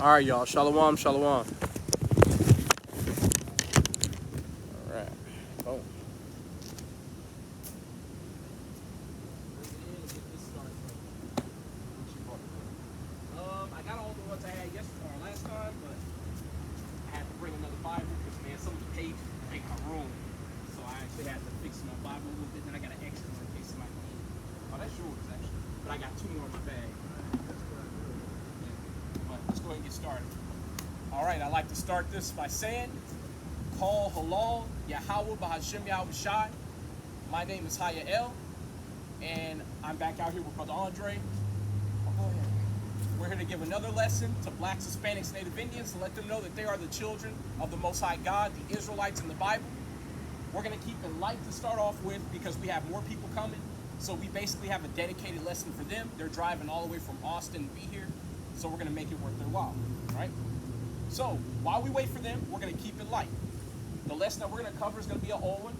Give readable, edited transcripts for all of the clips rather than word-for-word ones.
All right, y'all. Shalom, shalom. All right. Oh. I got all the ones I had yesterday or last time, but I had to bring another Bible because, man, some of the pages make my room. So I actually had to fix my Bible a little bit. Then I got an extra one in case somebody needs it. Oh, that's yours, actually. But I got 2 more in my bag. But let's go ahead and get started. All right, I like to start this by saying, Call Halal, Yahweh Bahashim Yahweh Shai. My name is Haya El, and I'm back out here with Brother Andre. Go ahead. We're here to give another lesson to blacks, Hispanics, Native Indians to let them know that they are the children of the Most High God, the Israelites in the Bible. We're going to keep it light to start off with because we have more people coming. So we basically have a dedicated lesson for them. They're driving all the way from Austin to be here. So we're going to make it worth their while, right? So while we wait for them, we're going to keep it light. The lesson that we're going to cover is going to be an old one,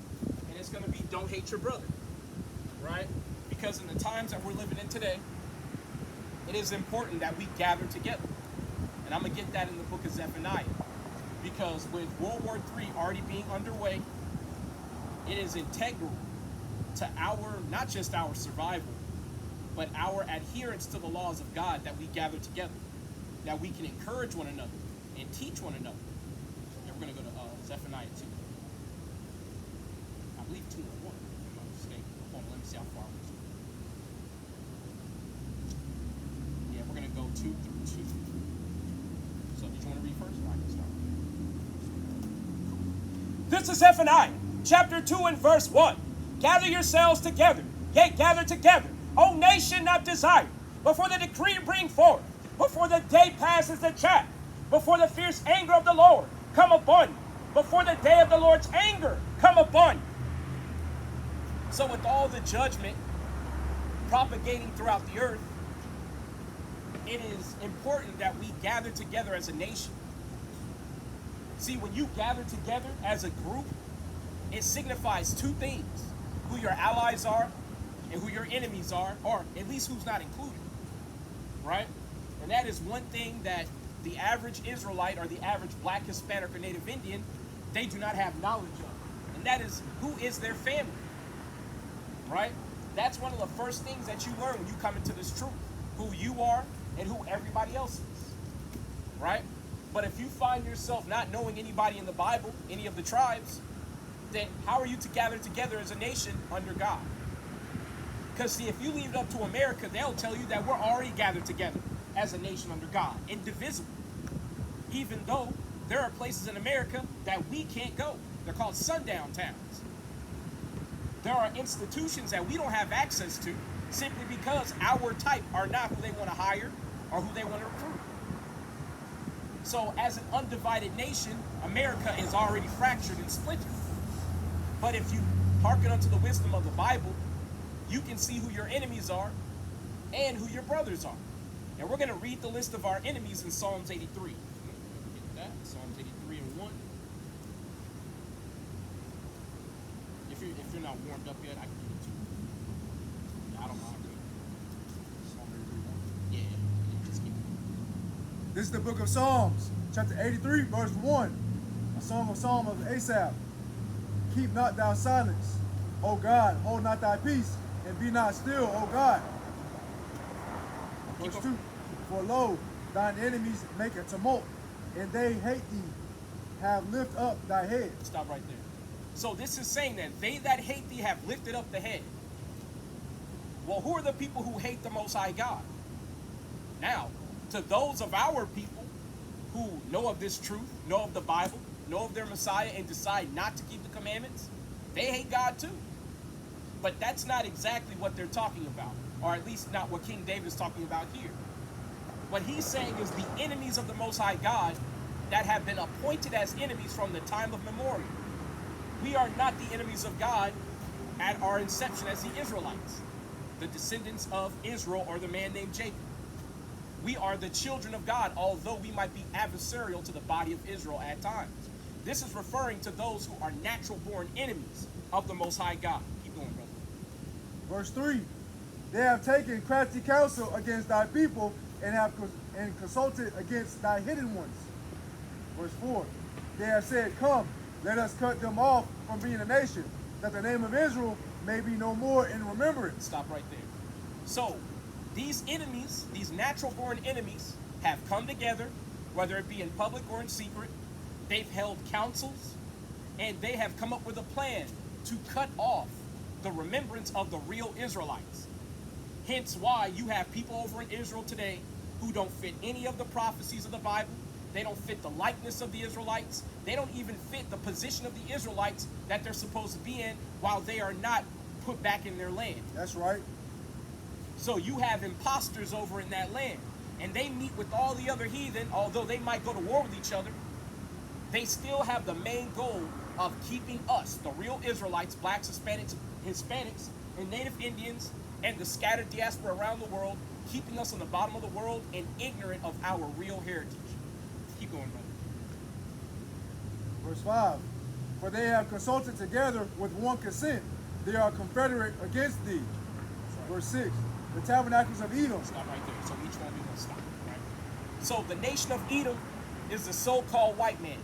and it's going to be don't hate your brother, right? Because in the times that we're living in today, it is important that we gather together. And I'm going to get that in the book of Zephaniah. Because with World War III already being underway, it is integral to our, not just our survival, but our adherence to the laws of God that we gather together. That we can encourage one another and teach one another. And we're going to go to Zephaniah 2. I believe 2 or 1, if I'm not mistaken. Hold on, let me see how far it is. Yeah, we're going to go 2 through 2. So did you want to read first? Or I can start. This is Zephaniah, chapter 2 and verse 1. Gather yourselves together, yea, gather together, O nation not desired, before the decree bring forth, before the day passes the chaff, before the fierce anger of the Lord come upon you, before the day of the Lord's anger come upon you. So with all the judgment propagating throughout the earth, it is important that we gather together as a nation. See, when you gather together as a group, it signifies 2 things: who your allies are and who your enemies are, or at least who's not included, right? And that is one thing that the average Israelite or the average black, Hispanic, or Native Indian, they do not have knowledge of. And that is who is their family, right? That's one of the first things that you learn when you come into this truth, who you are and who everybody else is, right? But if you find yourself not knowing anybody in the Bible, any of the tribes, then how are you to gather together as a nation under God? Because see, if you leave it up to America, they'll tell you that we're already gathered together as a nation under God, indivisible. Even though there are places in America that we can't go. They're called sundown towns. There are institutions that we don't have access to simply because our type are not who they want to hire or who they want to recruit. So as an undivided nation, America is already fractured and splintered. But if you hearken unto the wisdom of the Bible, you can see who your enemies are and who your brothers are. And we're going to read the list of our enemies in Psalms 83. Get that? Psalms 83 and 1. If you're not warmed up yet, I can give it to you. I don't mind. Psalm 83, 1. Yeah, just keep it. This is the book of Psalms, chapter 83, verse 1. A psalm of Asaph. Keep not thou silence, O God, hold not thy peace, and be not still, O God. Verse 2. For lo, thine enemies make a tumult, and they hate thee, have lift up thy head. Stop right there. So this is saying that they that hate thee have lifted up the head. Well, who are the people who hate the Most High God? Now, to those of our people who know of this truth, know of the Bible, know of their Messiah, and decide not to keep the commandments, they hate God too. But that's not exactly what they're talking about, or at least not what King David is talking about here. What he's saying is the enemies of the Most High God that have been appointed as enemies from the time of memorial. We are not the enemies of God at our inception as the Israelites, the descendants of Israel, or the man named Jacob. We are the children of God, although we might be adversarial to the body of Israel at times. This is referring to those who are natural-born enemies of the Most High God. Keep going, brother. Verse 3. They have taken crafty counsel against thy people, and have and consulted against thy hidden ones. Verse 4. They have said, Come, let us cut them off from being a nation, that the name of Israel may be no more in remembrance. Stop right there. So, these enemies, these natural-born enemies, have come together, whether it be in public or in secret. They've held councils, and they have come up with a plan to cut off the remembrance of the real Israelites. Hence why you have people over in Israel today who don't fit any of the prophecies of the Bible. They don't fit the likeness of the Israelites. They don't even fit the position of the Israelites that they're supposed to be in while they are not put back in their land. That's right. So you have imposters over in that land, and they meet with all the other heathen. Although they might go to war with each other, they still have the main goal of keeping us, the real Israelites, blacks, Hispanics, and Native Indians, and the scattered diaspora around the world, keeping us on the bottom of the world and ignorant of our real heritage. Keep going, brother. Verse 5. For they have consulted together with one consent. They are confederate against thee. Verse 6. The tabernacles of Edom. Stop right there. So each one we're going to stop, right? So the nation of Edom is the so-called white man.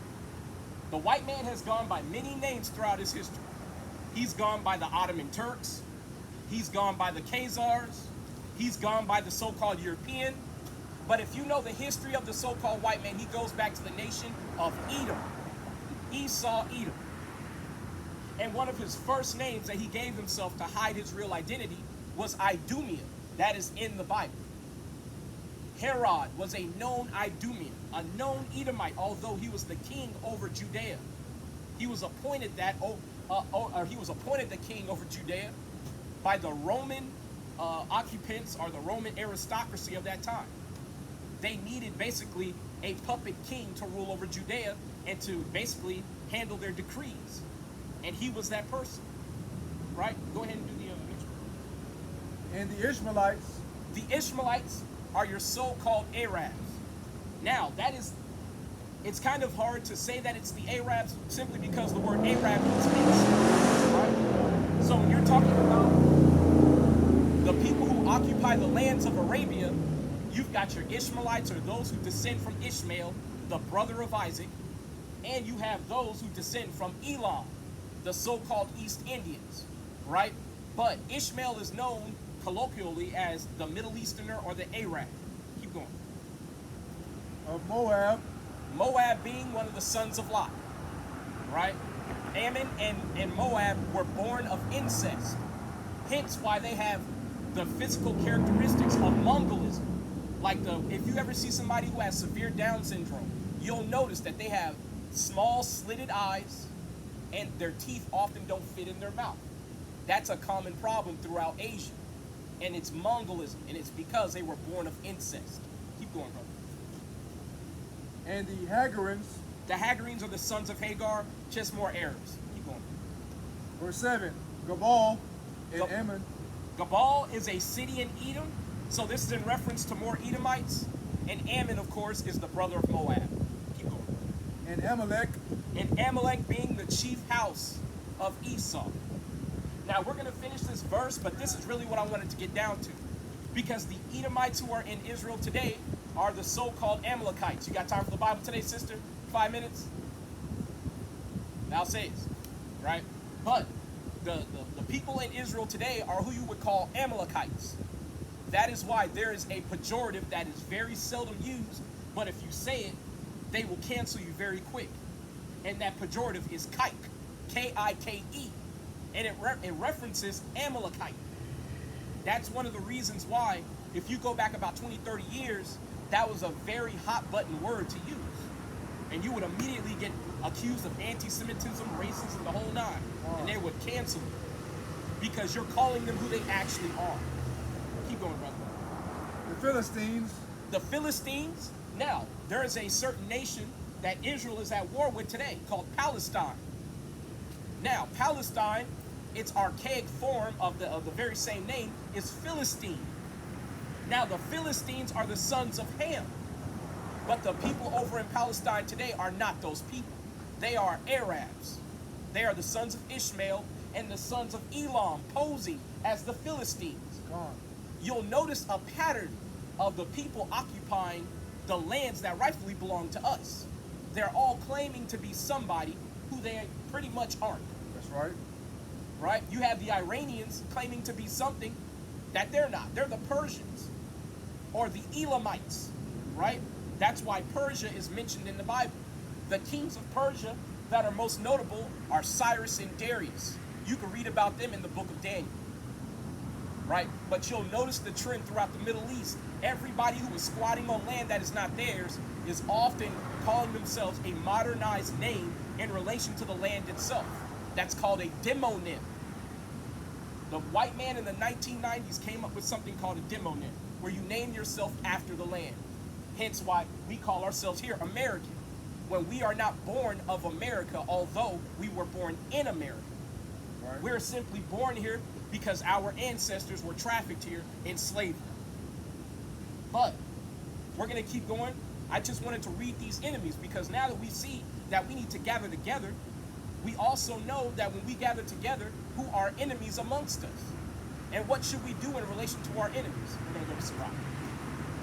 The white man has gone by many names throughout his history. He's gone by the Ottoman Turks. He's gone by the Khazars. He's gone by the so-called European. But if you know the history of the so-called white man, he goes back to the nation of Edom. Esau, Edom. And one of his first names that he gave himself to hide his real identity was Idumea. That is in the Bible. Herod was a known Idumean, a known Edomite, although he was the king over Judea. He was appointed he was appointed the king over Judea by the Roman occupants or the Roman aristocracy of that time. They needed basically a puppet king to rule over Judea and to basically handle their decrees. And he was that person. Right? Go ahead and do the next one. And the Ishmaelites. The Ishmaelites are your so-called Arabs. Now, it's kind of hard to say that it's the Arabs simply because the word Arab means mixed. Right? So when you're talking about the people who occupy the lands of Arabia, you've got your Ishmaelites, or those who descend from Ishmael, the brother of Isaac, and you have those who descend from Elam, the so-called East Indians, right? But Ishmael is known colloquially as the Middle Easterner or the Arab. Keep going. Of Moab. Moab being one of the sons of Lot, right? Ammon and Moab were born of incest. Hence why they have the physical characteristics of Mongolism. Like if you ever see somebody who has severe Down syndrome, you'll notice that they have small slitted eyes and their teeth often don't fit in their mouth. That's a common problem throughout Asia. And it's Mongolism, and it's because they were born of incest. Keep going, brother. And the Hagarenes. The Hagarenes are the sons of Hagar, just more Arabs. Keep going. Verse 7. Gabal and Ammon. Gabal is a city in Edom, so this is in reference to more Edomites. And Ammon, of course, is the brother of Moab. Keep going. And Amalek. And Amalek being the chief house of Esau. Now, we're going to finish this verse, but this is really what I wanted to get down to. Because the Edomites who are in Israel today are the so-called Amalekites. You got time for the Bible today, sister? 5 minutes? Thou sayest, right? But the people in Israel today are who you would call Amalekites. That is why there is a pejorative that is very seldom used, but if you say it, they will cancel you very quick. And that pejorative is kike, K-I-K-E. And it references Amalekite. That's one of the reasons why, if you go back about 20, 30 years, that was a very hot button word to use. And you would immediately get accused of anti-Semitism, racism, the whole nine. And they would cancel you because you're calling them who they actually are. Keep going, brother. The Philistines. The Philistines. Now, there is a certain nation that Israel is at war with today called Palestine. Now, Palestine, its archaic form of the very same name is Philistine. Now, the Philistines are the sons of Ham. But the people over in Palestine today are not those people. They are Arabs. They are the sons of Ishmael and the sons of Elam, posing as the Philistines. Gone. You'll notice a pattern of the people occupying the lands that rightfully belong to us. They're all claiming to be somebody who they pretty much aren't. That's right. Right? You have the Iranians claiming to be something that they're not. They're the Persians or the Elamites, right? That's why Persia is mentioned in the Bible. The kings of Persia that are most notable are Cyrus and Darius. You can read about them in the book of Daniel, right? But you'll notice the trend throughout the Middle East. Everybody who is squatting on land that is not theirs is often calling themselves a modernized name in relation to the land itself. That's called a demonym. The white man in the 1990s came up with something called a demonym, where you name yourself after the land. Hence why we call ourselves here American, when we are not born of America, although we were born in America. Right. We're simply born here because our ancestors were trafficked here in slavery. But we're going to keep going. I just wanted to read these enemies because now that we see that we need to gather together, we also know that when we gather together, who are enemies amongst us? And what should we do in relation to our enemies? We're going to go to Sirach.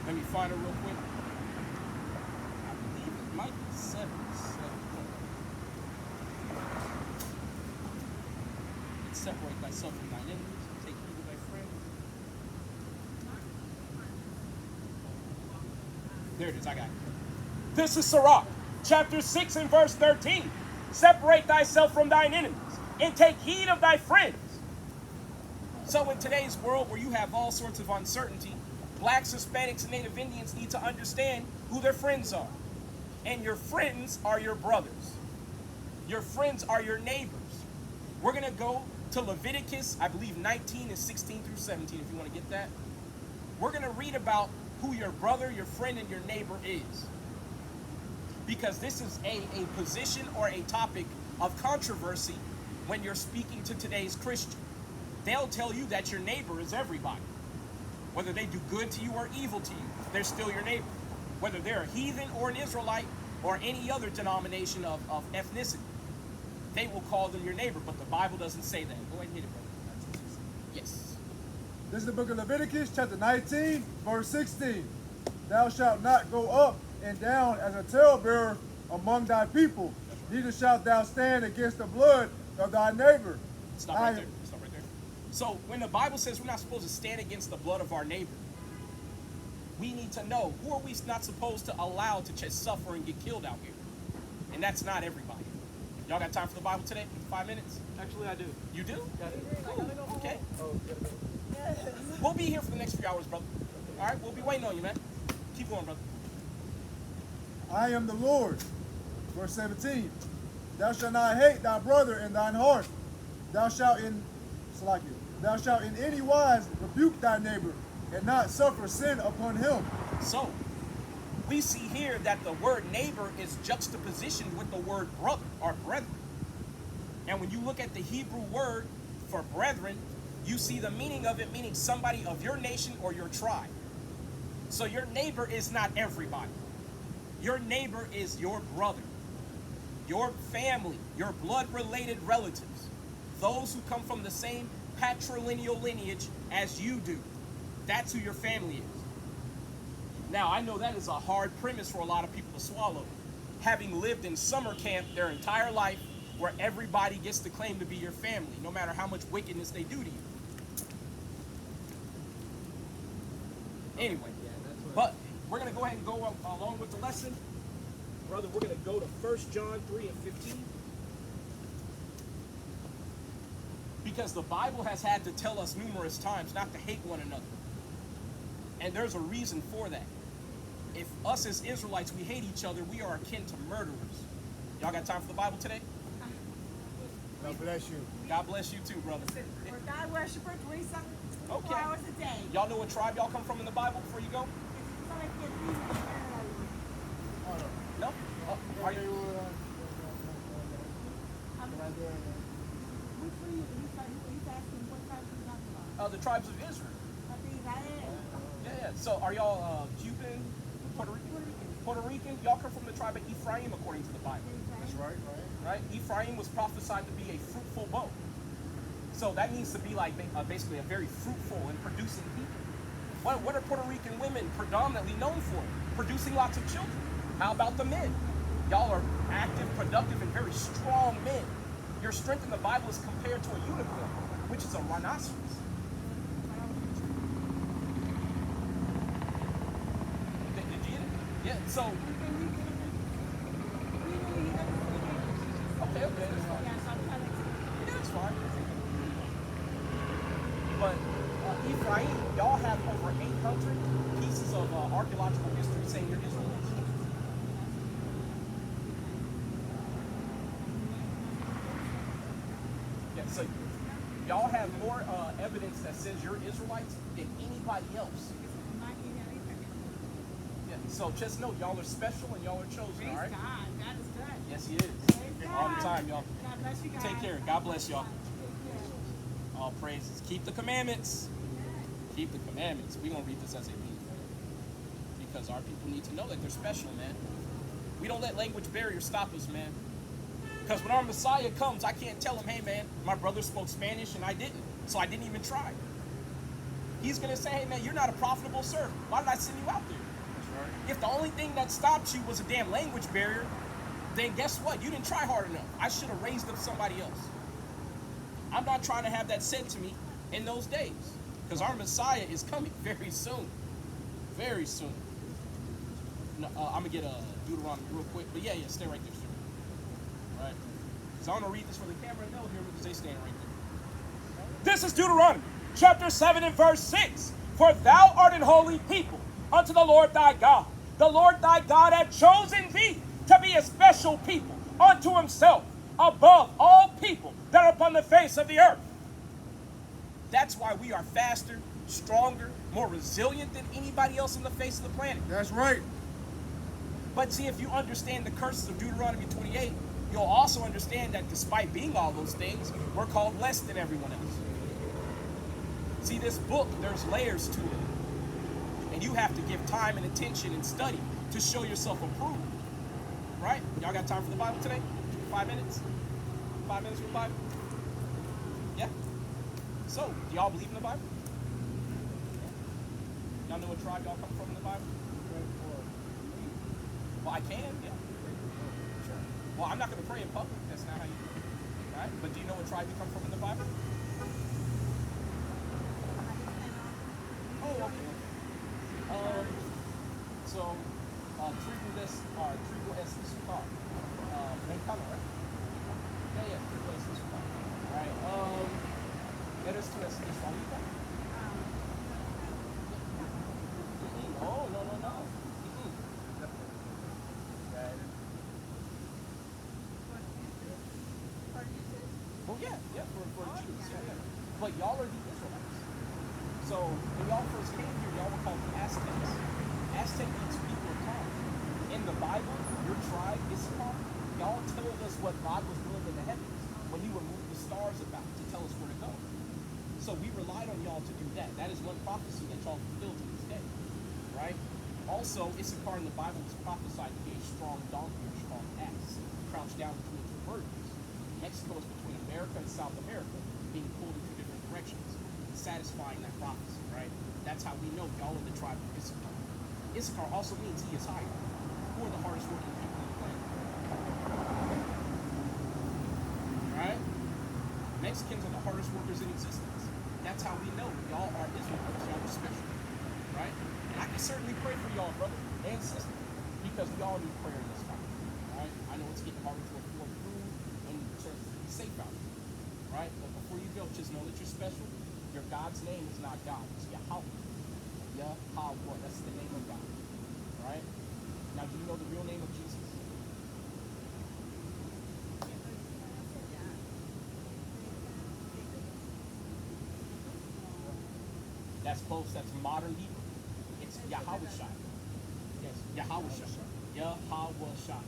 Let me find it real quick. I believe it might be 7. Separate thyself from thine enemies, take heed of thy friends. There it is, I got it. This is Sirach, chapter 6 and verse 13. Separate thyself from thine enemies, and take heed of thy friends. So in today's world where you have all sorts of uncertainty, blacks, Hispanics, and Native Indians need to understand who their friends are. And your friends are your brothers. Your friends are your neighbors. We're going to go to Leviticus, I believe 19 and 16 through 17, if you want to get that. We're going to read about who your brother, your friend, and your neighbor is. Because this is a position or a topic of controversy when you're speaking to today's Christian. They'll tell you that your neighbor is everybody. Whether they do good to you or evil to you, they're still your neighbor. Whether they're a heathen or an Israelite or any other denomination of ethnicity, they will call them your neighbor, but the Bible doesn't say that. Go ahead and hit it, brother. Yes. This is the book of Leviticus, chapter 19, verse 16. Thou shalt not go up and down as a talebearer among thy people, neither shalt thou stand against the blood of thy neighbor. Stop right there. Stop right there. So when the Bible says we're not supposed to stand against the blood of our neighbor, we need to know who are we not supposed to allow to just suffer and get killed out here. And that's not everybody. Y'all got time for the Bible today? 5 minutes? Actually, I do. You do? Yeah, I do. Cool. Okay. Oh, you gotta go. We'll be here for the next few hours, brother. All right? We'll be waiting on you, man. Keep going, brother. I am the Lord. Verse 17. Thou shalt not hate thy brother in thine heart. Thou shalt in any wise rebuke thy neighbor, and not suffer sin upon him. So, we see here that the word neighbor is juxtapositioned with the word brother or brethren. And when you look at the Hebrew word for brethren, you see the meaning of it meaning somebody of your nation or your tribe. So your neighbor is not everybody. Your neighbor is your brother, your family, your blood-related relatives, those who come from the same patrilineal lineage as you do. That's who your family is. Now, I know that is a hard premise for a lot of people to swallow, having lived in summer camp their entire life where everybody gets to claim to be your family, no matter how much wickedness they do to you. Anyway, but we're going to go ahead and go along with the lesson. Brother, we're going to go to 1 John 3 and 15. Because the Bible has had to tell us numerous times not to hate one another. And there's a reason for that. If us as Israelites, we hate each other, we are akin to murderers. Y'all got time for the Bible today? God bless you. God bless you too, brother. We're God worshippers, 24 Okay. hours a day. Y'all know what tribe y'all come from in the Bible before you go? No? Are you? The tribes of Israel. Yeah. So are y'all Cuban, Puerto Rican? Puerto Rican? Y'all come from the tribe of Ephraim according to the Bible. That's right, Right? Ephraim was prophesied to be a fruitful bow. So that means to be like basically a very fruitful and producing people. What are Puerto Rican women predominantly known for? Producing lots of children. How about the men? Y'all are active, productive, and very strong men. Your strength in the Bible is compared to a unicorn, which is a rhinoceros. Did you get it? Yeah, so, okay, that's fine. Yeah, that's fine. But Ephraim, y'all have over 800 pieces of archaeological history saying you're Israelites. Yeah, so y'all have more evidence that says you're Israelites than anybody else. Yeah, so just know y'all are special and y'all are chosen, Praise all right? God. God is good. Yes, he is. Praise All the God. time, y'all. God bless you guys. Take care. God bless y'all. Take care. All praises. Keep the commandments. Keep the commandments. We're going to read this as a need. Because our people need to know that they're special, man. We don't let language barriers stop us, man. Because when our Messiah comes, I can't tell him, hey, man, my brother spoke Spanish and I didn't. So I didn't even try. He's going to say, hey, man, you're not a profitable servant. Why did I send you out there? If the only thing that stopped you was a damn language barrier, then guess what? You didn't try hard enough. I should have raised up somebody else. I'm not trying to have that said to me in those days. Because our Messiah is coming very soon. Very soon. No, I'm going to get a Deuteronomy real quick. But yeah, stay right there, sir. All right. So I'm going to read this for the camera and they'll hear me because they stand right there. This is Deuteronomy, chapter 7 and verse 6. For thou art an holy people unto the Lord thy God. The Lord thy God hath chosen thee to be a special people unto himself above all people that are upon the face of the earth. That's why we are faster, stronger, more resilient than anybody else on the face of the planet. That's right. But see, if you understand the curses of Deuteronomy 28, you'll also understand that despite being all those things, we're called less than everyone else. See, this book, there's layers to it. And you have to give time and attention and study to show yourself approved. Right? Y'all got time for the Bible today? 5 minutes? 5 minutes for the Bible? Yeah? So, do y'all believe in the Bible? Y'all know what tribe y'all come from in the Bible? Well, I can, yeah. Sure. Well, I'm not going to pray in public. That's not how you do it. Right? But do you know what tribe you come from in the Bible? Oh, okay. Tribu es Issachar. Mexicano, right? Yeah, Tribu es Issachar. Alright, ¿eres tú israelita? No. Okay. Well, yeah, for Jews, yeah. But y'all are the Israelites. So, when y'all first came here, y'all were called the Aztecs. Aztec means people of time. In the Bible, your tribe, Issachar, y'all told us what God was doing in the heavens when he would move the stars about to tell us where to go. So we relied on y'all to do that. That is one prophecy that y'all fulfilled to this day, right? Also, Issachar in the Bible was prophesied to be a strong donkey or strong ass, crouched down between two burdens. Mexico is between America and South America, being pulled in two different directions, satisfying that prophecy, right? That's how we know y'all are the tribe of Issachar. Issachar also means he is higher. Who are the hardest working people on the planet? Right? Mexicans are the hardest workers in existence. That's how we know y'all are Israelites. Y'all are special. Right? And I can certainly pray for y'all, brother and sister, because we all need prayer in this time. Right? I know it's getting harder to afford food and to be safe out there. Right? But before you go, just know that you're special. Your God's name is not God. It's Yahweh. Yahweh. That's the name of God. Right? Now, do you know the real name of Jesus? That's close. That's modern Hebrew. It's Yahawashai. Yes, Yahawashai. Yahawashai.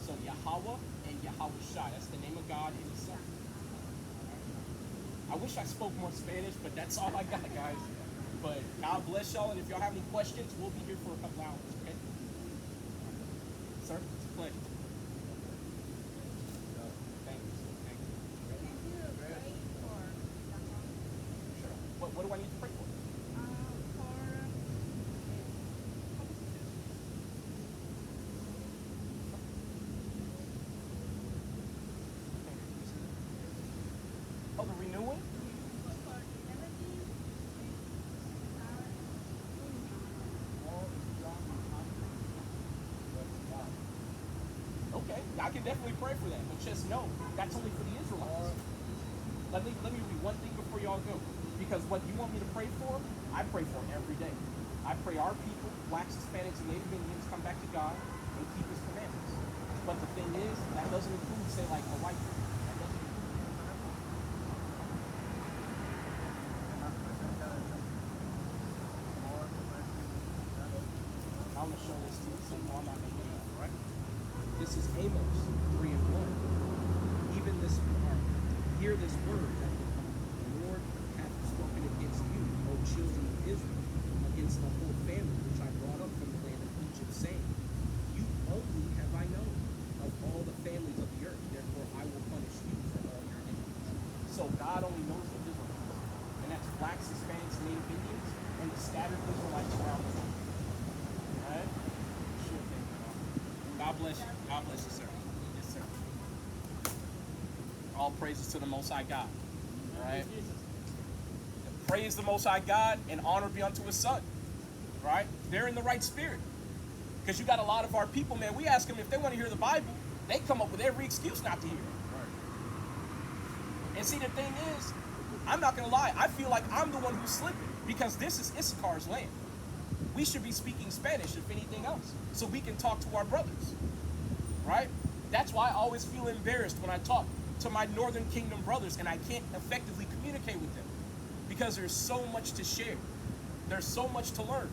So Yahweh and Yahawashai. That's the name of God in the Son. I wish I spoke more Spanish, but that's all I got, guys. But God bless y'all, and if y'all have any questions, we'll be here for a couple hours, okay? Sir, it's a pleasure. Thank you. Sure. What do I need to pray for? I can definitely pray for that, but just know that's only for the Israelites. Let me read one thing before y'all go, because what you want me to pray for, I pray for every day. I pray our people, blacks, Hispanics, and Native Indians, come back to God and keep His commandments. But the thing is, that doesn't include, say, like a white person. That doesn't include. I want to show this to you, so I'm not making it up, right? This is Amos 3 and 1. Even this part, hear this word that the Lord hath spoken against you, O children of Israel, against the whole family which I brought up from the land of Egypt, saying, you only have I known of all the families of the earth, therefore I will punish you for all your iniquities. So God only knows the Israelites, and that's blacks, Hispanics, Native Indians, and the scattered Israelites around the world. Alright? Sure thing. God bless you. God bless you, sir. Yes, sir. All praises to the Most High God. Alright? Praise the Most High God and honor be unto His Son. Right? They're in the right spirit. Because you got a lot of our people, man, we ask them if they want to hear the Bible, they come up with every excuse not to hear it. Right. And see, the thing is, I'm not going to lie, I feel like I'm the one who's slipping, because this is Issachar's land. We should be speaking Spanish, if anything else, so we can talk to our brothers. Right? That's why I always feel embarrassed when I talk to my Northern Kingdom brothers and I can't effectively communicate with them. Because there's so much to share. There's so much to learn.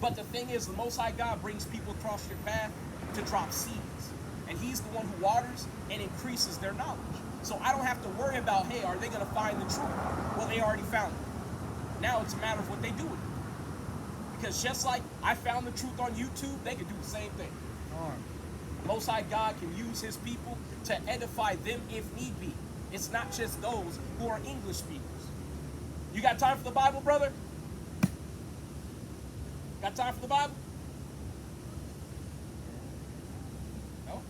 But the thing is, the Most High God brings people across your path to drop seeds. And He's the one who waters and increases their knowledge. So I don't have to worry about, hey, are they going to find the truth? Well, they already found it. Now it's a matter of what they do with it. Because just like I found the truth on YouTube, they can do the same thing. Most High God can use His people to edify them if need be. It's not just those who are English speakers. You got time for the Bible, brother? Got time for the Bible? No?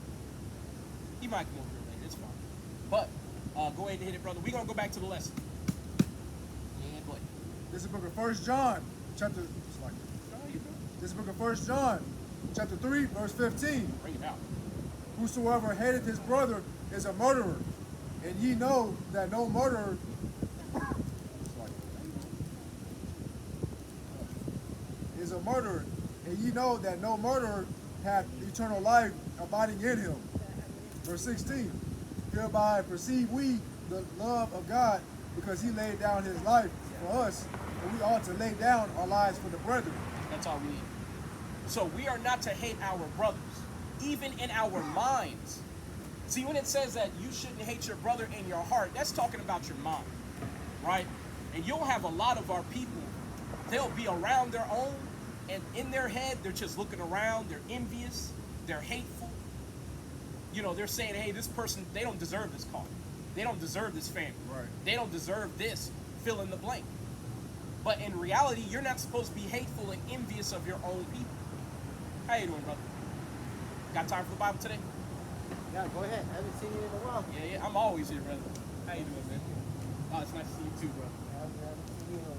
He might come over here later, it's fine. But, go ahead and hit it, brother. We're going to go back to the lesson. Yeah, boy. This is the book of 1 John, chapter. This is the book of 1 John, chapter 3, verse 15. Bring it out. Whosoever hateth his brother is a murderer, and ye know that no murderer is a murderer, and ye know that no murderer hath eternal life abiding in him. Verse 16. Hereby perceive we the love of God, because He laid down His life for us, and we ought to lay down our lives for the brethren. That's all we need. So we are not to hate our brothers, even in our minds. See, when it says that you shouldn't hate your brother in your heart, that's talking about your mind, right? And you'll have a lot of our people, they'll be around their own, and in their head, they're just looking around, they're envious, they're hateful. You know, they're saying, hey, this person, they don't deserve this car. They don't deserve this family. Right. They don't deserve this, fill in the blank. But in reality, you're not supposed to be hateful and envious of your own people. How you doing, brother? Got time for the Bible today? Yeah, go ahead. I haven't seen you in a while. Yeah, I'm always here, brother. How you doing, man? Oh, it's nice to see you too, bro. I haven't seen you in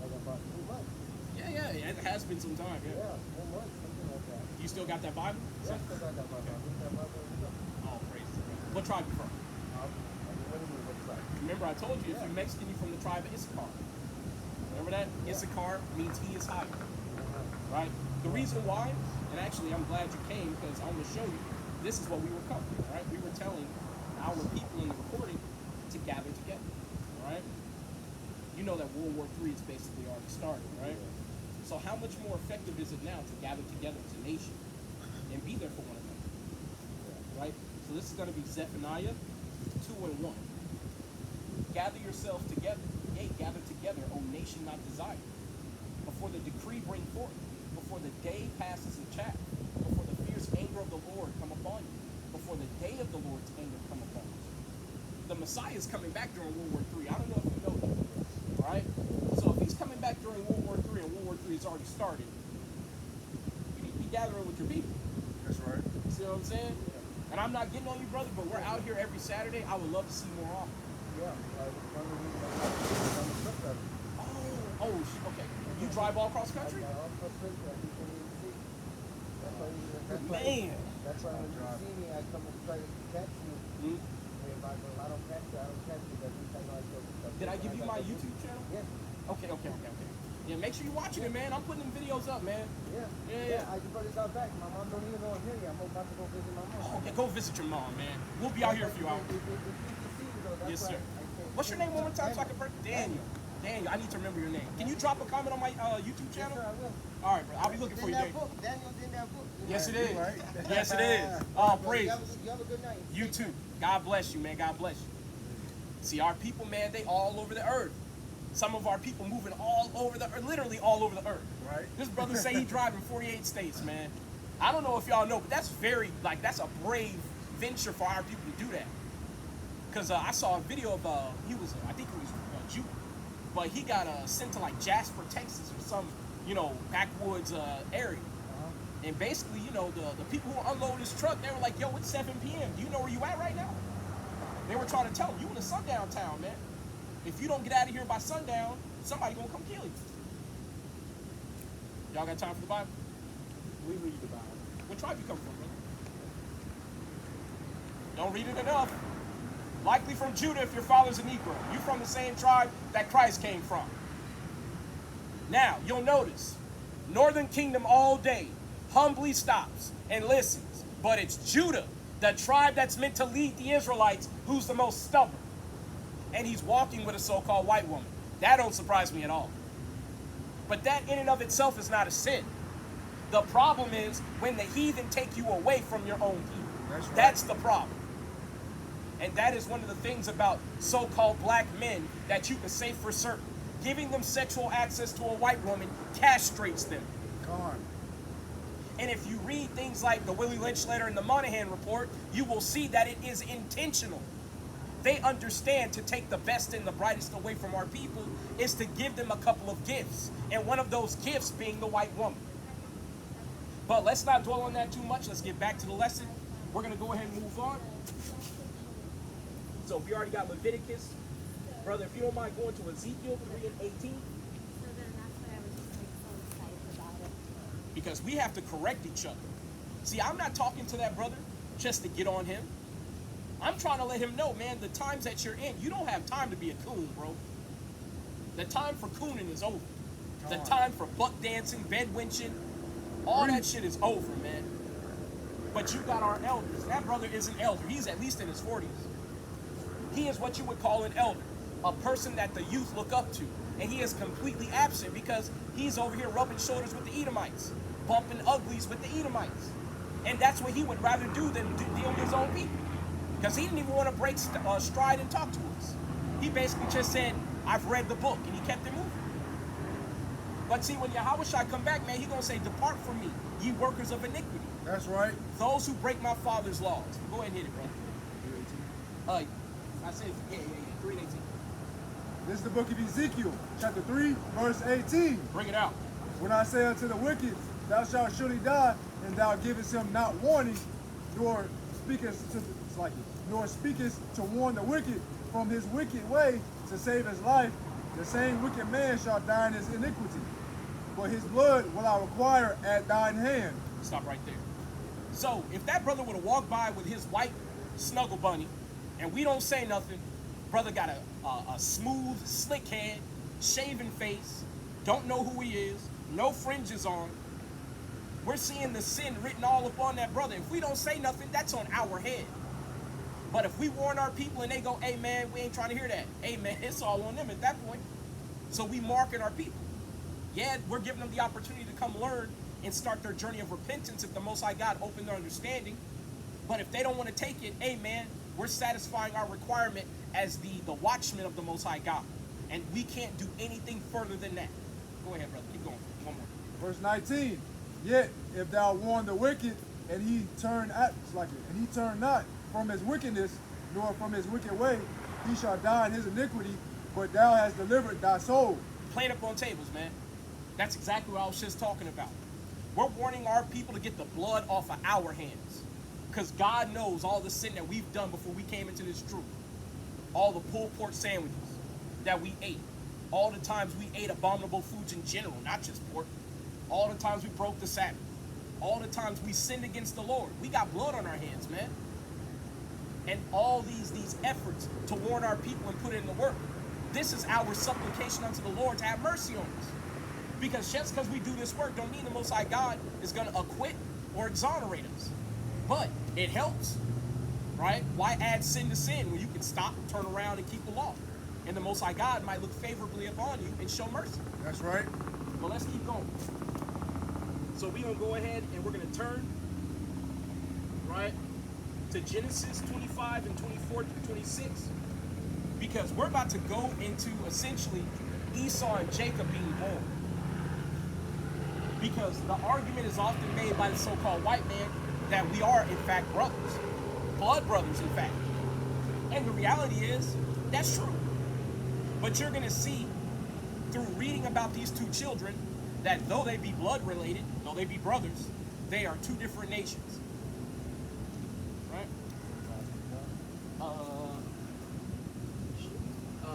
like about 2 months. Yeah, it has been some time, Yeah, yeah. 4 months, something like that. You still got that Bible? Yeah, still got that Bible. That Bible. Oh, praise the Lord. What tribe you from? What do you mean, what's that? Remember, I told you, if you're Mexican, you're from the tribe of Issachar. Remember that? Issachar means he is higher, right? The reason why, and actually I'm glad you came, because I'm going to show you, this is what we were covering, right? We were telling our people in the recording to gather together, right? You know that World War III is basically already started, right? So how much more effective is it now to gather together as a nation and be there for one another, right? So this is going to be Zephaniah 2 and 1. Gather yourselves together, yea, gather together, O nation not desired, before the decree bring forth, before the day passes in chaff, before the fierce anger of the Lord come upon you, before the day of the Lord's anger come upon you. The Messiah is coming back during World War III. I don't know if you know that, right? So if he's coming back during World War III and World War III has already started, you need to be gathering with your people. That's right. See what I'm saying? And I'm not getting on you, brother, but we're out here every Saturday. I would love to see you more often. Yeah, one of the reasons I'm a truck driver. Okay. You drive all across country? I also think that you can even see. That's why you Man, That's why when you see me, I come and try to catch you. Hmm? If I don't catch you, I don't catch you. But at least I know I took. Did I give you my YouTube channel? Yes. Okay. Yeah, make sure you're watching it, man. I'm putting them videos up, man. Yeah. I just brought this out back. My mom don't even know I'm here yet. I'm about to go visit my mom. Okay, go visit your mom, man. We'll be out here a few hours. Yes, sir. What's your name one more time so I can break? Daniel. Daniel, I need to remember your name. Can you drop a comment on my YouTube Yes, channel? sir, I will. All right, bro. I'll be looking for you, Daniel's Daniel. book. Daniel's in that book. Yes, it is. Right? Yes, it is. Oh, praise. You have a good night. You too. God bless you, man. God bless you. See, our people, man, they all over the earth. Some of our people moving all over the earth, literally all over the earth. Right. This brother say he driving 48 states, man. I don't know if y'all know, but that's that's a brave venture for our people to do that. Because I saw a video of, I think he was Jew, but he got sent to like Jasper, Texas or some, backwoods area. And basically, the people who unloaded his truck, they were like, yo, it's 7 p.m. Do you know where you at right now? They were trying to tell him, you in a sundown town, man. If you don't get out of here by sundown, somebody gonna come kill you. Y'all got time for the Bible? We read the Bible. What tribe you come from, brother? Don't read it enough. Likely from Judah if your father's a Negro. You from the same tribe that Christ came from. Now, you'll notice, Northern Kingdom all day humbly stops and listens. But it's Judah, the tribe that's meant to lead the Israelites, who's the most stubborn. And he's walking with a so-called white woman. That don't surprise me at all. But that in and of itself is not a sin. The problem is when the heathen take you away from your own people. That's the problem. And that is one of the things about so-called black men that you can say for certain. Giving them sexual access to a white woman castrates them. Come on. And if you read things like the Willie Lynch letter and the Monahan report, you will see that it is intentional. They understand to take the best and the brightest away from our people is to give them a couple of gifts. And one of those gifts being the white woman. But let's not dwell on that too much. Let's get back to the lesson. We're going to go ahead and move on. So we already got Leviticus. Brother, if you don't mind going to Ezekiel 3 and 18. So then that's why I was just like so excited about it. Because we have to correct each other. See, I'm not talking to that brother just to get on him. I'm trying to let him know, man, the times that you're in, you don't have time to be a coon, bro. The time for cooning is over. The time for buck dancing, bed winching, all that shit is over, man. But you got our elders. That brother is an elder. He's at least in his 40s. He is what you would call an elder, a person that the youth look up to. And he is completely absent because he's over here rubbing shoulders with the Edomites, bumping uglies with the Edomites. And that's what he would rather do than deal with his own people. Because he didn't even want to break stride and talk to us. He basically just said, I've read the book, and he kept it moving. But see, when Yahushua come back, man, he's going to say, depart from me, ye workers of iniquity. That's right. Those who break my father's laws. Go ahead and hit it, brother. I said, yeah, 3 and 18. This is the book of Ezekiel, chapter 3, verse 18. Bring it out. When I say unto the wicked, thou shalt surely die, and thou givest him not warning, nor speakest to warn the wicked from his wicked way to save his life, the same wicked man shall die in his iniquity. But his blood will I require at thine hand. Stop right there. So, if that brother would have walked by with his white snuggle bunny, and we don't say nothing, brother got a smooth, slick head, shaven face, don't know who he is, no fringes on. We're seeing the sin written all upon that brother. If we don't say nothing, that's on our head. But if we warn our people and they go, hey man, we ain't trying to hear that. Hey man, it's all on them at that point. So we market our people. Yeah, we're giving them the opportunity to come learn and start their journey of repentance if the Most High God opened their understanding. But if they don't want to take it, hey man, we're satisfying our requirement as the watchman of the Most High God. And we can't do anything further than that. Go ahead, brother. Keep going. One more. Verse 19. Yet if thou warn the wicked, and he turn not from his wickedness, nor from his wicked way, he shall die in his iniquity, but thou hast delivered thy soul. Playing up on tables, man. That's exactly what I was just talking about. We're warning our people to get the blood off of our hands. Because God knows all the sin that we've done before we came into this truth. All the pulled pork sandwiches that we ate. All the times we ate abominable foods in general, not just pork. All the times we broke the Sabbath. all the times we sinned against the Lord. We got blood on our hands, man. And all these efforts to warn our people and put in the work. This is our supplication unto the Lord to have mercy on us. Because just because we do this work don't mean the Most High God is going to acquit or exonerate us. But it helps, right? Why add sin to sin when you can stop, turn around, and keep the law? And the Most High God might look favorably upon you and show mercy. That's right. But let's keep going. So we're going to go ahead and we're going to turn, right, to Genesis 25 and 24 through 26. Because we're about to go into essentially Esau and Jacob being born. Because the argument is often made by the so-called white man that we are, in fact, brothers. Blood brothers, in fact. And the reality is, that's true. But you're going to see, through reading about these two children, that though they be blood related, though they be brothers, they are two different nations. Right?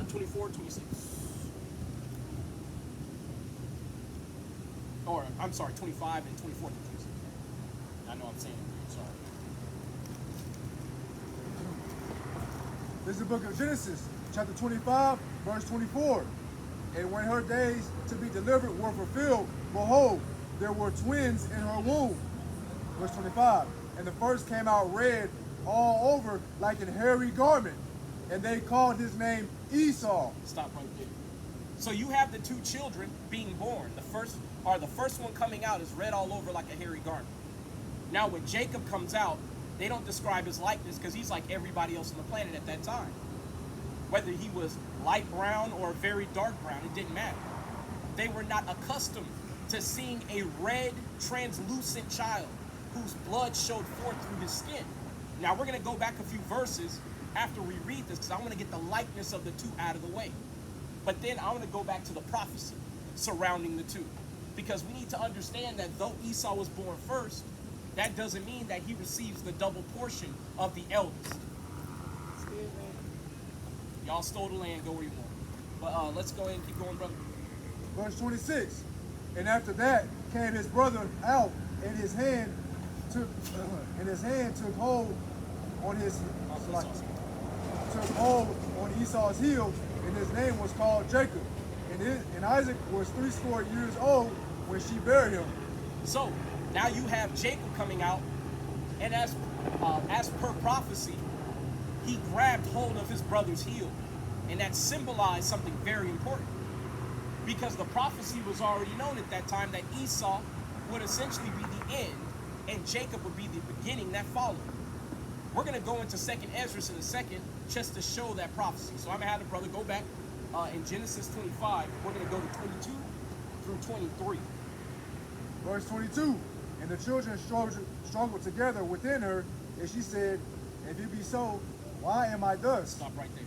24, 26. Or, I'm sorry, 25 and 24 through 26. I know I'm saying it weird, sorry. This is the book of Genesis, chapter 25, verse 24. And when her days to be delivered were fulfilled, behold, there were twins in her womb. Verse 25. And the first came out red all over like an hairy garment. And they called his name Esau. Stop right there. So you have the two children being born. The first one coming out is red all over like a hairy garment. Now when Jacob comes out, they don't describe his likeness because he's like everybody else on the planet at that time. Whether he was light brown or very dark brown, it didn't matter. They were not accustomed to seeing a red, translucent child whose blood showed forth through his skin. Now we're going to go back a few verses after we read this because I want to get the likeness of the two out of the way. But then I want to go back to the prophecy surrounding the two. Because we need to understand that though Esau was born first, that doesn't mean that he receives the double portion of the eldest. Y'all stole the land, go where you want. But let's go ahead and keep going, brother. Verse 26. And after that came his brother out, and his hand took hold on Esau's heel, and his name was called Jacob. And Isaac was 80 years old when she bare him. So now you have Jacob coming out, and as per prophecy, he grabbed hold of his brother's heel, and that symbolized something very important. Because the prophecy was already known at that time that Esau would essentially be the end, and Jacob would be the beginning that followed. We're going to go into 2nd Ezra in a second just to show that prophecy. So I'm going to have the brother go back in Genesis 25. We're going to go to 22 through 23. Verse 22. And the children struggled together within her, and she said, if it be so, why am I thus? Stop right there.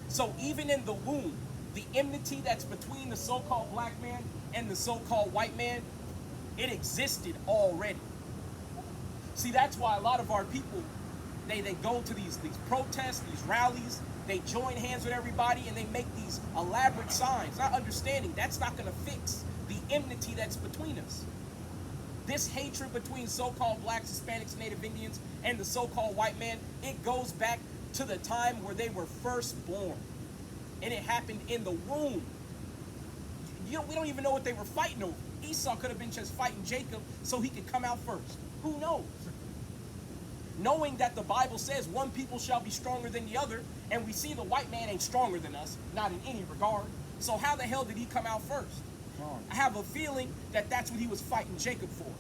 So even in the womb, the enmity that's between the so-called black man and the so-called white man, it existed already. See, that's why a lot of our people, they go to these protests, these rallies, they join hands with everybody, and they make these elaborate signs, not understanding that's not going to fix the enmity that's between us. This hatred between so-called blacks, Hispanics, Native Indians, and the so-called white man, it goes back to the time where they were first born. And it happened in the womb. We don't even know what they were fighting over. Esau could have been just fighting Jacob so he could come out first. Who knows? Knowing that the Bible says one people shall be stronger than the other, and we see the white man ain't stronger than us, not in any regard. So how the hell did he come out first? I have a feeling that that's what he was fighting Jacob for.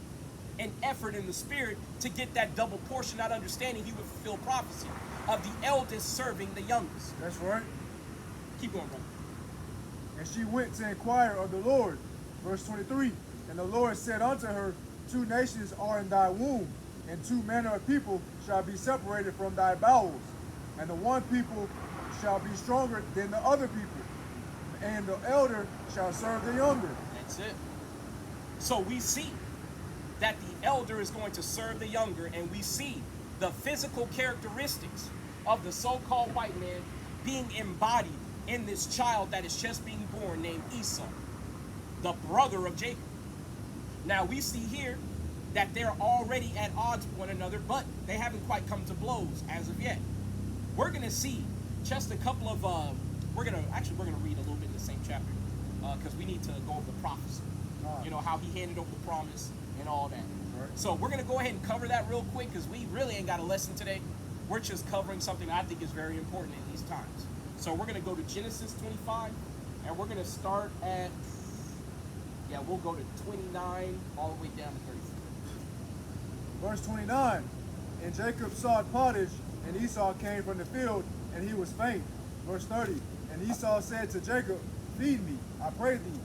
An effort in the spirit to get that double portion, not understanding he would fulfill prophecy of the eldest serving the youngest. That's right. Keep going, brother. And she went to inquire of the Lord. Verse 23. And the Lord said unto her, 2 nations are in thy womb, and 2 manner of people shall be separated from thy bowels. And the one people shall be stronger than the other people, and the elder shall serve the younger. That's it. So we see that the elder is going to serve the younger, and we see the physical characteristics of the so-called white man being embodied in this child that is just being born named Esau, the brother of Jacob. Now we see here that they're already at odds with one another, but they haven't quite come to blows as of yet. We're going to see just a couple of, we're going to read a little bit in the same chapter, because we need to go over the prophecy. You know, how he handed over the promise and all that. Right. So we're going to go ahead and cover that real quick, because we really ain't got a lesson today. We're just covering something I think is very important in these times. So we're going to go to Genesis 25, and we're going to start at, we'll go to 29 all the way down to 34. Verse 29. And Jacob sought pottage, and Esau came from the field, and he was faint. Verse 30. And Esau said to Jacob, Feed me, I pray thee,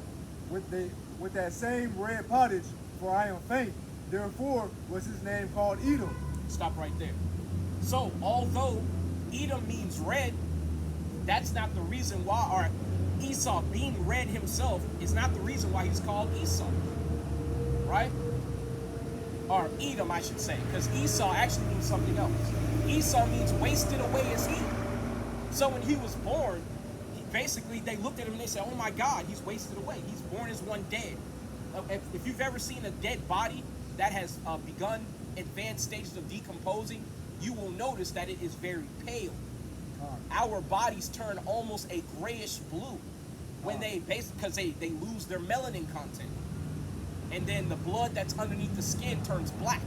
with that same red pottage, for I am faint. Therefore was his name called Edom. Stop right there. So, although Edom means red, that's not the reason why, or Esau being red himself is not the reason why he's called Esau. Right? Or Edom, I should say, because Esau actually means something else. Esau means wasted away as he. So when he was born, basically they looked at him and they said, oh my God, he's wasted away. He's born as one dead. If you've ever seen a dead body that has begun advanced stages of decomposing, you will notice that it is very pale. Our bodies turn almost a grayish blue when because they lose their melanin content. And then the blood that's underneath the skin turns black.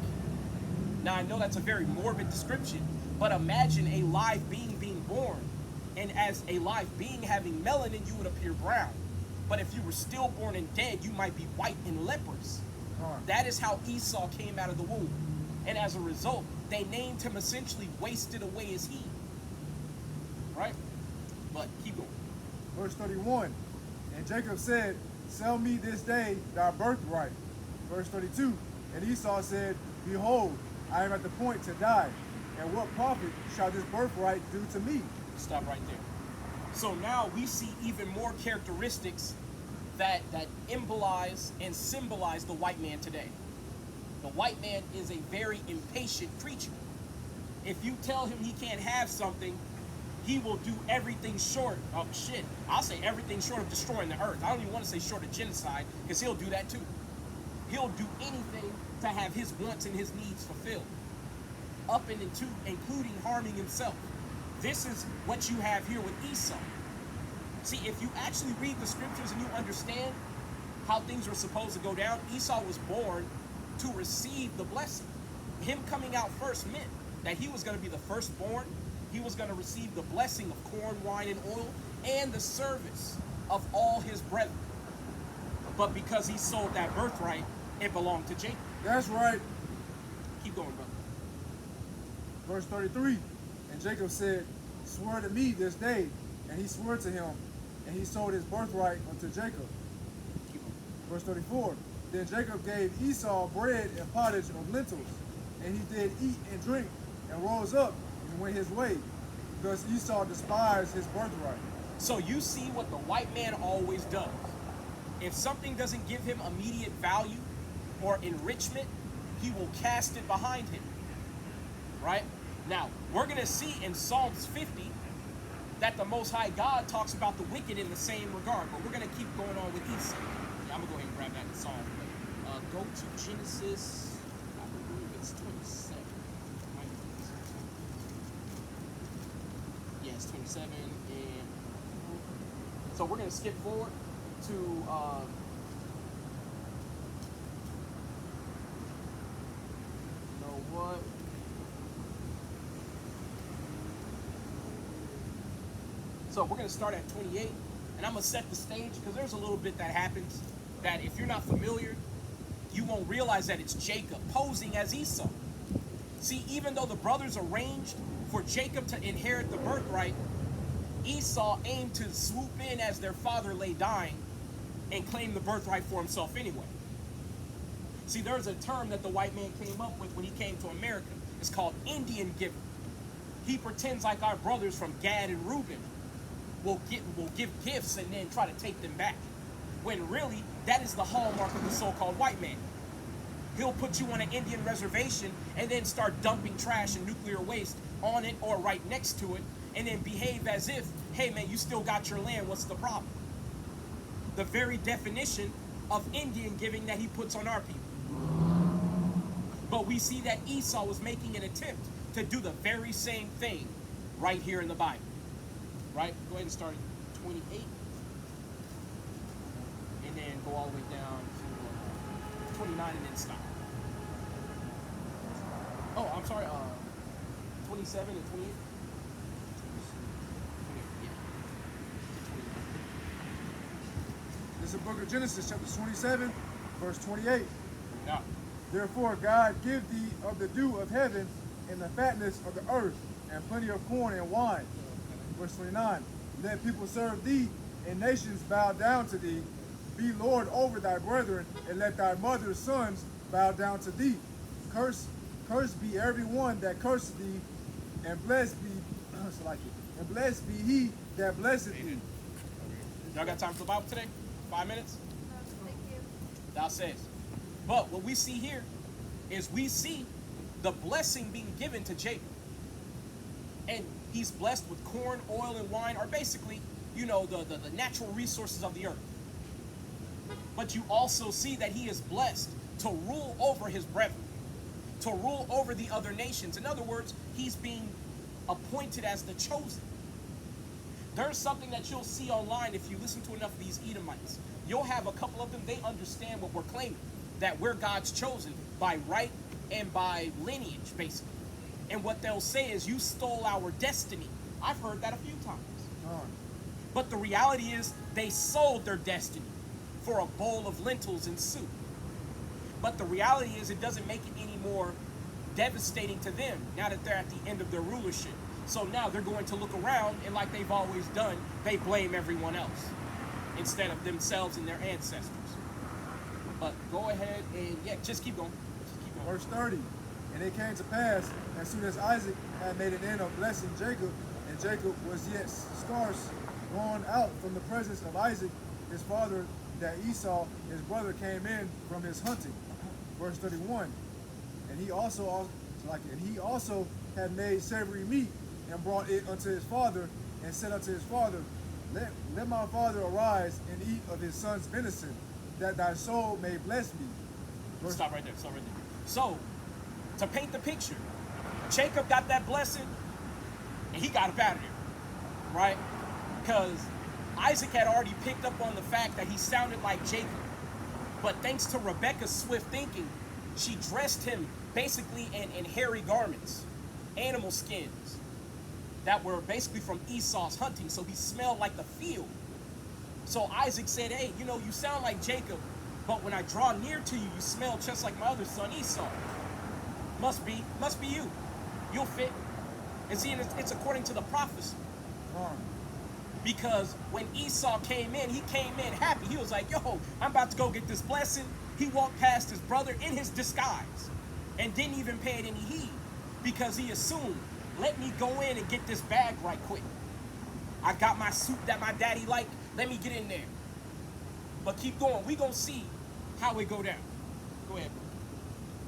Now I know that's a very morbid description, but imagine a live being being born, and as a live being having melanin, you would appear brown. But if you were stillborn and dead, you might be white and leprous. That is how Esau came out of the womb. And as a result, they named him essentially wasted away as he. Right? But keep going. Verse 31. And Jacob said, Sell me this day thy birthright. Verse 32. And Esau said, Behold, I am at the point to die. And what profit shall this birthright do to me? Stop right there. So now we see even more characteristics that embolize and symbolize the white man today. The white man is a very impatient creature. If you tell him he can't have something, he will do everything short of I'll say everything short of destroying the earth. I don't even want to say short of genocide, because he'll do that too. He'll do anything to have his wants and his needs fulfilled, up and into, including harming himself. This is what you have here with Esau. See, if you actually read the scriptures and you understand how things were supposed to go down, Esau was born to receive the blessing. Him coming out first meant that he was going to be the firstborn. He was going to receive the blessing of corn, wine, and oil, and the service of all his brethren. But because he sold that birthright, it belonged to Jacob. That's right. Keep going, brother. Verse 33. And Jacob said, Swear to me this day. And he swore to him, and he sold his birthright unto Jacob. Keep going. Verse 34. Then Jacob gave Esau bread and pottage of lentils, and he did eat and drink, and rose up and went his way, because Esau despised his birthright. So you see what the white man always does. If something doesn't give him immediate value or enrichment, he will cast it behind him. Right? Now, we're going to see in Psalms 50 that the Most High God talks about the wicked in the same regard. But we're going to keep going on with Esau. Yeah, I'm going to go ahead and grab that in Psalm. Go to Genesis, I believe it's 27. Yeah, it's 27. And so we're going to skip forward to you know what? So we're going to start at 28, and I'm going to set the stage, because there's a little bit that happens that if you're not familiar, you won't realize that it's Jacob posing as Esau. See, even though the brothers arranged for Jacob to inherit the birthright, Esau aimed to swoop in as their father lay dying and claim the birthright for himself anyway. See, there's a term that the white man came up with when he came to America. It's called Indian giver. He pretends like our brothers from Gad and Reuben will give gifts and then try to take them back, when really that is the hallmark of the so-called white man. He'll put you on an Indian reservation and then start dumping trash and nuclear waste on it or right next to it, and then behave as if, hey man, you still got your land, what's the problem? The very definition of Indian giving that he puts on our people. But we see that Esau was making an attempt to do the very same thing right here in the Bible. Right? Go ahead and start at 28. And then go all the way down to 29 and then stop. Oh, I'm sorry. 27 and 28. Yeah. This is the book of Genesis, chapter 27, verse 28. Yeah. Therefore God give thee of the dew of heaven and the fatness of the earth and plenty of corn and wine. Verse 29. Let people serve thee and nations bow down to thee. Be Lord over thy brethren and let thy mother's sons bow down to thee. Cursed be every one that curseth thee, and blessed be and blessed be he that blesseth thee. Y'all got time for the Bible today? 5 minutes? Thank you. Thou says. But what we see here is we see the blessing being given to Jacob. And he's blessed with corn, oil, and wine, are basically, you know, the natural resources of the earth. But you also see that he is blessed to rule over his brethren, to rule over the other nations. In other words, he's being appointed as the chosen. There's something that you'll see online if you listen to enough of these Edomites. You'll have a couple of them, they understand what we're claiming, that we're God's chosen by right and by lineage, basically. And what they'll say is, you stole our destiny. I've heard that a few times. But the reality is, they sold their destiny for a bowl of lentils and soup. But the reality is, it doesn't make it any more devastating to them now that they're at the end of their rulership. So now they're going to look around, and like they've always done, they blame everyone else instead of themselves and their ancestors. But go ahead and, yeah, just keep going. Just keep going. Verse 30. And it came to pass, as soon as Isaac had made an end of blessing Jacob, and Jacob was yet scarce gone out from the presence of Isaac, his father, that Esau, his brother, came in from his hunting. Verse 31. And he also had made savory meat, and brought it unto his father, and said unto his father, Let my father arise and eat of his son's venison, that thy soul may bless me. Stop right there. So, to paint the picture, Jacob got that blessing, and he got up out of there, right? Because Isaac had already picked up on the fact that he sounded like Jacob. But thanks to Rebecca's swift thinking, she dressed him basically in hairy garments, animal skins, that were basically from Esau's hunting, so he smelled like the field. So Isaac said, hey, you know, you sound like Jacob, but when I draw near to you, you smell just like my other son Esau. Must be you. You'll fit. And see, it's according to the prophecy. Because when Esau came in, he came in happy. He was like, yo, I'm about to go get this blessing. He walked past his brother in his disguise and didn't even pay it any heed, because he assumed, let me go in and get this bag right quick. I got my suit that my daddy liked. Let me get in there. But keep going. We gonna see how it go down. Go ahead.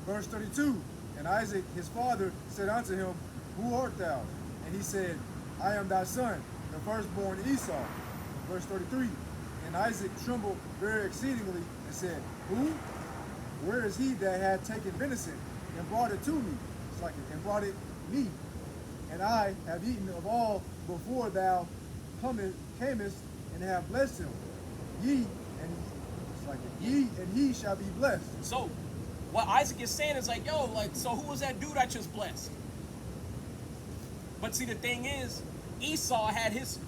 Verse 32. And Isaac his father said unto him, Who art thou? And he said, I am thy son, the firstborn Esau. Verse 33. And Isaac trembled very exceedingly and said, Who? Where is he that had taken venison and brought it to me? And brought it me. And I have eaten of all before thou camest, and have blessed him. Ye and he shall be blessed. So, what Isaac is saying is like, yo, like, so who was that dude I just blessed? But see, the thing is, Esau had his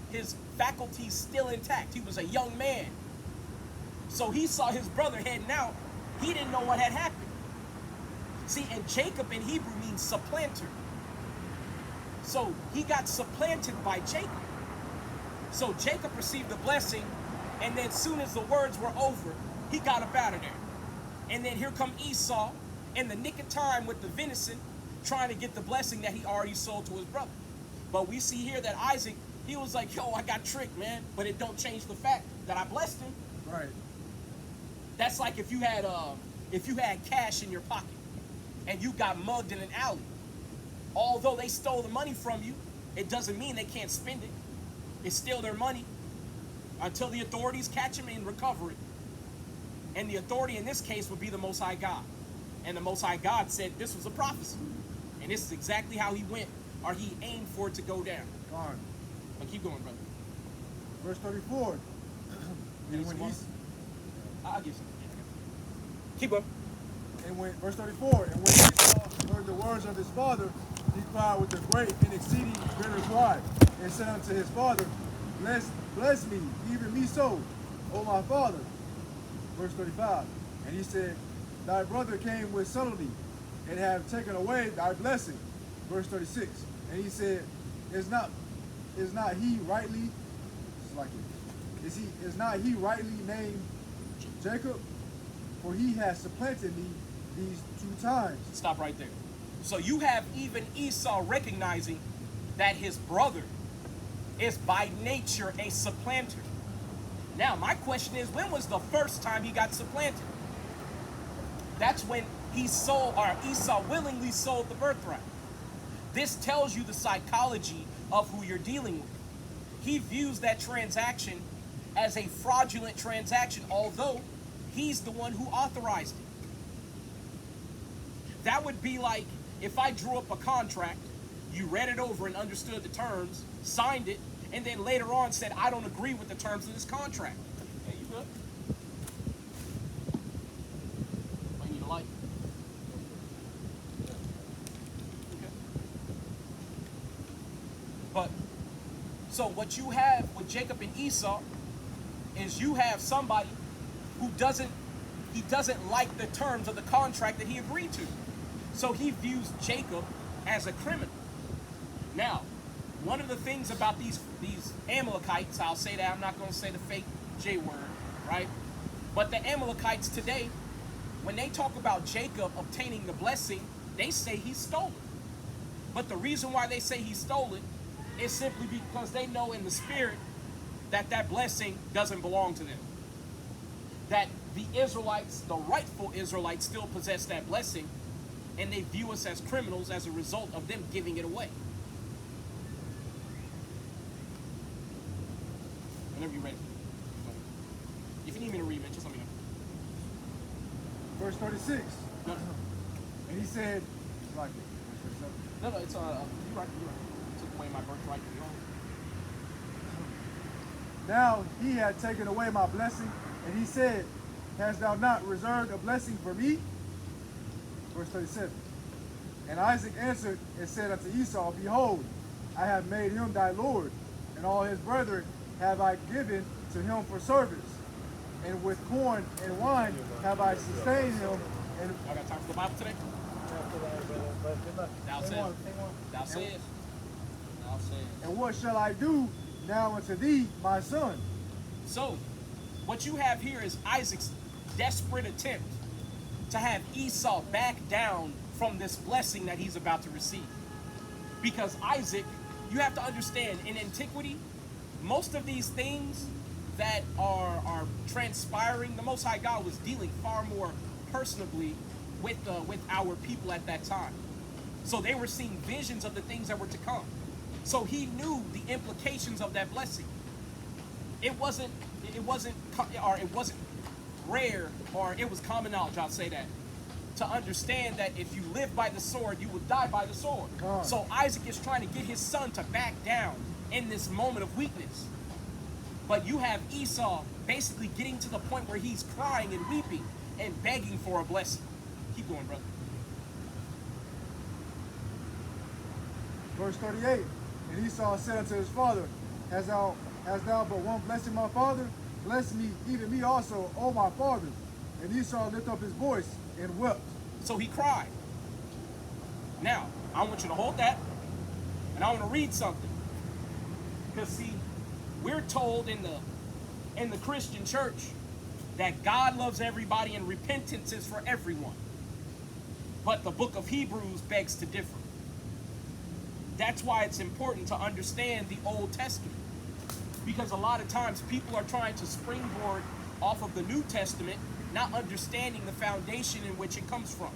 faculties still intact. He was a young man. So he saw his brother heading out. He didn't know what had happened. See, and Jacob in Hebrew means supplanter. So he got supplanted by Jacob. So Jacob received the blessing, and then soon as the words were over, he got up out of there. And then here come Esau in the nick of time with the venison, trying to get the blessing that he already sold to his brother. But we see here that Isaac, he was like, yo, I got tricked, man. But it don't change the fact that I blessed him. Right. That's like if you had cash in your pocket and you got mugged in an alley. Although they stole the money from you, it doesn't mean they can't spend it. It's still their money until the authorities catch them and recover it. And the authority in this case would be the Most High God. And the Most High God said this was a prophecy. And this is exactly how he went, or he aimed for it to go down. Fine. But keep going, brother. Verse 34. And when Some Esau, I'll give some. Keep going. verse 34, and when Esau heard the words of his father, he cried with a great and exceeding bitter cry, and said unto his father, Bless me, even me so, O my father. Verse 35. And he said, Thy brother came with subtlety, and have taken away thy blessing. Verse 36. And he said, Is not he rightly is not he rightly named Jacob? For he has supplanted me these 2 times. Stop right there. So you have even Esau recognizing that his brother is by nature a supplanter. Now, my question is, when was the first time he got supplanted? That's when he sold, or Esau willingly sold the birthright. This tells you the psychology of who you're dealing with. He views that transaction as a fraudulent transaction, although he's the one who authorized it. That would be like if I drew up a contract, you read it over and understood the terms, signed it, and then later on said, I don't agree with the terms of this contract. Hey, you good? Oh, you need a light? Okay. But, so what you have with Jacob and Esau is you have somebody who doesn't like the terms of the contract that he agreed to. So he views Jacob as a criminal. Now, one of the things about these Amalekites, I'll say that, I'm not going to say the fake J word, right? But the Amalekites today, when they talk about Jacob obtaining the blessing, they say he stole it. But the reason why they say he stole it is simply because they know in the spirit that that blessing doesn't belong to them. That the Israelites, the rightful Israelites, still possess that blessing, and they view us as criminals as a result of them giving it away. Whenever you're ready. If you need me to read, man, just let me know. Verse 36. No, And he said, like it. no, it's you're right. You took away my birthright. Now he had taken away my blessing, and he said, Hast thou not reserved a blessing for me? Verse 37. And Isaac answered and said unto Esau, Behold, I have made him thy lord, and all his brethren have I given to him for service. And with corn and wine have I sustained him. And Y'all got time for the Bible today? Thou says. Thou says. Thou says. And what shall I do now unto thee, my son? So, what you have here is Isaac's desperate attempt to have Esau back down from this blessing that he's about to receive. Because Isaac, you have to understand, in antiquity, most of these things that are transpiring, the Most High God was dealing far more personably with our people at that time. So they were seeing visions of the things that were to come. So he knew the implications of that blessing. It wasn't rare, or it was common knowledge, I'll say that, to understand that if you live by the sword, you will die by the sword. So Isaac is trying to get his son to back down in this moment of weakness. But you have Esau basically getting to the point where he's crying and weeping and begging for a blessing. Keep going, brother. Verse 38. And Esau said unto his father, Hast thou but one blessing, my father? Bless me, even me also, O my father. And Esau lifted up his voice and wept. So he cried. Now, I want you to hold that, and I want to read something. Because see, we're told in the Christian church that God loves everybody and repentance is for everyone. But the book of Hebrews begs to differ. That's why it's important to understand the Old Testament. Because a lot of times people are trying to springboard off of the New Testament, not understanding the foundation in which it comes from.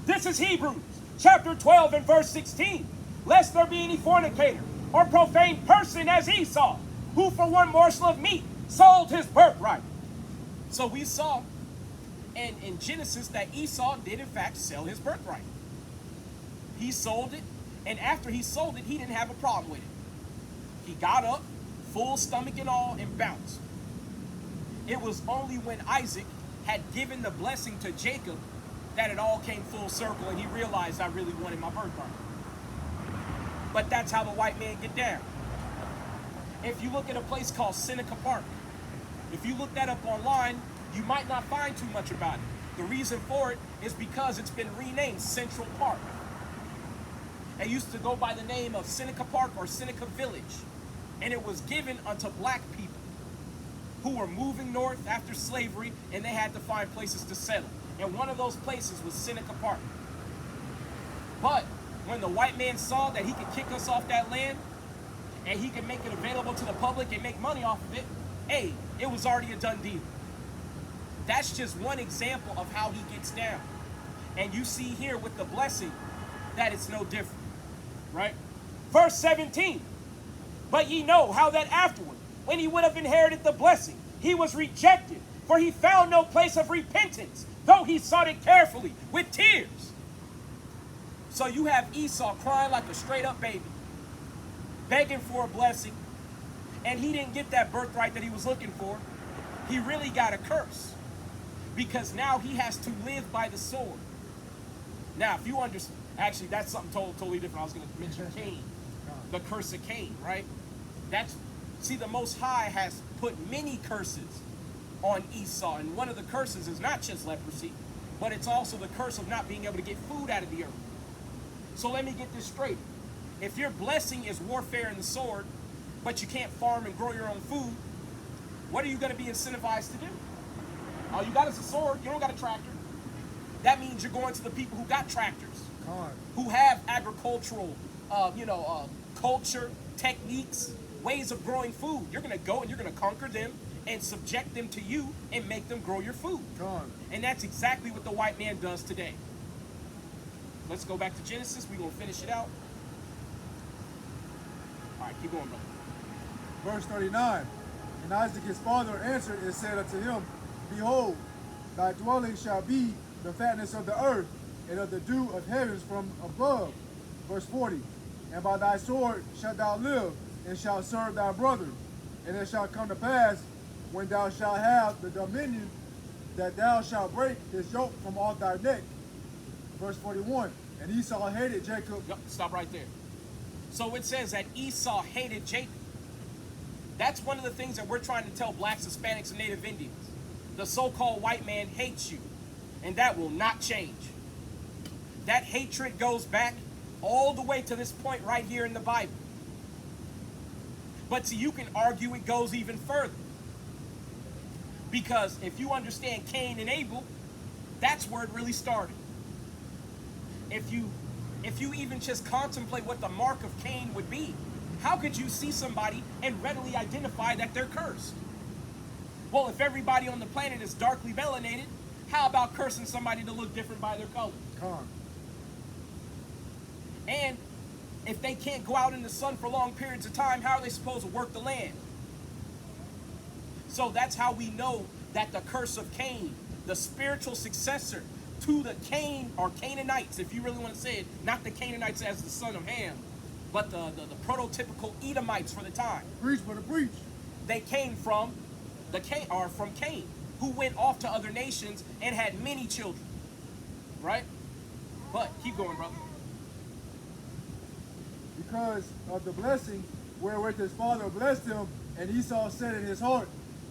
This is Hebrews chapter 12 and verse 16. Lest there be any fornicator or profane person as Esau, who for one morsel of meat sold his birthright. So we saw And in Genesis, that Esau did in fact sell his birthright. He sold it, and after he sold it, he didn't have a problem with it. He got up, full stomach and all, and bounced. It was only when Isaac had given the blessing to Jacob that it all came full circle, and he realized I really wanted my birthright. But that's how the white man get down. If you look at a place called Seneca Park, if you look that up online, you might not find too much about it. The reason for it is because it's been renamed Central Park. It used to go by the name of Seneca Park or Seneca Village, and it was given unto black people who were moving north after slavery, and they had to find places to settle. And one of those places was Seneca Park. But when the white man saw that he could kick us off that land, and he could make it available to the public and make money off of it, hey, it was already a done deal. That's just one example of how he gets down. And you see here with the blessing that it's no different, right? Verse 17. But ye know how that afterward, when he would have inherited the blessing, he was rejected, for he found no place of repentance, though he sought it carefully with tears. So you have Esau crying like a straight up baby, begging for a blessing, and he didn't get that birthright that he was looking for. He really got a curse, because now he has to live by the sword. Now, if you understand, actually, that's something totally different. I was going to mention Cain, the curse of Cain, right? See, the Most High has put many curses on Esau, and one of the curses is not just leprosy, but it's also the curse of not being able to get food out of the earth. So let me get this straight. If your blessing is warfare and the sword, but you can't farm and grow your own food, what are you going to be incentivized to do? All you got is a sword. You don't got a tractor. That means you're going to the people who got tractors, who have agricultural, culture, techniques, ways of growing food. You're going to go and you're going to conquer them and subject them to you and make them grow your food. And that's exactly what the white man does today. Let's go back to Genesis. We're going to finish it out. All right, keep going, brother. Verse 39. And Isaac his father answered and said unto him, Behold, thy dwelling shall be the fatness of the earth, and of the dew of heavens from above. Verse 40. And by thy sword shalt thou live, and shalt serve thy brother. And it shall come to pass, when thou shalt have the dominion, that thou shalt break his yoke from off thy neck. Verse 41. And Esau hated Jacob. Yep, stop right there. So it says that Esau hated Jacob. That's one of the things that we're trying to tell blacks, Hispanics, and Native Indians. The so-called white man hates you, and that will not change. That hatred goes back all the way to this point right here in the Bible. But see, you can argue it goes even further. Because if you understand Cain and Abel, that's where it really started. If you even just contemplate what the mark of Cain would be, how could you see somebody and readily identify that they're cursed? Well, if everybody on the planet is darkly melanated, how about cursing somebody to look different by their color? And if they can't go out in the sun for long periods of time, how are they supposed to work the land? So that's how we know that the curse of Cain, the spiritual successor to the Cain or Canaanites, if you really want to say it, not the Canaanites as the son of Ham, but the prototypical Edomites for the time. Preach, brother, preach. They came from from Cain, who went off to other nations and had many children. Right? But keep going, brother. Because of the blessing wherewith his father blessed him, and Esau said in his heart,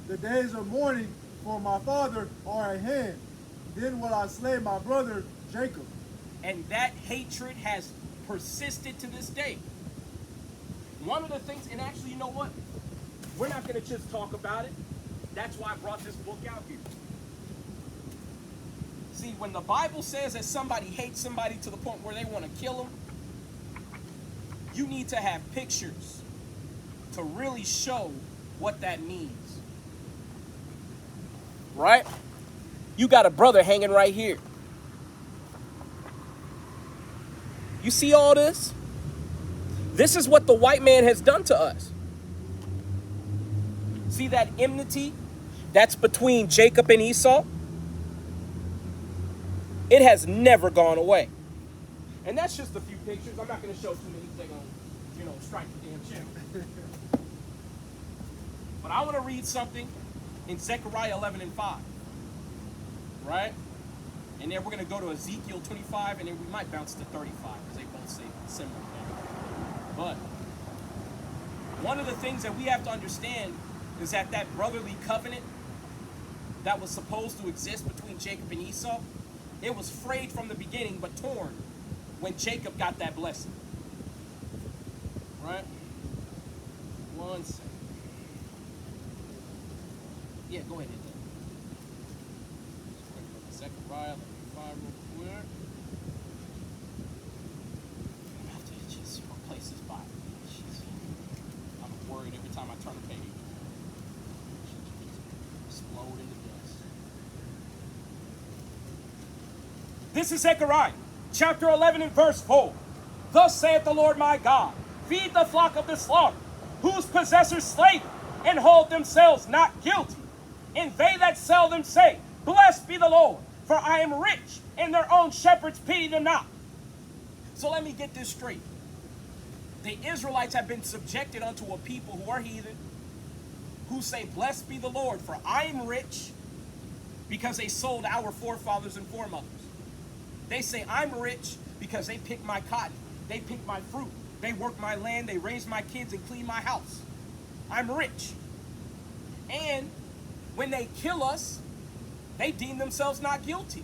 The days of mourning for my father are at hand. Then will I slay my brother Jacob. And that hatred has persisted to this day. One of the things, and actually, you know what? We're not going to just talk about it. That's why I brought this book out here. See, when the Bible says that somebody hates somebody to the point where they want to kill them, you need to have pictures to really show what that means. Right? You got a brother hanging right here. You see all this? This is what the white man has done to us. See that enmity that's between Jacob and Esau? It has never gone away. And that's just a few pictures. I'm not going to show too many. They're going to, strike the damn channel. But I want to read something in Zechariah 11 and 5. Right? And then we're going to go to Ezekiel 25, and then we might bounce to 35, because they both say similar things. But one of the things that we have to understand is that brotherly covenant that was supposed to exist between Jacob and Esau, it was frayed from the beginning, but torn when Jacob got that blessing. Right? One second. Yeah, go ahead. Zechariah 5 real quick. I have to just replace this Bible. I'm worried every time I turn a page. Explode into dust. This is Zechariah, chapter 11 and verse 4. Thus saith the Lord my God, feed the flock of the slaughter, whose possessors slay them, and hold themselves not guilty. And they that sell them say, blessed be the Lord, for I am rich, and their own shepherds pity them not. So let me get this straight. The Israelites have been subjected unto a people who are heathen, who say, blessed be the Lord, for I am rich, because they sold our forefathers and foremothers. They say, I'm rich because they pick my cotton, they pick my fruit, they work my land, they raise my kids and clean my house. I'm rich. And when they kill us, they deem themselves not guilty.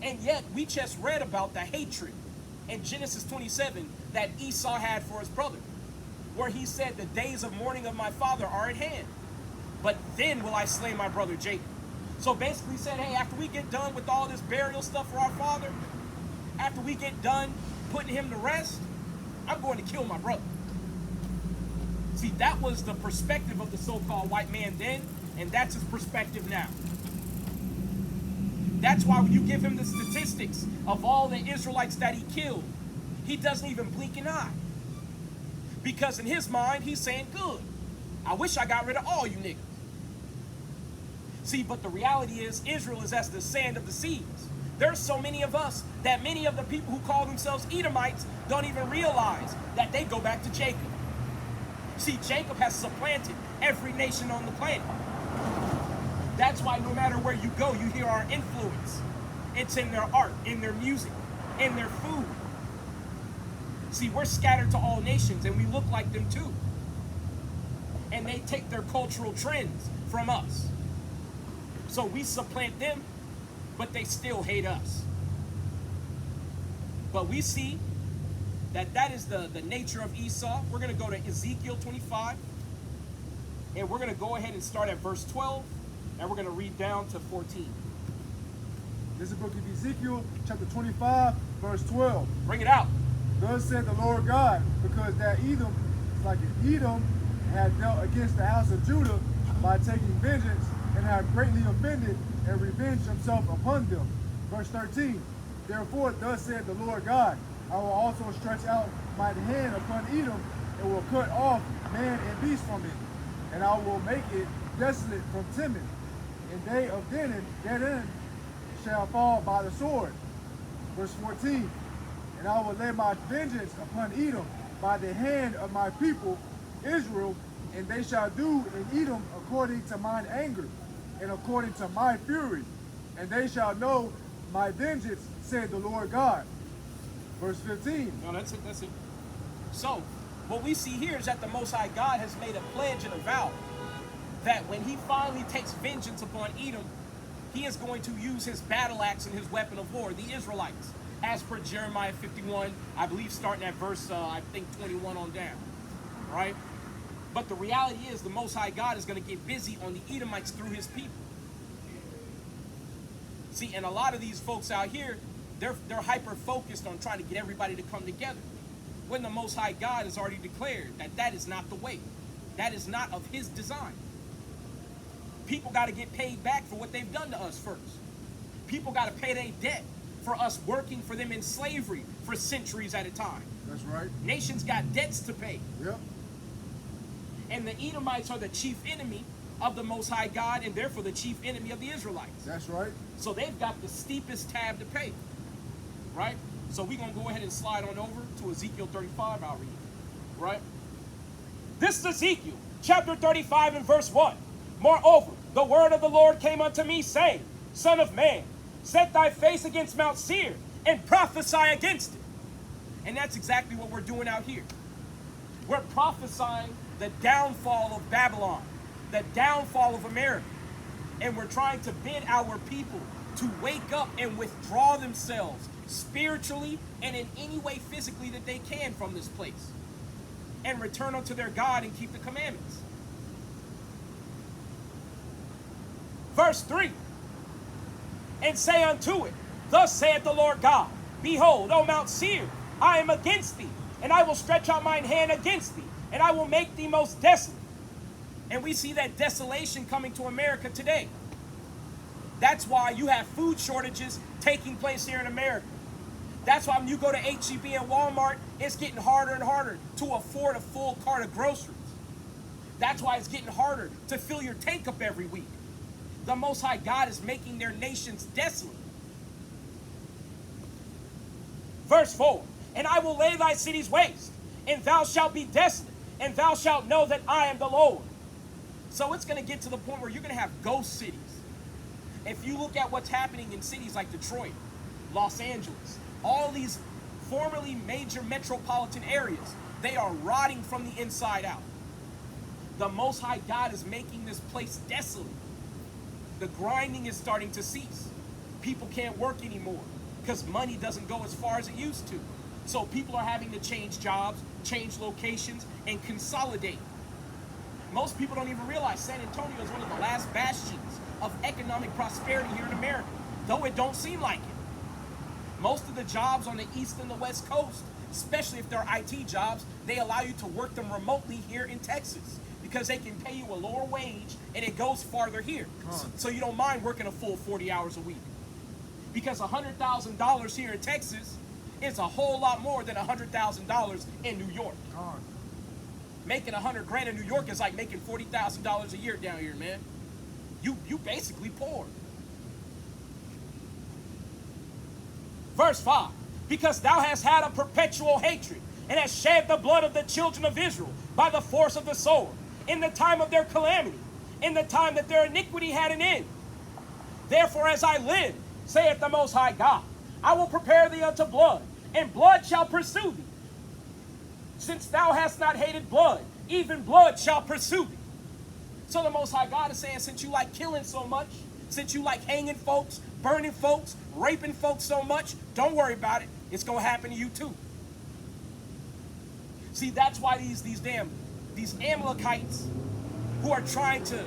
And yet, we just read about the hatred in Genesis 27 that Esau had for his brother, where he said, the days of mourning of my father are at hand, but then will I slay my brother Jacob. So basically he said, hey, after we get done with all this burial stuff for our father, after we get done putting him to rest, I'm going to kill my brother. See, that was the perspective of the so-called white man then, and that's his perspective now. That's why when you give him the statistics of all the Israelites that he killed, he doesn't even blink an eye. Because in his mind, he's saying, good, I wish I got rid of all you niggas. See, but the reality is, Israel is as the sand of the seas. There's so many of us that many of the people who call themselves Edomites don't even realize that they go back to Jacob. See, Jacob has supplanted every nation on the planet. That's why no matter where you go, you hear our influence. It's in their art, in their music, in their food. See, we're scattered to all nations, and we look like them too. And they take their cultural trends from us. So we supplant them, but they still hate us. But we see that is the nature of Esau. We're going to go to Ezekiel 25, and we're going to go ahead and start at verse 12, and we're going to read down to 14. This is the book of Ezekiel, chapter 25, verse 12. Bring it out. Thus said the Lord God, because that Edom, it's like Edom, had dealt against the house of Judah by taking vengeance, and had greatly offended and revenged himself upon them. Verse 13. Therefore, thus said the Lord God, I will also stretch out my hand upon Edom, and will cut off man and beast from it, and I will make it desolate from Timon. And they of Dedan shall fall by the sword. Verse 14. And I will lay my vengeance upon Edom by the hand of my people Israel, and they shall do in Edom according to mine anger, and according to my fury. And they shall know my vengeance, said the Lord God. Verse 15. No, that's it. So, what we see here is that the Most High God has made a pledge and a vow that when he finally takes vengeance upon Edom, he is going to use his battle axe and his weapon of war, the Israelites, as per Jeremiah 51, I believe starting at verse, 21 on down, right? But the reality is the Most High God is going to get busy on the Edomites through his people. See, and a lot of these folks out here, they're hyper-focused on trying to get everybody to come together, when the Most High God has already declared that is not the way. That is not of his design. People got to get paid back for what they've done to us first. People got to pay their debt for us working for them in slavery for centuries at a time. That's right. Nations got debts to pay. Yep. And the Edomites are the chief enemy of the Most High God, and therefore the chief enemy of the Israelites. That's right. So they've got the steepest tab to pay, right? So we're going to go ahead and slide on over to Ezekiel 35. I'll read it, right? This is Ezekiel, chapter 35 and verse 1. Moreover, the word of the Lord came unto me, saying, Son of man, set thy face against Mount Seir, and prophesy against it. And that's exactly what we're doing out here. We're prophesying the downfall of Babylon, the downfall of America. And we're trying to bid our people to wake up and withdraw themselves spiritually and in any way physically that they can from this place, and return unto their God and keep the commandments. Verse 3. And say unto it, Thus saith the Lord God, Behold, O Mount Seir, I am against thee, and I will stretch out mine hand against thee, and I will make thee most desolate. And we see that desolation coming to America today. That's why you have food shortages taking place here in America. That's why when you go to H-E-B and Walmart, it's getting harder and harder to afford a full cart of groceries. That's why it's getting harder to fill your tank up every week. The Most High God is making their nations desolate. Verse 4. And I will lay thy cities waste, and thou shalt be desolate, and thou shalt know that I am the Lord. So it's going to get to the point where you're going to have ghost cities. If you look at what's happening in cities like Detroit, Los Angeles, all these formerly major metropolitan areas, they are rotting from the inside out. The Most High God is making this place desolate. The grinding is starting to cease. People can't work anymore because money doesn't go as far as it used to. So people are having to change jobs, change locations, and consolidate. Most people don't even realize San Antonio is one of the last bastions of economic prosperity here in America, though it don't seem like it. Most of the jobs on the East and the West Coast, especially if they're IT jobs, they allow you to work them remotely here in Texas because they can pay you a lower wage and it goes farther here. So you don't mind working a full 40 hours a week. Because $100,000 here in Texas is a whole lot more than $100,000 in New York. Making $100,000 in New York is like making $40,000 a year down here, man. You basically poor. Verse 5. Because thou hast had a perpetual hatred, and hast shed the blood of the children of Israel by the force of the sword, in the time of their calamity, in the time that their iniquity had an end. Therefore, as I live, saith the Most High God, I will prepare thee unto blood, and blood shall pursue thee. Since thou hast not hated blood, even blood shall pursue thee. So the Most High God is saying, since you like killing so much, since you like hanging folks, burning folks, raping folks so much, don't worry about it. It's going to happen to you too. See, that's why these Amalekites who are trying to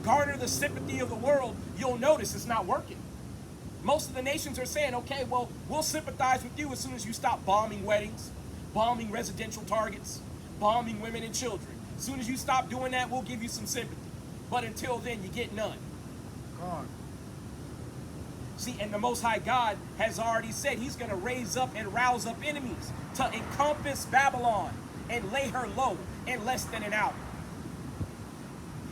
garner the sympathy of the world, you'll notice it's not working. Most of the nations are saying, okay, well, we'll sympathize with you as soon as you stop bombing weddings, bombing residential targets, bombing women and children. As soon as you stop doing that, we'll give you some sympathy. But until then, you get none. See, and the Most High God has already said he's going to raise up and rouse up enemies to encompass Babylon and lay her low in less than an hour.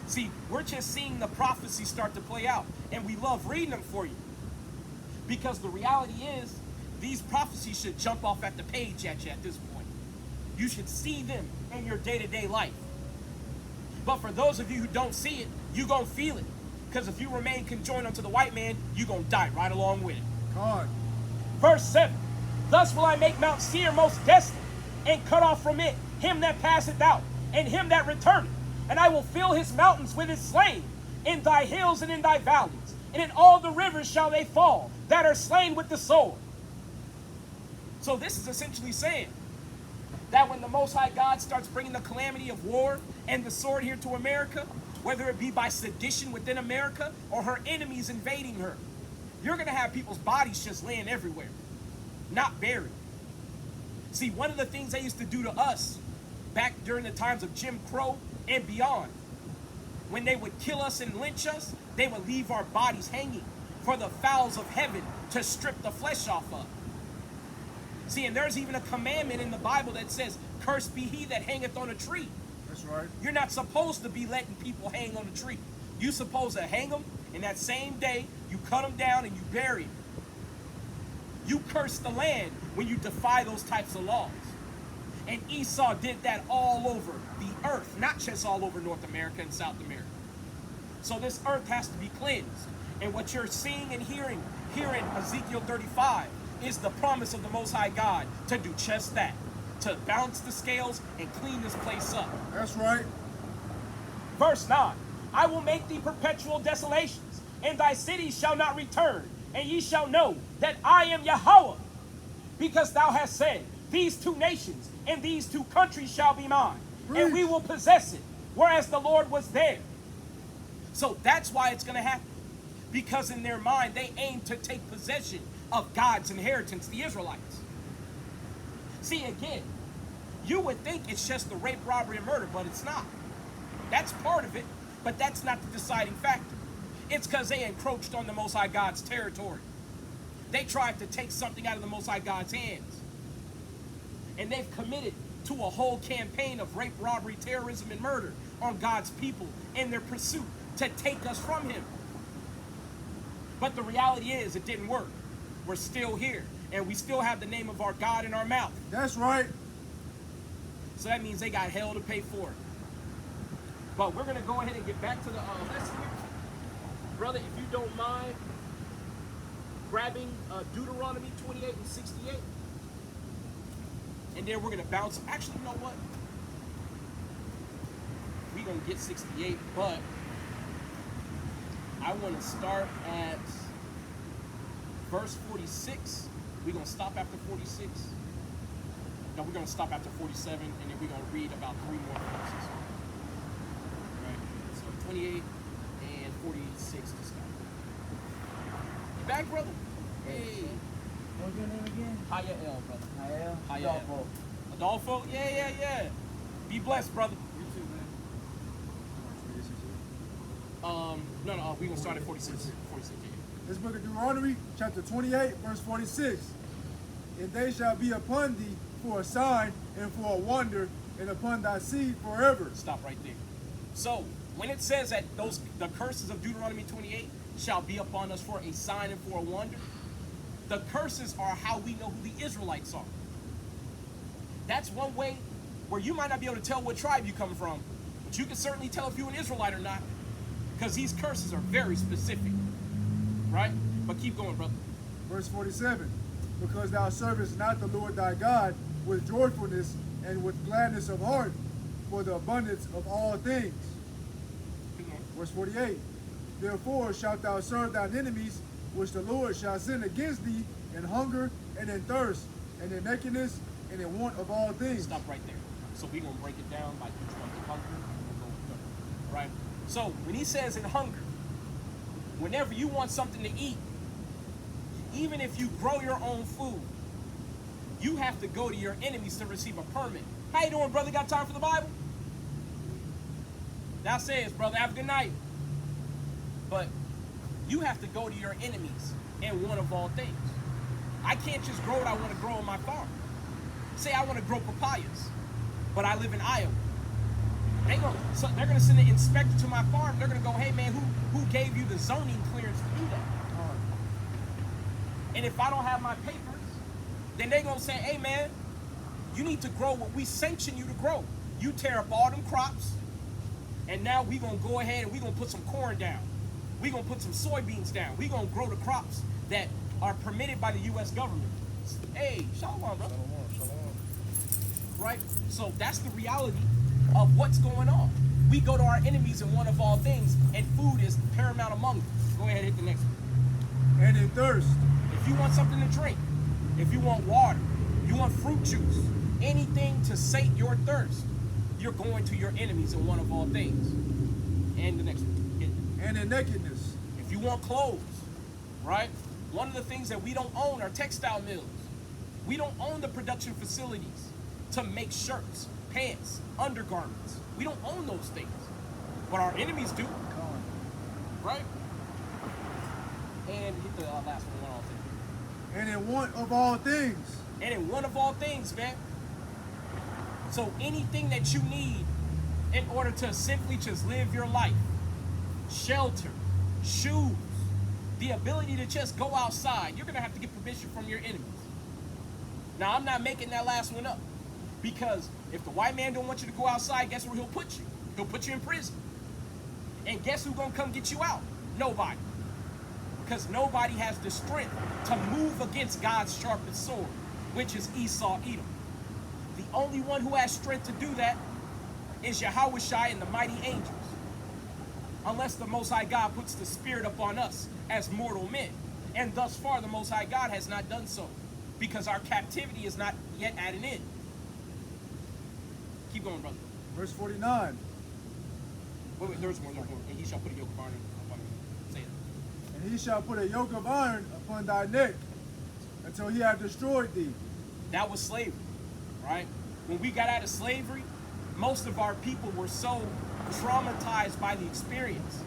See, we're just seeing the prophecy start to play out, and we love reading them for you. Because the reality is, these prophecies should jump off at the page at you at this point. You should see them in your day-to-day life. But for those of you who don't see it, you're going to feel it. Because if you remain conjoined unto the white man, you're going to die right along with it. Verse 7. Thus will I make Mount Seir most desolate, and cut off from it him that passeth out, and him that returneth. And I will fill his mountains with his slain, in thy hills and in thy valleys. And in all the rivers shall they fall, that are slain with the sword. So this is essentially saying that when the Most High God starts bringing the calamity of war and the sword here to America, whether it be by sedition within America or her enemies invading her, you're going to have people's bodies just laying everywhere, not buried. See, one of the things they used to do to us back during the times of Jim Crow and beyond, when they would kill us and lynch us, they would leave our bodies hanging for the fowls of heaven to strip the flesh off of. See, and there's even a commandment in the Bible that says, cursed be he that hangeth on a tree. That's right. You're not supposed to be letting people hang on a tree. You supposed to hang them, and that same day, you cut them down and you bury them. You curse the land when you defy those types of laws. And Esau did that all over the earth, not just all over North America and South America. So this earth has to be cleansed. And what you're seeing and hearing here in Ezekiel 35 is the promise of the Most High God to do just that, to balance the scales and clean this place up. That's right. Verse 9, I will make thee perpetual desolations, and thy cities shall not return, and ye shall know that I am Yahweh, because thou hast said, these two nations and these two countries shall be mine, and we will possess it, whereas the Lord was there. So that's why it's going to happen, because in their mind they aim to take possession of God's inheritance, the Israelites. See, again, you would think it's just the rape, robbery, and murder, but it's not. That's part of it, but that's not the deciding factor. It's because they encroached on the Most High God's territory. They tried to take something out of the Most High God's hands. And they've committed to a whole campaign of rape, robbery, terrorism, and murder on God's people in their pursuit to take us from him. But the reality is, it didn't work. We're still here, and we still have the name of our God in our mouth. That's right. So that means they got hell to pay for it. But we're going to go ahead and get back to the lesson here. Brother, if you don't mind grabbing Deuteronomy 28 and 68. And then we're going to bounce. Actually, you know what? We're going to get 68, but I want to start at verse 46. We're going to stop after 46. No, we're going to stop after 47, and then we're going to read about 3 more verses. Right? So 28 and 46 to start. You back, brother? Hey. What's your name again? Hayael, brother. Hayael? Hayael. Adolfo. Adolfo? Yeah. Be blessed, brother. You too, man. No, we're going to start at 46. 46, yeah. This book of Deuteronomy, chapter 28, verse 46. And they shall be upon thee for a sign and for a wonder, and upon thy seed forever. Stop right there. So, when it says that the curses of Deuteronomy 28 shall be upon us for a sign and for a wonder, the curses are how we know who the Israelites are. That's one way where you might not be able to tell what tribe you come from, but you can certainly tell if you're an Israelite or not, because these curses are very specific, right? But keep going, brother. Verse 47. Because thou servest not the Lord thy God with joyfulness and with gladness of heart for the abundance of all things. Verse 48. Therefore shalt thou serve thine enemies, which the Lord shall send against thee in hunger and in thirst and in nakedness and in want of all things. Stop right there. So we're going to break it down like each one. Hunger, and we'll go thirst, right? So when he says in hunger, whenever you want something to eat, even if you grow your own food, you have to go to your enemies to receive a permit. How you doing, brother? Got time for the Bible? That says, brother, have a good night. But you have to go to your enemies in one of all things. I can't just grow what I want to grow on my farm. Say I want to grow papayas, but I live in Iowa. They're going to send an inspector to my farm. They're going to go, hey, man, who gave you the zoning clearance to do that? And if I don't have my papers, then they're going to say, hey, man, you need to grow what we sanction you to grow. You tear up all them crops, and now we're going to go ahead and we're going to put some corn down. We're going to put some soybeans down. We're going to grow the crops that are permitted by the U.S. government. Hey, shalom, brother. Shalom. Right? So that's the reality of what's going on. We go to our enemies in one of all things, and food is paramount among them. Go ahead and hit the next one. And in thirst. If you want something to drink, if you want water, you want fruit juice, anything to sate your thirst, you're going to your enemies in one of all things. And the next one. Hit it. And in nakedness. If you want clothes, right? One of the things that we don't own are textile mills. We don't own the production facilities to make shirts, pants, undergarments. We don't own those things. But our enemies do. Right? And hit the last one also. And in want of all things. And in one of all things, man. So anything that you need in order to simply just live your life, shelter, shoes, the ability to just go outside. You're going to have to get permission from your enemies. Now, I'm not making that last one up, because if the white man don't want you to go outside, guess where he'll put you? He'll put you in prison. And guess who's going to come get you out? Nobody. Because nobody has the strength to move against God's sharpest sword, which is Esau, Edom. The only one who has strength to do that is Yahushua and the mighty angels. Unless the Most High God puts the Spirit upon us as mortal men. And thus far, the Most High God has not done so, because our captivity is not yet at an end. Keep going, brother. Verse 49. Wait, there's more. And he shall put a yoke of iron upon him. Say it. And he shall put a yoke of iron upon thy neck until he have destroyed thee. That was slavery, right? When we got out of slavery, most of our people were so traumatized by the experience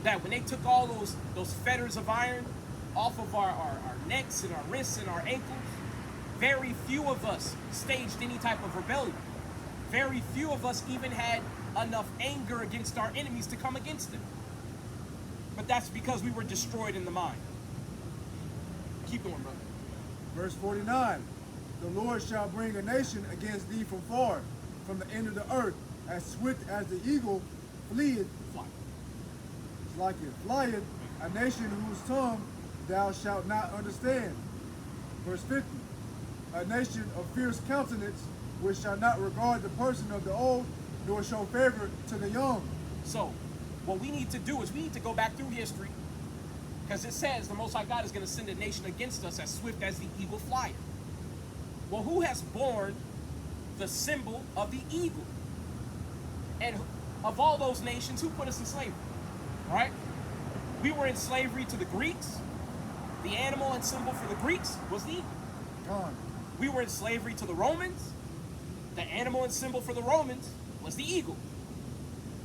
that when they took all those fetters of iron off of our necks and our wrists and our ankles, very few of us staged any type of rebellion. Very few of us even had enough anger against our enemies to come against them. But that's because we were destroyed in the mind. Keep going, brother. Verse 49. The Lord shall bring a nation against thee from far, from the end of the earth, as swift as the eagle fleeth. Fly. It's like it flieth, a nation whose tongue thou shalt not understand. Verse 50. A nation of fierce countenance, which shall not regard the person of the old, nor show favor to the young. So, what we need to do is we need to go back through history, because it says the Most High God is going to send a nation against us as swift as the eagle flieth. Well, who has borne the symbol of the eagle? And of all those nations, who put us in slavery? Right? We were in slavery to the Greeks. The animal and symbol for the Greeks was the eagle. Gone. We were in slavery to the Romans. The animal and symbol for the Romans was the eagle.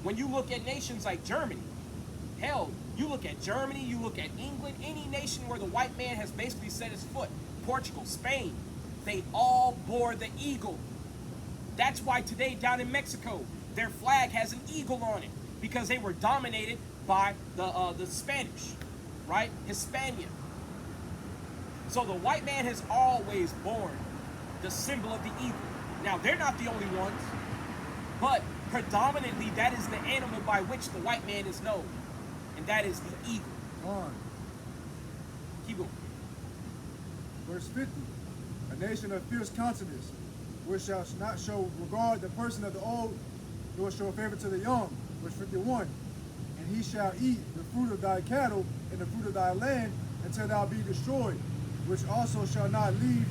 When you look at nations like Germany, hell, you look at Germany, you look at England, any nation where the white man has basically set his foot, Portugal, Spain, they all bore the eagle. That's why today down in Mexico, their flag has an eagle on it, because they were dominated by the Spanish, right? Hispania. So the white man has always borne the symbol of the eagle. Now, they're not the only ones, but predominantly that is the animal by which the white man is known, and that is the eagle. Gone. Keep going. Verse 50. A nation of fierce countenance, which shall not show regard the person of the old, nor show favor to the young. Verse 51. And he shall eat the fruit of thy cattle and the fruit of thy land until thou be destroyed, which also shall not leave,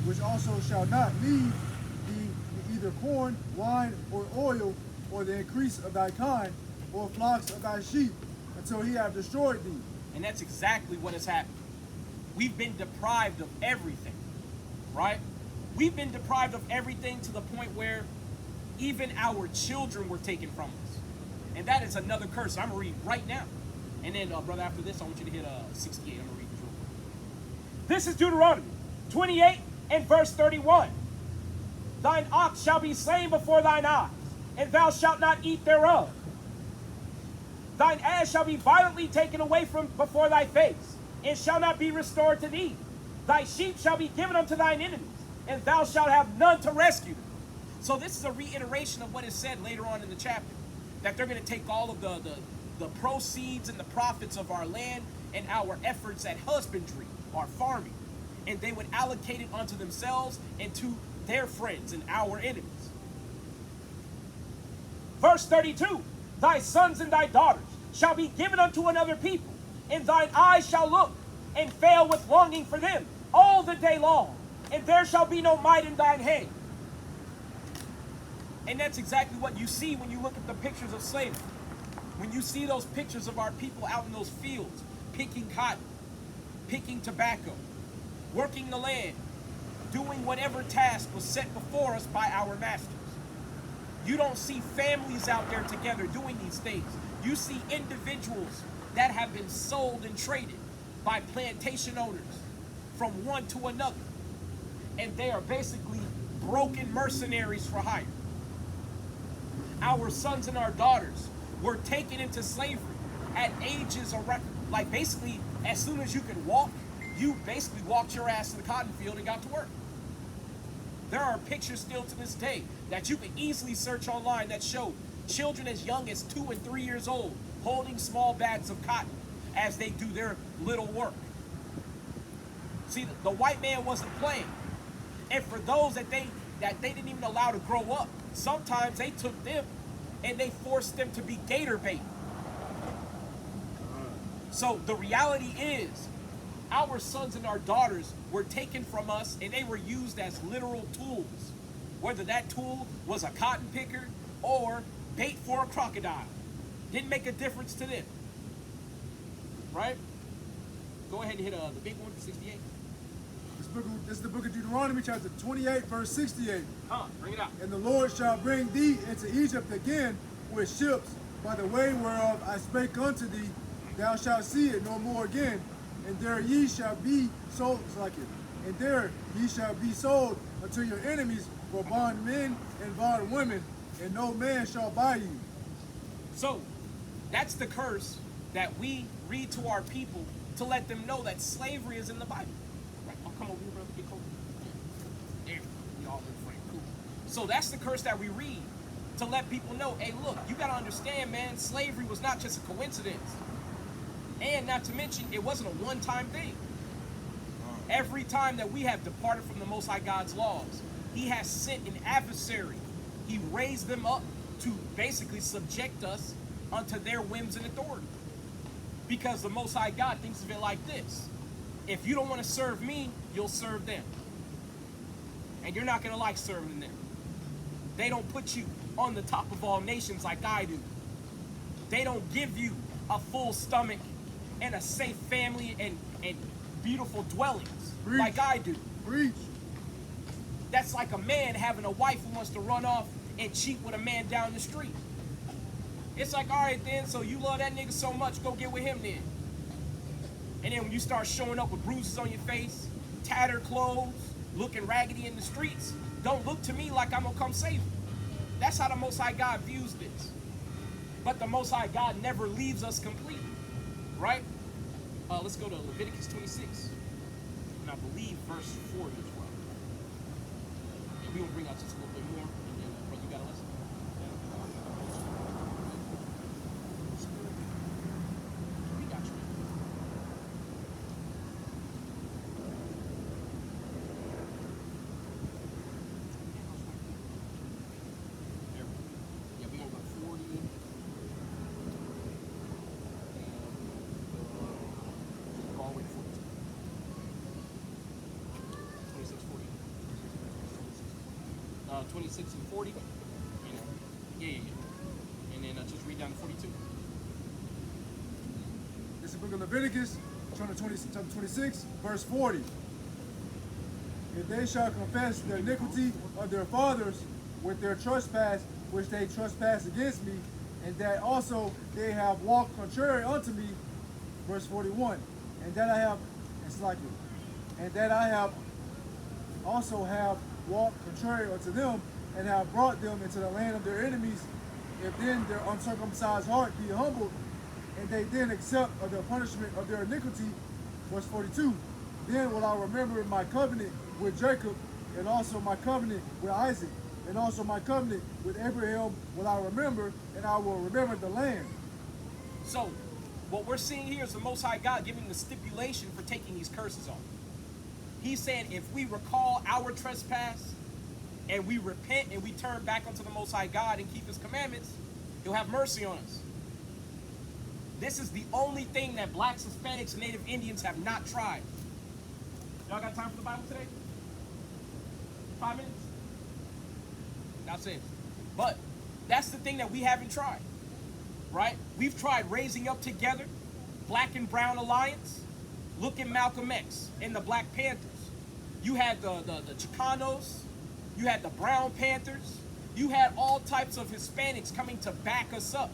which also shall not leave thee either corn, wine, or oil, or the increase of thy kind, or flocks of thy sheep, until he have destroyed thee. And that's exactly what has happened. We've been deprived of everything, right? We've been deprived of everything to the point where even our children were taken from us. And that is another curse. I'm going to read right now. And then, brother, after this, I want you to hit 68. I'm going to read this real quick. This is Deuteronomy 28 and verse 31. Thine ox shall be slain before thine eyes, and thou shalt not eat thereof. Thine ass shall be violently taken away from before thy face, and shall not be restored to thee. Thy sheep shall be given unto thine enemies, and thou shalt have none to rescue them. So this is a reiteration of what is said later on in the chapter, that they're going to take all of the proceeds and the profits of our land and our efforts at husbandry or farming, and they would allocate it unto themselves and to their friends and our enemies. Verse 32. Thy sons and thy daughters shall be given unto another people, and thine eyes shall look and fail with longing for them all the day long, and there shall be no might in thine hand. And that's exactly what you see when you look at the pictures of slavery. When you see those pictures of our people out in those fields, picking cotton, picking tobacco, working the land, doing whatever task was set before us by our masters. You don't see families out there together doing these things. You see individuals that have been sold and traded by plantation owners from one to another. And they are basically broken mercenaries for hire. Our sons and our daughters were taken into slavery at ages around, like basically as soon as you could walk, you basically walked your ass to the cotton field and got to work. There are pictures still to this day that you can easily search online that show children as young as 2 and 3 years old holding small bags of cotton as they do their little work. See, the white man wasn't playing. And for those that they didn't even allow to grow up, sometimes they took them and they forced them to be gator bait. So the reality is, our sons and our daughters were taken from us and they were used as literal tools. Whether that tool was a cotton picker or bait for a crocodile. Didn't make a difference to them. Right? Go ahead and hit the big one, 68. This is the book of Deuteronomy, chapter 28, verse 68. Bring it out. And the Lord shall bring thee into Egypt again with ships, by the way whereof I spake unto thee. Thou shalt see it no more again. And there ye shall be sold, and there ye shall be sold unto your enemies for bondmen and bondwomen, and no man shall buy you. So, that's the curse that we read to our people to let them know that slavery is in the Bible. Right? Oh, come over here, brother. Get closer. There. We all in frame. Cool. So that's the curse that we read to let people know, hey, look, you got to understand, man, slavery was not just a coincidence. And not to mention, it wasn't a one-time thing. Every time that we have departed from the Most High God's laws, He has sent an adversary. He raised them up to basically subject us unto their whims and authority. Because the Most High God thinks of it like this. If you don't want to serve me, you'll serve them. And you're not going to like serving them. They don't put you on the top of all nations like I do. They don't give you a full stomach and a safe family and beautiful dwellings Preach. like I do. Preach. That's like a man having a wife who wants to run off and cheat with a man down the street. It's like, all right then, so you love that nigga so much, go get with him then. And then when you start showing up with bruises on your face, tattered clothes, looking raggedy in the streets, don't look to me like I'm gonna come save you. That's how the Most High God views this. But the Most High God never leaves us completely, right? Let's go to Leviticus 26, and I believe verse 40 as well. And we will bring out just a little bit more, and then, brother, you got a lesson? We got you. Yeah, we gonna go 40. All the way to 42. 26, 40. 26 and 40. Yeah. And then just read down to 42. This is the book of Leviticus, chapter 26, verse 40. If they shall confess the iniquity of their fathers with their trespass, which they trespass against me, and that also they have walked contrary unto me, verse 41. And that I have, it's like it, and that I have also have walked contrary unto them, and have brought them into the land of their enemies. If then their uncircumcised heart be humbled, and they then accept of the punishment of their iniquity, verse 42, then will I remember my covenant with Jacob, and also my covenant with Isaac, and also my covenant with Abraham will I remember, and I will remember the land. So, what we're seeing here is the Most High God giving the stipulation for taking these curses on. He's saying if we recall our trespass and we repent and we turn back unto the Most High God and keep His commandments, He'll have mercy on us. This is the only thing that blacks, Hispanics, and Native Indians have not tried. Y'all got time for the Bible today? 5 minutes? That's it. But that's the thing that we haven't tried, right? We've tried raising up together, Black and Brown Alliance. Look at Malcolm X and the Black Panthers. You had the Chicanos, you had the Brown Panthers, you had all types of Hispanics coming to back us up.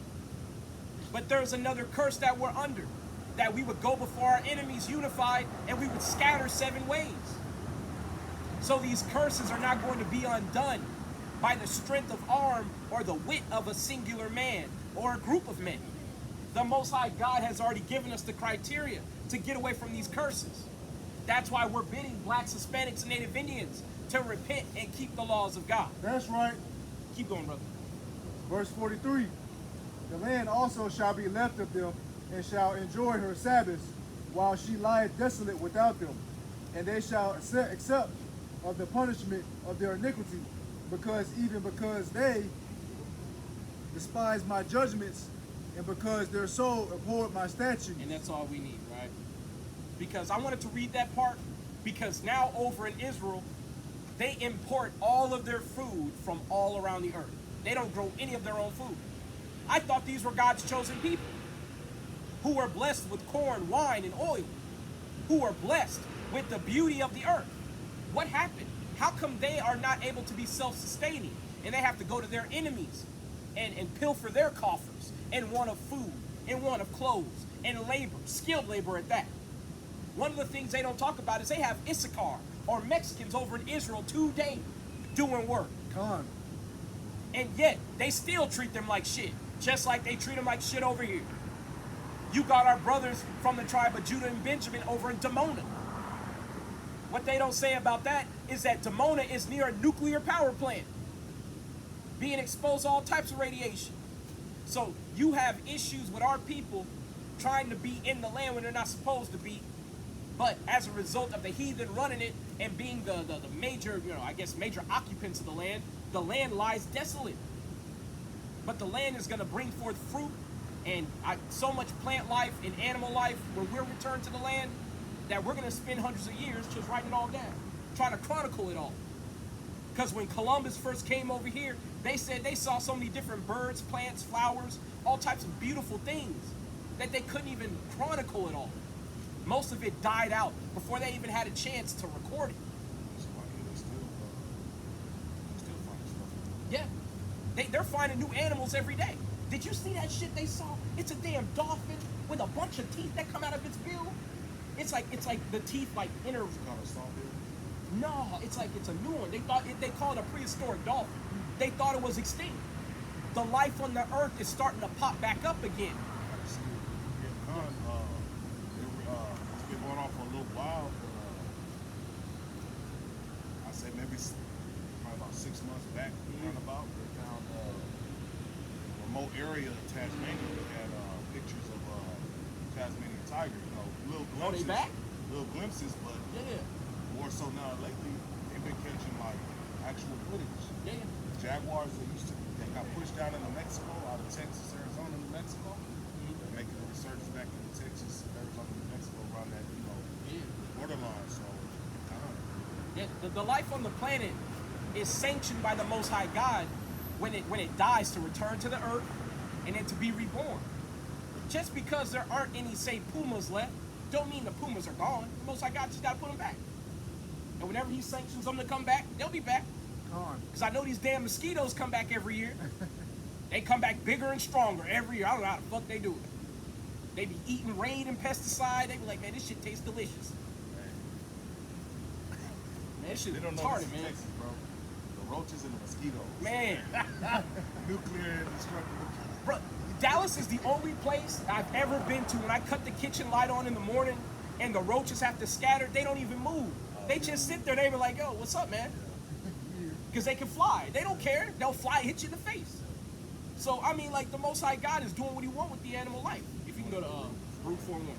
But there's another curse that we're under, that we would go before our enemies unified and we would scatter 7 ways. So these curses are not going to be undone by the strength of arm or the wit of a singular man, or a group of men. The Most High God has already given us the criteria to get away from these curses. That's why we're bidding blacks, Hispanics, and Native Indians to repent and keep the laws of God. That's right. Keep going, brother. Verse 43. The land also shall be left of them, and shall enjoy her Sabbaths, while she lieth desolate without them. And they shall accept of the punishment of their iniquity, because they despise my judgments, and because their soul abhorred my statutes. And that's all we need, right? Because I wanted to read that part, because now over in Israel, they import all of their food from all around the earth. They don't grow any of their own food. I thought these were God's chosen people, who were blessed with corn, wine, and oil, who were blessed with the beauty of the earth. What happened? How come they are not able to be self-sustaining, and they have to go to their enemies and pilfer their coffers and want of food, and want of clothes, and labor, skilled labor at that? One of the things they don't talk about is they have Issachar, or Mexicans over in Israel today doing work. Con. And yet, they still treat them like shit, just like they treat them like shit over here. You got our brothers from the tribe of Judah and Benjamin over in Dimona. What they don't say about that is that Dimona is near a nuclear power plant, being exposed to all types of radiation. So you have issues with our people trying to be in the land when they're not supposed to be, but as a result of the heathen running it and being the major, major occupants of the land lies desolate. But the land is going to bring forth fruit and so much plant life and animal life when we're returned to the land that we're going to spend hundreds of years just writing it all down, trying to chronicle it all. Because when Columbus first came over here, they said they saw so many different birds, plants, flowers, all types of beautiful things that they couldn't even chronicle it all. Most of it died out before they even had a chance to record it. Yeah, they're finding new animals every day. Did you see that shit they saw? It's a damn dolphin with a bunch of teeth that come out of its bill. It's like the teeth like inner. No, it's a new one. They call it a prehistoric dolphin. They thought it was extinct. The life on the earth is starting to pop back up again. It's been going on for a little while. I say maybe probably about 6 months back, roundabout, they found a remote area of Tasmania that had pictures of Tasmanian tiger. Little glimpses. Oh, they back? Little glimpses, but Yeah. more so now lately, they've been catching like actual footage. Yeah. Jaguars that got pushed down into Mexico, out of Texas, Arizona, New Mexico. They're making a resurgence back into Texas, Arizona, New Mexico, around that, borderline. So, Yeah, the life on the planet is sanctioned by the Most High God when it dies to return to the earth and then to be reborn. Just because there aren't any, say, pumas left, don't mean the pumas are gone. The Most High God just got to put them back. And whenever he sanctions them to come back, they'll be back. Con. Because I know these damn mosquitoes come back every year. They come back bigger and stronger every year. I don't know how the fuck they do it. They be eating rain and pesticide. They be like, man, this shit tastes delicious. Man, this shit they don't know retarded, this is man. Texas, bro. The roaches and the mosquitoes. Man. Nuclear and destructible. Bro, Dallas is the only place I've ever been to when I cut the kitchen light on in the morning and the roaches have to scatter. They don't even move. They just sit there. They be like, yo, what's up, man? Because they can fly. They don't care. They'll fly, hit you in the face. So, I mean, like, the Most High God is doing what he wants with the animal life. If you can go to Route 41.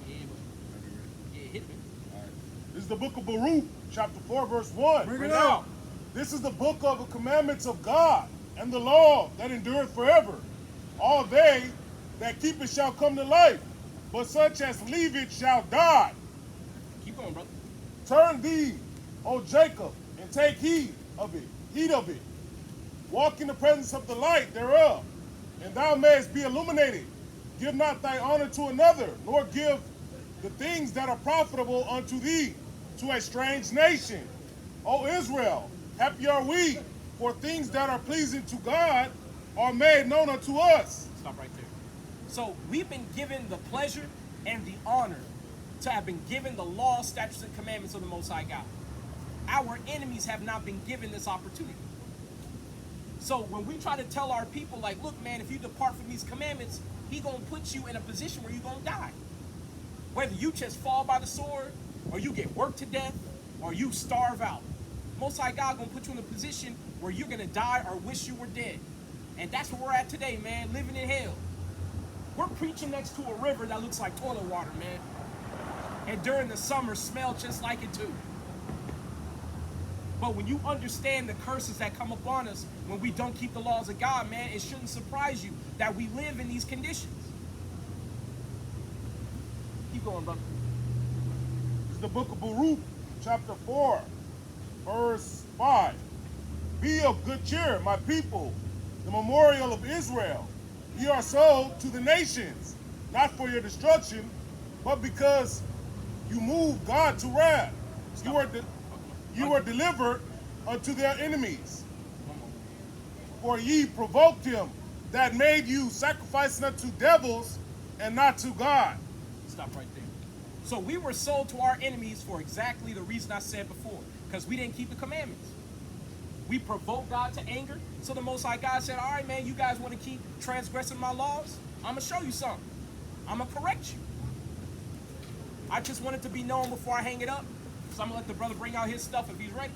Yeah, hit me. This is the book of Baruch, chapter 4, verse 1. Bring it Right out. now, this is the book of the commandments of God and the law that endureth forever. All they that keep it shall come to life, but such as leave it shall die. Keep going, brother. Turn thee, O Jacob, and take heed of it. Walk in the presence of the light thereof, and thou mayest be illuminated. Give not thy honor to another, nor give the things that are profitable unto thee to a strange nation. O Israel, happy are we, for things that are pleasing to God are made known unto us. Stop right there. So we've been given the pleasure and the honor to have been given the law, statutes, and commandments of the Most High God. Our enemies have not been given this opportunity. So when we try to tell our people, like, look, man, if you depart from these commandments, he gonna put you in a position where you're gonna die. Whether you just fall by the sword, or you get worked to death, or you starve out. Most High God gonna put you in a position where you're gonna die or wish you were dead. And that's where we're at today, man, living in hell. We're preaching next to a river that looks like toilet water, man. And during the summer, smell just like it too. But when you understand the curses that come upon us when we don't keep the laws of God, man, it shouldn't surprise you that we live in these conditions. Keep going, brother. This is the book of Baruch, chapter 4, verse 5. Be of good cheer, my people, the memorial of Israel. Ye are sold to the nations, not for your destruction, but because you moved God to wrath. You were delivered unto their enemies. For ye provoked him that made you sacrificing unto devils and not to God. Stop right there. So we were sold to our enemies for exactly the reason I said before, because we didn't keep the commandments. We provoked God to anger. So the Most High God said, all right, man, you guys want to keep transgressing my laws? I'm going to show you something. I'm going to correct you. I just want it to be known before I hang it up. So I'm going to let the brother bring out his stuff if he's ready.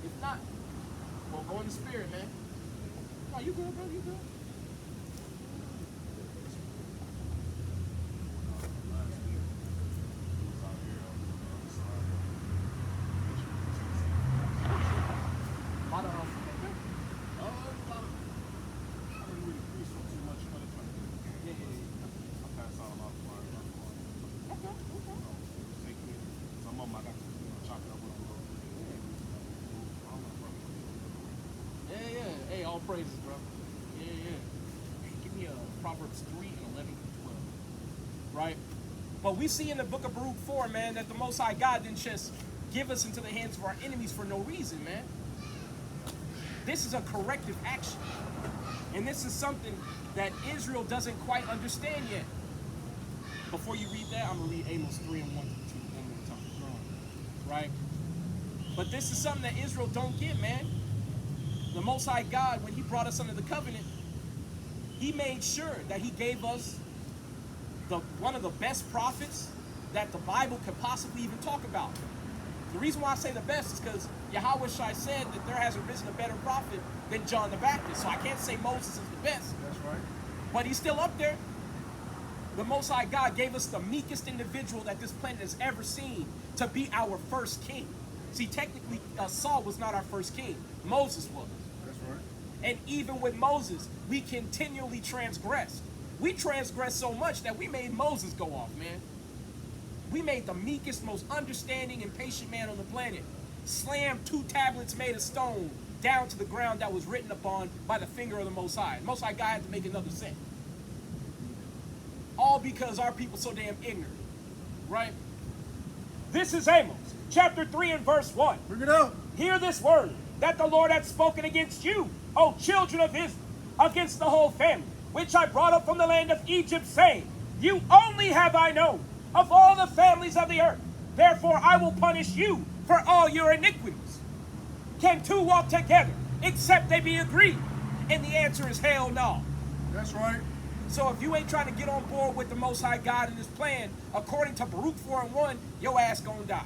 If not, we'll go in the spirit, man. No, you good, bro, you good. All praises, bro. Yeah. Hey, give me Proverbs 3 and 11 through 12. Right? But we see in the book of Baruch 4, man, that the Most High God didn't just give us into the hands of our enemies for no reason, man. This is a corrective action. And this is something that Israel doesn't quite understand yet. Before you read that, I'm going to read Amos 3 and 1 through 2 one more time. Right? But this is something that Israel don't get, man. The Most High God, when he brought us under the covenant, he made sure that he gave us one of the best prophets that the Bible could possibly even talk about. The reason why I say the best is because Yahweh Shai said that there hasn't risen a better prophet than John the Baptist. So I can't say Moses is the best. That's right. But he's still up there. The Most High God gave us the meekest individual that this planet has ever seen to be our first king. See, technically, Saul was not our first king. Moses was. That's right. And even with Moses, we continually transgressed. We transgressed so much that we made Moses go off, man. We made the meekest, most understanding and patient man on the planet slam 2 tablets made of stone down to the ground that was written upon by the finger of the Most High. Most High God had to make another set. All because our people so damn ignorant, right? This is Amos, chapter 3 and verse 1. Bring it up. Hear this word that the Lord hath spoken against you, O children of Israel, against the whole family, which I brought up from the land of Egypt, saying, you only have I known of all the families of the earth. Therefore I will punish you for all your iniquities. Can 2 walk together except they be agreed? And the answer is hell no. That's right. So if you ain't trying to get on board with the Most High God and his plan, according to Baruch 4 and 1, your ass gonna die.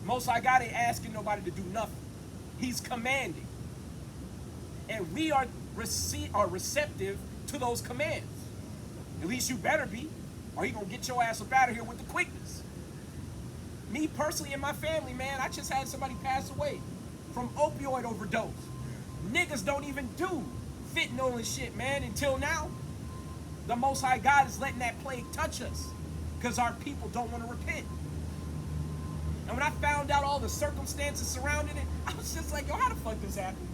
Most High God ain't asking nobody to do nothing. He's commanding. And we are receptive to those commands. At least you better be, or he gonna get your ass up out of here with the quickness. Me personally and my family, man, I just had somebody pass away from opioid overdose. Niggas don't even do fentanyl and shit, man, until now. The Most High God is letting that plague touch us because our people don't want to repent. And when I found out all the circumstances surrounding it, I was just like, yo, how the fuck this happened?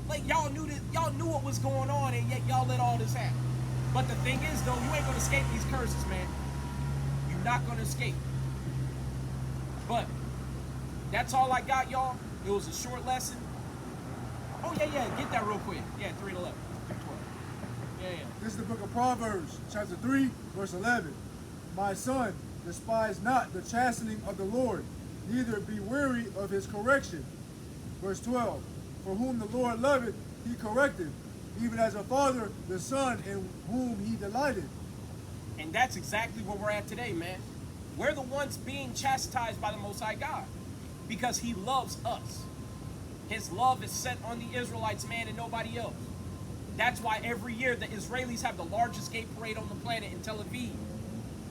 Like, y'all knew what was going on, and yet y'all let all this happen. But the thing is, though, you ain't gonna escape these curses, man. You're not gonna escape. But that's all I got, y'all. It was a short lesson. Oh, yeah, get that real quick. Yeah, 3 and 11. 3 and 12. Yeah. This is the book of Proverbs, chapter 3, verse 11. My son, despise not the chastening of the Lord, neither be weary of his correction. Verse 12. For whom the Lord loveth, he corrected, even as a father the son in whom he delighted. And that's exactly where we're at today, man. We're the ones being chastised by the Most High God because he loves us. His love is set on the Israelites, man, and nobody else. That's why every year the Israelis have the largest gay parade on the planet in Tel Aviv,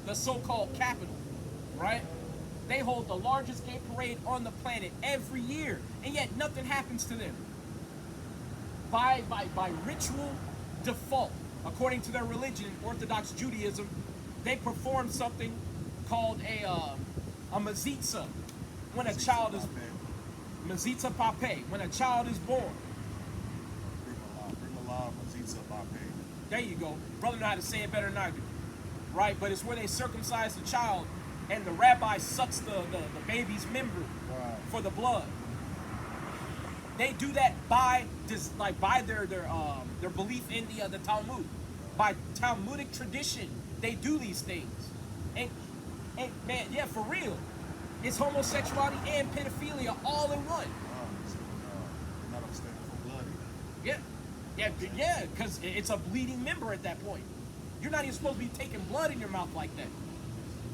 the so-called capital, right? They hold the largest gay parade on the planet every year, and yet nothing happens to them. By ritual default, according to their religion, Orthodox Judaism, they perform something called a mazitza when a child is mazitza pape, when a child is born. Bring alive, Mazitza Bape. There you go. Brother know how to say it better than I do. Right? But it's where they circumcise the child and the rabbi sucks the baby's member for the blood. They do that by their belief in the Talmud. By Talmudic tradition, they do these things. And man, yeah, for real. It's homosexuality and pedophilia all in one. Not understanding for blood. Yeah, because it's a bleeding member at that point. You're not even supposed to be taking blood in your mouth like that.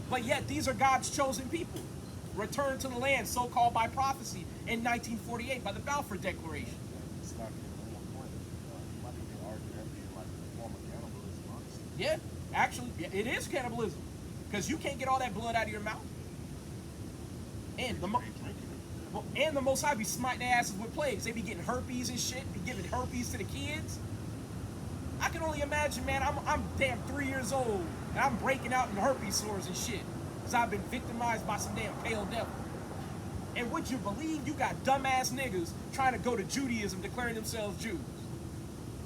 But yet, these are God's chosen people. Returned to the land, so-called by prophecy, in 1948 by the Balfour Declaration. It's not even one point. You might even argue that being like a form of cannibalism, honestly. Yeah, actually, it is cannibalism. Because you can't get all that blood out of your mouth. And the Most High be smiting their asses with plagues. They be getting herpes and shit, be giving herpes to the kids. I can only imagine, man, I'm damn 3 years old, and I'm breaking out in herpes sores and shit. Because I've been victimized by some damn pale devil. And would you believe you got dumbass niggas trying to go to Judaism declaring themselves Jews?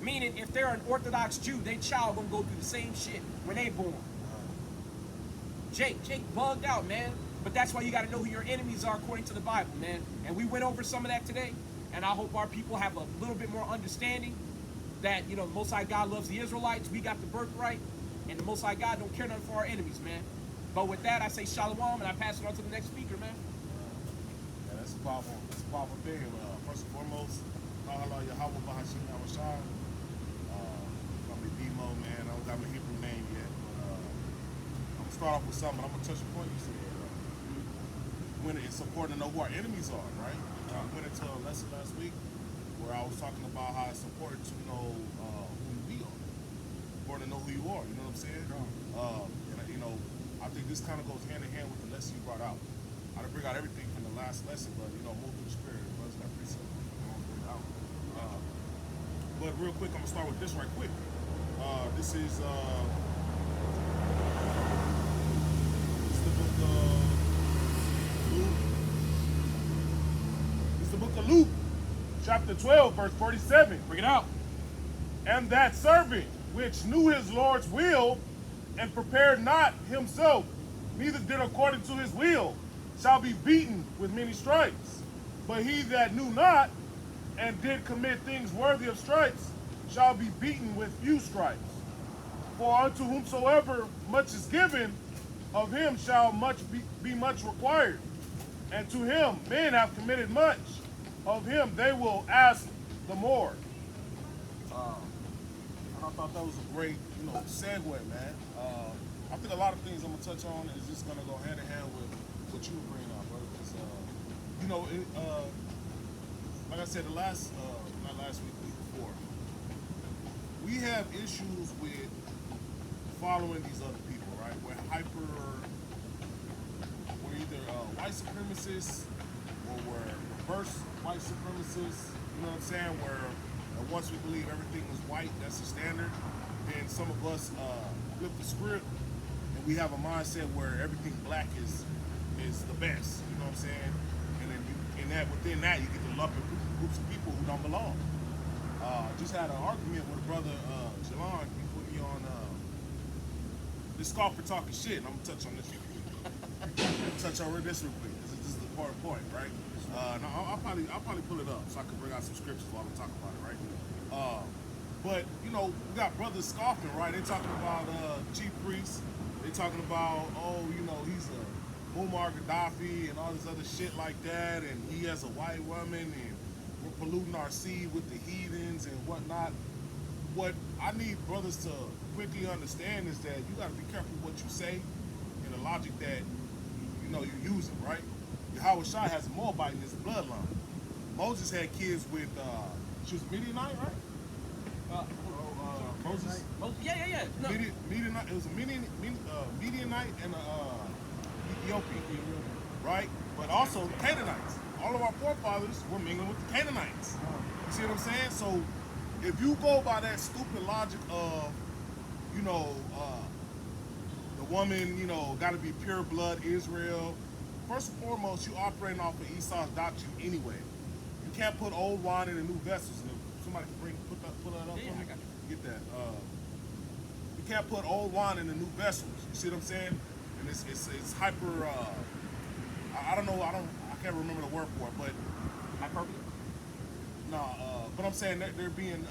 Meaning, if they're an Orthodox Jew, their child gonna go through the same shit when they born. Jake bugged out, man. But that's why you got to know who your enemies are according to the Bible, man. And we went over some of that today. And I hope our people have a little bit more understanding that, you know, the Most High God loves the Israelites. We got the birthright. And the Most High God don't care nothing for our enemies, man. But with that, I say shalom, and I pass it on to the next speaker, man. Yeah, that's a powerful thing. First and foremost, Mahala Yahweh Bahashim Yahweh. Call me Demo, man. I don't got my Hebrew name yet. But, I'm gonna start off with something. I'm gonna touch a point you said. When it's important to know who our enemies are, right? I went into a lesson last week where I was talking about how it's important to know who we are. Important to know who you are. You know what I'm saying? And you know, I think this kind of goes hand in hand with the lesson you brought out. I didn't bring out everything from the last lesson, but you know, move through the spirit. Brothers got precept. But real quick, I'm gonna start with this right quick. This is the book of Luke. It's the book of Luke, chapter 12, verse 47. Bring it out. And that servant which knew his Lord's will and prepared not himself, neither did according to his will, shall be beaten with many stripes. But he that knew not and did commit things worthy of stripes shall be beaten with few stripes. For unto whomsoever much is given, of him shall much be much required. And to him men have committed much, of him they will ask the more. And I thought that was a great, segue, man. I think a lot of things I'm gonna touch on is just gonna go hand in hand with what you were bringing up, brother. Because, like I said, not last week, the week before, we have issues with following these other people, right? We're either white supremacists or we're reverse white supremacists. You know what I'm saying? Where once we believe everything was white, that's the standard. Then some of us flip the script and we have a mindset where everything black is the best. You know what I'm saying? And then within that you get to lump in groups of people who don't belong. Just had an argument with a brother, Jalon. He put me on this scoffer talking shit. And I'm gonna touch on this real quick. This real quick. This is the important point, right? I'll probably pull it up so I can bring out some scriptures while we talk about it, right? But we got brothers scoffing, right? They talking about chief priests. They talking about he's a Muammar Gaddafi and all this other shit like that, and he has a white woman, and we're polluting our seed with the heathens and whatnot. What I need brothers to quickly understand is that you got to be careful what you say and the logic that you're using, right? Yahweh Shai has a Moabite in his bloodline. Moses had kids with she was Midianite, right? Moses. Yeah. No. Midianite. It was a Midianite and a Ethiopian, right? But also the Canaanites. All of our forefathers were mingling with the Canaanites. You see what I'm saying? So if you go by that stupid logic of, the woman, got to be pure blood Israel. First and foremost, you operating off of Esau's doctrine anyway. You can't put old wine in the new vessels. And if somebody can put that up Yeah, for me. I got you. Get that. You can't put old wine in the new vessels. You see what I'm saying? And it's hyper. I don't know. I can't remember the word for it, but Hyperbole? no. But I'm saying that they're being.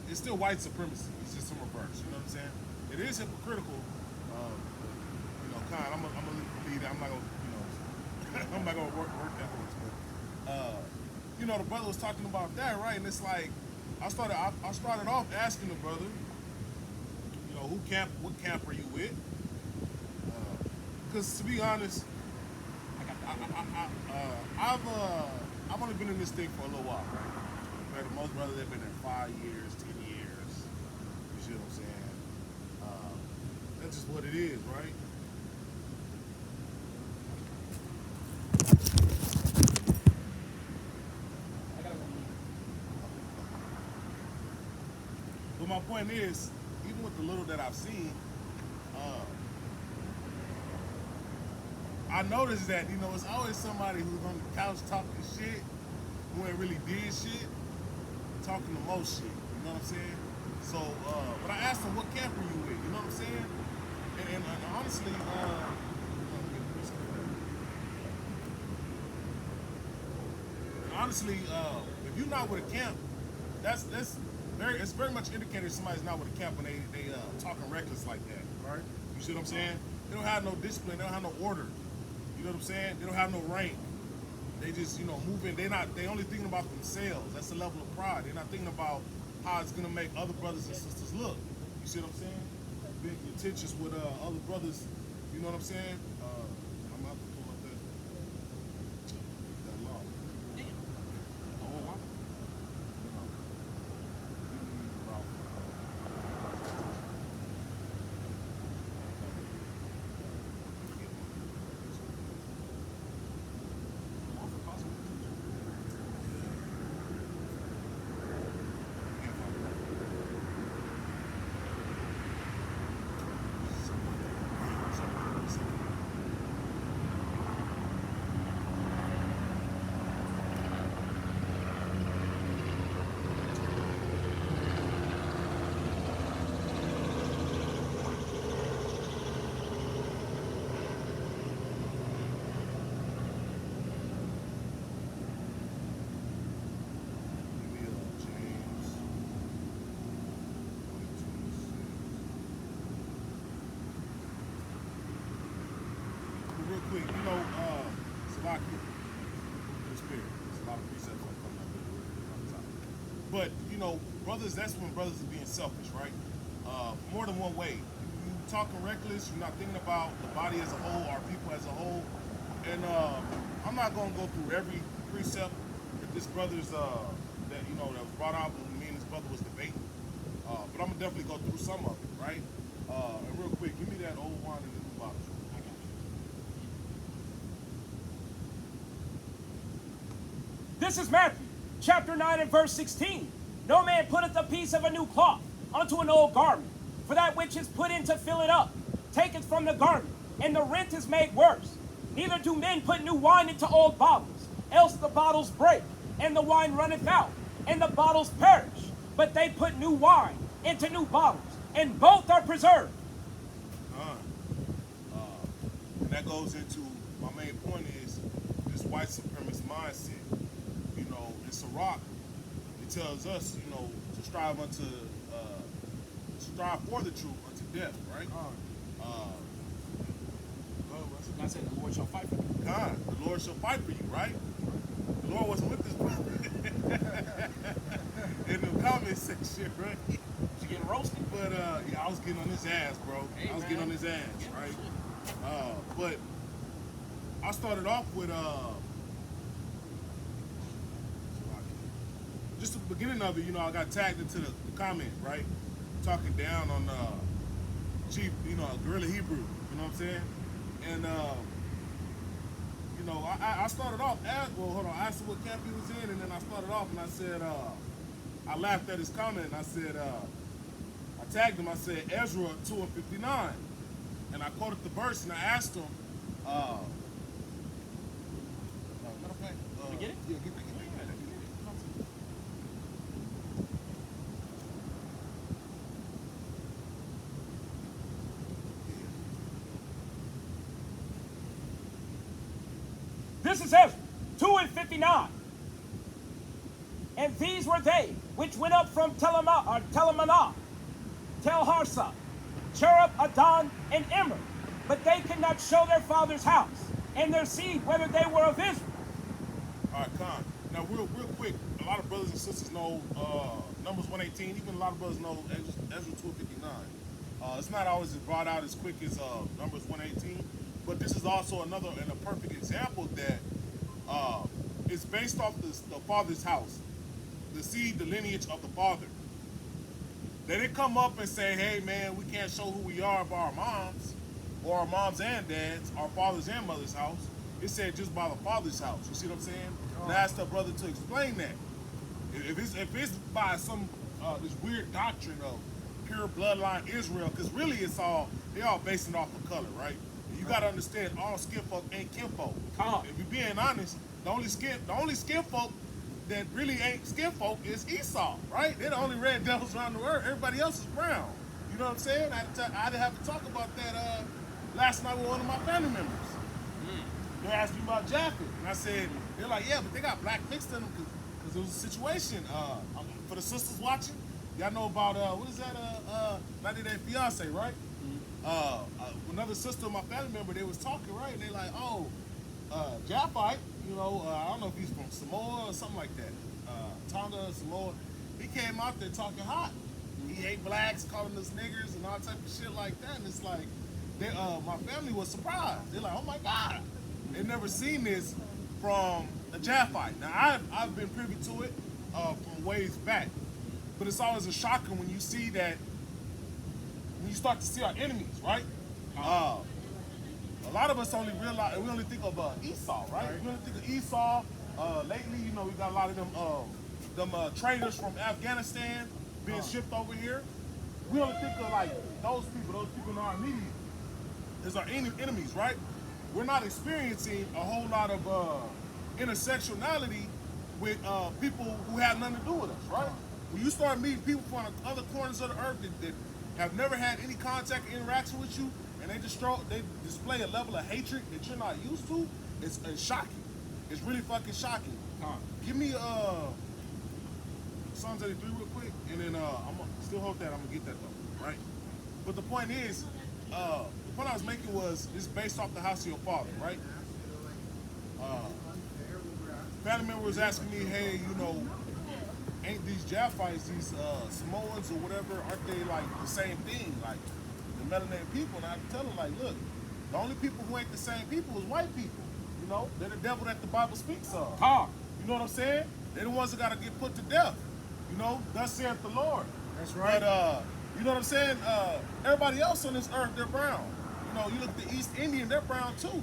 It's still white supremacy. It's just in reverse. You know what I'm saying? It is hypocritical. Kind. I'm gonna leave that. I'm not gonna. I'm not gonna work that horse. But the brother was talking about that, right? And it's like I started off asking the brother, what camp are you with? Because to be honest, I've only been in this thing for a little while, right? Compared to most brothers, they've been there 5 years, 10 years. You see what I'm saying? That's just what it is, right? But my point is, even with the little that I've seen, I noticed that, it's always somebody who's on the couch talking shit, who ain't really did shit, talking the most shit, you know what I'm saying? So, but I asked him, what camp are you with, you know what I'm saying? And honestly, if you're not with a camp, it's very much indicated somebody's not with a camp when they talking reckless like that, right? You see what I'm saying? They don't have no discipline, they don't have no order. You know what I'm saying? They don't have no rank. They just, moving. They only thinking about themselves. That's the level of pride. They're not thinking about how it's gonna make other brothers and sisters look. You see what I'm saying? Being contentious with other brothers. You know what I'm saying? I'm about to pull up that law. Yeah. Oh, wow. Real quick, Salakia, the spirit. There's a lot of precepts that come up with on top. But, brothers, that's when brothers are being selfish, right? More than one way. You talking reckless, you're not thinking about the body as a whole, our people as a whole. And I'm not going to go through every precept that this brother's, that was brought out when me and this brother was debating. But I'm going to definitely go through some of it, right? And real quick, give me that old wine and the new bottle. This is Matthew, chapter 9 and verse 16. No man putteth a piece of a new cloth unto an old garment, for that which is put in to fill it up taketh from the garment, and the rent is made worse. Neither do men put new wine into old bottles, else the bottles break, and the wine runneth out, and the bottles perish. But they put new wine into new bottles, and both are preserved. And that goes into my main point is this white supremacist mindset. It's a rock. It tells us, to strive for the truth unto death, right? God said the Lord shall fight for you. God, the Lord shall fight for you, right? The Lord wasn't with this brother in the comment section, right? You getting roasted? But yeah, I was getting on his ass, bro. Hey, I was man. getting on his ass, right? But I started off with just the beginning of it. You know, I got tagged into the comment, right? Talking down on Chief, you know, Guerrilla Hebrew. You know what I'm saying? And you know, I started off I asked him what camp he was in, and then I started off and I said, I laughed at his comment and I said, I tagged him, I said, Ezra 2:59. And I quoted the verse and I asked him, matter of fact, You get it? Yeah, get it. This is Ezra 2:59. And these were they which went up from Telmanah, Tel-Harsa, Cherub, Adon, and Immer, but they could not show their father's house and their seed whether they were of Israel. All right, Con. Now, real quick, a lot of brothers and sisters know Numbers 118. Even a lot of brothers know Ezra 2:59. It's not always brought out as quick as Numbers 118, but this is also another and a perfect example that is based off the father's house, the seed, the lineage of the father. They didn't come up and say, hey, man, we can't show who we are by our moms, or our moms and dads, our fathers and mothers' house. It said just by the father's house. You see what I'm saying? And I asked the brother to explain that. If it's by some this weird doctrine of pure bloodline Israel, because really they all based it off of color, right? And you got to understand, all skin folk ain't kinfolk. If you're being honest, the only skin folk that really ain't skin folk is Esau, right? They're the only red devils around the world. Everybody else is brown. You know what I'm saying? I had to have to talk about that last night with one of my family members. They asked me about Japheth, and I said, they're like, yeah, but they got black mixed in them because it was a situation. For the sisters watching, y'all know about, what is that, 90 Day Fiance, right? Another sister of my family member, they was talking, right? And they like, oh, Japheth, you know, I don't know if he's from Samoa or something like that. Tonga, Samoa. He came out there talking hot. He hate blacks, calling us niggers and all type of shit like that. And it's like, my family was surprised. They're like, oh my God. They never seen this from a Japheth. Now, I've been privy to it from ways back. But it's always a shocker when you see that, when you start to see our enemies, right? A lot of us only realize, we only think of Esau, right? We only think of Esau. Lately, you know, we got a lot of them traders from Afghanistan being shipped over here. We only think of like those people in our immediate is our enemies, right? We're not experiencing a whole lot of intersectionality with people who have nothing to do with us, right? When you start meeting people from other corners of the earth that have never had any contact or interaction with you, and they display a level of hatred that you're not used to, it's shocking. It's really fucking shocking. Give me Psalms 83 real quick, and then I'm gonna still hope that I'm gonna get that though, right? But the point is, the point I was making was it's based off the house of your father, right? Family member was asking me, hey, you know, ain't these Japhites, these Samoans or whatever, aren't they like the same thing, like the melanated people? And I tell them like, look, the only people who ain't the same people is white people. You know, they're the devil that the Bible speaks of. You know what I'm saying? They're the ones that gotta get put to death. You know, thus saith the Lord. That's right. But you know what I'm saying? Everybody else on this earth, they're brown. You know, you look at the East Indian, they're brown too.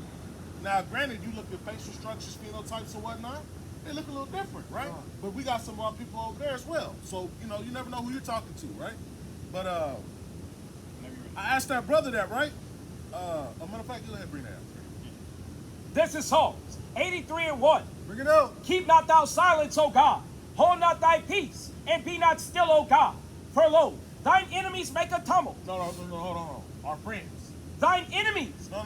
Now, granted, you look at facial structures, phenotypes, and whatnot, they look a little different, right? But we got some of our people over there as well. So, you know, you never know who you're talking to, right? But I asked that brother that, right? A matter of fact, go ahead, bring that up. This is Psalms 83:1. Bring it up. Keep not thou silence, O God. Hold not thy peace, and be not still, O God. For lo, thine enemies make a tumult. No, hold on. Our friends. Thine enemies. No.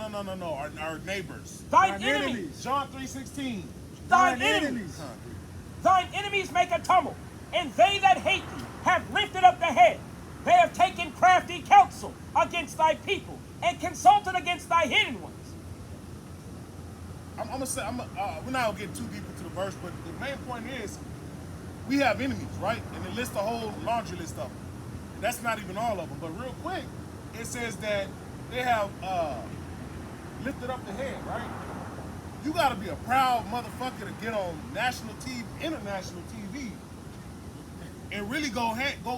Our neighbors. Thine enemies. John 3:16. Thine enemies. Thine enemies make a tumult, and they that hate thee have lifted up the head. They have taken crafty counsel against thy people, and consulted against thy hidden ones. gonna say, we're not gonna get too deep into the verse, but the main point is, we have enemies, right? And it lists a whole laundry list of them. That's not even all of them, but real quick, it says that they have lifted up the head, right? You gotta be a proud motherfucker to get on national TV, international TV, and really go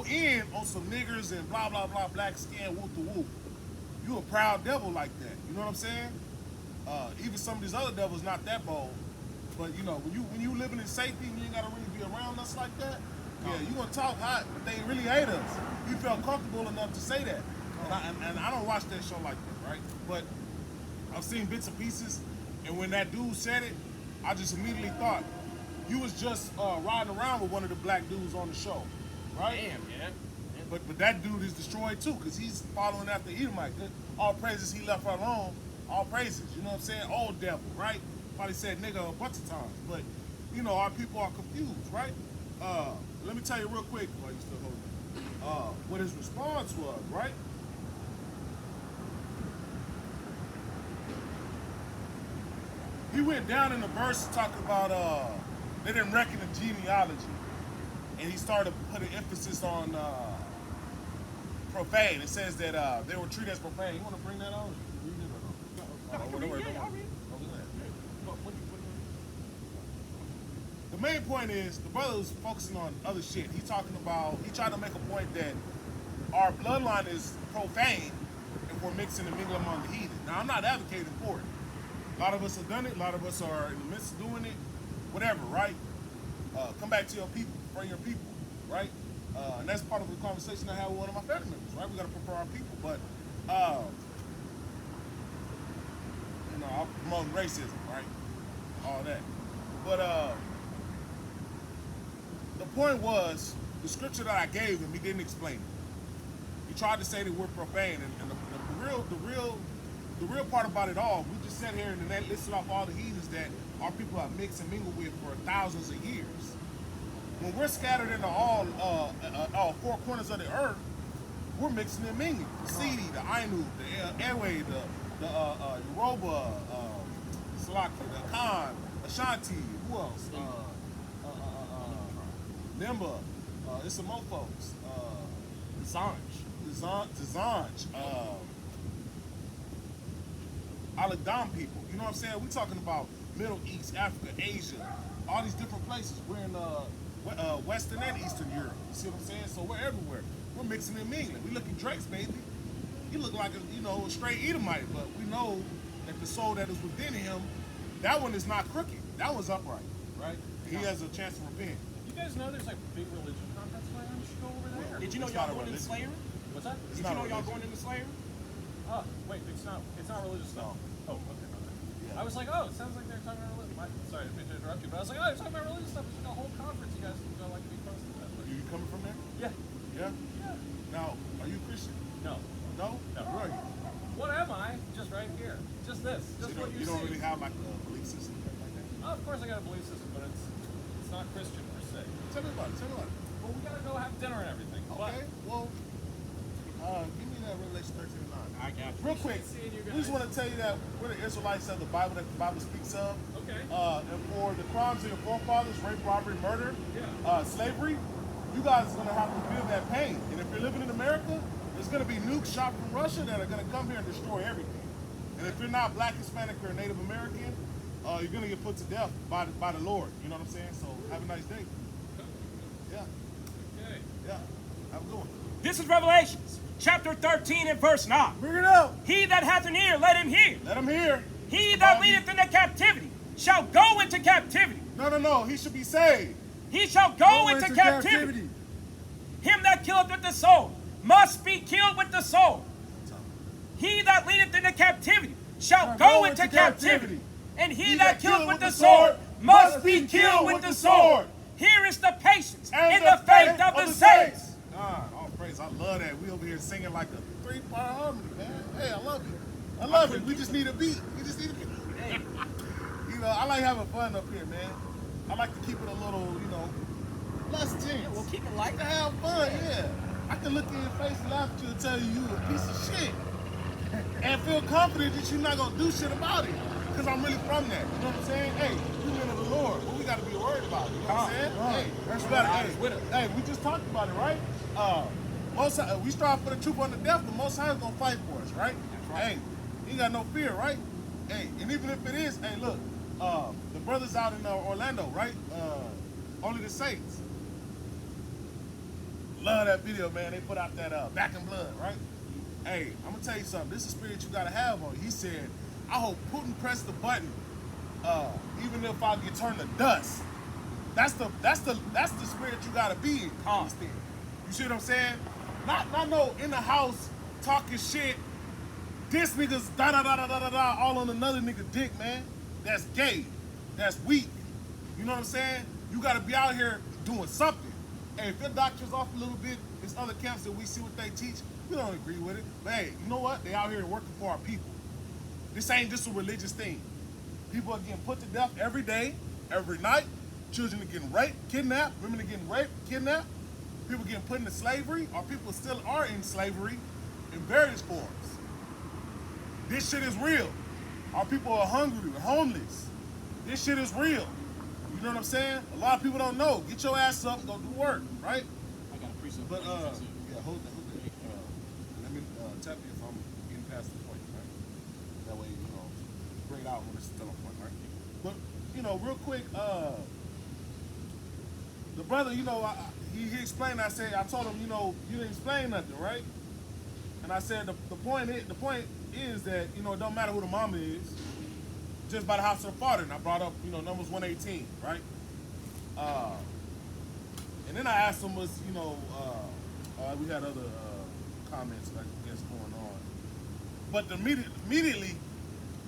in on some niggers and blah, blah, blah, black skin, whoop the whoop. You a proud devil like that, you know what I'm saying? Even some of these other devils not that bold, but you know, when you living in safety and you ain't gotta really be around us like that, yeah, you gonna talk hot, but they really hate us. You felt comfortable enough to say that. And I don't watch that show like that, right? But I've seen bits and pieces, and when that dude said it, I just immediately thought, you was just riding around with one of the black dudes on the show, right? Damn, man. But that dude is destroyed too, because he's following after Edomite. All praises he left her alone. All praises, you know what I'm saying? Old devil, right? Probably said nigga a bunch of times. But, you know, our people are confused, right? Let me tell you real quick, while you still holding what his response was, right? He went down in the verse talking about they didn't reckon the genealogy. And he started putting emphasis on profane. It says that they were treated as profane. You want to bring that on? Read it or no? Don't worry. The main point is the brother was focusing on other shit. He tried to make a point that our bloodline is profane if we're mixing and mingling among the heathen. Now, I'm not advocating for it. A lot of us have done it. A lot of us are in the midst of doing it. Whatever, right? Come back to your people, for your people, right? And that's part of the conversation I had with one of my family members, right? We got to prefer our people, but you know, I'm promoting racism, right? All that, but the point was the scripture that I gave him. He didn't explain it. He tried to say that we're profane, and the real part about it all, we just sat here and then listed off all the heathens that our people have mixed and mingled with for thousands of years. When we're scattered into all four corners of the earth, we're mixing and mingling. The Sidi, the Ainu, the Ewe, the Yoruba, Salaki, the Khan, Ashanti, who else? Nimba, it's some more folks. Zanj, Aladam people. You know what I'm saying? We're talking about Middle East, Africa, Asia, all these different places. We're in Western and Eastern Europe. You see what I'm saying? So we're everywhere. We're mixing and mingling. We look at Drake's baby. He looked like a straight Edomite, but we know that the soul that is within him, that one is not crooked. That one's upright, right? He has a chance to repent. You guys know there's like big religion contests going on? You should go over there. Did you know It's y'all not a going into religion. Slayer? What's that? Did you know y'all going into Slayer? Oh, wait, it's not religious stuff. Oh, okay. Yeah. I was like, oh, it sounds like they're talking about religion. Sorry, I didn't mean to interrupt you, but I was like, oh, they're talking about religious stuff. There's a whole conference you guys don't like to be close to that. But You coming from there? yeah. Yeah? Yeah. Now, are you Christian? No. No? No. Where are you? What am I? Just right here. Just this. Just what you don't see. really have like a belief system like that? Oh, of course I got a belief system, but it's not Christian per se. Tell me about it. Well, we gotta go have dinner and everything. Okay, well, give me that Revelation 13:9. I got you. Real quick, Seeing you we just guys. want to tell you that we're the Israelites of the Bible that the Bible speaks of. Okay. And for the crimes of your forefathers, rape, robbery, murder, Yeah. slavery, you guys are going to have to feel that pain. And if you're living in America, there's going to be nukes shot from Russia that are going to come here and destroy everything. And if you're not black, Hispanic, or Native American, you're going to get put to death by the Lord. You know what I'm saying? So have a nice day. Yeah, Okay. yeah. Have a good one. This is Revelations, chapter 13 and verse 9. Bring it out. He that hath an ear, let him hear. Let him hear. He that leadeth into captivity shall go into captivity. No. He should be saved. He shall go into captivity. Him that killeth with the sword must be killed with the sword. He that leadeth into captivity shall go into captivity. And he that killeth with the sword must be killed with the sword. Here is the patience and the faith of the saints. God, all praise. I love that. We over here singing like a 3-part harmony, man. Hey, I love it. I love it. We just need a beat. Hey. You know, I like having fun up here, man. I like to keep it a little, less tense. Yeah, we'll keep it light. To have fun, yeah. I can look in your face and laugh at you and tell you a piece of shit. And feel confident that you're not going to do shit about it. because I'm really from that. You know what I'm saying? Hey, we men of the Lord, what we got to be worried about? You know what I'm saying? Hey, That's we gotta, God is with us. hey, we just talked about it, right? We strive for the truth unto death, but Most High is gonna fight for us, right? That's right. Hey, you ain't got no fear, right? Hey, and even if it is, hey, look, the brothers out in Orlando, right? Only the Saints. Love that video, man. They put out that Back in Blood, right? Hey, I'm gonna tell you something. This is a spirit you gotta have on you. He said, I hope Putin pressed the button, even if I get turned to dust. That's the spirit you gotta be in. Understand? You see what I'm saying? Not no in the house talking shit. This nigga's da da da da da da da all on another nigga dick, man. That's gay. That's weak. You know what I'm saying? You gotta be out here doing something. Hey, if your doctrine's off a little bit, there's other camps that we see what they teach. We don't agree with it. But hey, you know what? They out here working for our people. This ain't just a religious thing. People are getting put to death every day, every night. Children are getting raped, kidnapped. Women are getting raped, kidnapped. People getting put into slavery, or people still are in slavery in various forms. This shit is real. Our people are hungry, homeless. This shit is real. You know what I'm saying? A lot of people don't know. Get your ass up and go do work, right? I got a precept. But yeah, hold that. Let me tap you if I'm getting past the point, right? That way, bring it out when it's still on point, right? But real quick, the brother, he explained. I told him, you didn't explain nothing, right? And I said the point is that it don't matter who the mama is, just by the house of the father. And I brought up Numbers 118, right? And then I asked him we had other comments I guess going on, but immediately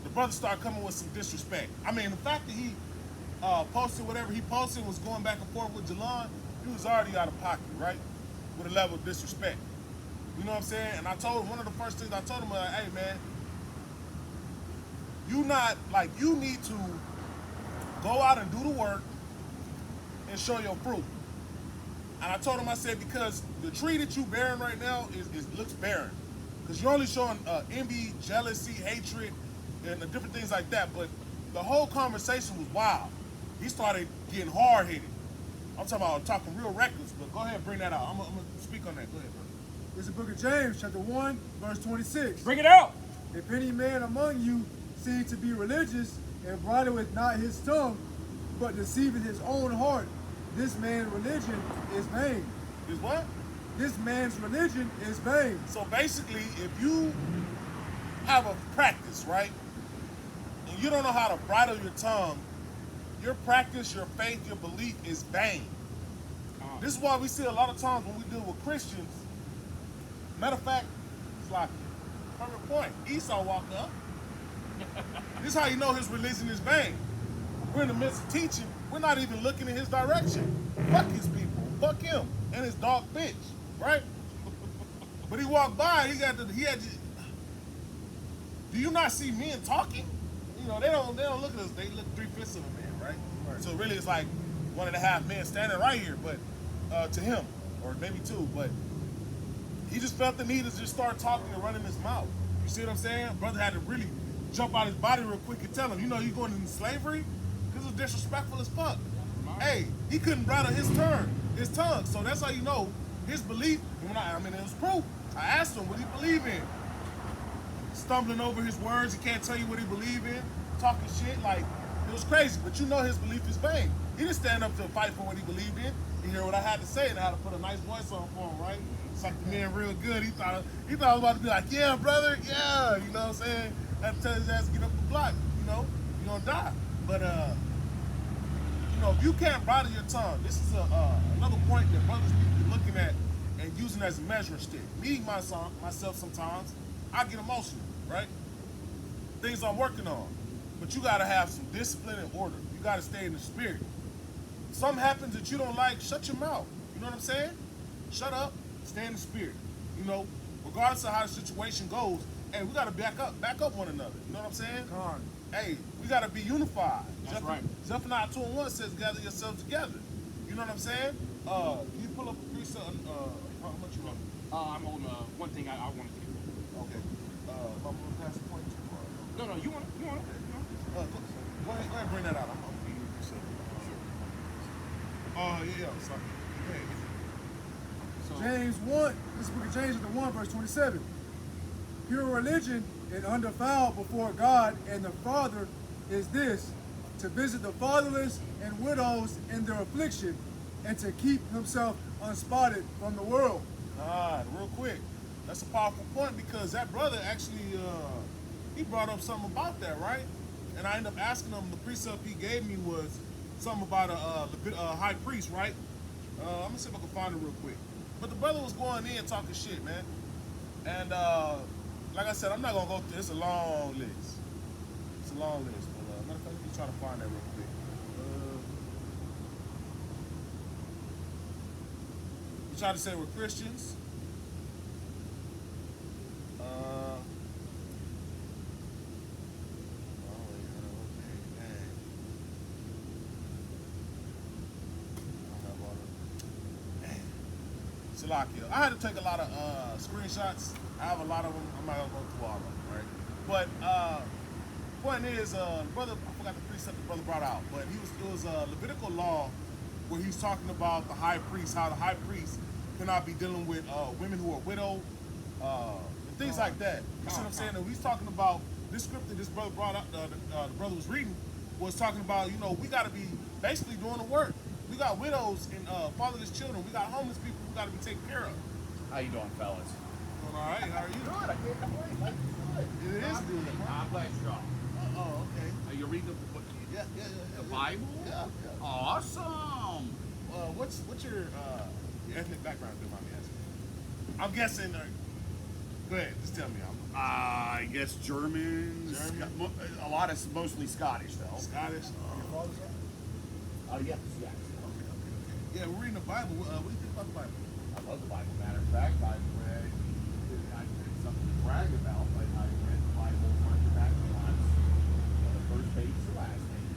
the brother started coming with some disrespect. I mean, the fact that he posted whatever he posted, was going back and forth with Jalon, he was already out of pocket, right? With a level of disrespect. You know what I'm saying? And I told him, one of the first things I told him, hey man, you need to go out and do the work and show your fruit. And I told him, I said, because the tree that you bearing right now looks barren. Because you're only showing envy, jealousy, hatred, and the different things like that. But the whole conversation was wild. He started getting hard-headed. I'm talking real reckless, but go ahead and bring that out. I'm gonna speak on that. Go ahead, bro. It's the book of James, chapter 1, verse 26. Bring it out. If any man among you seem to be religious and bridleth not his tongue, but deceiveth his own heart, this man's religion is vain. Is what? This man's religion is vain. So basically, if you have a practice, right, and you don't know how to bridle your tongue, your practice, your faith, your belief is vain. This is why we see a lot of times when we deal with Christians, matter of fact, it's like, perfect point, Esau walked up. This is how you know his religion is vain. We're in the midst of teaching, we're not even looking in his direction. Fuck his people, fuck him, and his dog bitch, right? But he walked by, do you not see men talking? They don't look at us, they look 3/5 of a man, right? So really it's like 1.5 men standing right here, but to him, or maybe 2, but he just felt the need to just start talking and running his mouth. You see what I'm saying? Brother had to really jump out his body real quick and tell him, you're going into slavery? This was disrespectful as fuck. Hey, he couldn't bridle his tongue. So that's how you know his belief, it was proof. I asked him what he believed in. Stumbling over his words, he can't tell you what he believed in, talking shit, like, it was crazy, but his belief is vain. He didn't stand up to fight for what he believed in. He heard what I had to say, and I had to put a nice voice on for him, right? It's like the man real good. He thought I was about to be like, yeah, brother, yeah, you know what I'm saying? I had to tell his ass to get up the block, you're gonna die. But, if you can't bridle your tongue, this is another point that brothers need to be looking at and using as a measuring stick. Me, myself sometimes, I get emotional, right? Things I'm working on. But you gotta have some discipline and order. You gotta stay in the spirit. Something happens that you don't like, shut your mouth. You know what I'm saying? Shut up, stay in the spirit. Regardless of how the situation goes, hey, we gotta back up one another. You know what I'm saying? Hey, we gotta be unified. That's right. Zephaniah 2:1 says, gather yourselves together. You know what I'm saying? Can you pull up a precept? How much you want? I'm on one thing I wanted to get. Okay. I'm gonna pass the point too far. No, you want it. Go ahead and bring that out. I'm being yeah. Sorry. So, James 1, this book of James chapter 1, verse 27. Pure religion and undefiled before God and the Father is this, to visit the fatherless and widows in their affliction, and to keep himself unspotted from the world. Real quick. That's a powerful point because that brother actually, he brought up something about that, right? And I ended up asking him, the precept he gave me was something about a high priest, right? I'm gonna see if I can find it real quick. But the brother was going in talking shit, man. And like I said, I'm not gonna go through. It's a long list. It's a long list. But matter of fact, let me try to find that real quick. He tried to say we're Christians. Salakia. I had to take a lot of screenshots. I have a lot of them. I'm not gonna go through all of them, right? But point is, brother, I forgot the precept the brother brought out, but it was a Levitical law where he's talking about the high priest, how the high priest cannot be dealing with women who are widowed, and things like that. You see what I'm saying? And he's talking about this scripture this brother brought up. The brother was reading was talking about, you know, we got to be basically doing the work. We got widows and fatherless children. We got homeless people we got to be taken care of. How you doing, fellas? Doing all right? How are you? Good. I can't complain. Life's good. It is good. God bless y'all. Oh, okay. Are you reading the Bible? Yeah. Awesome. What's your ethnic background? Do you mind me asking? I'm guessing. Go ahead. Just tell me. I guess German. German? A lot of mostly Scottish though. Scottish. Yes. Yeah, we're reading the Bible. What do you think about the Bible? I love the Bible. Matter of fact, I read something to brag about, but I read the Bible front to back once, from the first page to the last page.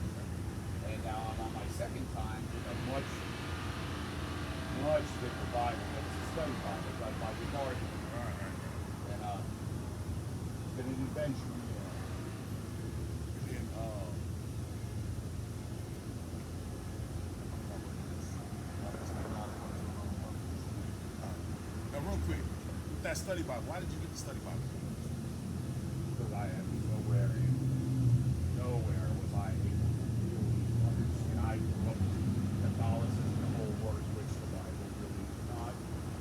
And now I'm on my second time with a much thicker Bible, but it's a study Bible, like my regard. Right. And it's been an adventure. Now, real quick, with that study Bible, why did you get the study Bible? Because I am nowhere was I able to really understand. I grew up with Catholicism, the whole word, which the Bible really is not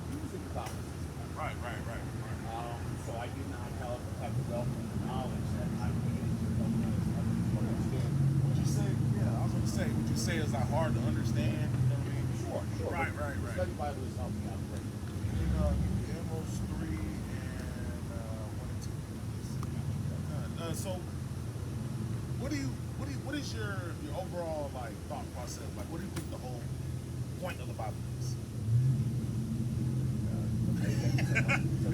using Catholicism. Right. So I did not have the wealth of knowledge that I needed to understand. Would you say? Yeah, I was going to say. Would you say it's not hard to understand? You know what I mean? Sure. Right. The study Bible has helped me out great. Amos 3 and 1 and 2. So, what is your overall like thought process? Like, what do you think the whole point of the Bible is?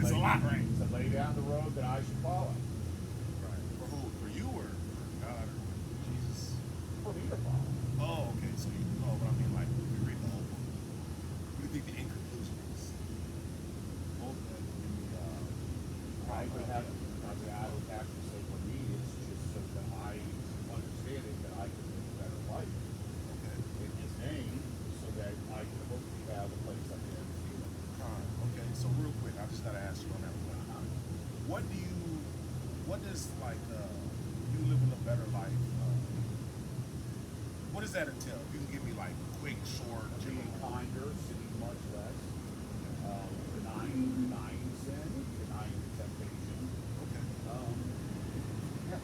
It's a lot, right? To lay down the road that I should follow. Right. For who? For you or God or Jesus? For me to follow. Oh, okay. So you know, but I mean, like, if you read the whole book, what do you think the end conclusion is? Both in the I would have to say for me, it's just so that I understand it, that I can live a better life okay. in His name, so that I can hopefully have a place up there in the field. Okay. So real quick, I just gotta ask you on that one. What does like you living a better life? What does that entail? You can give me like quick, short, Being general. kinder, sinning much less, denying sin, denying the temptation. Okay. Yeah.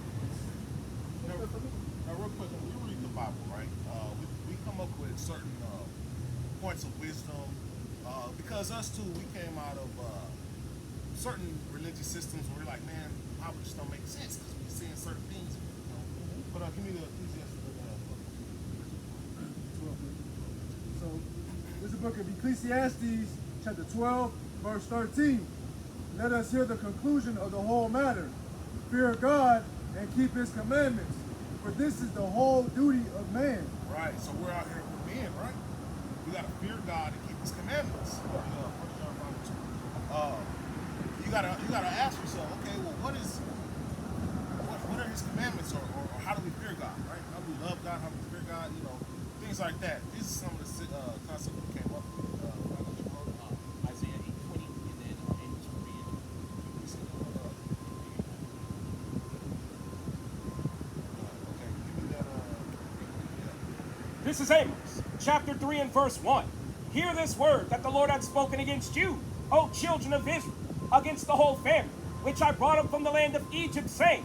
Now, real quick, when we read the Bible, right? We come up with certain points of wisdom because us too, we came out of certain religious systems where we're like, man, Bible just don't make sense because we're seeing certain things. You know? But give me the Ecclesiastes. So, this is the book of Ecclesiastes, chapter 12, verse 13. Let us hear the conclusion of the whole matter. Fear God and keep His commandments, for this is the whole duty of man. Right. So we're out here for men, right? We gotta fear God and keep His commandments. You gotta ask yourself, okay, well, what are His commandments, or how do we fear God, right? How do we love God? How do we fear God? You know, things like that. These are some of the concepts that came up. Isaiah 8:20, and then Amos 3 and 2. Okay, give me that. This is Amos, chapter 3 and verse 1. Hear this word that the Lord hath spoken against you, O children of Israel, against the whole family, which I brought up from the land of Egypt, saying,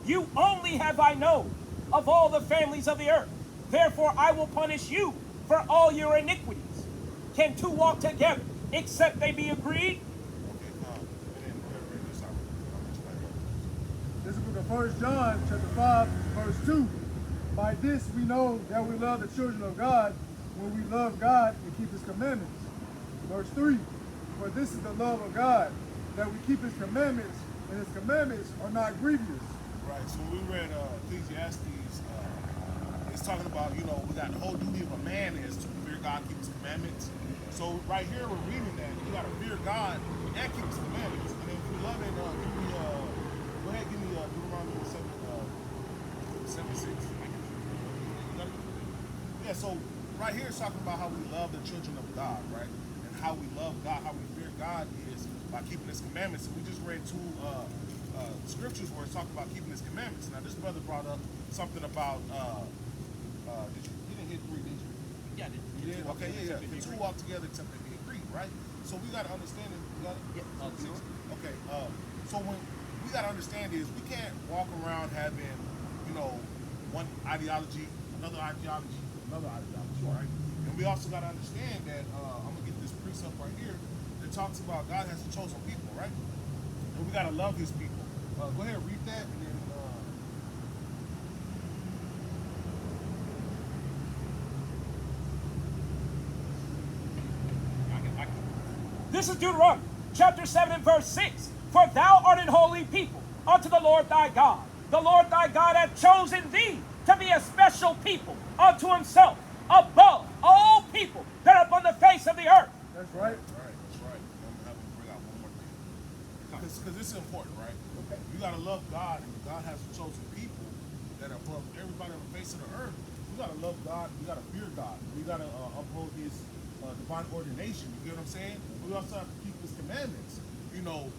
you only have I known of all the families of the earth. Therefore I will punish you for all your iniquities. Can two walk together except they be agreed? Okay, and then read this out. I'll explain what. This is the book of 1 John, chapter 5, verse 2. By this we know that we love the children of God, when we love God and keep his commandments. Verse 3. For this is the love of God, that we keep his commandments, and his commandments are not grievous. Right, so when we read Ecclesiastes, it's talking about, you know, we got the whole duty of a man is to fear God, keep his commandments. So right here we're reading that you got to fear God and keep his commandments. And if you love it, give me, go ahead, give me Deuteronomy 7:6. Yeah, so right here it's talking about how we love the children of God, right? And how we love God, how we fear God is by keeping his commandments. And we just read two scriptures where it's talking about keeping his commandments. Now this brother brought up something about you didn't hit 3, did you? Yeah, You did? Okay, yeah. The two walk together except they be agreed, right? So we gotta understand it. You got it? Yeah. Okay, so when we gotta understand is we can't walk around having, you know, one ideology, another ideology, right? And we also gotta understand that I'm gonna get this precept right here that talks about God has a chosen people, right? And we gotta love his people. Go ahead, read that, and then This is Deuteronomy, chapter 7 and verse 6. For thou art an holy people unto the Lord thy God. The Lord thy God hath chosen thee to be a special people unto himself, above all people that are upon the face of the earth. That's right. That's right. I'm gonna have to bring out one more thing. Because this is important, right? Okay. You gotta love God, and God has chosen people that are above everybody on the face of the earth. You gotta love God, you gotta fear God. You gotta uphold his divine ordination. You get what I'm saying? We also have to keep his commandments. You know,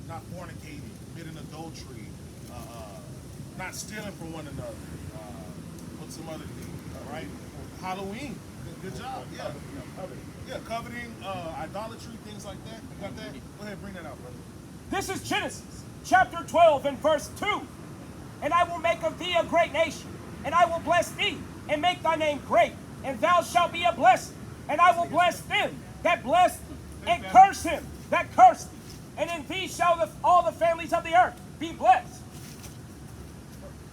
not fornicating, committing adultery, not stealing from one another. What's some other thing? All right? Halloween. Good job. Yeah. Yeah, coveting, idolatry, things like that. You got that? Go ahead, bring that out, brother. This is Genesis, chapter 12 and verse 2. And I will make of thee a great nation, and I will bless thee, and make thy name great, and thou shalt be a blessing. And I will bless them that bless thee, and curse him that curse thee. And in thee shall all the families of the earth be blessed.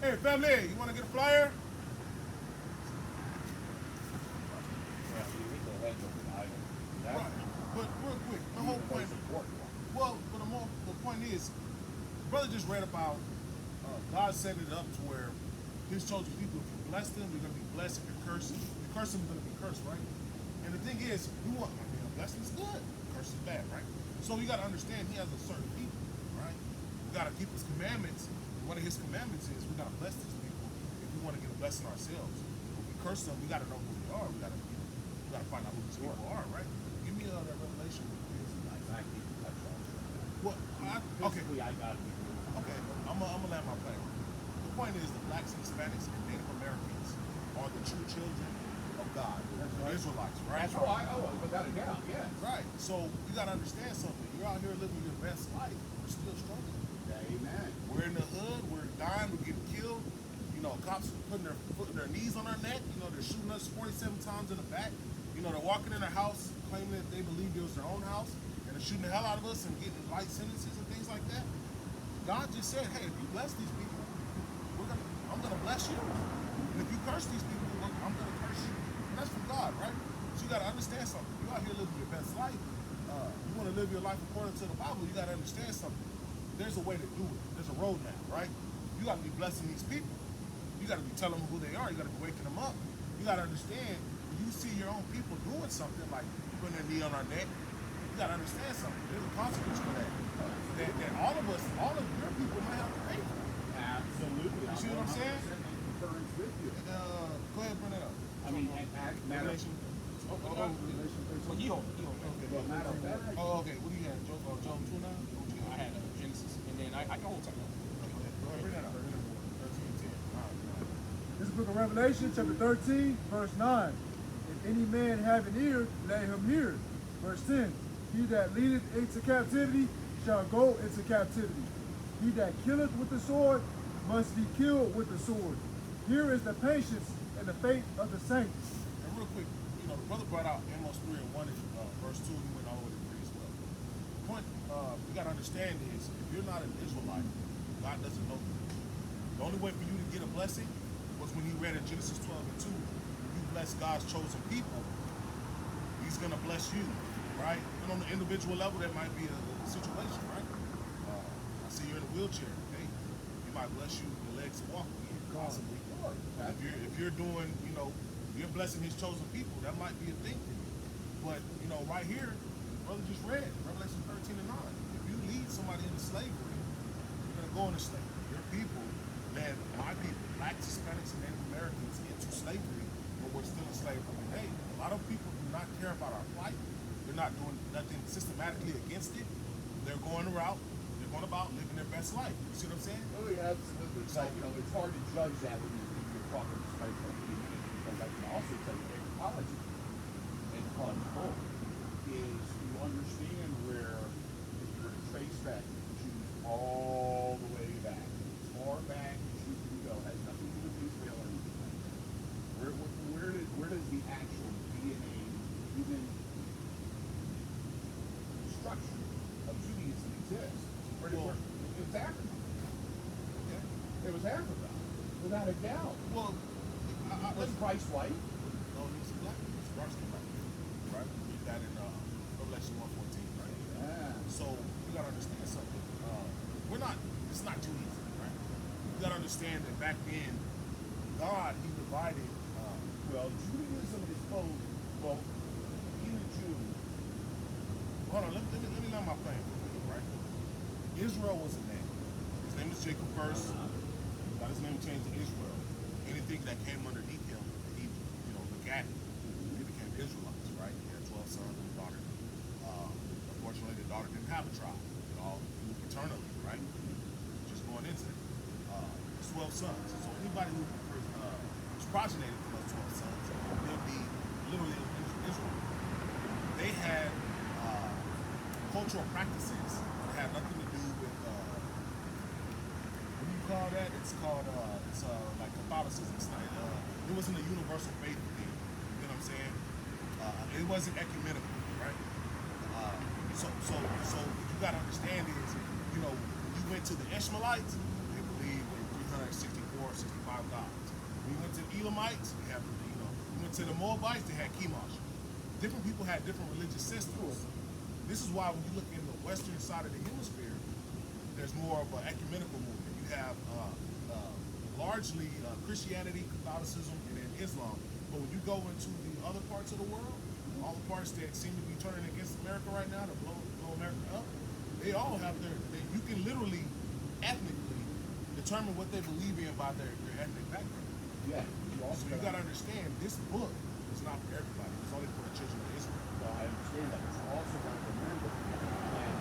Hey, family, you want to get a flyer? Right. But real quick, the whole point. Well, but the point is, the brother just read about God setting it up to where his chosen people, if you bless them, you're going to be blessed. If you curse them, you're going to be cursed, right? And the thing is, we want, blessing's good, curse is bad, right? So you got to understand he has a certain people, right? We got to keep his commandments. One of his commandments is we got to bless these people if we want to get a blessing ourselves. If we curse them, we got to know who they are. We got to find out who these people are, right? Give me that revelation. What? Okay. Okay. I'm gonna land my plane. The point is, the blacks and Hispanics and Native Americans are the true children of God. The Israelites, right? That's right. Oh, without a doubt, yes. Right. So you gotta understand something. You're out here living your best life. We're still struggling. Amen. We're in the hood. We're dying. We're getting killed. You know, cops are putting their knees on our neck. You know, they're shooting us 47 times in the back. You know, they're walking in their house claiming that they believe it was their own house, and they're shooting the hell out of us and getting light sentences and things like that. God just said, hey, if you bless these people, I'm gonna bless you. And if you curse these people, I'm gonna curse you. And that's from God, right? So you gotta understand something. You're out here living your best life. You wanna live your life according to the Bible, you gotta understand something. There's a way to do it. There's a roadmap, right? You gotta be blessing these people. You gotta be telling them who they are. You gotta be waking them up. You gotta understand, when you see your own people doing something like putting their knee on our neck, you gotta understand something. There's a consequence for that. That all of us, all of your people might have to pay for. Absolutely. You see what I'm saying? 100% in concurrence with you. Go ahead, bring it up. I mean, matter of Revelation. Well, you hold it. well, matter of fact, Oh, okay. What do you have? Job 2 now? I had Genesis, and then I can hold something. Go ahead, bring that up. 13 and 10. All right. This is the book of Revelation, chapter 13, verse 9. If any man have an ear, let him hear. Verse 10. He that leadeth into captivity shall go into captivity. He that killeth with the sword must be killed with the sword. Here is the patience and the faith of the saints. And real quick, the brother brought out Amos 3 and 1, verse 2, he went all the way to 3 as well. The point we got to understand is, if you're not an Israelite, God doesn't know you. The only way for you to get a blessing was when he read in Genesis 12 and 2, when you bless God's chosen people, he's going to bless you, right? And on the individual level, that might be a situation, right? I see you're in a wheelchair. Hey, he might bless you your legs to walk again, possibly. If you're doing, you're blessing his chosen people, that might be a thing for you. But, right here, brother just read Revelation 13 and 9. If you lead somebody into slavery, you're going to go into slavery. Your people led my people, blacks, Hispanics, and Native Americans, into slavery, but we're still in slavery today. A lot of people do not care about our plight. They're not doing nothing systematically against it. They're going about living their best life. You see what I'm saying? oh yeah, absolutely. It's like, it's hard to judge that when you're talking to somebody from the community, because I can also tell you anthropology and control is you understand where, if you were to trace back the Jews all the way back, as far back as you can go, has nothing to do with Israel or anything like that. Where does the actual DNA, human structure of Judaism exist? It's Africa. Okay. It was Africa, without a doubt. Well, Was Christ white? no, he was black. He was dark skin black. Right? We read that in Revelation 1:14, right? Yeah. So you gotta understand something. It's not Judaism, right? You gotta understand that back then, God, he divided. Well, Judaism is both, being a Jew. Hold on, let me land my plane, right? Israel was a name. His name was Jacob first. Got his name changed to Israel. Anything that came underneath him, he, look at it. They became Israelites, right? He had 12 sons and a daughter. Unfortunately, the daughter didn't have a tribe. It all grew eternally, right? Just going into it. 12 sons. So anybody who was progenited from those 12 sons, they'll be literally Israel. They had cultural practices that had nothing to do with what do you call that? It's called like Catholicism. It's not, it wasn't a universal faith thing. You know what I'm saying? It wasn't ecumenical, right? So what you gotta understand is, when you went to the Ishmaelites, they believed in 364, 65 gods. When you went to the Elamites, they had, you went to the Moabites, they had Chemosh. Different people had different religious systems. This is why when you look in the western side of the hemisphere, there's more of an ecumenical movement. You have largely Christianity, Catholicism, and then Islam. But when you go into the other parts of the world, all the parts that seem to be turning against America right now, to blow America up, they all have you can literally ethnically determine what they believe in by their ethnic background. Yeah. So you gotta understand, this book is not for everybody. It's only for the children of Israel. Well, I understand that. It's also got to remember that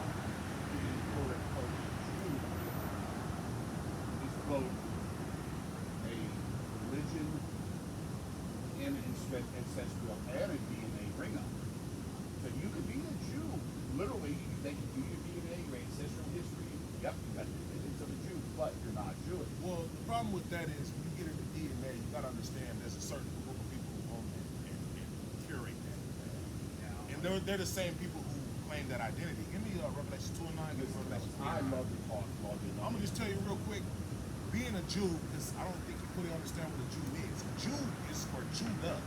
being quote unquote Jew is both a religion and ancestral and a DNA ring up. So you could be a Jew, literally, they can do your DNA, your ancestral history. Yep, you got the descendants of a Jew, but you're not Jewish. Well, the problem with that is when you get into DNA, you gotta understand there's a certain group of people who own it and curate that. And they're the same people who claim that identity. Give me Revelation 2 and 9. Give me Revelation 3 I and 9. love to talk about it. I'm gonna just tell you real quick, being a Jew, because I don't think you fully understand what a Jew is. Jew is for Judah.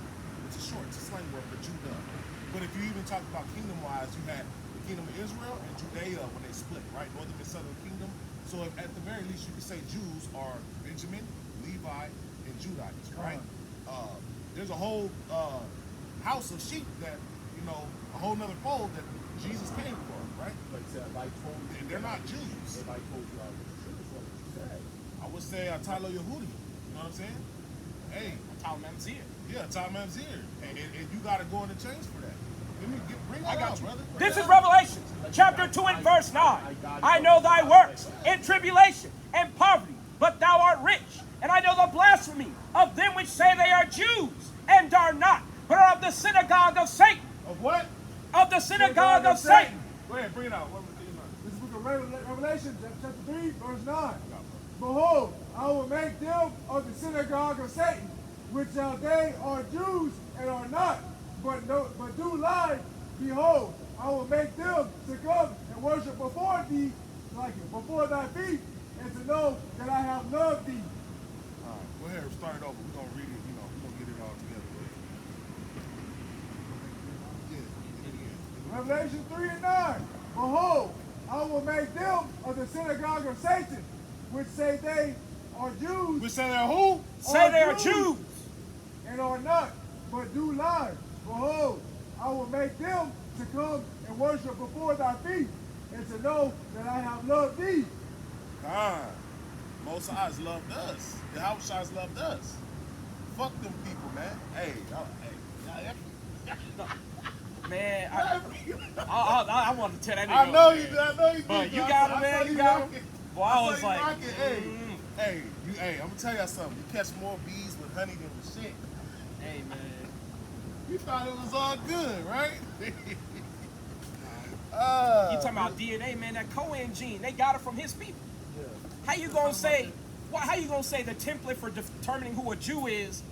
It's a slang word for Judah. But if you even talk about kingdom-wise, you had the kingdom of Israel and Judea when they split, right? Northern and southern kingdom. So at the very least, you could say Jews are Benjamin, Levi, and Judites, right? There's a whole house of sheep that, a whole nother fold that Jesus came for, right? But if I told you, They're not Jews. If I told you I was Jewish, what would you say? I would say Tyler Yehudi. You know what I'm saying? Hey, Tal Mamzir. yeah, Tyler Mamzir. And you got to go in the change for that. Bring that I got out, you. brother. This is Revelation chapter 2 and verse 9. I know thy works in tribulation and poverty, but thou art rich. And I know the blasphemy of them which say they are Jews and are not, but are of the synagogue of Satan. Of what? Of the synagogue of Satan. Go ahead, bring it out. This is the book of Revelation, chapter 3, verse 9. Behold, I will make them of the synagogue of Satan, which they are Jews and are not, but do lie. Behold, I will make them to come and worship before thee, before thy feet, and to know that I have loved thee. All right, go ahead, start it over. We're going to read it, we're going to get it all together. Yeah, Revelation 3 and 9. Behold, I will make them of the synagogue of Satan, which say they are Jews. We say that who? Say they are Jews. And are not, but do lie. Behold, I will make them to come and worship before thy feet, and to know that I have loved thee. God. Most High's loved us. The House's loved us. Fuck them people, man. Hey. Man, I want to tell that nigga. I know you do. But you got him, man. You got him. Boy, I was like, hey, I'm gonna tell y'all something. You catch more bees with honey than with shit. hey, man. You thought it was all good, right? You talking about DNA, man? That Cohen gene, they got it from his people. How you gonna say? How you gonna say the template for determining who a Jew is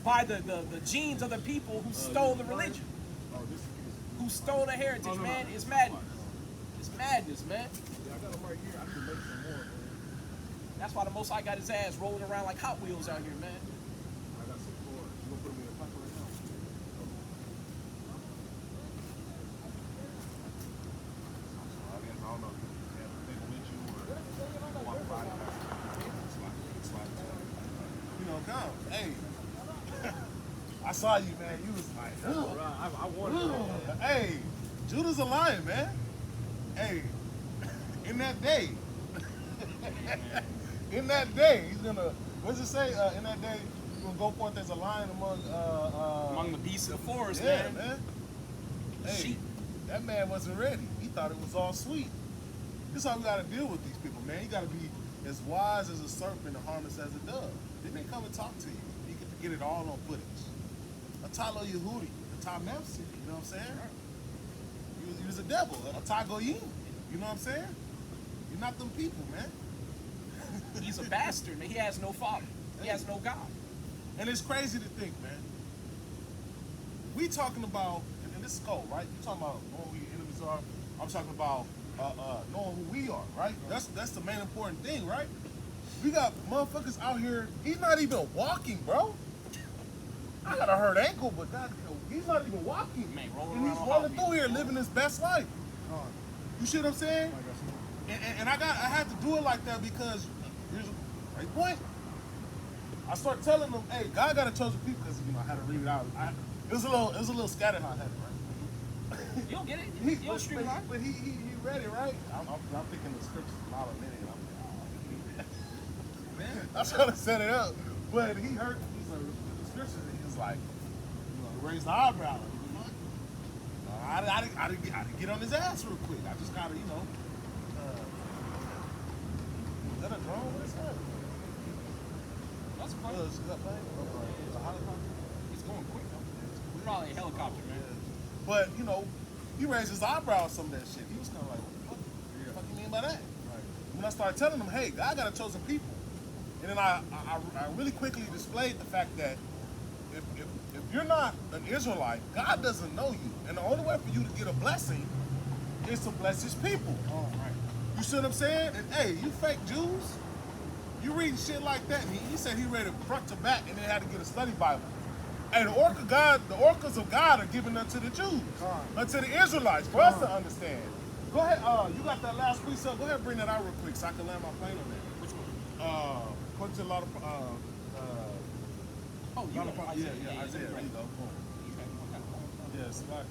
by the genes of the people who stole the religion, who stole the heritage, man? It's madness. It's madness, man. I got them right here. I can make some more, man. That's why the Most High got his ass rolling around like Hot Wheels out here, man. I got some more. You gonna put them in the pocket right now? I don't know. Come. Hey. I saw you, man. You was like, I wanted hey, Judah's a lion, man. Hey, in that day, he's gonna, what does it say? In that day, he's gonna go forth as a lion Among the beasts of the forest, yeah, man. Hey, Sheep. that man wasn't ready. He thought it was all sweet. This is how we gotta deal with these people, man. You gotta be as wise as a serpent and harmless as a dove. They may come and talk to you. You get to get it all on footage. A Tyler Yehudi, a Ty Memphis, you know what I'm saying? He was a devil, a Ty Goyim, you know what I'm saying? You're not them people, man. He's a bastard, man. He has no father. He has no God. And it's crazy to think, man. We talking about, and this is cold, right? You talking about knowing who your enemies are. I'm talking about knowing who we are, right? That's the main important thing, right? We got motherfuckers out here. He's not even walking, bro. I got a hurt ankle, but he's not even walking. Man, rolling and he's around rolling on through here, living his best life. You see what I'm saying? And I had to do it like that because here's a right point. I start telling them, hey, God got a chosen people because I had to read it out. It was a little scattered how I had it, right? You'll get it. You'll streamline. But he read it, right? I'm thinking the scriptures a mile a minute. I'm trying to set it up, but he heard the scriptures and he was like, raised the eyebrow. I didn't get on his ass real quick. I just gotta, is that a drone? What is that? That's a plane. Is that plane? It's a helicopter? He's going quick, though. Probably a helicopter, man. But, he raised his eyebrow at some of that shit. He was kind of like, what the fuck you mean by that? Right. When I started telling him, hey, God got a chosen people. And then I really quickly displayed the fact that if you're not an Israelite, God doesn't know you. And the only way for you to get a blessing is to bless his people. Oh, right. You see what I'm saying? And hey, you fake Jews, you reading shit like that. And he said he read it front to back and then had to get a study Bible. Hey, the oracles of God are given unto the Jews, unto the Israelites, for us to understand. Go ahead, you got that last piece up. Go ahead and bring that out real quick so I can land my plane on that. Which one? According to a lot of, Isaiah. Isaiah. There you go. Boom. Yeah, it's like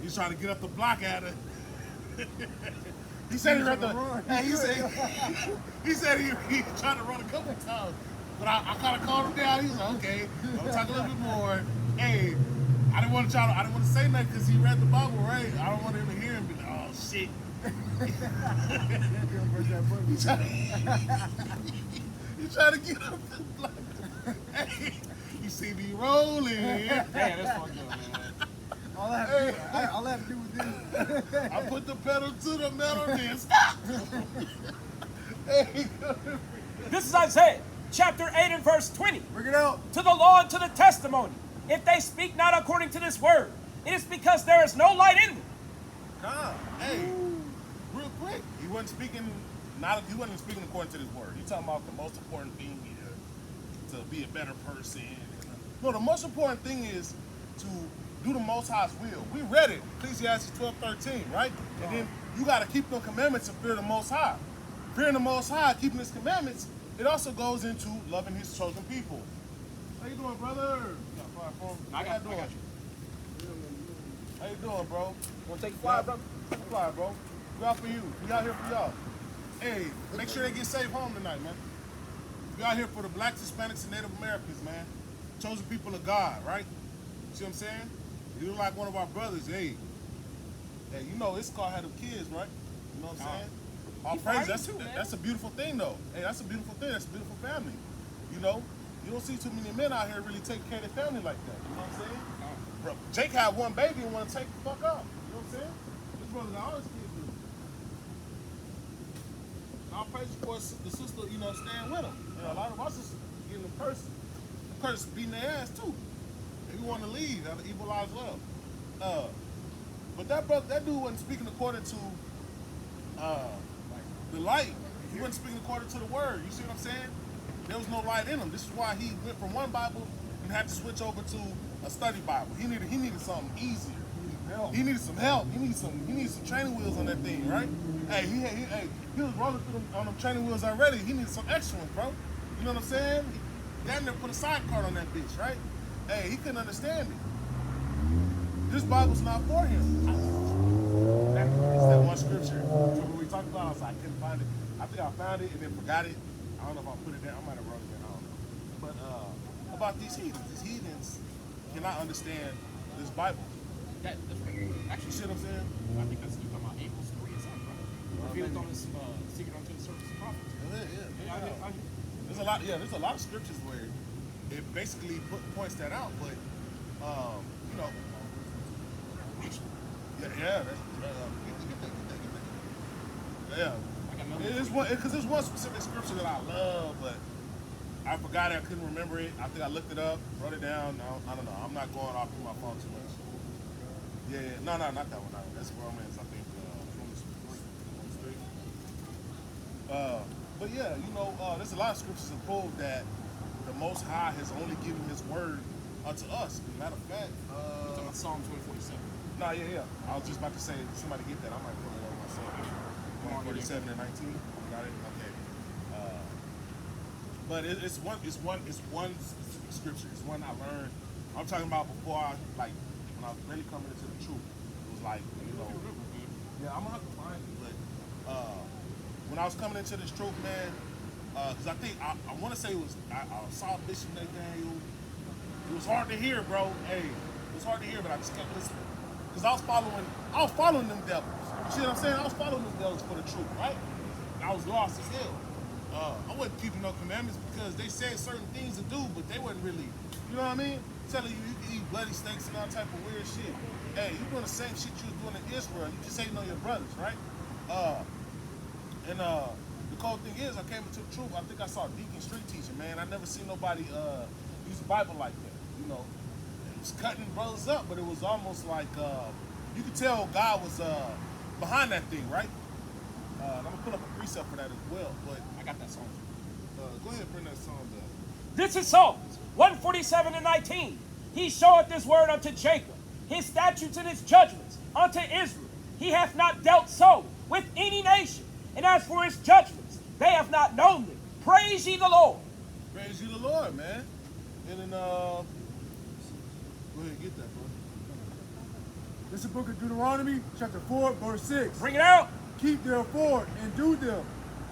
he's trying to get up the block at it. He said he read the. Run. Hey, he said he tried to run a couple times, but I kind of calmed him down. He was like, okay, I'm talk a little bit more. Hey, I didn't want to say nothing because he read the Bible, right? I don't want him to hear him be like, oh shit. He tried to get up the block. Hey, you see me rolling. Damn, that's fucked up, man. All I have to do was this. I put the pedal to the metal and then stop. Hey, This is Isaiah chapter 8 and verse 20. Bring it out. To the law and to the testimony. If they speak not according to this word, it is because there is no light in them. hey, real quick, he wasn't speaking according to this word. He's talking about the most important thing here, to be a better person. No, the most important thing is to do the Most High's will. We read it, Ecclesiastes 12:13, right? And then you got to keep the commandments and fear the Most High. Fearing the Most High, keeping His commandments, it also goes into loving His chosen people. How you doing, brother? I got you. How you doing, bro? Want to take a fly, brother? Fly, bro. We out for you. We out here for y'all. Hey, make sure they get safe home tonight, man. We out here for the blacks, Hispanics, and Native Americans, man. Chosen people of God, right? See what I'm saying? You look like one of our brothers. Hey, you know Issachar had them kids, right? You know what I'm saying? All praise. That's a beautiful thing, though. Hey, that's a beautiful thing. That's a beautiful family. You know, you don't see too many men out here really taking care of their family like that. You know what I'm saying? Bro, Jake had one baby and want to take the fuck up. You know what I'm saying? This brother got all his kids do. All praise for the sister, you know, staying with him. You know, a lot of our sisters getting them curses. The curse beating their ass too. If you want to leave, have an evil eye as well. But that dude wasn't speaking according to the light. He wasn't speaking according to the word. You see what I'm saying? There was no light in him. This is why he went from one Bible and had to switch over to a study Bible. He needed something easier. He needed some help. He needed some training wheels on that thing, right? Hey, he was rolling through on them training wheels already. He needed some extra ones, bro. You know what I'm saying? He damn near put a sidecar on that bitch, right? Hey, he couldn't understand it. This Bible's not for him. It's that one scripture. When we talked about, I was like, I couldn't find it. I think I found it and then forgot it. I don't know if I put it there. I might have wrote it there. I don't know. But about these heathens cannot understand this Bible. That's right. Actually, You see what I'm saying? I think that's you talking about Abel's story itself, right? Revealed on his secret unto the servants of prophets. Yeah. There's a lot of scriptures where it basically points that out, but you know, It's one because there's one specific scripture that I love, but I forgot it. I couldn't remember it. I think I looked it up, wrote it down. I don't know. I'm not going off through my phone too much. No, not that one. No. That's Romans, I think. Romans 3. But yeah, you know, there's a lot of scriptures that prove that the Most High has only given His word unto us. As a matter of fact, talking about Psalms 147. yeah. I was just about to say, somebody get that. I might pull it over myself. 147 and 19. Got it. Okay. But it's one scripture. It's one I learned. I'm talking about before when I was really coming into the truth. It was like, you know, yeah, I'm gonna have to find it. But when I was coming into this truth, man, because I think I want to say it was I saw Bishop Nathaniel. It was hard to hear, bro. Hey, it was hard to hear, but I just kept listening because I was following them devils. You see what I'm saying? I was following them devils for the truth, right? And I was lost as hell. I wasn't keeping no commandments because they said certain things to do, but they wasn't really, you know what I mean? Telling you can eat bloody steaks and all type of weird shit. Hey, you doing the same shit you was doing in Israel. You just hating on your brothers, right? The cool thing is, I came into the truth. I think I saw Deacon Street teaching, man. I never seen nobody use the Bible like that. You know, it was cutting brothers up, but it was almost like you could tell God was behind that thing, right? I'm gonna put up a precept for that as well. But I got that song. go ahead, bring that song up. This is Psalms 147 and 19. He showeth this word unto Jacob, his statutes and his judgments unto Israel. He hath not dealt so with any nation. And as for his judgments, they have not known them. Praise ye the Lord. Praise you the Lord, man. And then go ahead and get that, bro. This is the book of Deuteronomy, chapter 4, verse 6. Bring it out. Keep therefore and do them,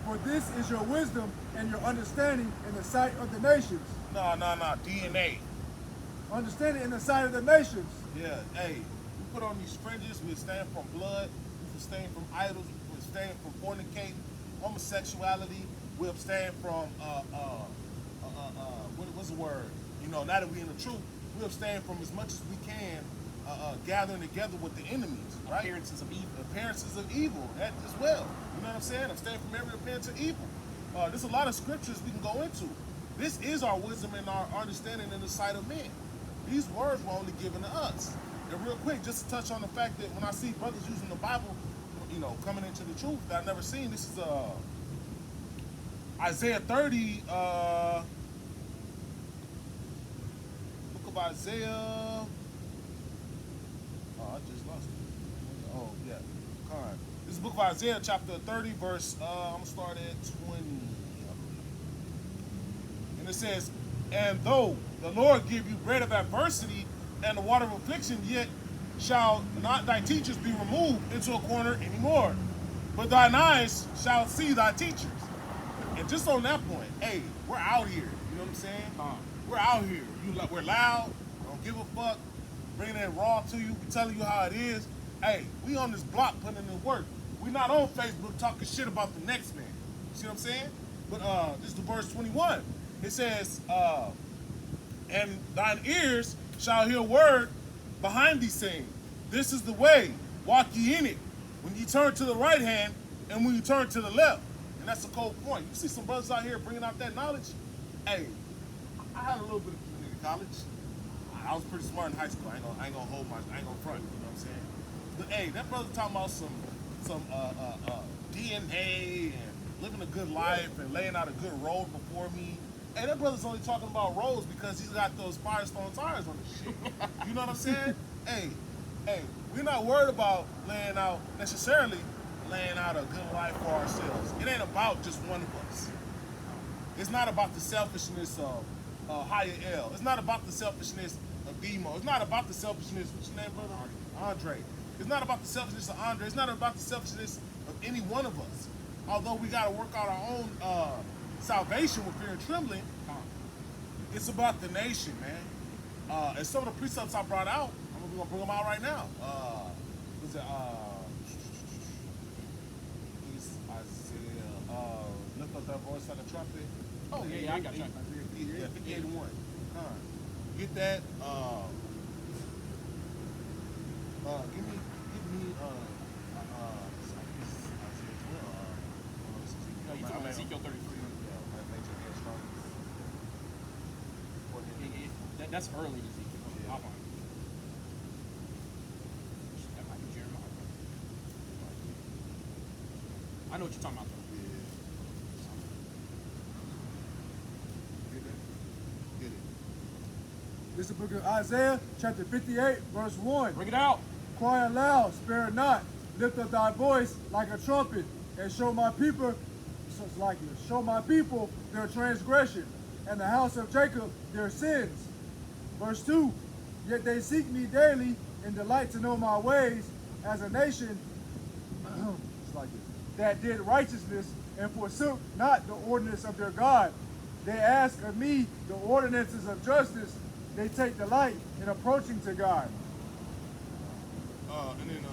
for this is your wisdom and your understanding in the sight of the nations. No, DNA. Understanding in the sight of the nations. Yeah, hey, we put on these fringes, we abstain from blood, we abstain from idols, we abstain from fornicating, homosexuality, we abstain from, what's the word? You know, now that we in the truth, we abstain from as much as we can gathering together with the enemies, right? Appearances of evil. Appearances of evil, that as well. You know what I'm saying? Abstain from every appearance of evil. There's a lot of scriptures we can go into. This is our wisdom and our understanding in the sight of men. These words were only given to us. And real quick, just to touch on the fact that when I see brothers using the Bible, you know, coming into the truth that I've never seen, this is Isaiah 30, book of Isaiah. Oh, I just lost it. Oh, yeah. Con. This is the book of Isaiah, chapter 30, verse, I'm going to start at 20. And it says, and though the Lord give you bread of adversity and the water of affliction, yet shall not thy teachers be removed into a corner anymore, but thine eyes shall see thy teachers. And just on that point, hey, we're out here. You know what I'm saying? We're out here. We're loud. Don't give a fuck. Bringing it raw to you. We telling you how it is. Hey, we on this block putting in work. We not on Facebook talking shit about the next man. See what I'm saying? But this is the verse 21. It says, and thine ears shall hear word behind these saying, this is the way, walk ye in it. When you turn to the right hand and when you turn to the left. And that's a cold point. You see some brothers out here bringing out that knowledge. Hey, I had a little bit of community college. I was pretty smart in high school. I ain't gonna hold I ain't gonna front. You know what I'm saying? But hey, that brother talking about some DNA and living a good life and laying out a good road before me. Hey, that brother's only talking about roads because he's got those Firestone tires on his shit. You know what I'm saying? Hey, we're not worried about laying out a good life for ourselves. It ain't about just one of us. It's not about the selfishness of Higher L. It's not about the selfishness of Demo. It's not about the selfishness, what's your name, brother? Andre. It's not about the selfishness of Andre. It's not about the selfishness of any one of us. Although we got to work out our own salvation with fear and trembling, it's about the nation, man. And some of the precepts I brought out, I'm going to bring them out right now. Was it, Isaiah, lift up that voice like a trumpet. Oh, yeah, I got you. Yeah, 58:1. Get that. Give me, You talking about Ezekiel 33. That's early Ezekiel. Yeah. Hop on. That might be Jeremiah. I know what you're talking about, though. Get it. This is the book of Isaiah, chapter 58, verse 1. Bring it out. Cry aloud, spare not, lift up thy voice like a trumpet, and show my people, show my people their transgression, and the house of Jacob their sins. Verse 2, yet they seek me daily and delight to know my ways as a nation that did righteousness and forsook not the ordinance of their God. They ask of me the ordinances of justice. They take delight in approaching to God. And then,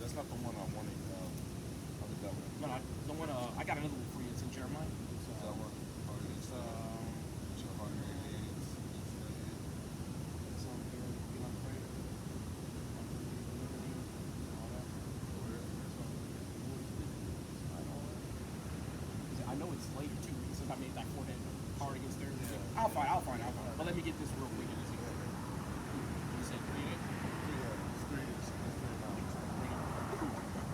that's not the one I wanted. No, the one, I got another one for you. It's in Jeremiah. I know it's later too, because I made that forehead hard against theirs. Yeah. I'll find. But let me get this real quick. You said 3:8?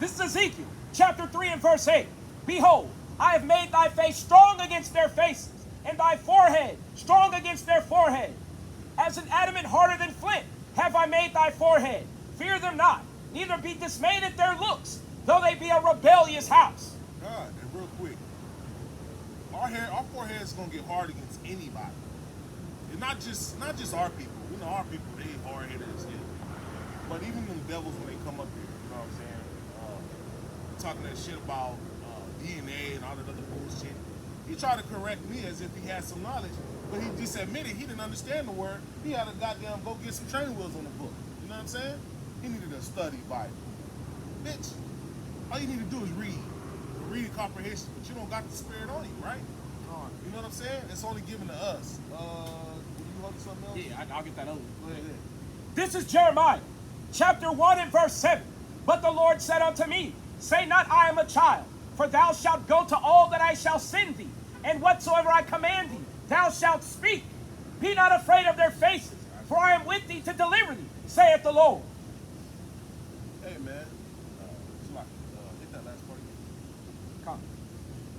This is Ezekiel, chapter 3 and verse 8. Behold, I have made thy face strong against their faces, and thy forehead strong against their forehead. As an adamant harder than flint have I made thy forehead. Fear them not, neither be dismayed at their looks, though they be a rebellious house. God, and real quick, our forehead is gonna get hard against anybody. And not just our people. You know, our people, they hard-headed as hell. But even them devils, when they come up here, you know what I'm saying? Talking that shit about DNA and all that other bullshit. He tried to correct me as if he had some knowledge, but he just admitted he didn't understand the word. He had to goddamn go get some training wheels on the book. You know what I'm saying? He needed a study Bible. Bitch, all you need to do is read. Read comprehension, but you don't got the spirit on you, right? You know what I'm saying? It's only given to us. Will you hold something else? Yeah, I'll get that over. Go ahead. This is Jeremiah, chapter 1 and verse 7. But the Lord said unto me, say not, I am a child, for thou shalt go to all that I shall send thee, and whatsoever I command thee, thou shalt speak. Be not afraid of their faces, for I am with thee to deliver thee, saith the Lord. Hey, man. Hit that last part again. Come.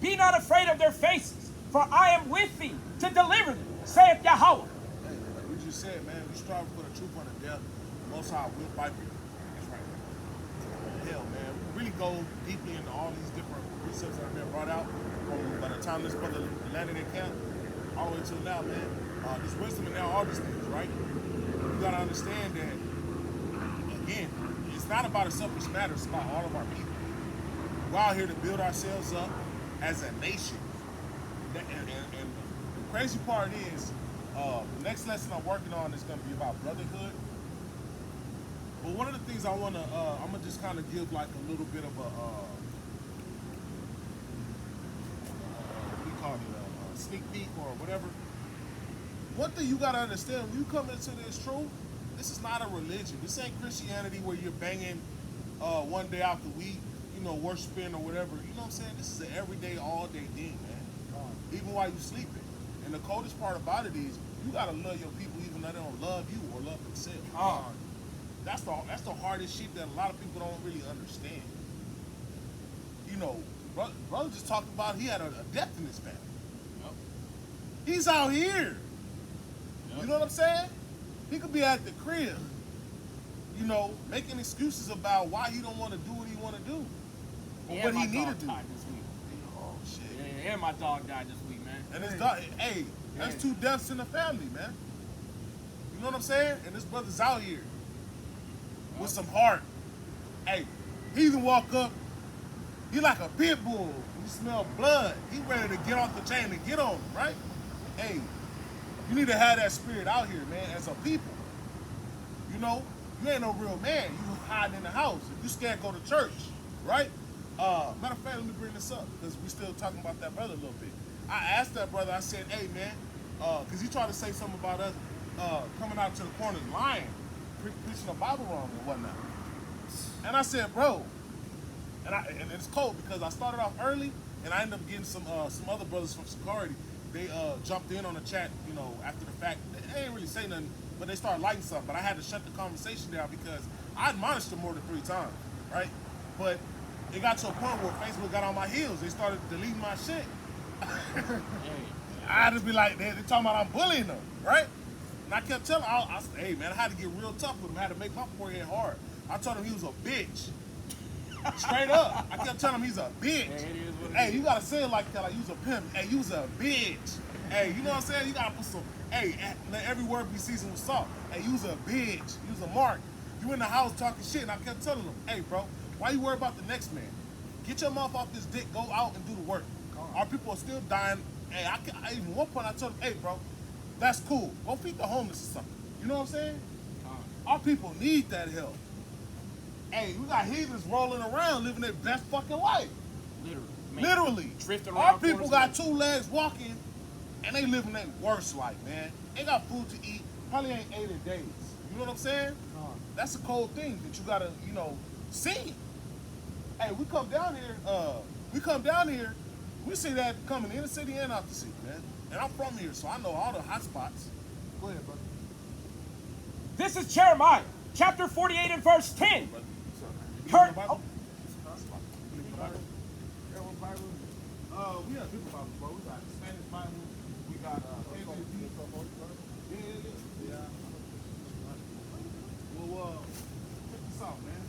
Be not afraid of their faces, for I am with thee to deliver thee, saith Yahweh. Hey, like we just said, man, we strive for the truth unto death. Most High will fight for you. That's right. Hell, man, we really go deeply into all these different precepts that have been brought out from by the time this brother landed in camp all the way till now, man. There's wisdom in now all these things, right? You gotta understand that, again, it's not about a selfish matter, it's about all of our people. We're out here to build ourselves up as a nation. And the crazy part is, the next lesson I'm working on is going to be about brotherhood. But one of the things I'm gonna just kind of give like a little bit of a what do you call it, a sneak peek or whatever. One thing you gotta understand, when you come into this truth, this is not a religion. This ain't Christianity where you're banging one day out the week, you know, worshiping or whatever. You know what I'm saying? This is an everyday, all day thing, man. Even while you're sleeping. And the coldest part about it is you gotta love your people even though they don't love you or love themselves. That's the hardest shit that a lot of people don't really understand. You know, brother just talked about he had a death in his family. Yep. He's out here. Yep. You know what I'm saying? He could be at the crib, you know, making excuses about why he don't want to do what he want to do. Or what he need to do. Died this week. Oh, shit. Yeah, and my dog died this week, man. And his dog, hey, that's 2 deaths in the family, man. You know what I'm saying? And this brother's out here with some heart. Hey, he even walk up, he like a pit bull. You smell blood. He ready to get off the chain and get on him, right? Hey, you need to have that spirit out here, man, as a people. You know, you ain't no real man. You hiding in the house. If you scared, go to church, right? Matter of fact, let me bring this up because we still talking about that brother a little bit. I asked that brother, I said, hey, man, because he tried to say something about us coming out to the corners lying, preaching the Bible wrong and whatnot. And I said, bro, and it's cold because I started off early and I ended up getting some other brothers from Security. They jumped in on the chat, you know, after the fact. They didn't really say nothing, but they started lighting something. But I had to shut the conversation down because I admonished them more than 3 times, right? But it got to a point where Facebook got on my heels. They started deleting my shit. I had to be like, they're talking about I'm bullying them, right? And I kept telling I said, hey, man, I had to get real tough with him. I had to make my forehead hard. I told him he was a bitch. Straight up. I kept telling him he's a bitch. Hey, you gotta say it like that, like you was a pimp. Hey, you was a bitch. Hey, you know what I'm saying? You gotta put some, hey, let every word be seasoned with salt. Hey, you was a bitch. You was a mark. You in the house talking shit, and I kept telling him, hey, bro, why you worry about the next man? Get your mouth off this dick, go out and do the work. Our people are still dying. Hey, I even one point I told him, hey, bro, that's cool. Go feed the homeless or something. You know what I'm saying? Our people need that help. Hey, we got heathens rolling around living their best fucking life. Literally. Drifting Our around people corners got of 2 legs walking and they living their worst life, man. They got food to eat, probably ain't ate in days. You know what I'm saying? That's a cold thing that you gotta, you know, see. Hey, we come down here, we see that coming in the city and out the city, man. And I'm from here, so I know all the hot spots. Go ahead, brother. This is Jeremiah, chapter 48 and verse 10. Bible? Oh. We have different Bibles, bro. We got Spanish Bible, we got KJV. Yeah. Well, check this out, man.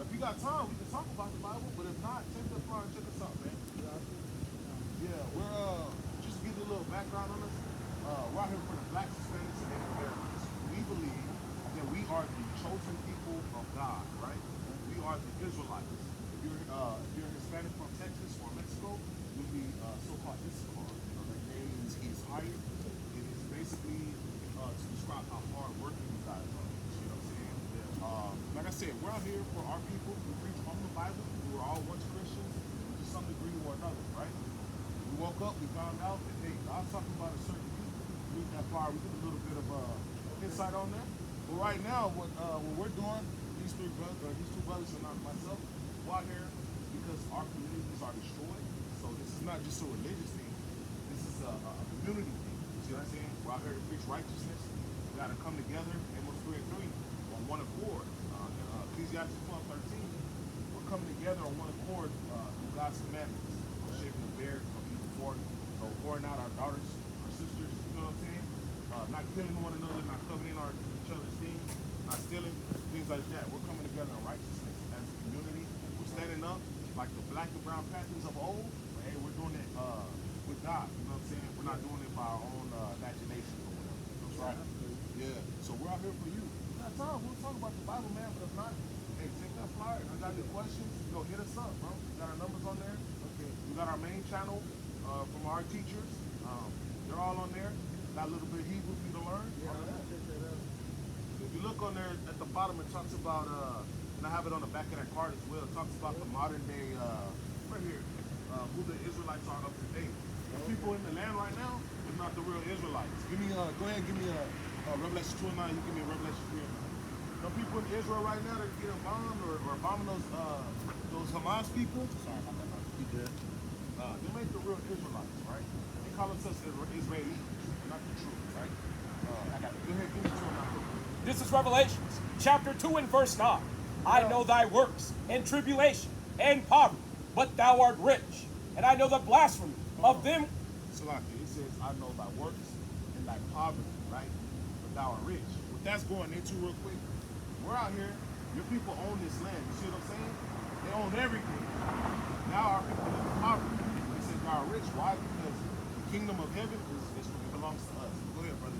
If you got time, we can talk about the Bible, but if not, take the front and check us out, man. Yeah, we're just to give you a little background on us. We're out here for the Blacks, Hispanics, and Native Americans. We believe chosen people of God, right? We are the Israelites. If you're Hispanic from Texas or Mexico, you'll be so-called Issachar. That means he's hired. It is basically to describe how hard working you guys are. You know what I'm saying? Like I said, we're out here for our people. We preach from the Bible. We were all once Christians to some degree or another, right? We woke up, we found out that, hey, God's talking about a certain people. We read that far, we get a little bit of insight on that. But right now, what we're doing, these two brothers and myself, we're out here because our communities are destroyed. So this is not just a religious thing. This is a community thing. You see what I'm saying? We're out here to preach righteousness. We got to come together, Amos 3 and 3, on one accord. Ecclesiastes 12:13, we're coming together on one accord through God's commandments. We're shaping the bear from evil forth. So pouring out our daughters, our sisters, you know what I'm saying? Not killing one another, not coveting each other's things, not stealing, things like that. We're coming together in righteousness as a community. We're standing up like the Black and Brown Panthers of old. But, hey, we're doing it with God, you know what I'm saying? We're not doing it by our own imagination or whatever. That's right. Yeah. So we're out here for you. That's all. We'll talk about the Bible, man, but if not, hey, take that flyer. If you got any questions, hit us up, bro. We got our numbers on there. Okay. We got our main channel from our teachers. They're all on there. Got a little bit of Hebrew for you to learn. Yeah, if you look on there at the bottom, it talks about, and I have it on the back of that card as well, it talks about the modern day, right here, who the Israelites are up to date. The people in the land right now are not the real Israelites. Give me, go ahead and give me a Revelation 2 and 9, you give me a Revelation 3 and 9. Some people in Israel right now, they're getting bombed or bombing those Hamas people. Sorry about that, you good. They make the real Israelites, right? They call themselves Israelis, not the truth, right? I got it. Go ahead, give me 2 and 9. This is Revelations, chapter 2 and verse 9. I know thy works, and tribulation, and poverty, but thou art rich. And I know the blasphemy of them. Salaki, it says, I know thy works and thy poverty, right? But thou art rich. What that's going into real quick, we're out here, your people own this land. You see what I'm saying? They own everything. Now our people live in poverty. They say thou art rich. Why? Because the kingdom of heaven belongs to us. Go ahead, brother.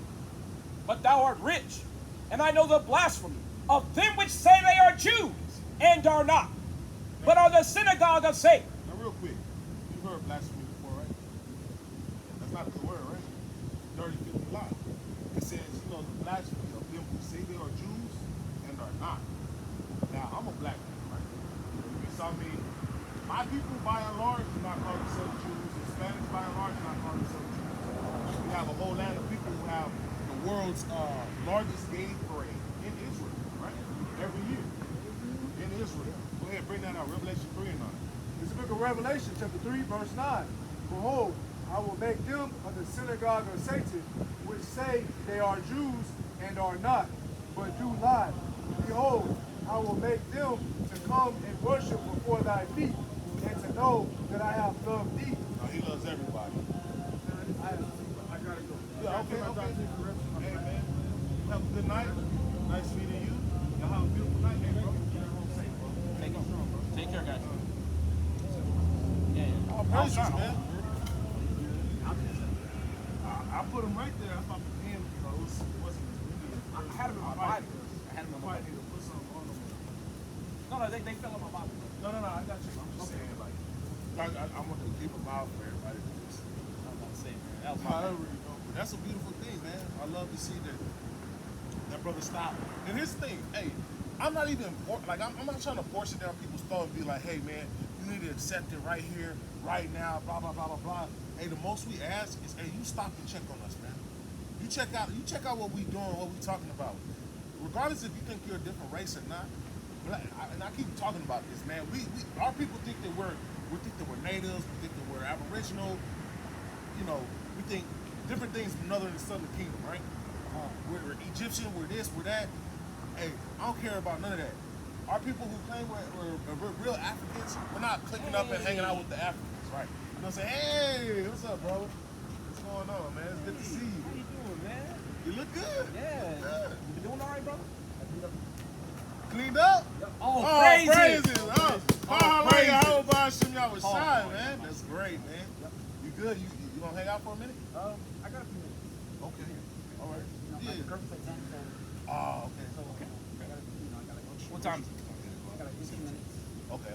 But thou art rich. And I know the blasphemy of them which say they are Jews, and are not, but are the synagogue of Satan. Now real quick, you've heard blasphemy before, right? That's not a good word, right? Dirty, filthy lie. It says, the blasphemy of them who say they are Jews and are not. Now, I'm a black man, right? You saw me, my people by and large do not call themselves Jews. Hispanics by and large do not call themselves Jews. We have a whole land of people who have the world's largest gay parade in Israel, right? Every year in Israel. Go ahead, bring that out. Revelation 3 and 9. It's the book of Revelation, chapter 3, verse 9. Behold, I will make them of the synagogue of Satan, which say they are Jews and are not, but do lie. Behold, I will make them to come and worship before thy feet, and to know that I have loved thee. No, he loves everybody. I gotta go. Yeah, okay. Hey, man. Have a good night. Nice meeting you. Y'all have a beautiful night, hey, bro. Take care, guys. All praises, man. I put him right there. I thought him, it wasn't I had him in my Bible. I had him in my might Bible. need to put something on him. No, they fell in my Bible. No, I got you. I'm just saying, like, I want to keep him out for everybody to just. I'm not saying, man. That was my However, but that's a beautiful thing, man. I love to see that brother stop. And his thing, hey, I'm not even I'm not trying to force it down people's throat and be like, hey, man, you need to accept it right here, right now, blah blah blah blah blah. Hey, the most we ask is, hey, you stop and check on us, man. You check out what we doing, what we talking about. Regardless if you think you're a different race or not. And I keep talking about this, man. Our people think that we're natives, we think that we're aboriginal. We think different things from northern and southern kingdom, right? We're Egyptian, we're this, we're that. Hey, I don't care about none of that. Our people who claim we're real Africans, we're not clicking up and hanging out with the Africans, right? You know what I'm saying? Hey, what's up, bro? What's going on, man? It's good to see you. How you doing, man? You look good. Yeah. You look good. You been doing all right, brother? Cleaned up? Oh, praises. praises. How about Shem Yahushai, man? That's great, man. You good? You gonna hang out for a minute? I got a few minutes. Okay. All right. Like the curfew at 10, so Oh, okay. I got a few minutes. What time is it? I got 18 minutes. Okay. I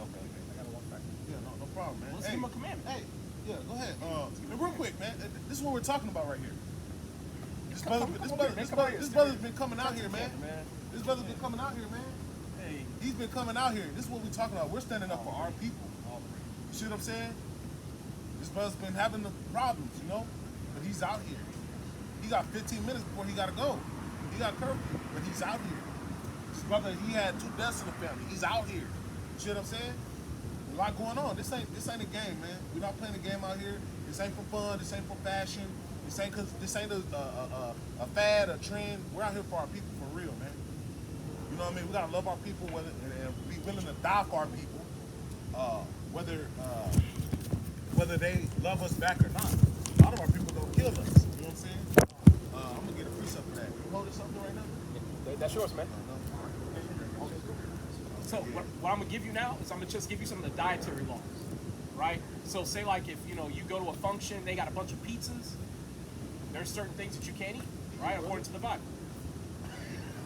gotta walk back. Yeah, no problem, man. Let's give him a commandment. Hey, yeah, go ahead. And real quick, man. This is what we're talking about right here. This brother's been coming out here, man. This brother's been coming out here, man. Hey, He's been coming out here. This is what we're talking about. We're standing up for our people. You see what I'm saying? This brother's been having the problems, you know? But he's out here. He got 15 minutes before he got to go. He got curfew, but he's out here. This brother, he had 2 deaths in the family. He's out here. You see what I'm saying? A lot going on. This ain't a game, man. We're not playing a game out here. This ain't for fun. This ain't for fashion. This ain't a fad, a trend. We're out here for our people, for real, man. You know what I mean? We gotta love our people, and be willing to die for our people, whether they love us back or not. A lot of our people gonna kill us. You know what I'm saying? I'm gonna get a precept for that. You holding something right now? that's yours, man. No. So what I'm gonna give you now is I'm gonna just give you some of the dietary laws, right? So say like if you go to a function, they got a bunch of pizzas. There's certain things that you can't eat, right? According to the Bible.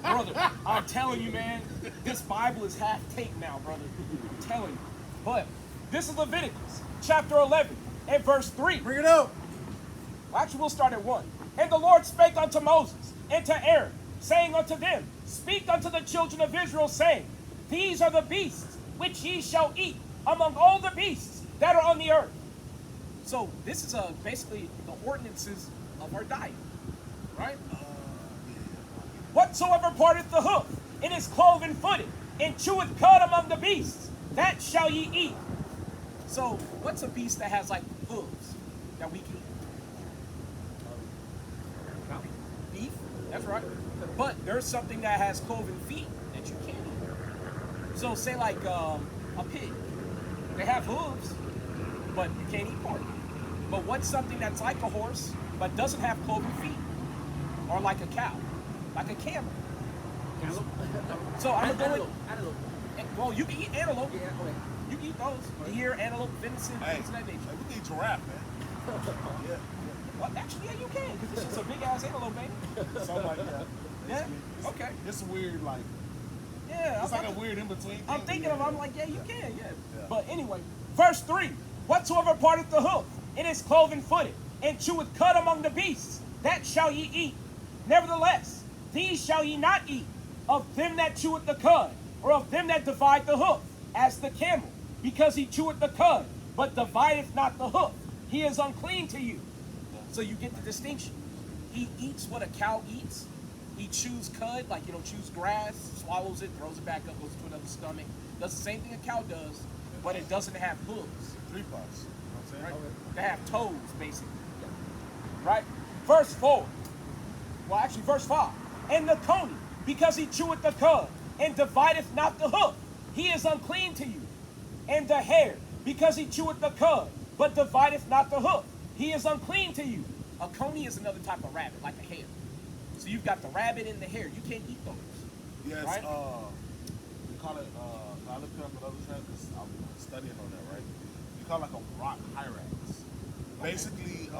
Brother, I'm telling you, man, this Bible is half taped now, brother. I'm telling you. But this is Leviticus chapter 11 and verse 3. Bring it up. Well, actually, we'll start at 1. And the Lord spake unto Moses and to Aaron, saying unto them, Speak unto the children of Israel, saying, These are the beasts which ye shall eat among all the beasts that are on the earth. So this is basically the ordinances of our diet, right? Whatsoever parteth the hoof, and is cloven footed, and cheweth cud among the beasts, that shall ye eat. So what's a beast that has like hooves that we can eat? Beef, that's right. But there's something that has cloven feet that you can't eat. So say like a pig, they have hooves, but you can't eat pork. But what's something that's like a horse, but doesn't have cloven feet? Or like a cow, like a camel. So I'm going to well, you can eat antelope. Yeah, okay. You can eat those. Deer, antelope, venison, things of that nature. Hey, we can eat giraffe, man. Yeah. Well, actually, yeah, you can, because it's just a big ass antelope, baby. Something like that. Yeah. Okay. It's weird, like, Yeah. it's like a weird in-between I'm thing. thinking of. I'm like, yeah, you can, yeah. Yeah. But anyway, verse 3: Whatsoever parteth the hoof, it is cloven footed, and cheweth cud among the beasts, that shall ye eat. Nevertheless, these shall ye not eat, of them that cheweth the cud, or of them that divide the hoof, as the camel, because he cheweth the cud, but divideth not the hoof. He is unclean to you. So you get the distinction. He eats what a cow eats. He chews cud, like, chews grass, swallows it, throws it back up, goes to another stomach. Does the same thing a cow does, but it doesn't have hooves. 3 parts. You know what I'm saying? Right? They have toes, basically. Right? Verse 4. Well, actually, verse 5. And the coney, because he cheweth the cud, and divideth not the hoof, he is unclean to you. And the hare, because he cheweth the cud, but divideth not the hoof, he is unclean to you. A coney is another type of rabbit, like a hare. So you've got the rabbit and the hare. You can't eat those. Yes, Right? we call it, I looked it up with other terms because I'm studying on that, right? We call it like a rock hyrax. Basically,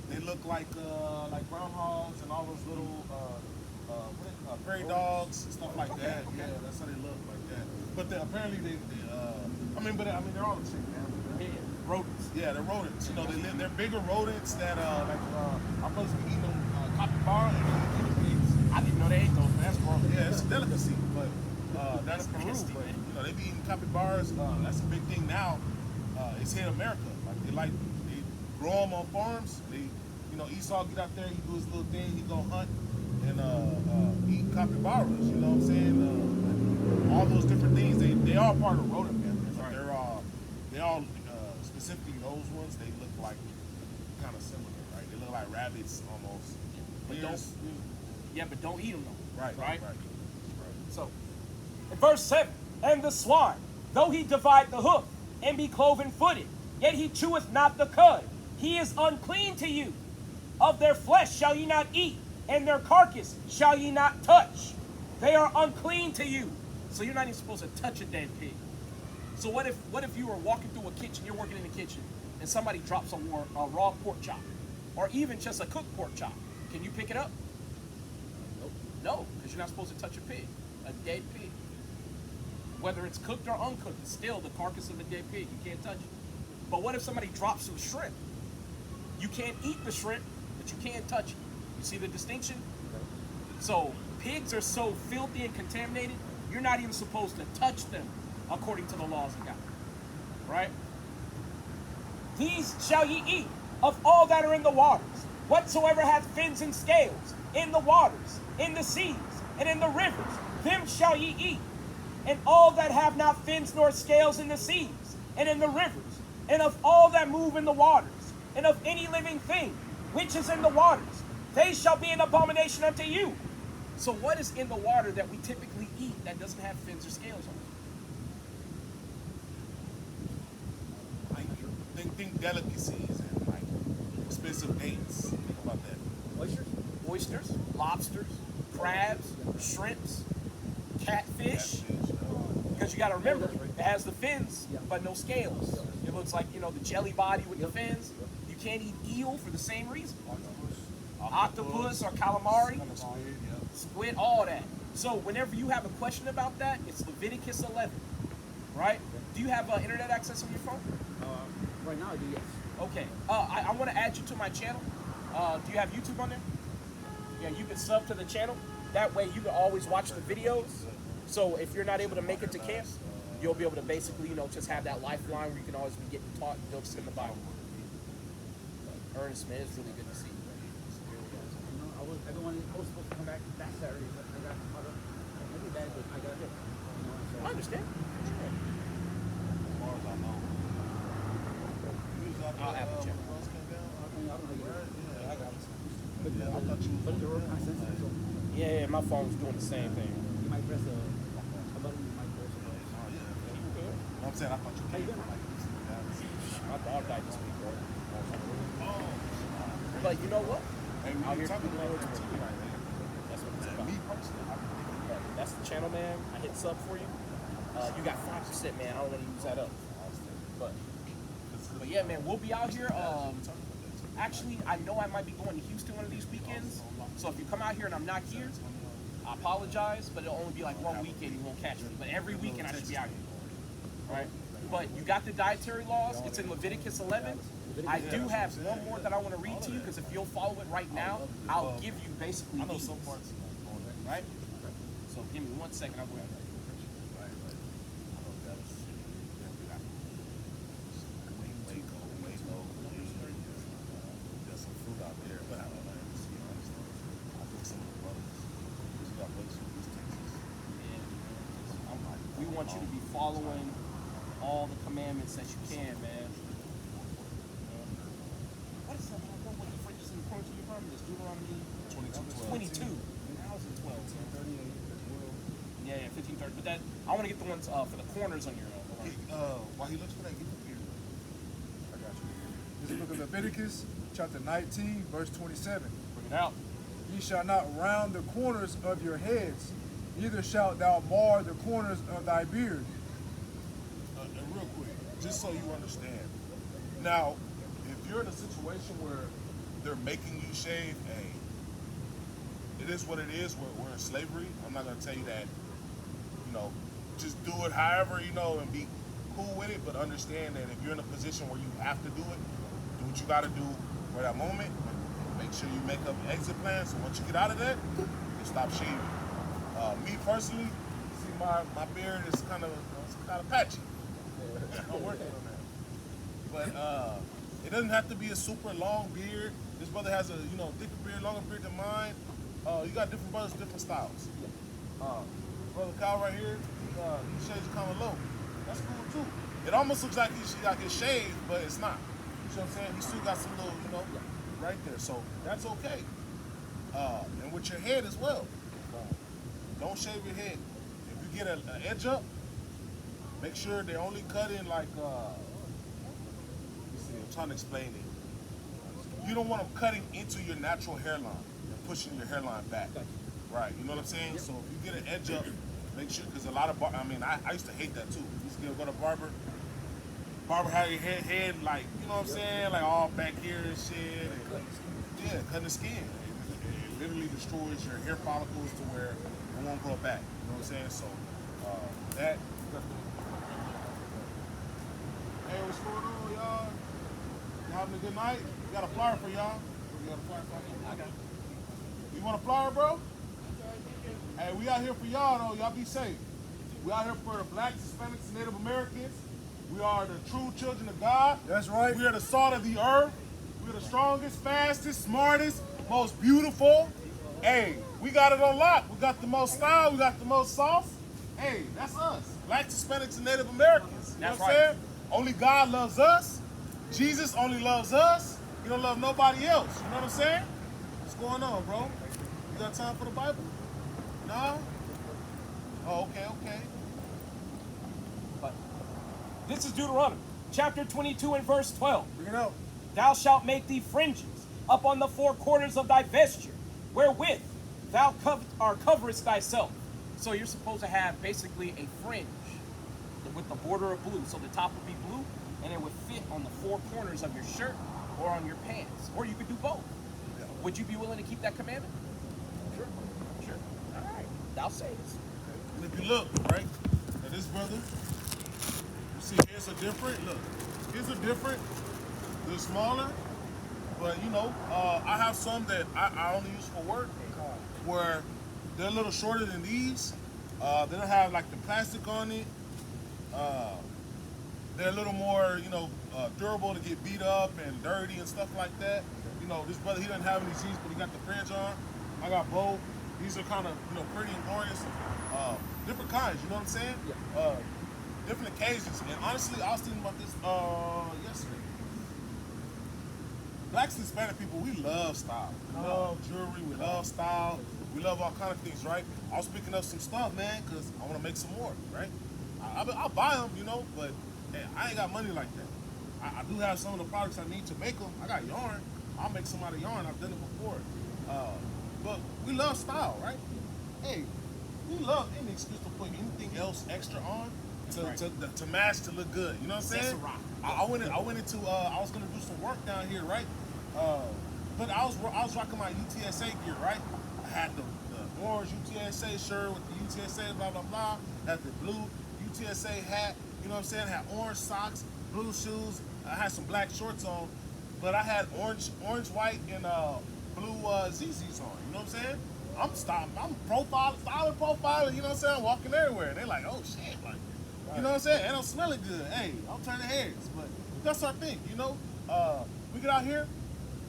they look like groundhogs and all those little prairie dogs and stuff like that. Yeah, that's how they look, like that. But apparently they're all the same family. Yeah, rodents. Yeah, they're rodents. They're bigger rodents that our brothers be eating them capybara and guinea pigs. I didn't know they ate those, man. That's wrong. Yeah, it's a delicacy, but that's Peru. nasty, But man. they be eating capybaras. That's a big thing now. It's here in America. Like they grow them on farms. Esau get out there, he do his little thing, he go hunt and eat capybaras. You know what I'm saying? All those different things. They are part of rodent family. But they all specifically those ones. They look like kind of similar, right? They look like rabbits almost. But but don't eat them though. Right. So, in verse 7, and the swine, though he divide the hoof, and be cloven footed, yet he cheweth not the cud, he is unclean to you. Of their flesh shall ye not eat, and their carcass shall ye not touch. They are unclean to you. So you're not even supposed to touch a dead pig. So what if you were walking through a kitchen, you're working in the kitchen, and somebody drops a raw pork chop, or even just a cooked pork chop? Can you pick it up? No, because you're not supposed to touch a pig, a dead pig. Whether it's cooked or uncooked, it's still the carcass of a dead pig. You can't touch it. But what if somebody drops some shrimp? You can't eat the shrimp, but you can touch it. You see the distinction? So pigs are so filthy and contaminated, you're not even supposed to touch them according to the laws of God. Right? These shall ye eat of all that are in the waters, whatsoever hath fins and scales, in the waters, in the seas, and in the rivers, them shall ye eat. And all that have not fins nor scales in the seas, and in the rivers, and of all that move in the waters, and of any living thing which is in the waters, they shall be an abomination unto you. So what is in the water that we typically eat that doesn't have fins or scales on it? Like, think delicacies and like expensive dates. Think about that. Oysters, lobsters, crabs, shrimps, catfish. Because you got to remember, it has the fins, but no scales. It looks like, you know, the jelly body with the fins. You can't eat eel for the same reason. Octopus or calamari, squid, all that. So whenever you have a question about that, it's Leviticus 11, right? Do you have internet access on your phone? Right now I do, yes. Okay. I want to add you to my channel. Do you have YouTube on there? Yeah, you can sub to the channel. That way you can always watch the videos. So if you're not able to make it to camp, you'll be able to basically, you know, just have that lifeline where you can always be getting taught jokes in the Bible. Ernest, man, it's really good to see you. Everyone was supposed to come back that Saturday, but I got caught up. Maybe bad, but I got it. So. I understand. I'll have a check. But the road kind of sensitive, so Yeah, my phone's doing the same thing. you might press a button, you might press I'm saying, I thought you How you doing? My dog died this week, bro. But you know what? Hey, Out we here talking people about know it what too, to do. right? That's what it's about. Me personally, I don't think Yeah, that's the channel, man. I hit sub for you. You got 5%, man. I don't want to use that up. But yeah, man, we'll be out here. Actually, I know I might be going to Houston one of these weekends. So if you come out here and I'm not here, I apologize, but it'll only be like one weekend. You won't catch me. But every weekend I should be out here. Right? But you got the dietary laws. It's in Leviticus 11. I do have one more that I want to read to you because if you'll follow it right now, I'll give you basically these. Right? So give me 1 second. I'll go ahead. there's some food out there, but I don't know. I think some of the brothers, you got brothers from East Texas. We want you to be following all the commandments that you can, man. What is that? What the phrases in the Quran you from? It's Deuteronomy 22. How's it 12? 1038. Yeah, 1530. But that I want to get the ones for the corners on your. While he looks for that, get up here. I got you. This is the book of Leviticus, chapter 19, verse 27. Bring it out. Ye shall not round the corners of your heads, neither shalt thou mar the corners of thy beard. And real quick, just so you understand. Now, if you're in a situation where they're making you shave, hey, it is what it is. We're in slavery. I'm not going to tell you that, you know, just do it however, you know, and be cool with it, but understand that if you're in a position where you have to do it, do what you got to do for that moment. Make sure you make up your exit plan, so once you get out of that, you stop shaving. Me personally, see my beard is kind of patchy. I'm working on that. But it doesn't have to be a super long beard. This brother has a thicker beard, longer beard than mine. You got different brothers, different styles. Brother Kyle right here, he shaves kind of low. That's cool too. It almost looks like he's got his shave, but it's not. You know what I'm saying? He still got some little, right there. So that's okay. And with your head as well. Don't shave your head. If you get an edge up, make sure they only cut in like, let's see, I'm trying to explain it. You don't want them cutting into your natural hairline and pushing your hairline back. Right, you know what I'm saying? So if you get an edge up, make sure, because a lot of, I used to hate that too. You used to go to barber had your head like, you know what I'm saying? Like all back here and shit. Yeah, cutting the skin. It literally destroys your hair follicles to where it won't grow back. You know what I'm saying? So that Hey, what's going on, y'all? You having a good night? We got a flyer for y'all. You got a flyer for me? I got it. You want a flyer, bro? Hey, we out here for y'all, though. Y'all be safe. We out here for the blacks, Hispanics, and Native Americans. We are the true children of God. That's right. We are the salt of the earth. We're the strongest, fastest, smartest, most beautiful. Hey, we got it on lock. We got the most style. We got the most sauce. Hey, that's us. Blacks, Hispanics, and Native Americans. You know That's what I'm right. saying? Only God loves us. Jesus only loves us. He don't love nobody else. You know what I'm saying? What's going on, bro? You got time for the Bible? No? Oh, okay. This is Deuteronomy, chapter 22 and verse 12. Bring it out. Thou shalt make thee fringes up on the four corners of thy vesture, wherewith thou coverest thyself. So you're supposed to have basically a fringe with the border of blue. So the top would be blue, and it would fit on the four corners of your shirt or on your pants. Or you could do both. Would you be willing to keep that commandment? Sure. All right. Thou sayest. And if you look, right, at this brother, you see his are different. Look, his are different. They're smaller. But, you know, I have some that I only use for work where they're a little shorter than these. They don't have, like, the plastic on it. They're a little more, you know, durable to get beat up and dirty and stuff like that. You know, this brother, he doesn't have any jeans, but he got the fringe on. I got both. These are kind of, you know, pretty and glorious. Different kinds, you know what I'm saying? Different occasions. And honestly, I was thinking about this yesterday. Blacks and Hispanic people, we love style. We love jewelry, we love style, we love all kind of things, right? I was picking up some stuff, man, because I want to make some more, right? I'll buy them, you know, but hey, I ain't got money like that. I do have some of the products I need to make them. I got yarn. I'll make some out of yarn. I've done it before. But we love style, right? Hey, we love any excuse to put anything else extra on to match, to look good. You know what I'm saying? I went into I was gonna do some work down here, right? But I was rocking my UTSA gear, right? I had the orange UTSA shirt with the UTSA blah blah blah. Had the blue UTSA hat. You know what I'm saying? I had orange socks, blue shoes. I had some black shorts on, but I had orange, white, and blue ZZs on. You know what I'm saying? I'm profiling. You know what I'm saying? I'm walking everywhere. And they're like, oh shit, like. You know what I'm saying? It don't smell it good. Hey, I'm turning heads. But that's our thing, you know? We get out here,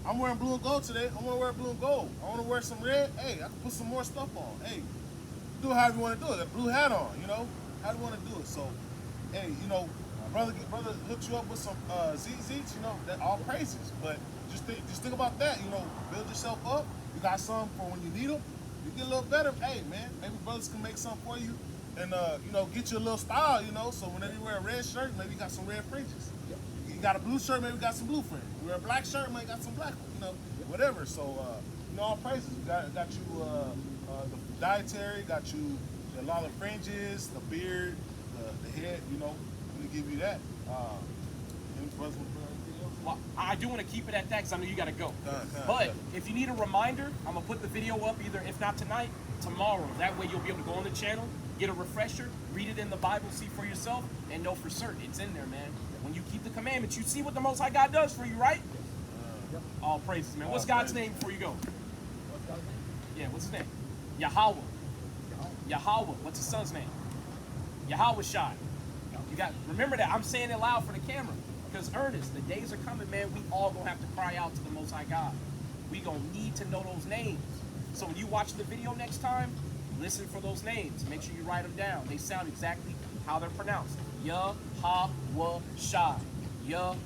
I'm wearing blue and gold today. I want to wear blue and gold. I want to wear some red. Hey, I can put some more stuff on. Hey, do it however you want to do it. A blue hat on, you know? How do you want to do it? So, hey, you know, brother hooked you up with some ZZs, you know, that all praises. But just think about that, you know, build yourself up. You got some for when you need them. You get a little better. Hey, man, maybe brothers can make something for you. And, you know, get you a little style, you know, so whenever you wear a red shirt, maybe you got some red fringes. You got a blue shirt, maybe you got some blue fringes. You wear a black shirt, maybe you got some black, you know, whatever. So, you know, all praises. Got you the dietary, got you a lot of fringes, the beard, the head, you know, I'm going to give you that. Any brothers want to put anything else? Well, I do want to keep it at that because I know you got to go. But But if you need a reminder, I'm going to put the video up either, if not tonight, tomorrow. That way you'll be able to go on the channel, get a refresher, read it in the Bible, see for yourself, and know for certain it's in there, man. When you keep the commandments, you see what the Most High God does for you, right? All praises, man. What's God's name before you go? Yeah, what's his name? Yahweh. Yahweh. What's his son's name? Yahweh Shai. You got, remember that. I'm saying it loud for the camera. Because Ernest, the days are coming, man. We all gonna have to cry out to the Most High God. We gonna need to know those names. So when you watch the video next time, listen for those names. Make sure you write them down. They sound exactly how they're pronounced. Yahweh Shai. Yahweh.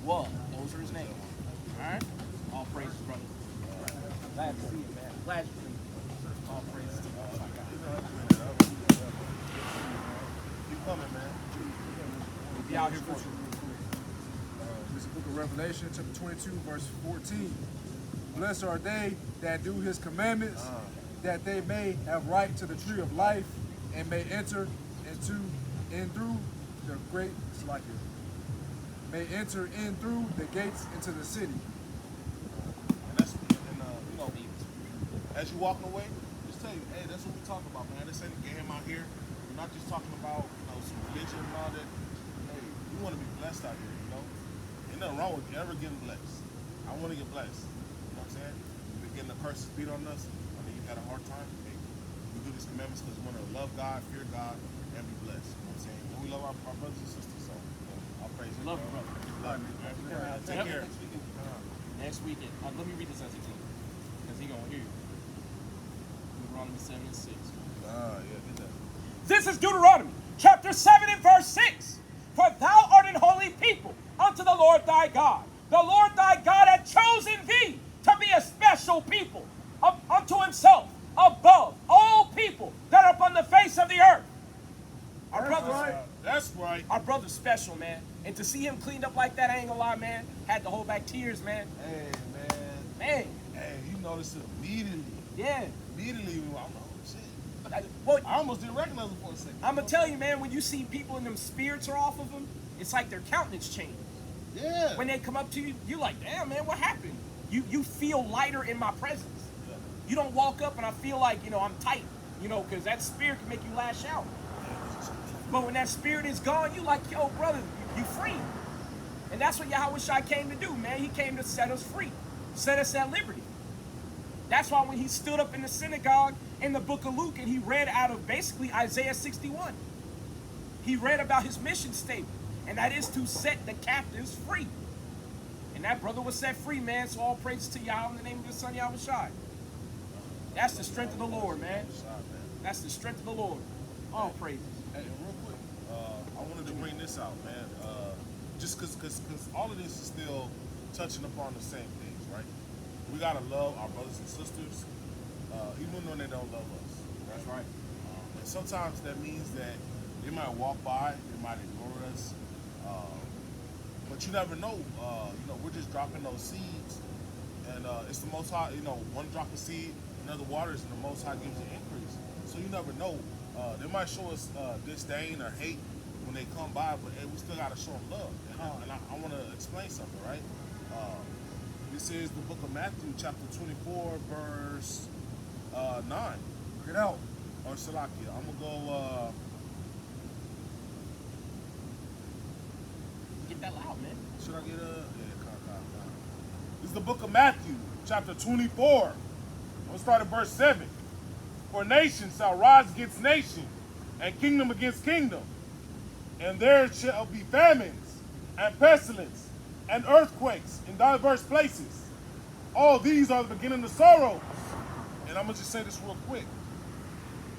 Those are his names. Alright? All praises, brother. Glad to see you, man. Glad to see you. All praises to the Most High God. keep coming, man. We'll be out here for you. This is the book of Revelation, chapter 22, verse 14. Blessed are they that do his commandments, that they may have right to the tree of life and may enter in through the great Slakia. May enter in through the gates into the city. And that's, you know, as you walking away, just tell you, hey, that's what we talking about, man. This ain't a game out here. We're not just talking about, you know, some religion and all that. Hey, we want to be blessed out here, you know? Ain't nothing wrong with ever getting blessed. I want to get blessed. You know what I'm saying? We've been getting the curses beat on us. I mean, you had a hard time. Hey, we do these commandments because we want to love God, fear God, and be blessed. You know what I'm saying? And we love our brothers and sisters, so I'll praise you. Love you, brother. Love you, man. Take care. Next weekend. Let me read this as a king, because he gonna hear you. Deuteronomy 7 and 6. Yeah, get that. This is Deuteronomy chapter 7 and verse 6. For thou art an holy people unto the Lord thy God. The Lord thy God hath chosen thee to be a special people unto himself above all people that are upon the face of the earth. Our brother's That's right. Our brother's special, man. And to see him cleaned up like that, I ain't gonna lie, man. Had to hold back tears, man. Hey, man. Man. Hey, you noticed it immediately. Yeah. Immediately, I'm like, oh, shit. Well, I almost didn't recognize him for a second. I'm gonna tell you, man, when you see people and them spirits are off of them, it's like their countenance changes. Yeah. When they come up to you, you like, damn, man, what happened? You feel lighter in my presence. Yeah. You don't walk up and I feel like, I'm tight, because that spirit can make you lash out. But when that spirit is gone, you like, yo, brother, you free. And that's what Yahweh Shai came to do, man. He came to set us free, set us at liberty. That's why when he stood up in the synagogue in the book of Luke and he read out of basically Isaiah 61, he read about his mission statement, and that is to set the captives free. And that brother was set free, man. So all praises to Yahweh in the name of his son, Yahweh Shai. That's the strength of the Lord, man. That's the strength of the Lord. All praises. Hey, real quick, I wanted to bring this out, man. Just because all of this is still touching upon the same things, right? We gotta love our brothers and sisters, even when they don't love us. That's right. And sometimes that means that they might walk by, they might ignore us, but you never know. We're just dropping those seeds, and it's the Most High. One drop of seed, another waters, and the Most High gives you increase. So you never know. They might show us disdain or hate when they come by, but hey, we still gotta show them love. And I want to explain something, right? This is the book of Matthew, chapter 24, verse 9. Get out. Or Salakia. I'm gonna go. Get that loud, man. Should I get This is the book of Matthew, chapter 24. I'm gonna start at verse 7. For nation shall rise against nation, and kingdom against kingdom. And there shall be famines, and pestilence, and earthquakes in diverse places. All these are the beginning of sorrows. And I'm going to just say this real quick.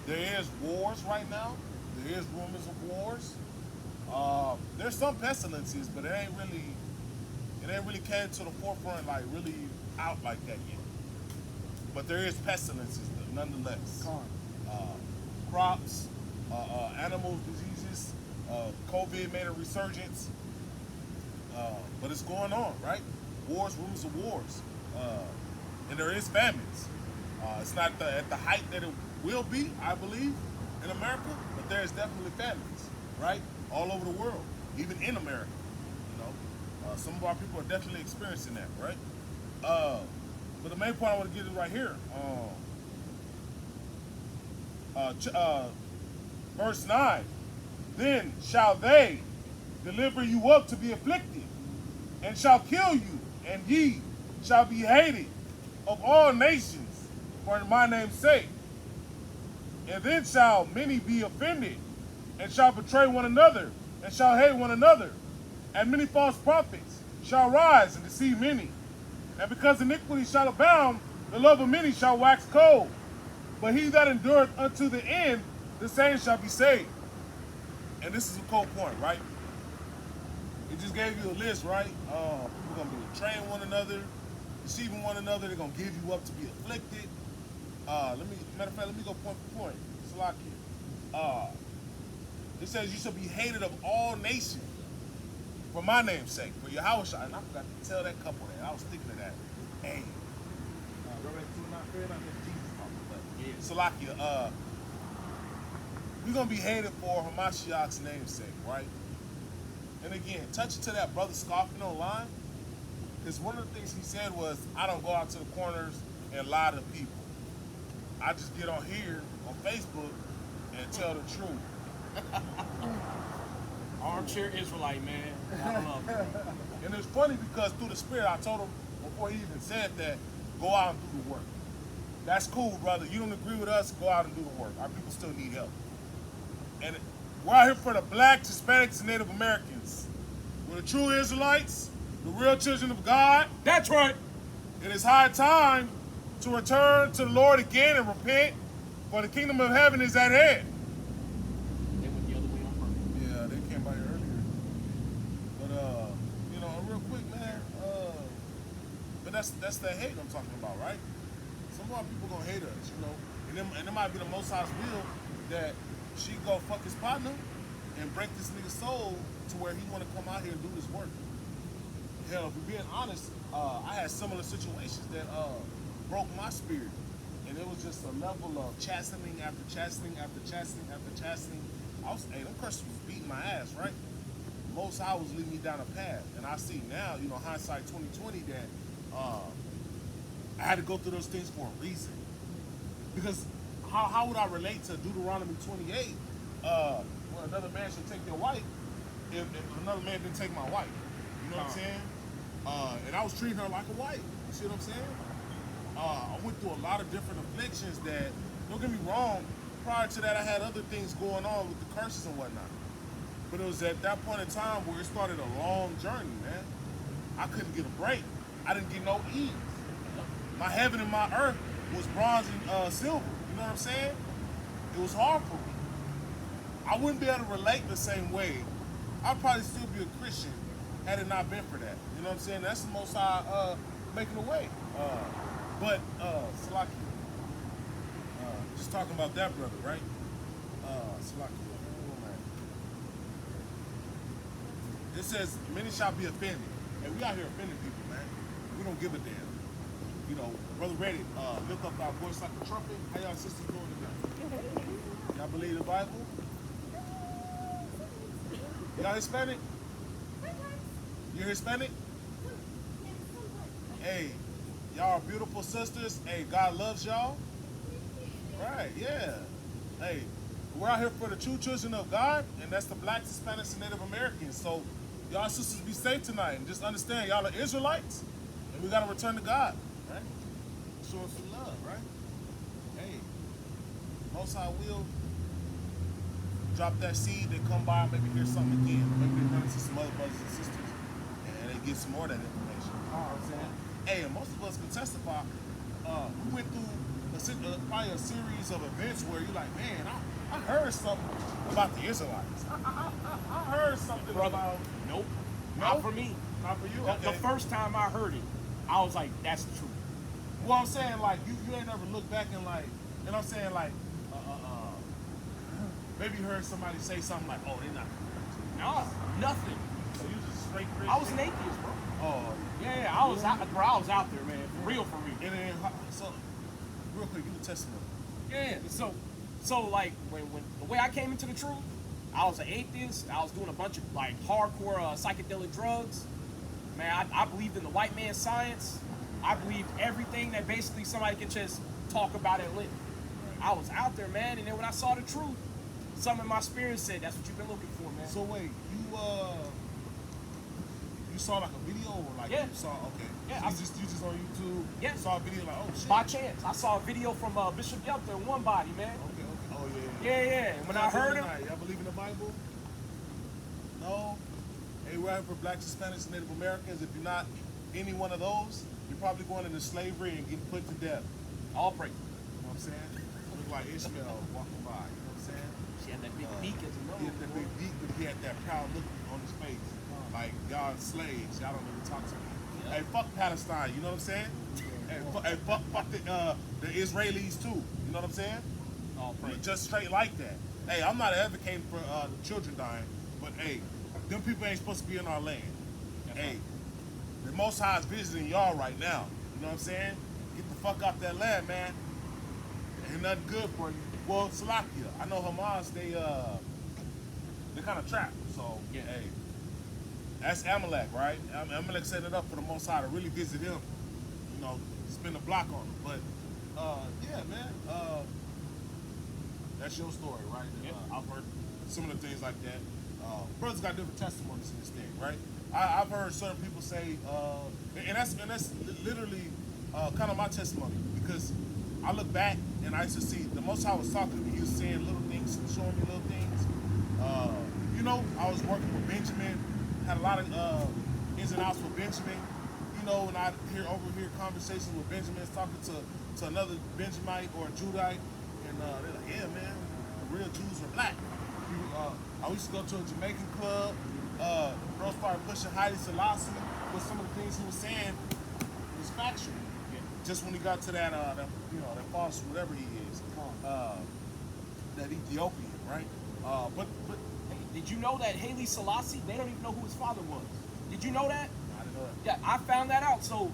There is wars right now. There is rumors of wars. There's some pestilences, but it ain't really came to the forefront, like really out like that yet. But there is pestilences nonetheless. Crops, animal diseases, COVID made a resurgence. But it's going on, right? Wars, rumors of wars. And there is famines. It's not at the height that it will be, I believe, in America, but there's definitely famines, right? All over the world, even in America. Some of our people are definitely experiencing that, right? But the main point I want to get is right here. Verse 9. Then shall they deliver you up to be afflicted, and shall kill you, and ye shall be hated of all nations for my name's sake. And then shall many be offended, and shall betray one another, and shall hate one another. And many false prophets shall rise and deceive many. And because iniquity shall abound, the love of many shall wax cold. But he that endureth unto the end, the same shall be saved. And this is a cold point, right? It just gave you a list, right? We're going to be betraying one another, deceiving one another. They're going to give you up to be afflicted. Matter of fact, let me go point for point. Salakia. It says you shall be hated of all nations for my name's sake, for Yahweh Shai. And I forgot to tell that couple that. I was thinking of that. Hey. Revelation 2:9, I meant Jesus talking, but yeah. Salakia. We're going to be hated for Hamashiach's namesake, right? And again, touch it to that brother scoffing online, because one of the things he said was, I don't go out to the corners and lie to people. I just get on here on Facebook and tell the truth. Armchair Israelite, man. I don't know. And it's funny because through the Spirit, I told him before he even said that, go out and do the work. That's cool, brother. You don't agree with us, go out and do the work. Our people still need help. And we're out here for the blacks, Hispanics, and Native Americans. We're the true Israelites, the real children of God. That's right. It is high time to return to the Lord again and repent, for the kingdom of heaven is at hand. They went the other way on purpose. Yeah, they came by here earlier. But you know, real quick, man. But that's the hate I'm talking about, right? Some of our people gonna hate us, you know, and it might be the Most High's will that she go fuck his partner and break this nigga's soul to where he wanna come out here and do this work. Hell, if we're being honest, I had similar situations that broke my spirit. And it was just a level of chastening after chastening after chastening after chastening. Them Christians was beating my ass, right? Most High was leading me down a path. And I see now, you know, hindsight 2020, that I had to go through those things for a reason. Because how would I relate to Deuteronomy 28, where another man should take your wife if another man didn't take my wife? You know what I'm saying? And I was treating her like a wife. You see what I'm saying? I went through a lot of different afflictions that, don't get me wrong, prior to that I had other things going on with the curses and whatnot. But it was at that point in time where it started a long journey, man. I couldn't get a break. I didn't get no ease. My heaven and my earth was bronze and silver. You know what I'm saying? It was hard for me. I wouldn't be able to relate the same way. I'd probably still be a Christian had it not been for that. You know what I'm saying? That's the Most High making a way. But Salaki, just talking about that brother, right? Salaki, it says many shall be offended. And we out here offending people, man. We don't give a damn. You know, Brother Reddit, lift up our voice like a trumpet. How y'all sisters doing today? Y'all believe the Bible? Y'all Hispanic? You're Hispanic? Hey, y'all are beautiful sisters. Hey, God loves y'all. Right, yeah. Hey, we're out here for the true children of God, and that's the blacks, Hispanics, and Native Americans. So y'all sisters be safe tonight, and just understand y'all are Israelites, and we gotta return to God, right? Show us some love, right? Hey, Most High will drop that seed, they come by, maybe hear something again. Maybe they run into some other brothers and sisters, and they get some more of that information. You know what I'm saying? Hey, and most of us can testify. We went through probably a series of events where you're like, man, I heard something about the Israelites. I heard something about. Nope. No? Not for me. Not for you? The Okay. first time I heard it, I was like, that's the truth. Well, I'm saying, like, you ain't never looked back and, like, you know what I'm saying, like, maybe you heard somebody say something like, oh, they're not. No, nothing. So you just straight Christian? I was an atheist, bro. Oh, Yeah, I was out, bro. I was out there, man. For real, for real. and then, so, real quick, give a testimony. Yeah. So like when the way I came into the truth, I was an atheist. I was doing a bunch of like hardcore psychedelic drugs. Man, I believed in the white man's science. I believed everything that basically somebody can just talk about and live. I was out there, man, and then when I saw the truth, something in my spirit said, "That's what you've been looking for, man." So wait, you saw like a video or like Yeah. you saw Yeah, so you just on YouTube Yeah. saw a video like, oh shit. By chance, I saw a video from Bishop Yelter in One Body, man. Okay. Oh yeah. Yeah. And when I heard him, Y'all believe in the Bible? No? Hey, we're out for blacks, Hispanics, and Native Americans. If you're not any one of those, you're probably going into slavery and getting put to death. all praise. You know what I'm saying? Look like Ishmael walking by, you know what I'm saying? She had that big beak as a He had that nose. big beak, but he had that proud look on his face. Like, y'all slaves, y'all don't even talk to me. Hey, fuck Palestine, you know what I'm saying? Hey, fuck the Israelis too, you know what I'm saying? All praise. Just straight like that. Hey, I'm not advocating for the children dying, but hey, them people ain't supposed to be in our land. Hey, the Most High is visiting y'all right now. You know what I'm saying? Get the fuck out that land, man. Ain't nothing good for you. Well, Salakia, I know Hamas, they kind of trapped. So, Yeah. hey, that's Amalek, right? Amalek set it up for the Most High to really visit him. You know, spin the block on him. But, yeah, man. That's your story, right? Yeah. I've heard some of the things like that. Brothers got different testimonies in this thing, right? I've heard certain people say, and that's literally kind of my testimony, because I look back and I used to see the Most High was talking to me. He was saying little things, showing me little things. You know, I was working with Benjamin, had a lot of ins and outs with Benjamin. You know, and I overhear conversations with Benjamin talking to another Benjamite or a Judite, and they're like, yeah, man, the real Jews are black. I used to go to a Jamaican club. Bro started pushing Haile Selassie, but some of the things he was saying was factual. Just when he got to that false whatever he is, that Ethiopian, right? But Did you know that Haile Selassie, they don't even know who his father was? Did you know that? I didn't know that. Yeah, I found that out. So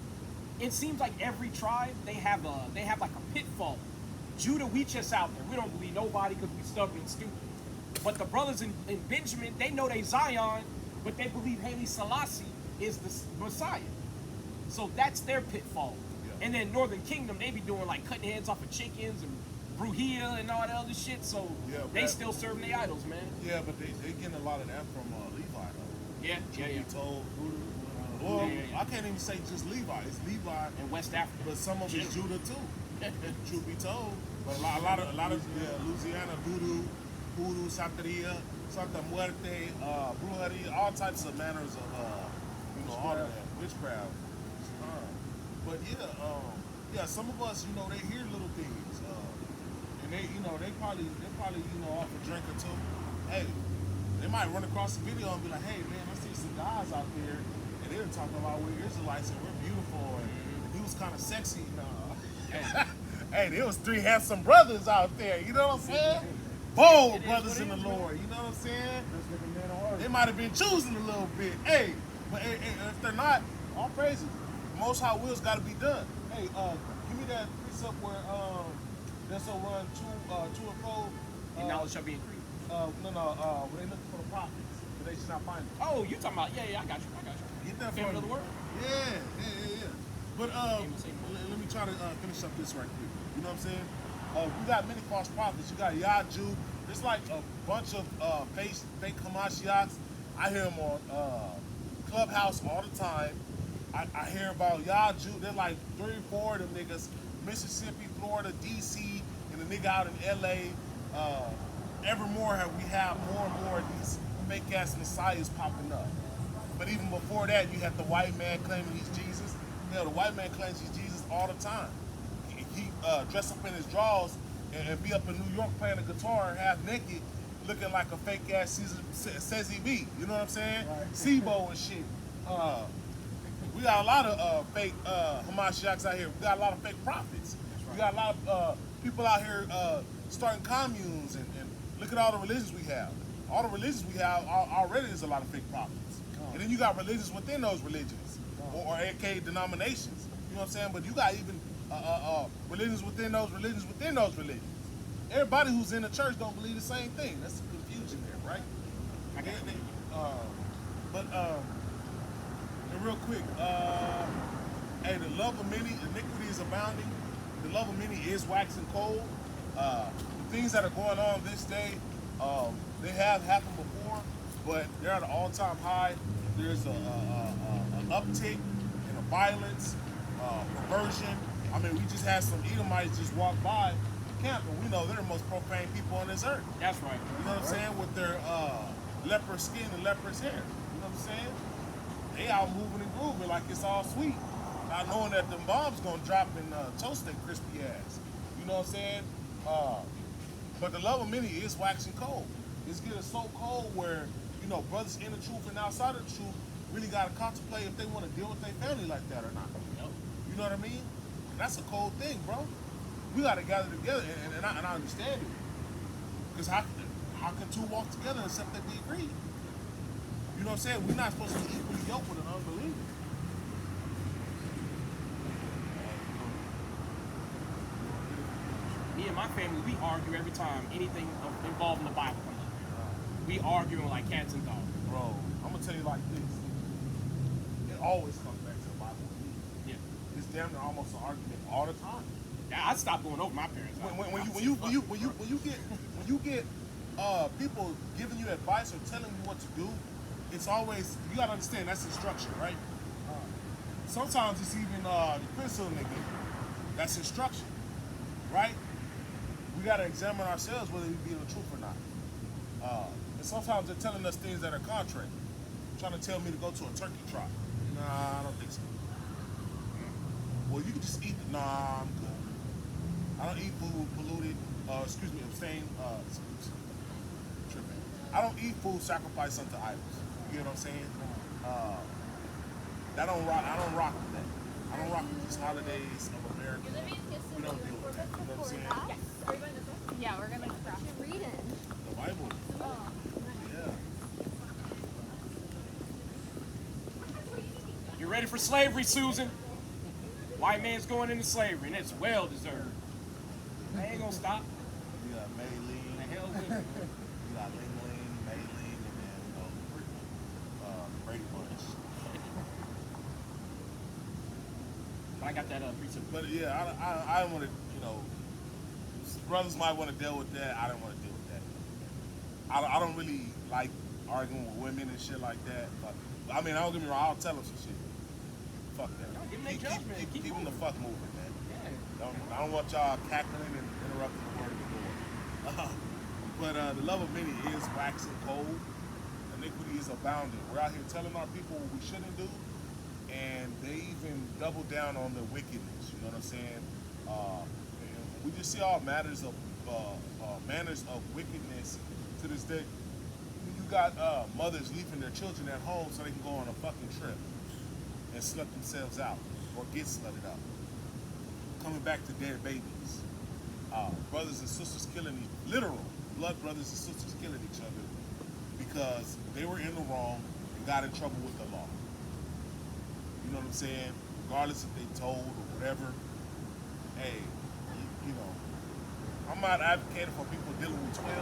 it seems like every tribe, they have like a pitfall. Judah, we just out there. We don't believe nobody because we stubborn and stupid. But the brothers in Benjamin, they know they Zion, but they believe Haile Selassie is the Messiah. So that's their pitfall. Yeah. And then Northern Kingdom, they be doing like cutting heads off of chickens and bruhia and all that other shit. So Yeah, they that- still serving their idols, man. Yeah, but they getting a lot of that from Levi, though. Yeah, Truth be told, well, I can't even say just Levi. It's Levi, In West Africa. but some of it's Judah too. Truth be told, but a lot of Louisiana, voodoo, Santeria, Santa Muerte, brujeria, all types of manners of all of that witchcraft. But yeah, some of us, they hear little things, and they probably off a drink or two. Hey, they might run across the video and be like, hey man, I see some guys out there, and they're talking about we're Israelites and we're beautiful, and he was kind of sexy. Hey, there was 3 handsome brothers out there. You know what I'm saying? Bold brothers in the Lord. You know what I'm saying? They might have been choosing a little bit. Hey, but if they're not, all praises. The Most High will's got to be done. Hey, give me that precept where this will run to and fro. And knowledge shall be increased. When they looking for the prophets, but they should not find them. Oh, you talking about? Yeah, I got you. Get that Family from of the me. word. Yeah. But let me try to finish up this right quick. You know what I'm saying? We got many false prophets. You got Yaju. There's like a bunch of fake Hamashiachs. I hear them on Clubhouse all the time. I hear about Yaju. They're like 3 or 4 of them niggas. Mississippi, Florida, DC, and the nigga out in LA. Ever more we have more and more of these fake ass messiahs popping up. But even before that, you had the white man claiming he's Jesus. The white man claims he's Jesus all the time. He dress up in his drawers and be up in New York playing the guitar half naked, looking like a fake ass says he be. You know what I'm saying? Right. SIBO and shit. We got a lot of fake Hamashiachs out here. We got a lot of fake prophets. We got a lot of people out here starting communes and look at all the religions we have. All the religions we have already is a lot of fake prophets. And then you got religions within those religions, or aka denominations. You know what I'm saying? But you got even religions within those religions within those religions. Everybody who's in the church don't believe the same thing. That's some confusion there, right? And real quick, hey, the love of many, iniquity is abounding. The love of many is waxing cold. The things that are going on this day, they have happened before, but they're at an all-time high. There's an uptick in the violence, perversion. I mean, we just had some Edomites just walk by camp, and we know they're the most profane people on this earth. That's right. You know what I'm saying? With their leopard skin and leopard's hair. You know what I'm saying? They out moving and grooving like it's all sweet. Not knowing that them bombs gonna drop and toast their crispy ass. You know what I'm saying? But the love of many is waxing cold. It's getting so cold where, brothers in the truth and outside of the truth really gotta contemplate if they want to deal with their family like that or not. You know what I mean? That's a cold thing, bro. We gotta gather together, and I understand it. Because how can two walk together except that they agree? You know what I'm saying? We're not supposed to be equally yoked with an unbeliever. Me and my family, we argue every time anything involving the Bible comes up. We arguing like cats and dogs. Bro, I'm gonna tell you like this. It always comes back to the Bible with me. Yeah. It's damn near almost an argument all the time. I stopped going over my parents' house. When you get people giving you advice or telling you what to do, it's always, you gotta understand that's instruction, right? Sometimes it's even the criticism they give you. That's instruction, right? We gotta examine ourselves whether we be in the truth or not. And sometimes they're telling us things that are contrary. Trying to tell me to go to a turkey trot. Nah, I don't think so. Well, you can just eat. Nah, I'm good. I don't eat food polluted. Abstain. Tripping. I don't eat food sacrificed unto idols. You get what I'm saying? I don't rock with that. I don't rock with these holidays of America. We don't deal with that. You know what I'm saying? Yes. Are we going this way? Yeah, we're going to cross. You're reading. The Bible. Oh. Yeah. You ready for slavery, Susan? White man's going into slavery, and it's well deserved. I ain't gonna stop. You got Maylene. The hell with it. You got Ling Ling, Maylene, and then Brady Bunch. I got that precept. But yeah, I don't want to, brothers might want to deal with that. I don't want to deal with that. I don't really like arguing with women and shit like that. But I mean, don't get me wrong, I'll tell them some shit. Fuck that. No, give them their judgment. Keep them the fuck moving, man. Yeah. I don't want y'all cackling and interrupting the word of the Lord. But the love of many is waxing cold. Iniquity is abounding. We're out here telling our people what we shouldn't do, and they even double down on the wickedness. You know what I'm saying? And we just see all manners of wickedness to this day. You got mothers leaving their children at home so they can go on a fucking trip and slut themselves out or get slutted out. Coming back to dead babies. Brothers and sisters killing literal blood brothers and sisters killing each other because they were in the wrong and got in trouble with the law. You know what I'm saying? Regardless if they told or whatever. Hey, I'm not advocating for people dealing with 12.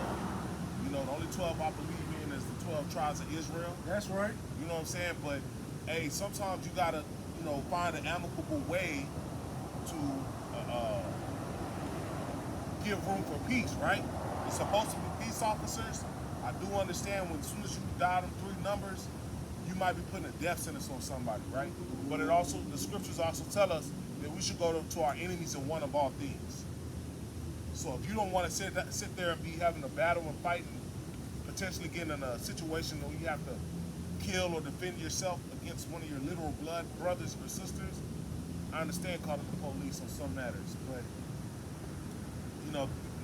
The only 12 I believe in is the 12 tribes of Israel. That's right. You know what I'm saying? But hey, sometimes you gotta, find an amicable way to give room for peace, right? It's supposed to be peace officers. I do understand when as soon as you dial them 3 numbers, you might be putting a death sentence on somebody, right? But the scriptures also tell us that we should go to our enemies and one of all things. So if you don't want to sit there and be having a battle and fight and potentially getting in a situation where you have to kill or defend yourself against one of your literal blood brothers or sisters, I understand calling the police on some matters, but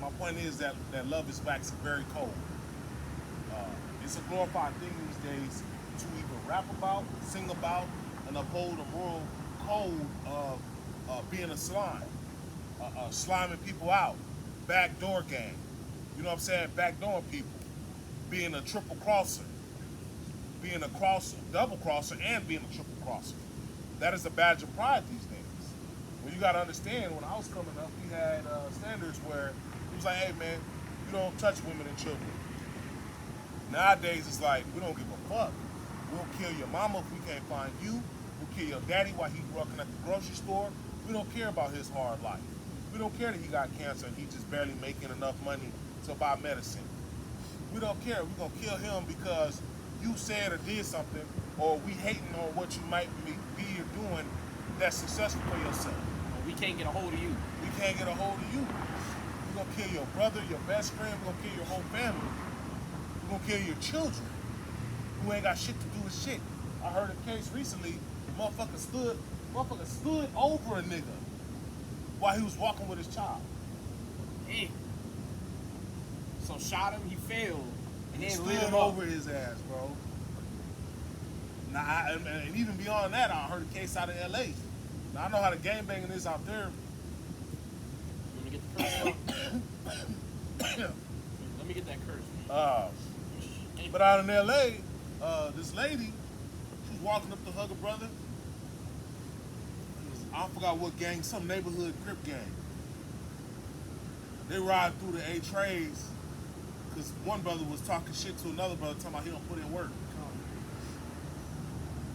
my point is that love is waxing very cold. It's a glorified thing these days to either rap about, sing about, and uphold a moral code of being a slime, sliming people out, backdoor gang. You know what I'm saying? Backdooring people, being a triple crosser, being a double crosser, and being a triple crosser. That is a badge of pride these days. Well, you got to understand, when I was coming up, we had standards where it was like, hey man, you don't touch women and children. Nowadays, it's like, we don't give a fuck. We'll kill your mama if we can't find you. We'll kill your daddy while he's working at the grocery store. We don't care about his hard life. We don't care that he got cancer and he's just barely making enough money to buy medicine. We don't care. We're going to kill him because you said or did something, or we hating on what you might be or doing that's successful for yourself. We can't get a hold of you. We can't get a hold of you. We're going to kill your brother, your best friend. We're going to kill your whole family. We're going to kill your children who ain't got shit to do with shit. I heard a case recently, motherfucker stood over a nigga while he was walking with his child. Hey. So shot him, he failed, and He then stood lit him over up. his ass, bro. Now, and even beyond that, I heard a case out of LA. Now, I know how the gangbanging is out there. Let me get the curse. Let me get that curse. But out in LA, this lady, she was walking up to hug a brother. I forgot what gang, some neighborhood Crip gang. They ride through the A-trays because one brother was talking shit to another brother, talking about he don't put in work.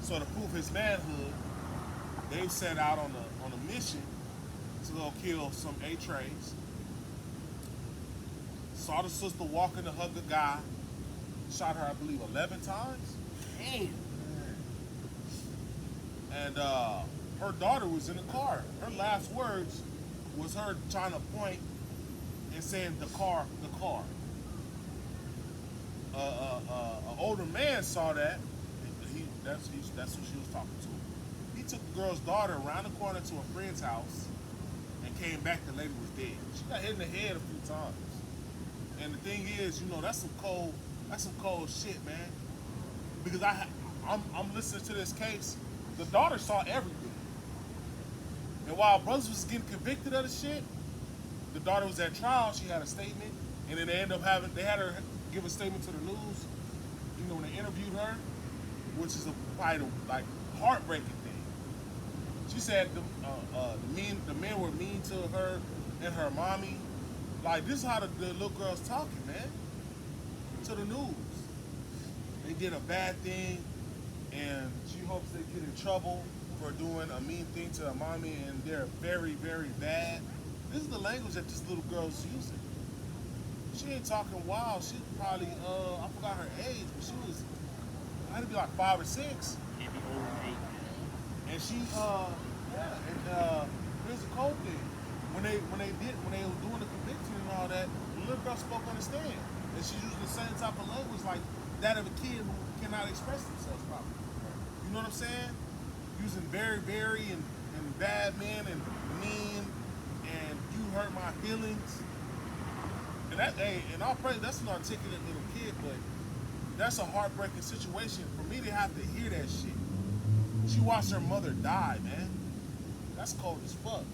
So to prove his manhood, they set out on a mission to go kill some A-trays. saw the sister walking to hug the guy, shot her, I believe, 11 times. Damn. And her daughter was in the car. Her last words was her trying to point and saying, the car. An older man saw that. That's who she was talking to. He took the girl's daughter around the corner to a friend's house and came back. The lady was dead. She got hit in the head a few times. And the thing is, that's some cold shit, man. Because I'm listening to this case. The daughter saw everything. And while brothers was getting convicted of the shit, the daughter was at trial. She had a statement, and then they had her give a statement to the news. When they interviewed her, which is probably like heartbreaking thing. She said the men were mean to her and her mommy. Like, this is how the little girl's talking, man. To the news. They did a bad thing, and she hopes they get in trouble for doing a mean thing to her mommy, and they're very, very bad. This is the language that this little girl's using. She ain't talking wild. She probably, I forgot her age, but she was, had to be like 5 or 6. Can't be older than 8. And she, here's the cold thing. When they were doing the conviction and all that, the little girl spoke on the stand. And she used the same type of language like that of a kid who cannot express themselves properly. You know what I'm saying? Using very, very and bad men and mean and you hurt my feelings. And and I'll pray that's an articulate little kid, but that's a heartbreaking situation for me to have to hear that shit. She watched her mother die, man. That's cold as fuck.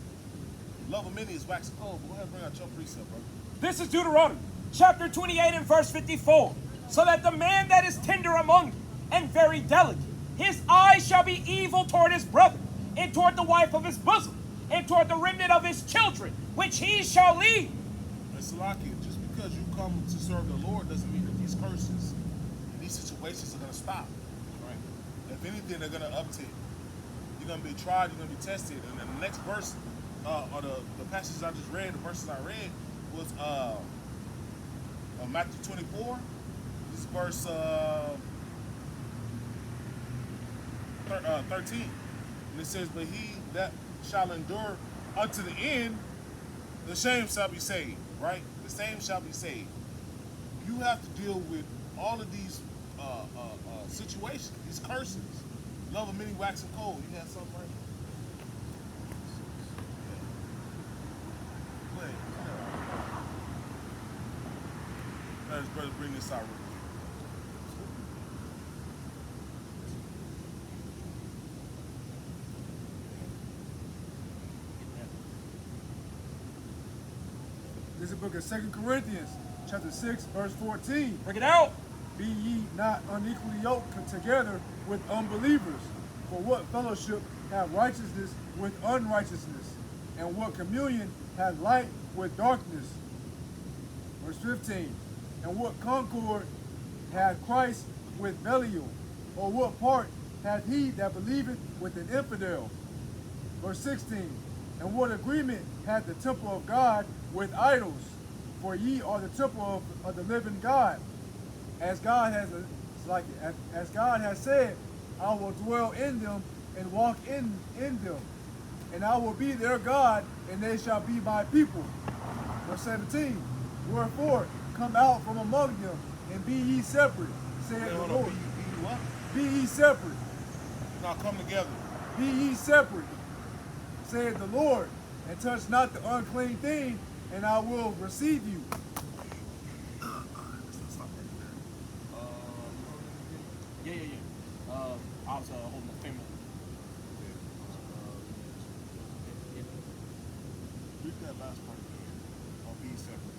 Love of many is wax cold, but go ahead and bring out your precept, bro. This is Deuteronomy, chapter 28 and verse 54. So that the man that is tender among you and very delicate, his eyes shall be evil toward his brother, and toward the wife of his bosom, and toward the remnant of his children, which he shall lead. And Salaki, just because you come to serve the Lord doesn't mean that these curses and these situations are going to stop. Right? If anything, they're going to uptick. You're going to be tried, you're going to be tested. And then the next verse, or the passages I just read, the verses I read, was Matthew 24. This is verse 13. And it says, but he that shall endure unto the end, the same shall be saved. Right? The same shall be saved. You have to deal with all of these situations, these curses. Love of many waxing cold. You have something right? Let us brother bring this out real quick. This is the book of 2 Corinthians, chapter 6, verse 14. Bring it out. Be ye not unequally yoked together with unbelievers. For what fellowship have righteousness with unrighteousness? And what communion hath light with darkness? Verse 15. And what concord hath Christ with Belial? Or what part hath he that believeth with an infidel? Verse 16. And what agreement hath the temple of God with idols? For ye are the temple of the living God. As God has said, I will dwell in them and walk in them. And I will be their God, and they shall be my people. Verse 17. Wherefore, come out from among them, and be ye separate, saith the Lord. Be what? Be ye separate. Now come together. Be ye separate, saith the Lord, and touch not the unclean thing, and I will receive you. I was holding the finger. Read that last part again. Or be separate.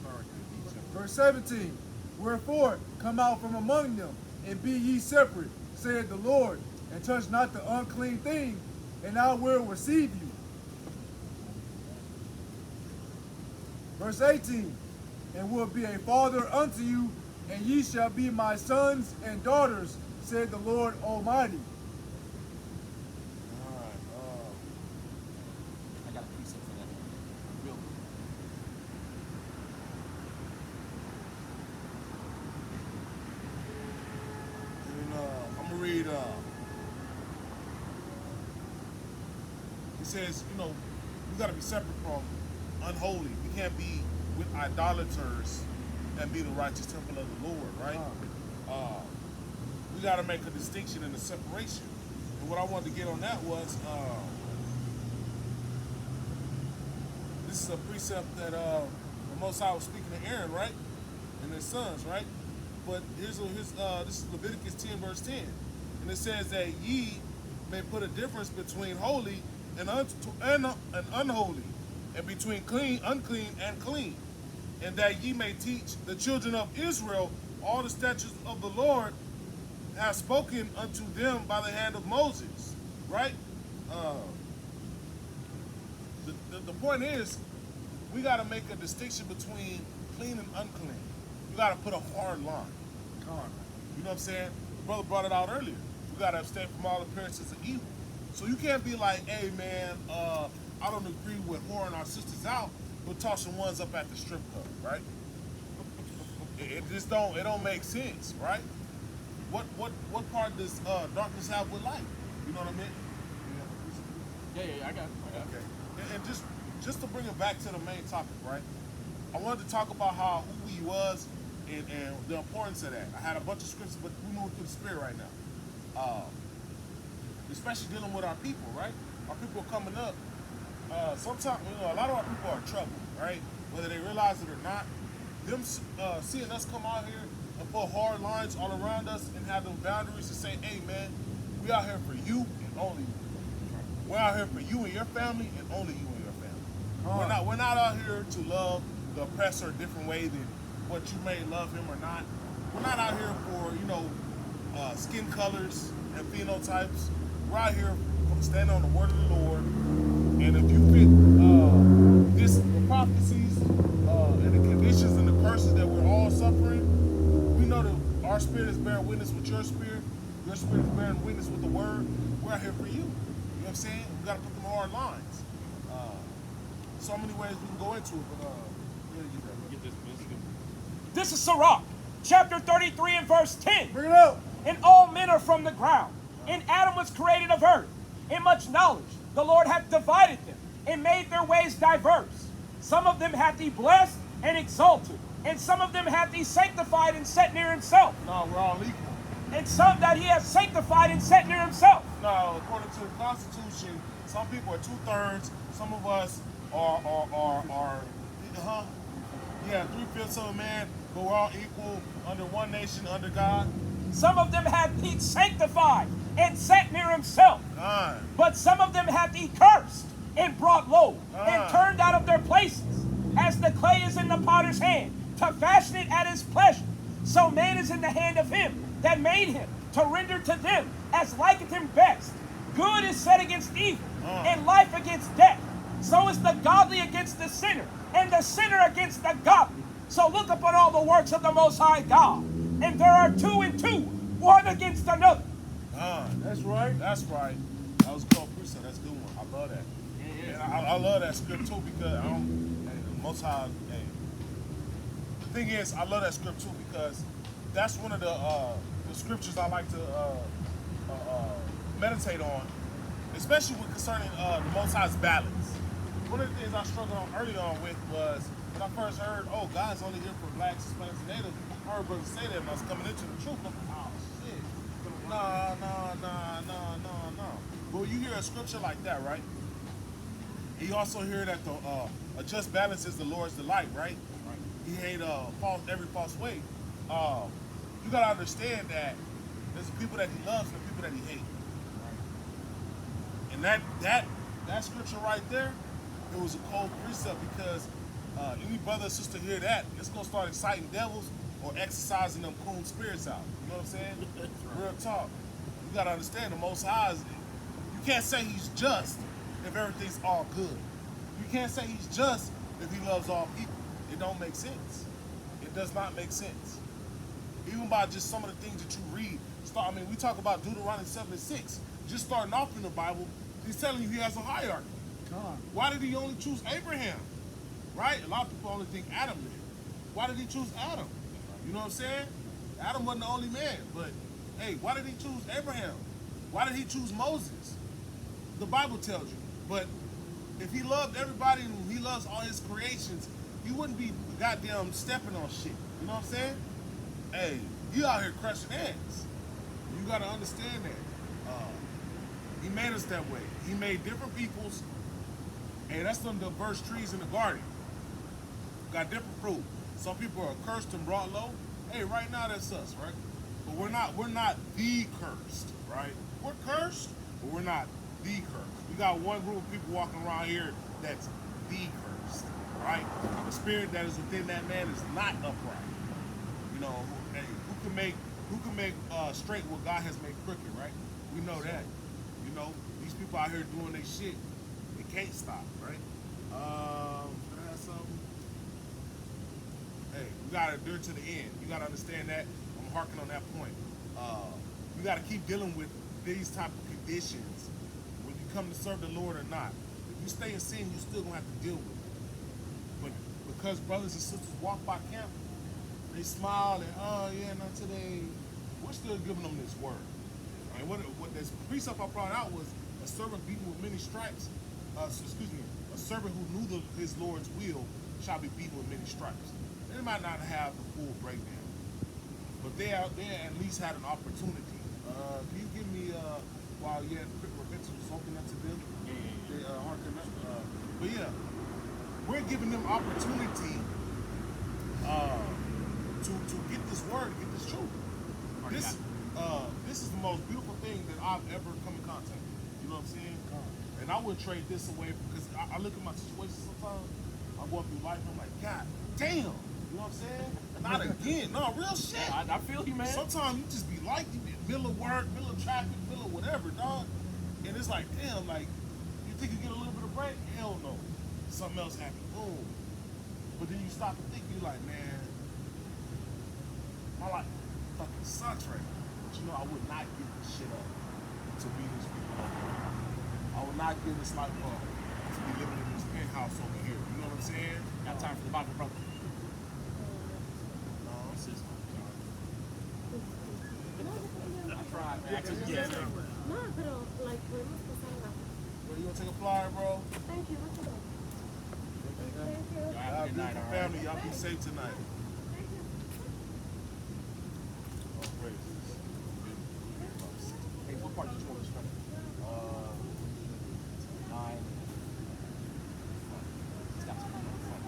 Sorry, be separate. Verse 17. Wherefore, come out from among them, and be ye separate, saith the Lord, and touch not the unclean thing, and I will receive you. Verse 18. And will be a father unto you, and ye shall be my sons and daughters, said the Lord Almighty. All right. I got a piece of that. Real quick. says, you know, we got to be separate from unholy. We can't be with idolaters and be the righteous temple of the Lord, right? We got to make a distinction and a separation. And what I wanted to get on that was, this is a precept that the Most High was speaking to Aaron, right? And his sons, right? But this is Leviticus 10, verse 10. And it says that ye may put a difference between holy and unholy, and between unclean, and clean. And that ye may teach the children of Israel all the statutes of the Lord has spoken unto them by the hand of Moses, right? The point is, we got to make a distinction between clean and unclean. You got to put a hard line. You know what I'm saying? Brother brought it out earlier. We got to abstain from all appearances of evil. So you can't be like, hey man, I don't agree with whoring our sisters out, but tossing ones up at the strip club, right? It just don't make sense, right? What part does darkness have with light? You know what I mean? Yeah, I got it. Okay. And just to bring it back to the main topic, right? I wanted to talk about who he was and the importance of that. I had a bunch of scriptures, but we're moving through the spirit right now. Especially dealing with our people, right? Our people coming up. Sometimes, you know, a lot of our people are in trouble, right? Whether they realize it or not. Them seeing us come out here and put hard lines all around us and have them boundaries to say, hey man, we out here for you and only you. We're out here for you and your family and only you and your family. We're not out here to love the oppressor a different way than what you may love him or not. We're not out here for, you know, skin colors and phenotypes. We're out here standing on the word of the Lord. And if you fit the prophecies and the conditions and the curses that we're all suffering, we know that our spirit is bearing witness with your spirit is bearing witness with the word. We're out here for you. You know what I'm saying? We got to put them hard lines. So many ways we can go into it, but get this business. This is Sirach, chapter 33 and verse 10. Bring it up. And all men are from the ground, and Adam was created of earth. In much knowledge the Lord hath divided them, and made their ways diverse. Some of them hath he blessed and exalted, and some of them hath he sanctified and set near himself. No, we're all equal. And some that he hath sanctified and set near himself. No, according to the Constitution, some people are 2/3. Some of us are 3/5 of a man, but we're all equal under one nation, under God. Some of them hath he sanctified and set near himself. But some of them hath he cursed and brought low and turned out of their places. As the clay is in the potter's hand, to fashion it at his pleasure, so man is in the hand of him that made him, to render to them as liketh him best. Good is set against evil, and life against death. So is the godly against the sinner, and the sinner against the godly. So look upon all the works of the Most High God, and there are 2 and 2, one against another. That's right. That's right. That was a cool precept. That's a good one. I love that. And I love that script too because the Most High. Hey, the thing is, I love that script too because that's one of the scriptures I like to meditate on, especially with concerning the Most High's balance. One of the things I struggled on early on with was when I first heard, oh, God's only here for blacks, Hispanics, and natives. I heard brothers say that, and I was coming into the truth. I'm like, oh shit, nah. But when you hear a scripture like that, right? You also hear that a just balance is the Lord's delight, right? He hate every false way. You gotta understand that there's people that he loves and people that he hates. And that scripture right there, it was a cold precept because any brother or sister hear that, it's gonna start exciting devils or exercising them coon spirits out. You know what I'm saying? Real talk. You gotta understand the Most High is, you can't say he's just if everything's all good. You can't say he's just if he loves all people. It don't make sense. It does not make sense. Even by just some of the things that you read. We talk about Deuteronomy 7:6. Just starting off in the Bible, he's telling you he has a hierarchy. Why did he only choose Abraham? Right? A lot of people only think Adam did. Why did he choose Adam? You know what I'm saying? Adam wasn't the only man, but hey, why did he choose Abraham? Why did he choose Moses? The Bible tells you. But if he loved everybody and he loves all his creations, he wouldn't be goddamn stepping on shit. You know what I'm saying? Hey, you out here crushing ants. You gotta understand that. He made us that way. He made different peoples. Hey, that's some diverse trees in the garden. Got different fruit. Some people are cursed and brought low. Hey, right now that's us, right? But we're not the cursed, right? We're cursed, but we're not the cursed. We got one group of people walking around here that's the cursed, right? The spirit that is within that man is not upright. You know, hey, who can make straight what God has made crooked, right? We know that. You know, these people out here doing their shit, they can't stop, right? Can I have something? Hey, we gotta endure to the end. You gotta understand that. I'm harking on that point. You gotta keep dealing with these type of conditions when you come to serve the Lord or not. If you stay in sin, you still gonna have to deal with it. But because brothers and sisters walk by camp, they smile and oh yeah, not today. We're still giving them this word. I mean, what this precept I brought out was a servant beaten with many stripes. A servant who knew his Lord's will shall be beaten with many stripes. They might not have the full breakdown, but they at least had an opportunity. Can you give me while yet repentance was open unto them? They hearken up. But yeah, we're giving them opportunity to get this word, get this truth. This is the most beautiful thing that I've ever come in contact with. You know what I'm saying? And I wouldn't trade this away because I look at my situation sometimes. I'm going through life and I'm like, God damn. You know what I'm saying? Not again. No, real shit. I feel you, man. Sometimes you just be like, you be in the middle of work, middle of traffic, middle of whatever, dog. And it's like, damn, like, you think you get a little bit of break? Hell no. Something else happened. Boom. But then you stop and think, you're like, man, my life fucking sucks right now. But you know, I would not give this shit up to be this people up here. I would not give this life up to be living in this penthouse over here. You know what I'm saying? Got time for the Bible, brother. No, it's just I tried, man. No, pero like podemos pasar la. Bro, you gonna take a flyer, bro? Thank you. What's it? Thank you. Y'all have Y'all a good night, beautiful all right? family. Y'all be safe tonight. Oh, praises. Hey, what part did you want to start? 9. It's got some people in front.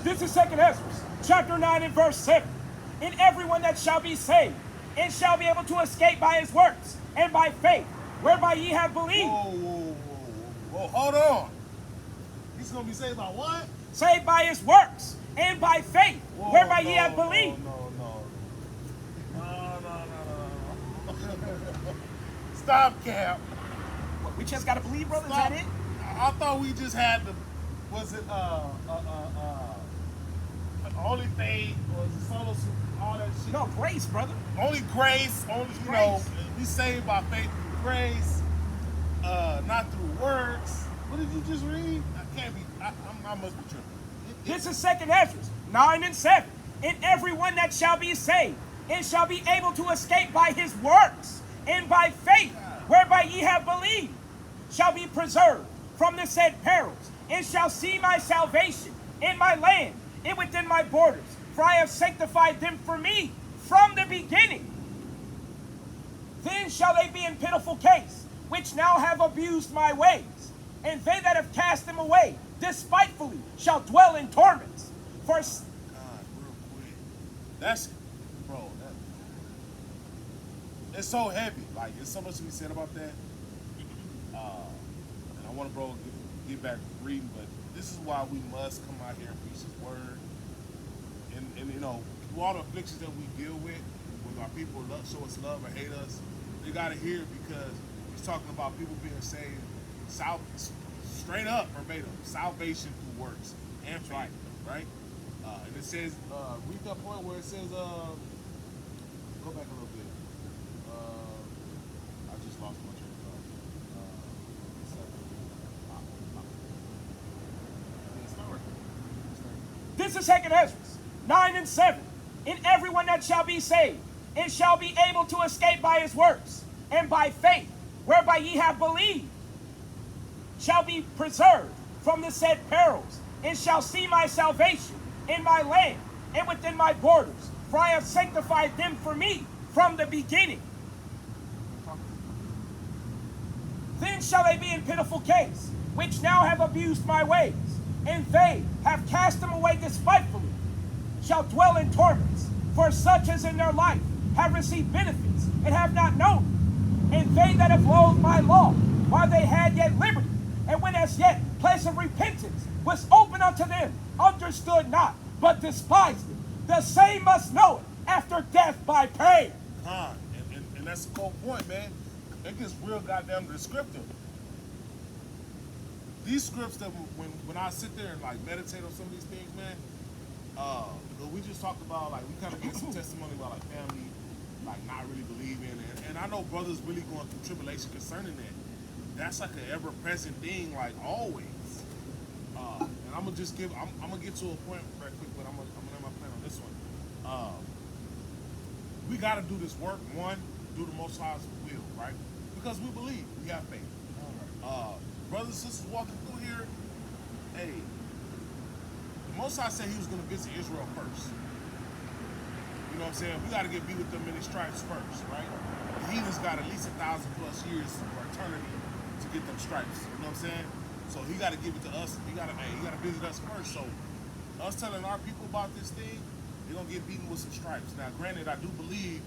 This is 2nd Ezra, chapter 9 and verse 7. And everyone that shall be saved, and shall be able to escape by his works, and by faith, whereby ye have believed. Whoa, hold on. He's gonna be saved by what? Saved by his works, and by faith, whereby ye have believed. No. Stop, Cap. What, we just got to believe, brother? Is Stop. that it? I thought we just had the, was it only faith, or was it solo, all that shit? No, grace, brother. Only grace, only, you know, Grace. be saved by faith through grace, not through works. What did you just read? I can't be, I must be tripping. This is 2nd Ezra 9 and 7. And everyone that shall be saved, and shall be able to escape by his works, and by faith, whereby ye have believed, shall be preserved from the said perils, and shall see my salvation in my land, and within my borders. For I have sanctified them for me from the beginning. Then shall they be in pitiful case, which now have abused my ways. And they that have cast them away despitefully shall dwell in torments. For God, real quick. That's, bro, it's so heavy. Like, there's so much to be said about that. And I want to, bro, get back reading, but this is why we must come out here and preach His word. And you know, through all the afflictions that we deal with our people show us love or hate us, they got to hear it because he's talking about people being saved, straight up, verbatim, salvation through works and faith, right? And it says, read that point where it says, go back a little bit. I just lost my train of thought. this is 2nd Ezra 9 and 7. in everyone that shall be saved, and shall be able to escape by his works, and by faith, whereby ye have believed, shall be preserved from the said perils, and shall see my salvation in my land and within my borders. For I have sanctified them for me from the beginning. Then shall they be in pitiful case, which now have abused my ways, and they have cast them away despitefully, shall dwell in torments, for such as in their life have received benefits and have not known it. And they that have loathed my law, while they had yet liberty, and when as yet place of repentance was open unto them, understood not, but despised it. The same must know it after death by pain. And that's the whole point, man. It gets real goddamn descriptive. These scripts that when I sit there and like meditate on some of these things, man, we just talked about, like, we kind of get some testimony about like family, like not really believing, and I know brothers really going through tribulation concerning that. That's like an ever-present thing, like always. And I'm gonna get to a point right quick, but I'm gonna let my plan on this one. We gotta do this work. One, do the Most High's will, right? Because we believe, we have faith. Brothers and sisters walking through here, hey, the Most High said he was gonna visit Israel first. You know what I'm saying? We gotta be with them in the stripes first, right? The heathens got at least 1,000+ years for eternity to get them stripes. You know what I'm saying? So he got to give it to us. He got to visit us first. So us telling our people about this thing, they're gonna get beaten with some stripes. Now, granted, I do believe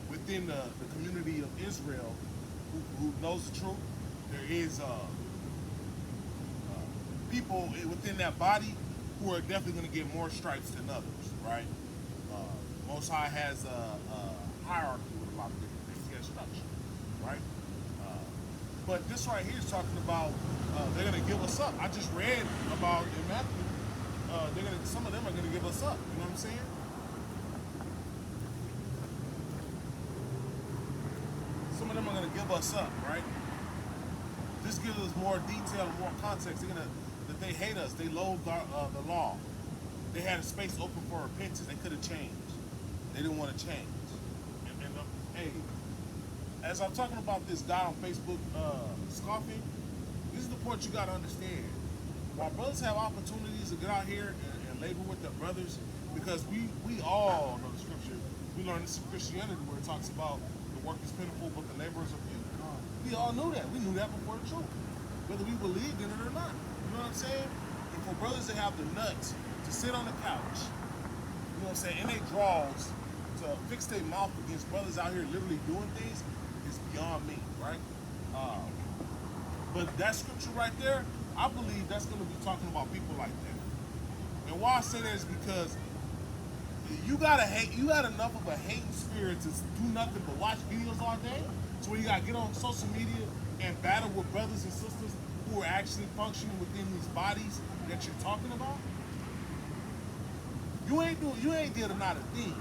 within the community of Israel who knows the truth, there is people within that body who are definitely going to get more stripes than others, right? Most High has a hierarchy with a lot of different things. He has structure, right? But this right here is talking about they're going to give us up. I just read about in Matthew, some of them are going to give us up. You know what I'm saying? Some of them are going to give us up, right? This gives us more detail and more context. That they hate us. They loathe the law. They had a space open for repentance. They could have changed. They didn't want to change. And hey, as I'm talking about this guy on Facebook scoffing, this is the point you got to understand. While brothers have opportunities to get out here and labor with their brothers, because we all know the scripture. We learned this in Christianity where it talks about the work is plentiful, but the laborers are few. We all knew that. We knew that before the truth, whether we believed in it or not. You know what I'm saying? And for brothers to have the nuts to sit on the couch, you know what I'm saying, in their draws, to fix their mouth against brothers out here literally doing things is beyond me, right? But that scripture right there, I believe that's going to be talking about people like that. And why I say that is because you got enough of a hating spirit to do nothing but watch videos all day. So you got to get on social media and battle with brothers and sisters who are actually functioning within these bodies that you're talking about. You ain't did not a thing.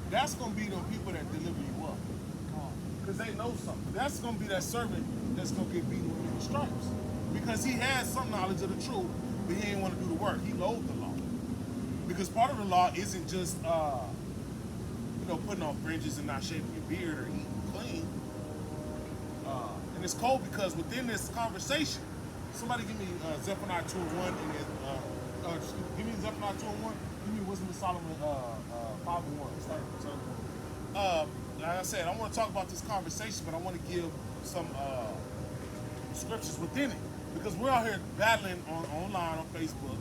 That's gonna be the people that deliver you up. Because they know something. That's gonna be that servant that's gonna get beaten with the stripes. Because he has some knowledge of the truth, but he ain't want to do the work. He loathed the law. Because part of the law isn't just putting on fringes and not shaving your beard or eating clean. And it's cold because within this conversation, somebody give me Zephaniah 2:1 and give me Zephaniah 2:1. Give me Wisdom of Solomon 5:1. Like I said, I want to talk about this conversation, but I want to give some scriptures within it, because we're out here battling online on Facebook,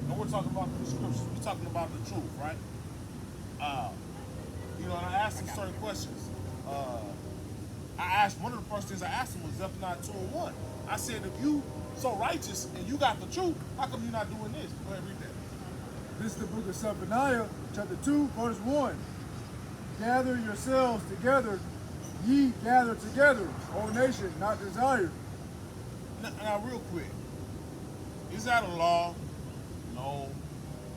and we're talking about the scriptures. We're talking about the truth, right? And I asked him certain questions. One of the first things I asked him was Zephaniah 2:1. I said, if you so righteous and you got the truth, how come you're not doing this? Go ahead, read that. This is the book of Zephaniah, chapter 2, verse 1. Gather yourselves together, ye gather together, O nation, not desired. Now, real quick, is that a law? No.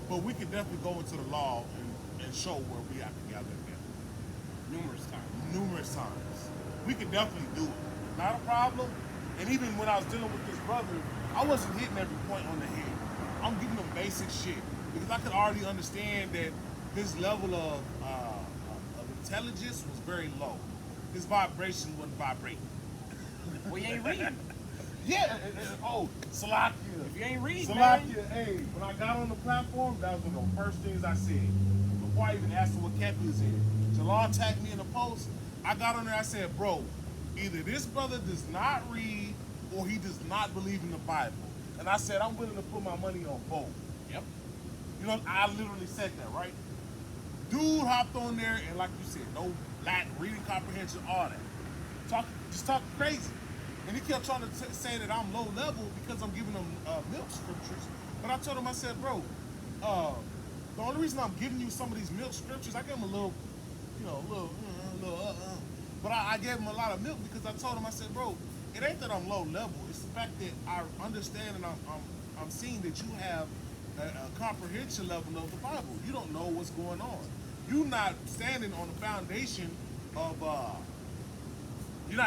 But we could definitely go into the law and show where we have to gather together. Numerous times. We could definitely do it. Not a problem. And even when I was dealing with this brother, I wasn't hitting every point on the head. I'm giving them basic shit. Because I could already understand that his level of intelligence was very low. His vibration wasn't vibrating. Well, you ain't reading. Yeah, oh, Salakia. If you ain't reading, man. Salakia, hey, when I got on the platform, that was one of the first things I said. Before I even asked him what camp he was in. Jalal tagged me in the post. I got on there, I said, bro, either this brother does not read or he does not believe in the Bible. And I said, I'm willing to put my money on both. Yep. You know, I literally said that, right? Dude hopped on there and like you said, no lack, reading comprehension, all that. Just talking crazy. And he kept trying to say that I'm low level because I'm giving him milk scriptures. But I told him, I said, bro, the only reason I'm giving you some of these milk scriptures, I gave him a little, you know, but I gave him a lot of milk because I told him, I said, bro, it ain't that I'm low level. It's the fact that I understand and I'm seeing that you have a comprehension level of the Bible. You don't know what's going on. You're not standing on the foundation of, you're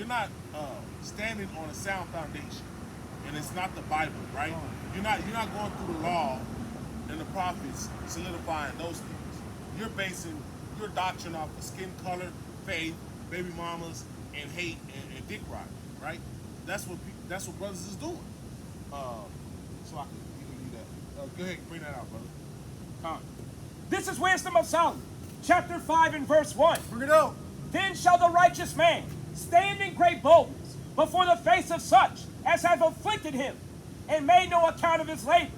not standing on a sound foundation, and it's not the Bible, right? You're not going through the law and the prophets solidifying those things. You're basing your doctrine off of skin color, faith, baby mamas, and hate and dick riding, right? That's what brothers is doing. So I can do that. Go ahead, bring that out, brother. This is wisdom of Solomon, chapter 5 and verse 1. Bring it out. Then shall the righteous man stand in great boldness before the face of such as have afflicted him, and made no account of his labors.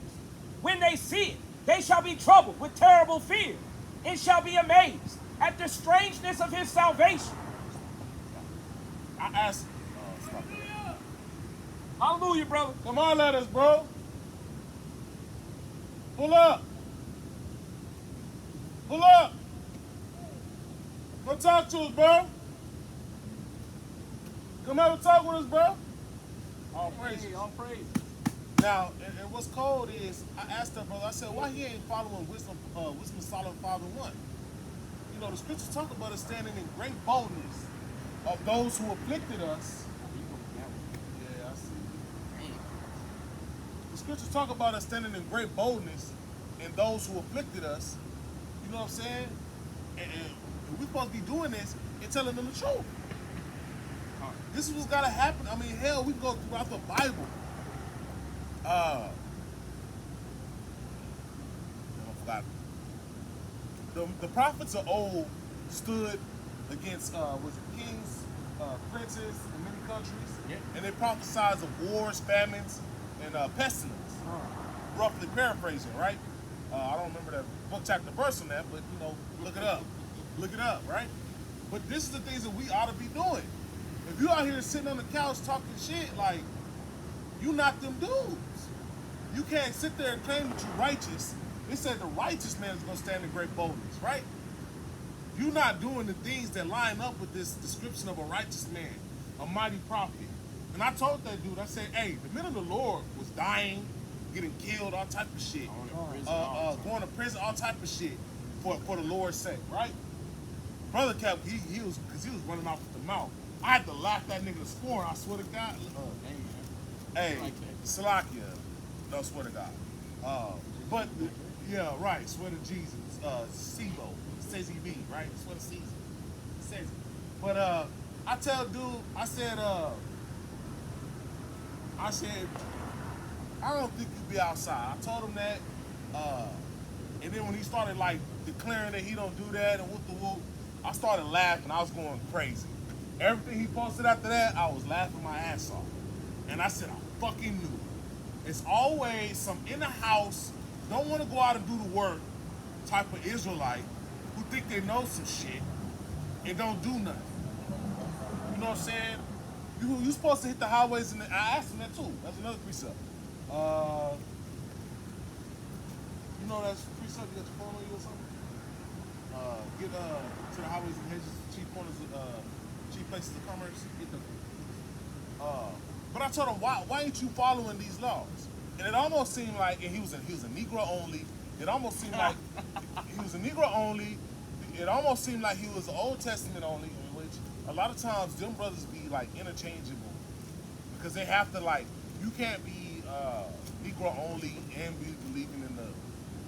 When they see it, they shall be troubled with terrible fear, and shall be amazed at the strangeness of his salvation. I asked, stop. Hallelujah, brother. Come on, let us, bro. Pull up. Pull up. Come talk to us, bro. Come have a talk with us, bro. All praise. All praise. Now, and what's cold is, I asked that brother, I said, why he ain't following Wisdom Solomon 5 and 1? You know, the scriptures talk about us standing in great boldness of those who afflicted us. Yeah, I see. The scriptures talk about us standing in great boldness in those who afflicted us. You know what I'm saying? And we're supposed to be doing this and telling them the truth. This is what's got to happen. I mean, hell, we go throughout the Bible. I forgot. The prophets of old stood against was it kings, princes in many countries, and they prophesied of wars, famines, and pestilence. Roughly paraphrasing, right? I don't remember that book chapter verse on that, but you know, look it up. Look it up, right? But this is the things that we ought to be doing. If you out here sitting on the couch talking shit, like, you not them dudes. You can't sit there and claim that you're righteous. They said the righteous man is going to stand in great boldness, right? You're not doing the things that line up with this description of a righteous man, a mighty prophet. And I told that dude, I said, hey, the men of the Lord was dying, getting killed, all type of shit. Going to prison, all type of shit for the Lord's sake, right? Brother kept, he was running off with the mouth. I had to laugh that nigga to scorn, I swear to God. Hey, Salakia. No, swear to God. But, yeah, right, swear to Jesus. SIBO. Says he be, right? Swear to Caesar. Says it. But, I tell dude, I said, I don't think you be outside. I told him that. And then when he started, like, declaring that he don't do that and whoop the whoop, I started laughing. I was going crazy. Everything he posted after that, I was laughing my ass off. And I said, I fucking knew it. It's always some in the house, don't want to go out and do the work type of Israelite who think they know some shit and don't do nothing. You know what I'm saying? You supposed to hit the highways, and I asked him that too. That's another precept. You know that's precept, you got your phone on you or something? Get to the highways and hedges, chief corners, chief places of commerce. Get them. But I told him, why ain't you following these laws? And it almost seemed like, and he was a Negro only. It almost seemed like he was a Negro only. It almost seemed like he was an Old Testament only, in which a lot of times them brothers be like interchangeable because they have to like, you can't be Negro only and be believing in the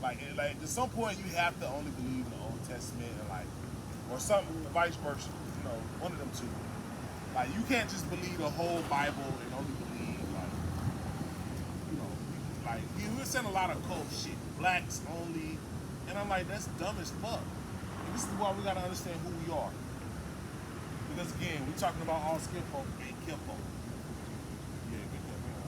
Like at some point you have to only believe in the Old Testament and like, or something vice versa. You know, one of them two. Like you can't just believe the whole Bible and only believe like, you know, like we're saying a lot of cult shit, blacks only, and I'm like that's dumb as fuck. And this is why we gotta understand who we are. Because again, we're talking about all skin folk and kin folk. Yeah, get that man.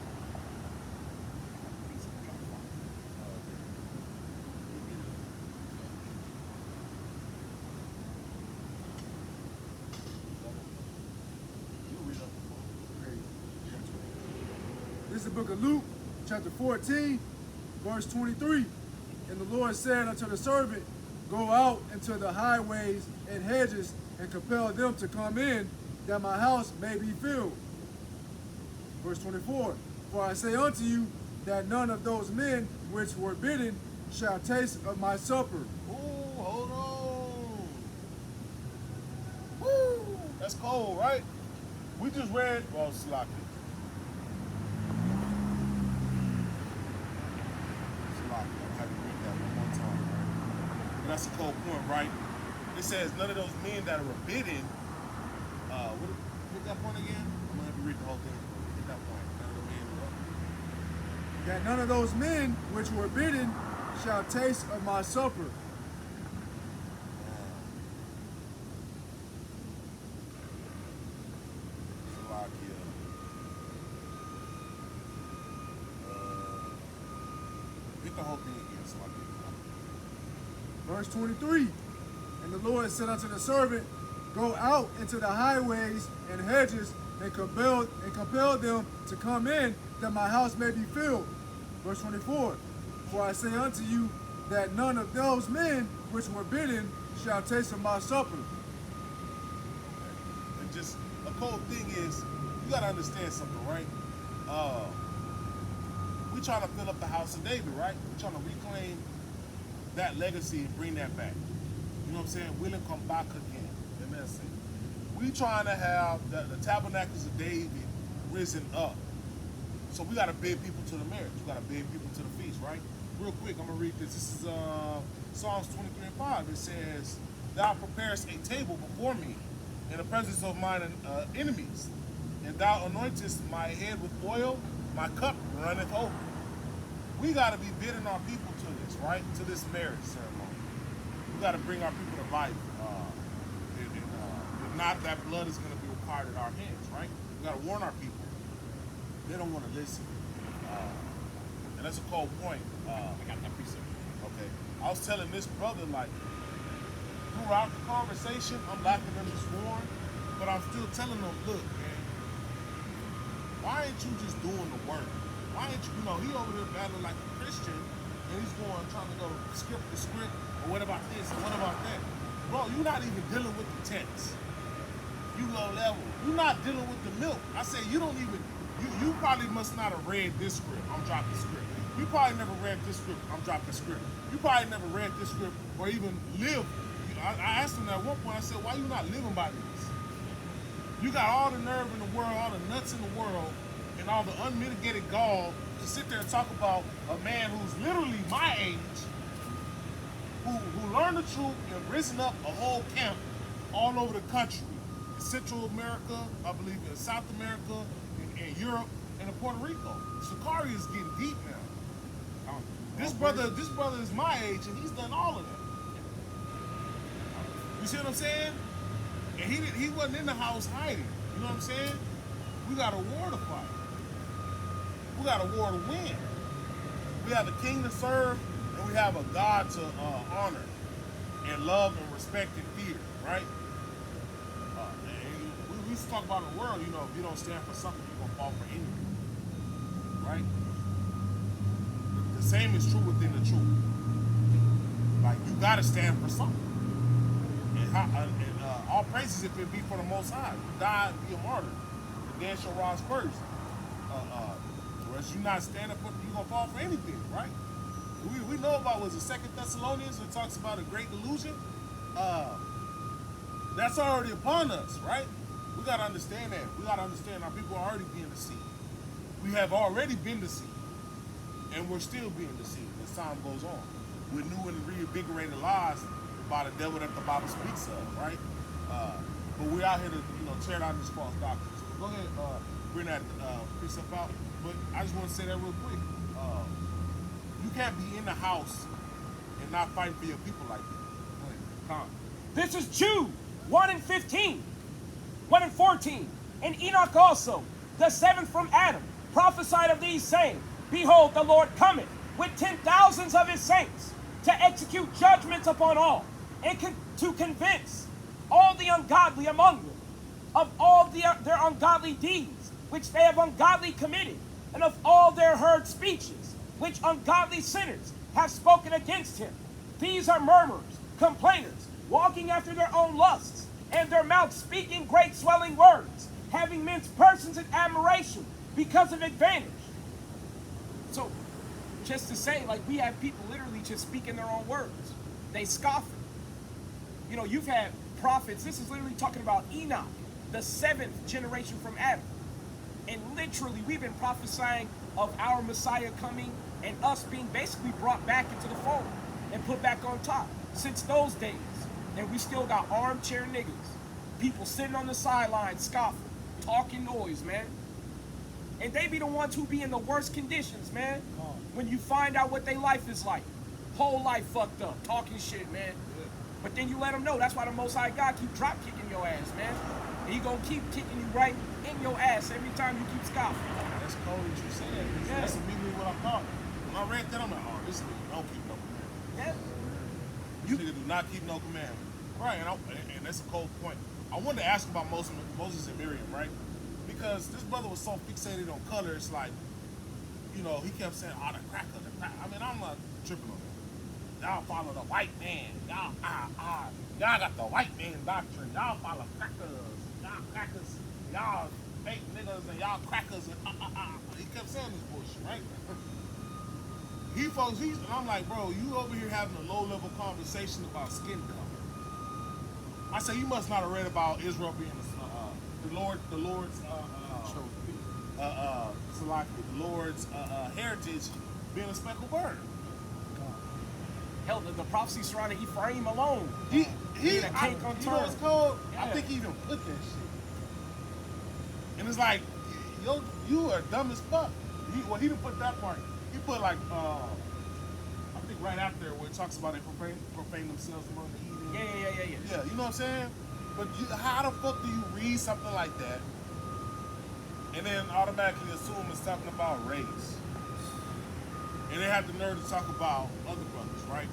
This is the book of Luke, chapter 14, verse 23. And the Lord said unto the servant, Go out into the highways and hedges and compel them to come in, that my house may be filled. Verse 24. For I say unto you, that none of those men which were bidden shall taste of my supper. Ooh, hold on. Woo, that's cold, right? We just read, well, Slocky. I have to read that one more time, right? But that's a cold point, right? It says none of those men that are forbidden. Hit that point again? I'm gonna have to read the whole thing. Hit that point. That none of those men which were bidden shall taste of my supper. Hit the whole thing again, Slocky. Verse 23. And the Lord said unto the servant, Go out into the highways and hedges and compel them to come in, that my house may be filled. Verse 24. For I say unto you, that none of those men which were bidden shall taste of my supper. And just a cold thing is, you gotta understand something, right? We trying to fill up the house of David, right? We trying to reclaim that legacy and bring that back. You know what I'm saying? Will it come back again? Amen. We trying to have the tabernacles of David risen up. So we got to bid people to the marriage. We got to bid people to the feast, right? Real quick, I'm going to read this. This is Psalms 23:5. It says, Thou preparest a table before me in the presence of mine enemies, and thou anointest my head with oil, my cup runneth over. We got to be bidding our people to this, right? To this marriage ceremony. We got to bring our people to life. If not, that blood is going to be required at our hands, right? We got to warn our people. They don't want to listen. And that's a cold point. I got that precept. Okay. I was telling this brother, like, throughout the conversation, I'm lacking them to sworn, but I'm still telling them, look, man, why ain't you just doing the work? Why ain't you, he over there battling like a Christian, and he's trying to go skip the script, or what about this, and what about that? Bro, you're not even dealing with the text. You low level. You're not dealing with the milk. I say you don't even, you probably must not have read this script. I'm dropping script. You probably never read this script. I'm dropping script. You probably never read this script or even lived. I asked him at one point, I said, why you not living by this? You got all the nerve in the world, all the nuts in the world, and all the unmitigated gall to sit there and talk about a man who's literally my age, who learned the truth and risen up a whole camp all over the country. In Central America, I believe in South America, in Europe, and in Puerto Rico. Shikari is getting deep now. This brother is my age, and he's done all of that. You see what I'm saying? And he wasn't in the house hiding. You know what I'm saying? We got a war to fight. We got a war to win. We have a king to serve, and we have a God to honor and love and respect and fear, right? And we used to talk about in the world, if you don't stand for something, you're going to fall for anything, right? The same is true within the truth. Like, you got to stand for something. And all praises if it be for the Most High. You die and be a martyr. The dead shall rise first. Whereas you not standing for, you're going to fall for anything, right? We know about, was it 2 Thessalonians, it talks about a great delusion? That's already upon us, right? We got to understand that. We got to understand our people are already being deceived. We have already been deceived. And we're still being deceived as time goes on. with new and reinvigorated lies by the devil that the Bible speaks of, right? But we're out here to, tear down these false doctrines. Go ahead, bring that precept out. But I just want to say that real quick. You can't be in the house and not fighting for your people like that. Come. This is Jude 1 and 15, 1 and 14. And Enoch also, the seventh from Adam, prophesied of these, saying, Behold, the Lord cometh with 10,000s of his saints to execute judgments upon all, and to convince all the ungodly among them of all their ungodly deeds, which they have ungodly committed, and of all their heard speeches, which ungodly sinners have spoken against him. These are murmurers, complainers, walking after their own lusts, and their mouths speaking great swelling words, having men's persons in admiration because of advantage. So, just to say, like, we have people literally just speaking their own words. They scoff it. You've had prophets. This is literally talking about Enoch, the seventh generation from Adam. And literally, we've been prophesying of our Messiah coming and us being basically brought back into the fold and put back on top since those days. And we still got armchair niggas, people sitting on the sidelines scoffing, talking noise, man. And they be the ones who be in the worst conditions, man. When you find out what their life is like. Whole life fucked up, talking shit, man. But then you let them know. That's why the Most High God keep drop kicking your ass, man. And he gonna keep kicking you right in your ass every time you keep scoffing. That's cold that you say that. Yeah. That's immediately what I thought. When I read that, I'm like, oh, this nigga don't keep no commandment. Yeah. This nigga do not keep no commandment. Right, and that's a cold point. I wanted to ask about Moses and Miriam, right? Because this brother was so fixated on color, it's like, he kept saying, the cracker, the cracker. I mean, I'm not tripping on that. Y'all follow the white man. Y'all got the white man doctrine. Y'all follow crackers. Y'all crackers. Y'all fake niggas and y'all crackers and He kept saying this bullshit, right? And I'm like, bro, you over here having a low-level conversation about skin color. I say you must not have read about Israel being the Lord's heritage being a speckled bird. Hell, the prophecy surrounding Ephraim alone. He a cake on you know what's turn. called? Yeah. I think he even put that shit. And it's like, you are dumb as fuck. He didn't put that part. He put like, I think right after where it talks about they profane themselves among the heathen. Yeah. Yeah, you know what I'm saying? But how the fuck do you read something like that and then automatically assume it's talking about race? And they have the nerve to talk about other brothers, right?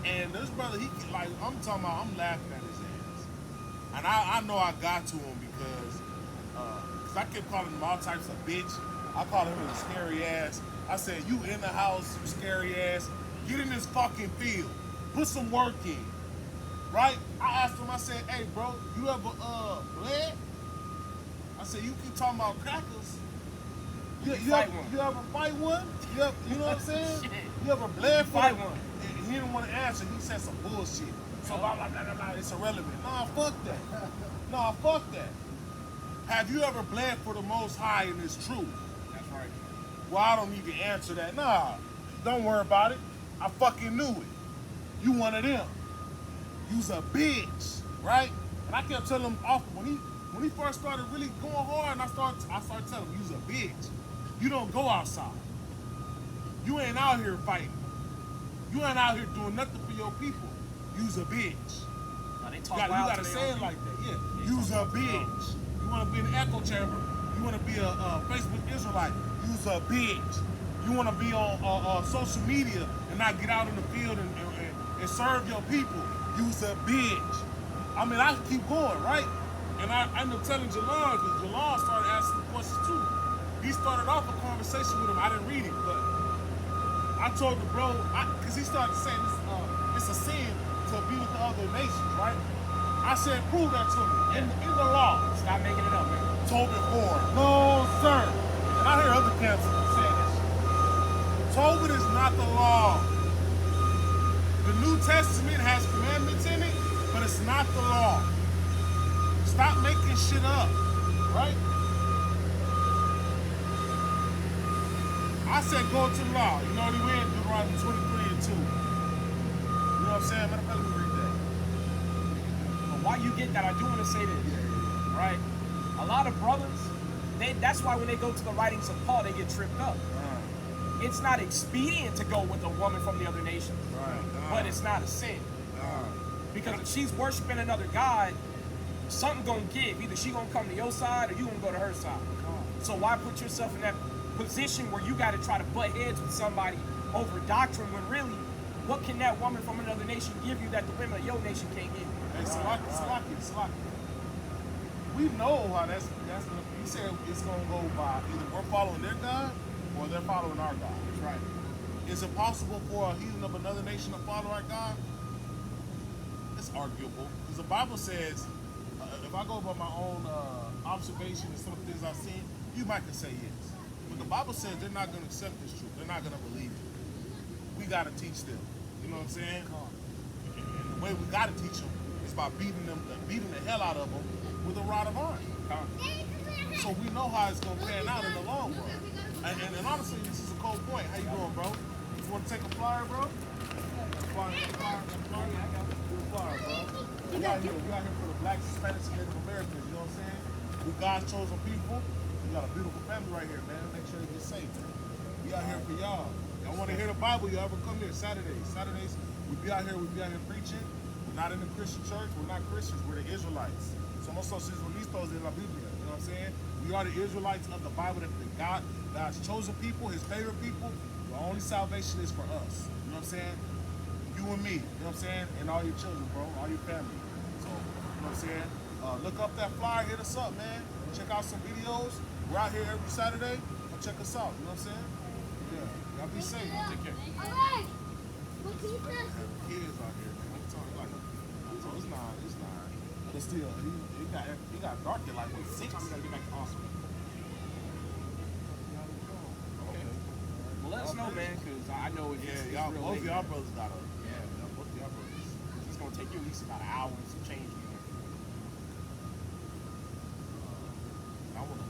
And this brother, I'm laughing at his ass. And I know I got to him because I kept calling him all types of bitch. I called him a scary ass. I said, you in the house, you scary ass. Get in this fucking field. Put some work in. Right? I asked him, I said, hey, bro, you ever bled? I said, you keep talking about crackers. You ever fight one? You know what I'm saying? You ever bled for Fight one? one. And he didn't want to answer. He said some bullshit. So blah, blah, blah, blah, blah. It's irrelevant. Nah, fuck that. Nah, fuck that. Have you ever bled for the Most High and it's true? That's right. Well, I don't need to answer that. Nah, don't worry about it. I fucking knew it. You one of them. You's a bitch, right? And I kept telling him off when he first started really going hard, and I started telling him, you's a bitch. You don't go outside. You ain't out here fighting. You ain't out here doing nothing for your people. You's a bitch. No, they You talk gotta say it like that. Yeah. You's a bitch. You wanna be in the echo chamber. You wanna be a Facebook Israelite. You's a bitch. You wanna be on social media and not get out in the field and serve your people. You's a bitch. I mean, I keep going, right? And I ended up telling Jalon, because Jalon started asking questions too. He started off a conversation with him. I didn't read it, but I told the bro, because he started saying it's a sin to be with the other nations, right? I said, prove that to me in the law. Stop making it up, man. Tobit 4. No, sir. And I hear other camps saying this. Tobit is not the law. The New Testament has commandments in it, but it's not the law. Stop making shit up, right? I said go to the law. You know what he went? Deuteronomy 23 and 2. what I'm saying? Matter of fact, let me read that. But while you get that, I do want to say this, right? A lot of brothers, that's why when they go to the writings of Paul, they get tripped up. It's not expedient to go with a woman from the other nations, but it's not a sin. Because if she's worshiping another god, something gonna give. Either she gonna come to your side or you gonna go to her side. So why put yourself in that position where you gotta try to butt heads with somebody over doctrine when really, what can that woman from another nation give you that the women of your nation can't give you? Hey, Salaki. We know how that's gonna. You said it's gonna go by either we're following their God or they're following our God. That's right. Is it possible for a heathen of another nation to follow our God? It's arguable because the Bible says, if I go by my own observation and some of the things I've seen, you might can say yes. But the Bible says they're not going to accept this truth. They're not going to believe it. We got to teach them. You know what I'm saying? And the way we got to teach them is by beating the hell out of them with a rod of iron. So we know how it's going to pan out in the long run. And honestly, this is a cold point. How you doing, bro? You want to take a flyer, bro? Flyer, bro. We out here for the blacks, Hispanics, and Native Americans. You know what I'm saying? We God's chosen people. We got a beautiful family right here, man. Make sure you get safe, man. We out here for y'all. Y'all want to hear the Bible? Y'all ever come here Saturdays? Saturdays, we be out here preaching. We're not in the Christian church. We're not Christians. We're the Israelites. Somos listos de la Biblia. You know what I'm saying? We are the Israelites of the Bible, that God's chosen people, his favorite people. The only salvation is for us. You know what I'm saying? You and me. You know what I'm saying? And all your children, bro. All your family. So, you know what I'm saying? Look up that flyer. Hit us up, man. Check out some videos. We're out here every Saturday. Come check us out. You know what I'm saying? Yeah. Y'all be safe. Take care. Alright. What is this? Kids out here, man. I'm telling you, like, so it's not. But still, he got dark at like 6. We gotta get back to Austin. Okay. Well, let us know, man, because I know it's y'all, real both late. of y'all brothers got a. Yeah, both of y'all brothers. It's going to take you at least about an hour and some change. I want to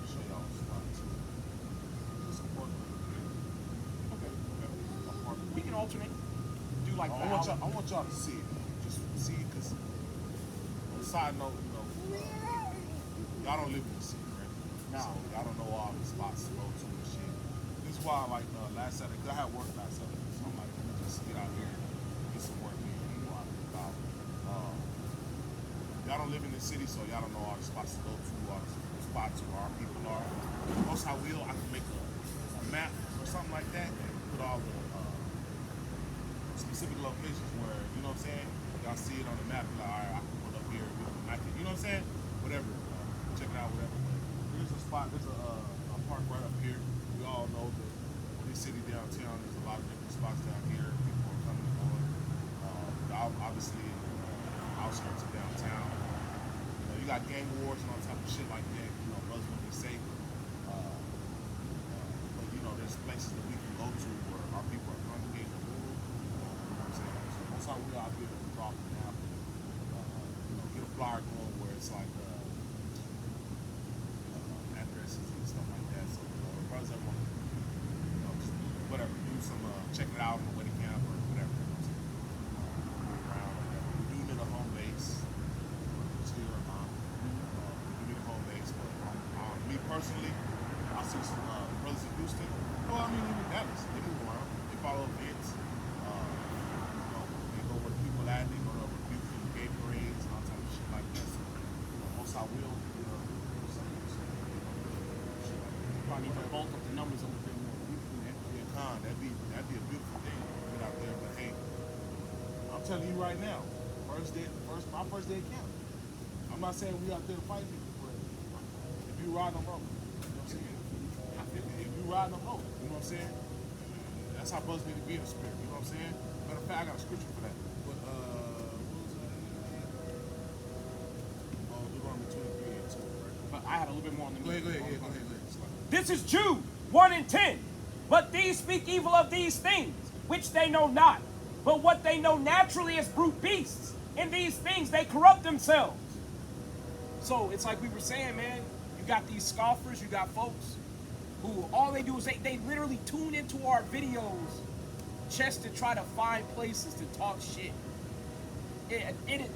show y'all a spot too. Just a park. Okay. We can alternate. Do like I want y'all to see it. Just see it, because on a side note, y'all don't live in the city, right? No. So y'all don't know all the spots to go to and shit. This is why, like, last Saturday, because I had work last Saturday, so I'm like, let me just get out here and get some work in and go out and about. Y'all don't live in the city, so y'all don't know all the spots to go to, all the spots where our people are. Most I can make a map or something like that and put all the specific locations where, you know what I'm saying? Y'all see it on the map, like, all right, I can pull up here, you know what I'm saying? Whatever, check it out, whatever. But there's a spot, there's a park right up here. We all know that this city downtown, there's a lot of different spots down here. People are coming and going. Obviously, outskirts of downtown. You know, you got gang wars and all type of shit like that. You know, brothers want to be safe. But you know, there's places that we can go to where our people are congregating and moving. You know what I'm saying? So most of we out here to drop an apple. You know, get a flyer going where it's like addresses and stuff like that. So brothers that want to, you know, just whatever, do some check it out on the wedding camp or whatever. You know what I'm saying? Around or whatever. We do need a home base. Still or not. We need a home base. But me personally, I see some brothers in Houston. Well, I mean, even Dallas. They move around. They follow events. You know, they go where the people at. They go to beautiful gay parades and all type of shit like that. So, you know, most I will, you know, shit like that. Probably need to bulk up the numbers a little bit more. Yeah, that'd be a beautiful thing to get out there. But hey, I'm telling you right now, my first day of camp. I'm not saying we out there fighting people, but if you ride them road, you know what I'm saying? If you ride them road, you know what I'm saying? That's how brothers need to be in the spirit, you know what I'm saying? Matter of fact, I got a scripture for that. But what was it? Deuteronomy 23 and 2, right? But I had a little bit more on the Go ahead. This is Jude 1 and 10. But these speak evil of these things, which they know not. But what they know naturally is brute beasts. In these things they corrupt themselves. So it's like we were saying, man, you got these scoffers, you got folks who all they do is they literally tune into our videos just to try to find places to talk shit.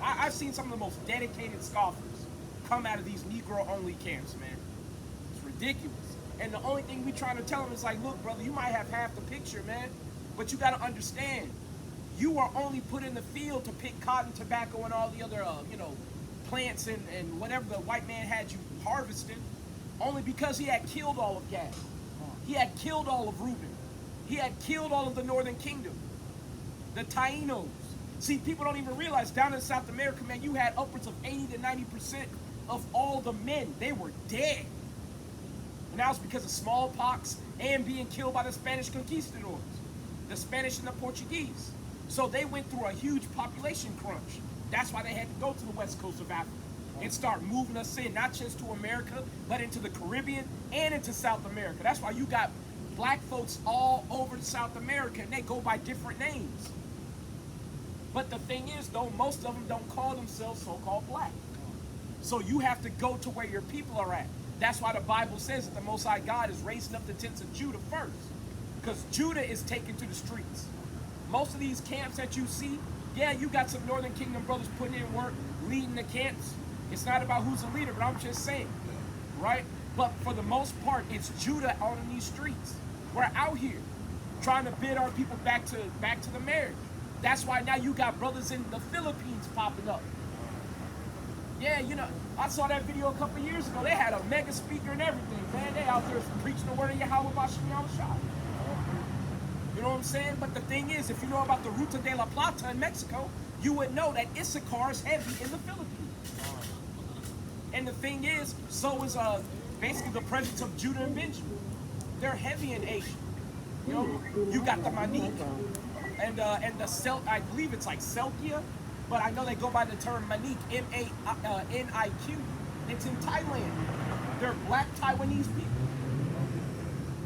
I've seen some of the most dedicated scoffers come out of these Negro-only camps, man. It's ridiculous. And the only thing we trying to tell them is like, look, brother, you might have half the picture, man, but you got to understand, you are only put in the field to pick cotton, tobacco, and all the other, plants and whatever the white man had you harvesting, only because he had killed all of Gad. He had killed all of Reuben. He had killed all of the northern kingdom. The Taínos. See, people don't even realize down in South America, man, you had upwards of 80 to 90% of all the men. They were dead. And that was because of smallpox and being killed by the Spanish conquistadors, the Spanish and the Portuguese. So they went through a huge population crunch. That's why they had to go to the west coast of Africa and start moving us in, not just to America, but into the Caribbean and into South America. That's why you got black folks all over South America, and they go by different names. But the thing is, though, most of them don't call themselves so-called black. So you have to go to where your people are at. That's why the Bible says that the Most High God is raising up the tents of Judah first, because Judah is taken to the streets. Most of these camps that you see, yeah, you got some Northern Kingdom brothers putting in work, leading the camps. It's not about who's the leader, but I'm just saying, right? But for the most part, it's Judah on these streets. We're out here trying to bid our people back to the marriage. That's why now you got brothers in the Philippines popping up. Yeah, I saw that video a couple years ago. They had a mega speaker and everything, man. They out there preaching the word of Yahweh Bashem Yahushua. You know what I'm saying? But the thing is, if you know about the Ruta de la Plata in Mexico, you would know that Issachar is heavy in the Philippines. And the thing is, so is basically the presence of Judah and Benjamin. They're heavy in Asia. You got the Manik and the I believe it's like Selkia, but I know they go by the term Manik, M-A-N-I-Q. It's in Thailand. They're black Taiwanese people.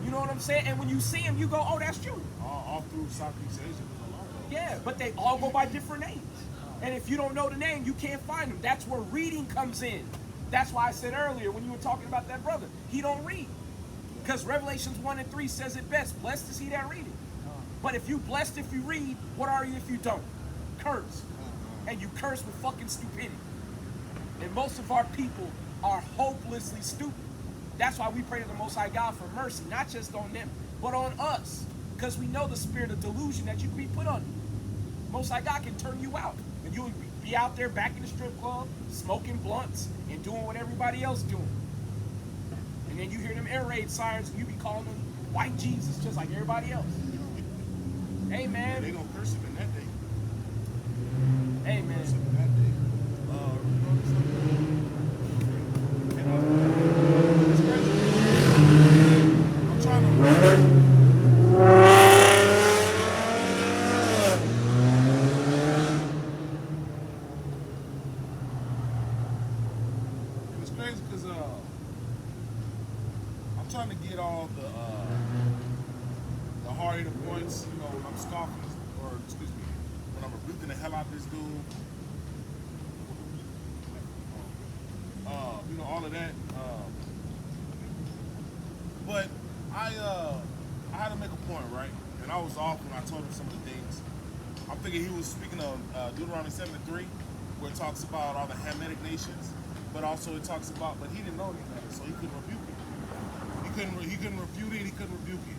You know what I'm saying? And when you see them, you go, oh, that's Judah. All through Southeast Asia, there's a lot of them. Yeah, but they all go by different names. And if you don't know the name, you can't find them. That's where reading comes in. That's why I said earlier when you were talking about that brother, he don't read. Because Revelations 1 and 3 says it best. Blessed is he that readeth. But if you blessed if you read, what are you if you don't? Curse. And you curse with fucking stupidity. And most of our people are hopelessly stupid. That's why we pray to the Most High God for mercy, not just on them, but on us. Because we know the spirit of delusion that you can be put under. Most High God can turn you out. And you'll be out there back in the strip club, smoking blunts, and doing what everybody else doing. And then you hear them air raid sirens, and you be calling them white Jesus, just like everybody else. Hey, man. They gonna curse him in that day. Hey, man. Curse him in that day. It's crazy. I'm trying to. It's crazy because I'm trying to get all the hard-hitting points. When I'm scoffing, or excuse me, when I'm rebuking the hell out of this dude. All of that. But I had to make a point, right? And I was off when I told him some of the things. I'm thinking he was speaking of Deuteronomy 7:3, where it talks about all the Hamitic nations, but also it talks about, but he didn't know anything, so he couldn't rebuke it. He couldn't refute it. He couldn't rebuke it.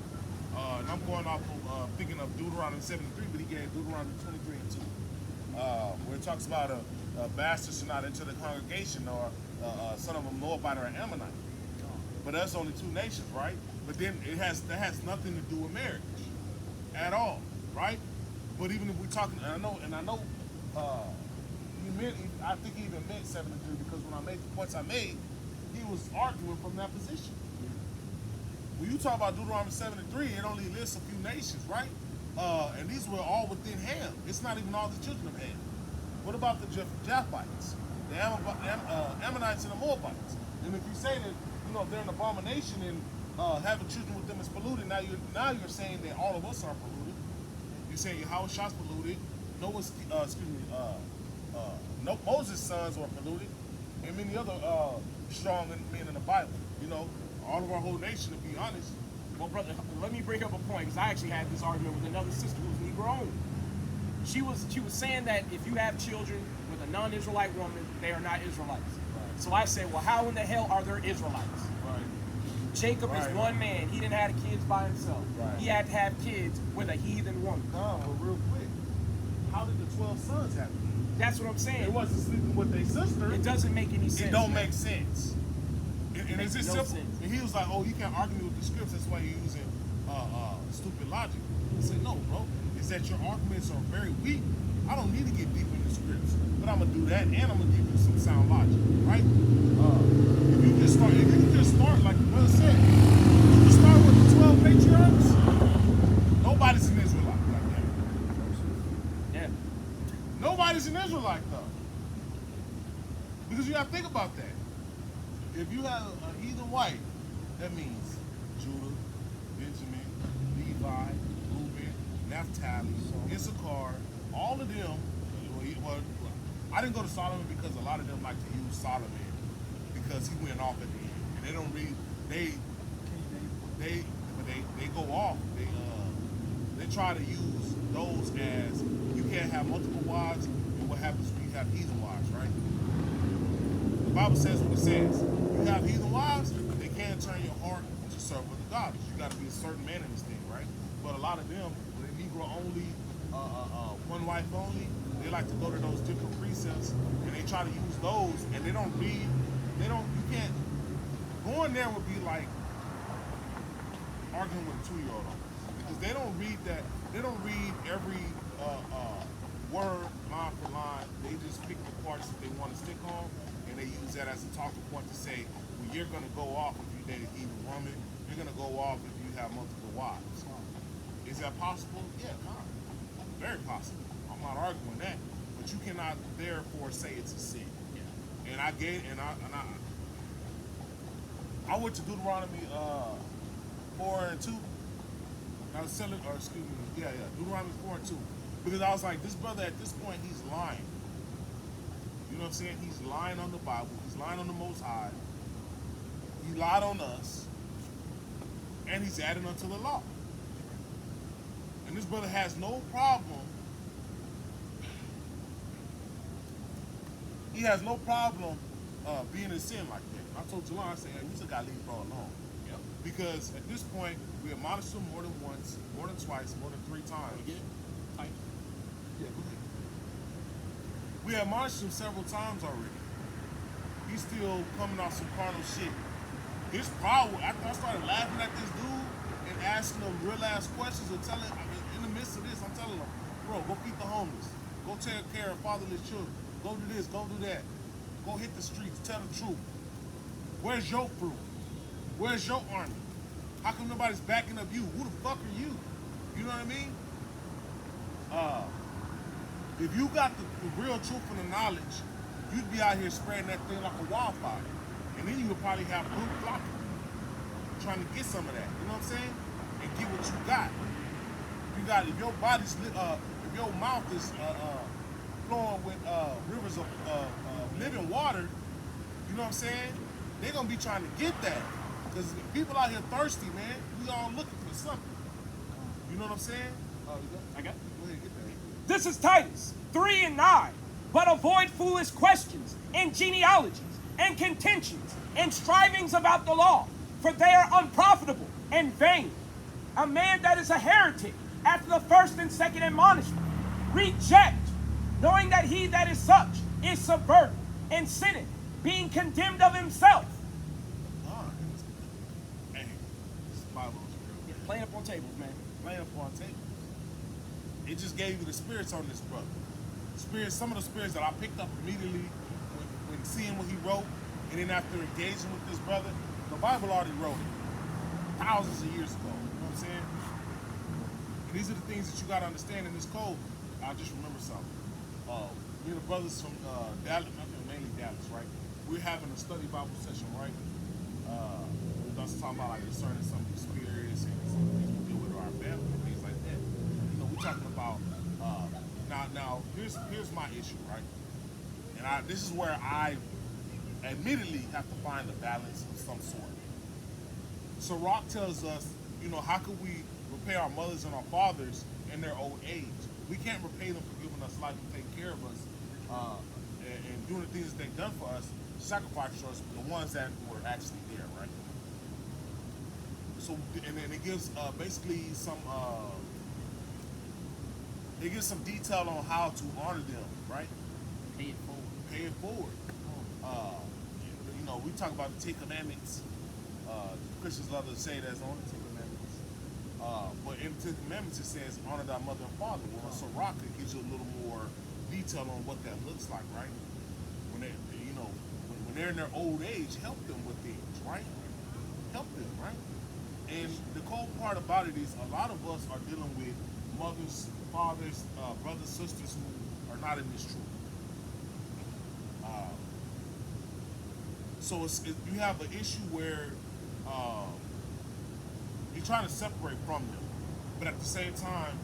And I'm going off of thinking of Deuteronomy 7:3, but he gave Deuteronomy 23 and 2, where it talks about a bastard should not enter the congregation, or son of a Moabite or an Ammonite. But that's only two nations, right? But then that has nothing to do with marriage at all, right? But even if we're talking, I know, I think he even meant 7:3, because when I made the points I made, he was arguing from that position. When you talk about Deuteronomy 7:3, it only lists a few nations, right? And these were all within Ham. It's not even all the children of Ham. What about the Japhites, the Ammonites and the Moabites? And if you say that, they're an abomination and having children with them is polluted, now you're saying that all of us are polluted. You're saying Yahushua's polluted. Moses' sons were polluted, and many other strong men in the Bible. All of our whole nation, to be honest, Well, brother, let me bring up a point because I actually had this argument with another sister who's Negro only. She was saying that if you have children with a non-Israelite woman, they are not Israelites. Right. So I said, well, how in the hell are there Israelites? Right. Jacob is Right. one man. He didn't have kids by himself. Right. He had to have kids with a heathen woman. No, but real quick, how did the 12 sons have it? That's what I'm saying. They wasn't sleeping with their sister. It doesn't make any sense. It don't man. make sense. And it's just no simple. sense. And he was like, oh, you can't argue with the scripts. That's why you're using stupid logic. I said, no, bro. It's that your arguments are very weak. I don't need to get deep in the scripts. But I'm going to do that, and I'm going to give you some sound logic, right? If you can start, like the brother said, you can start with the 12 patriarchs. Nobody's an Israelite like that. Yeah. Nobody's an Israelite, though. Because you got to think about that. If you have a heathen wife, that means Judah, Benjamin, Levi, Reuben, Naphtali, Issachar, all of them. Well, I didn't go to Solomon because a lot of them like to use Solomon because he went off at the end, and they don't read. They go off. They try to use those as you can't have multiple wives, and what happens when you have heathen wives, right? The Bible says what it says. You have heathen wives, they can turn your heart to serve with the gods. You got to be a certain man in this thing, right? But a lot of them, when they're Negro only, one wife only, they like to go to those different precepts and they try to use those, and they don't read. You can't. Going there would be like arguing with a 2-year-old because they don't read that. They don't read every word line for line. They just pick the parts that they want to stick on, and they use that as a talking point to say, well, you're going to go off if you date a heathen woman. You're going to go off if you have multiple wives. Is that possible? Yeah, very possible. I'm not arguing that, but you cannot therefore say it's a sin. Yeah. And I went to Deuteronomy 4 and 2. I was selling, or excuse me, Deuteronomy 4 and 2, because I was like, this brother at this point he's lying. You know what I'm saying? He's lying on the Bible. He's lying on the Most High. He lied on us, and he's adding unto the law. And this brother has no problem. He has no problem being in sin like that. And I told Jalon, I said, hey, we just got to leave bro alone. Yep. Because at this point, we admonished him more than once, more than twice, more than 3 times. Yeah, go ahead. We admonished him several times already. He's still coming off some carnal shit. His problem, after I started laughing at this dude and asking him real ass questions and telling, in the midst of this, I'm telling him, bro, go feed the homeless. Go take care of fatherless children. Go do this, go do that. Go hit the streets, tell the truth. Where's your fruit? Where's your army? How come nobody's backing up you? Who the fuck are you? You know what I mean? If you got the real truth and the knowledge, you'd be out here spreading that thing like a wildfire. And then you would probably have blue flocking, trying to get some of that. You know what I'm saying? And get what you got. If your body's lit, if your mouth is flowing with rivers of living water, you know what I'm saying? They're gonna be trying to get that. Because people out here thirsty, man. We all looking for something. You know what I'm saying? I got it. Go ahead, get that. This is Titus 3 and 9. But avoid foolish questions and genealogies and contentions and strivings about the law, for they are unprofitable and vain. A man that is a heretic after the first and second admonishment, reject, knowing that he that is such is subverted and sinneth, being condemned of himself. Hey, this Bible is real. Playing up on tables, man. Laying up on tables. It just gave you the spirits on this brother. Spirits, some of the spirits that I picked up immediately when seeing what he wrote, and then after engaging with this brother, the Bible already wrote it thousands of years ago. You know what I'm saying? And these are the things that you got to understand in this code. I just remember something. Me and the brothers from Dallas, mainly Dallas, right? We're having a study Bible session, right? We're just talking about like discerning some of these spirits and some of the things we deal with our family and things like that. You know, we're talking about now here's my issue, right? And this is where I admittedly have to find a balance of some sort. So Rock tells us you know, how could we repay our mothers and our fathers in their old age? We can't repay them for giving us life and taking care of us, and doing the things that they've done for us, sacrifice for us, the ones that were actually there, right? So, and then it gives basically some detail on how to honor them, right? Pay it forward. Pay it forward. You know, we talk about the Ten Commandments. Christians love to say that's on the Ten Commandments. But in the Ten Commandments it says, honor thy mother and father. Well, in Sirach it gives you a little more detail on what that looks like, right? When they, you know, when they're in their old age, help them with things, right? Help them, right? And the cold part about it is a lot of us are dealing with mothers, fathers, brothers, sisters who are not in this truth. So you have an issue where you're trying to separate from them, but at the same time,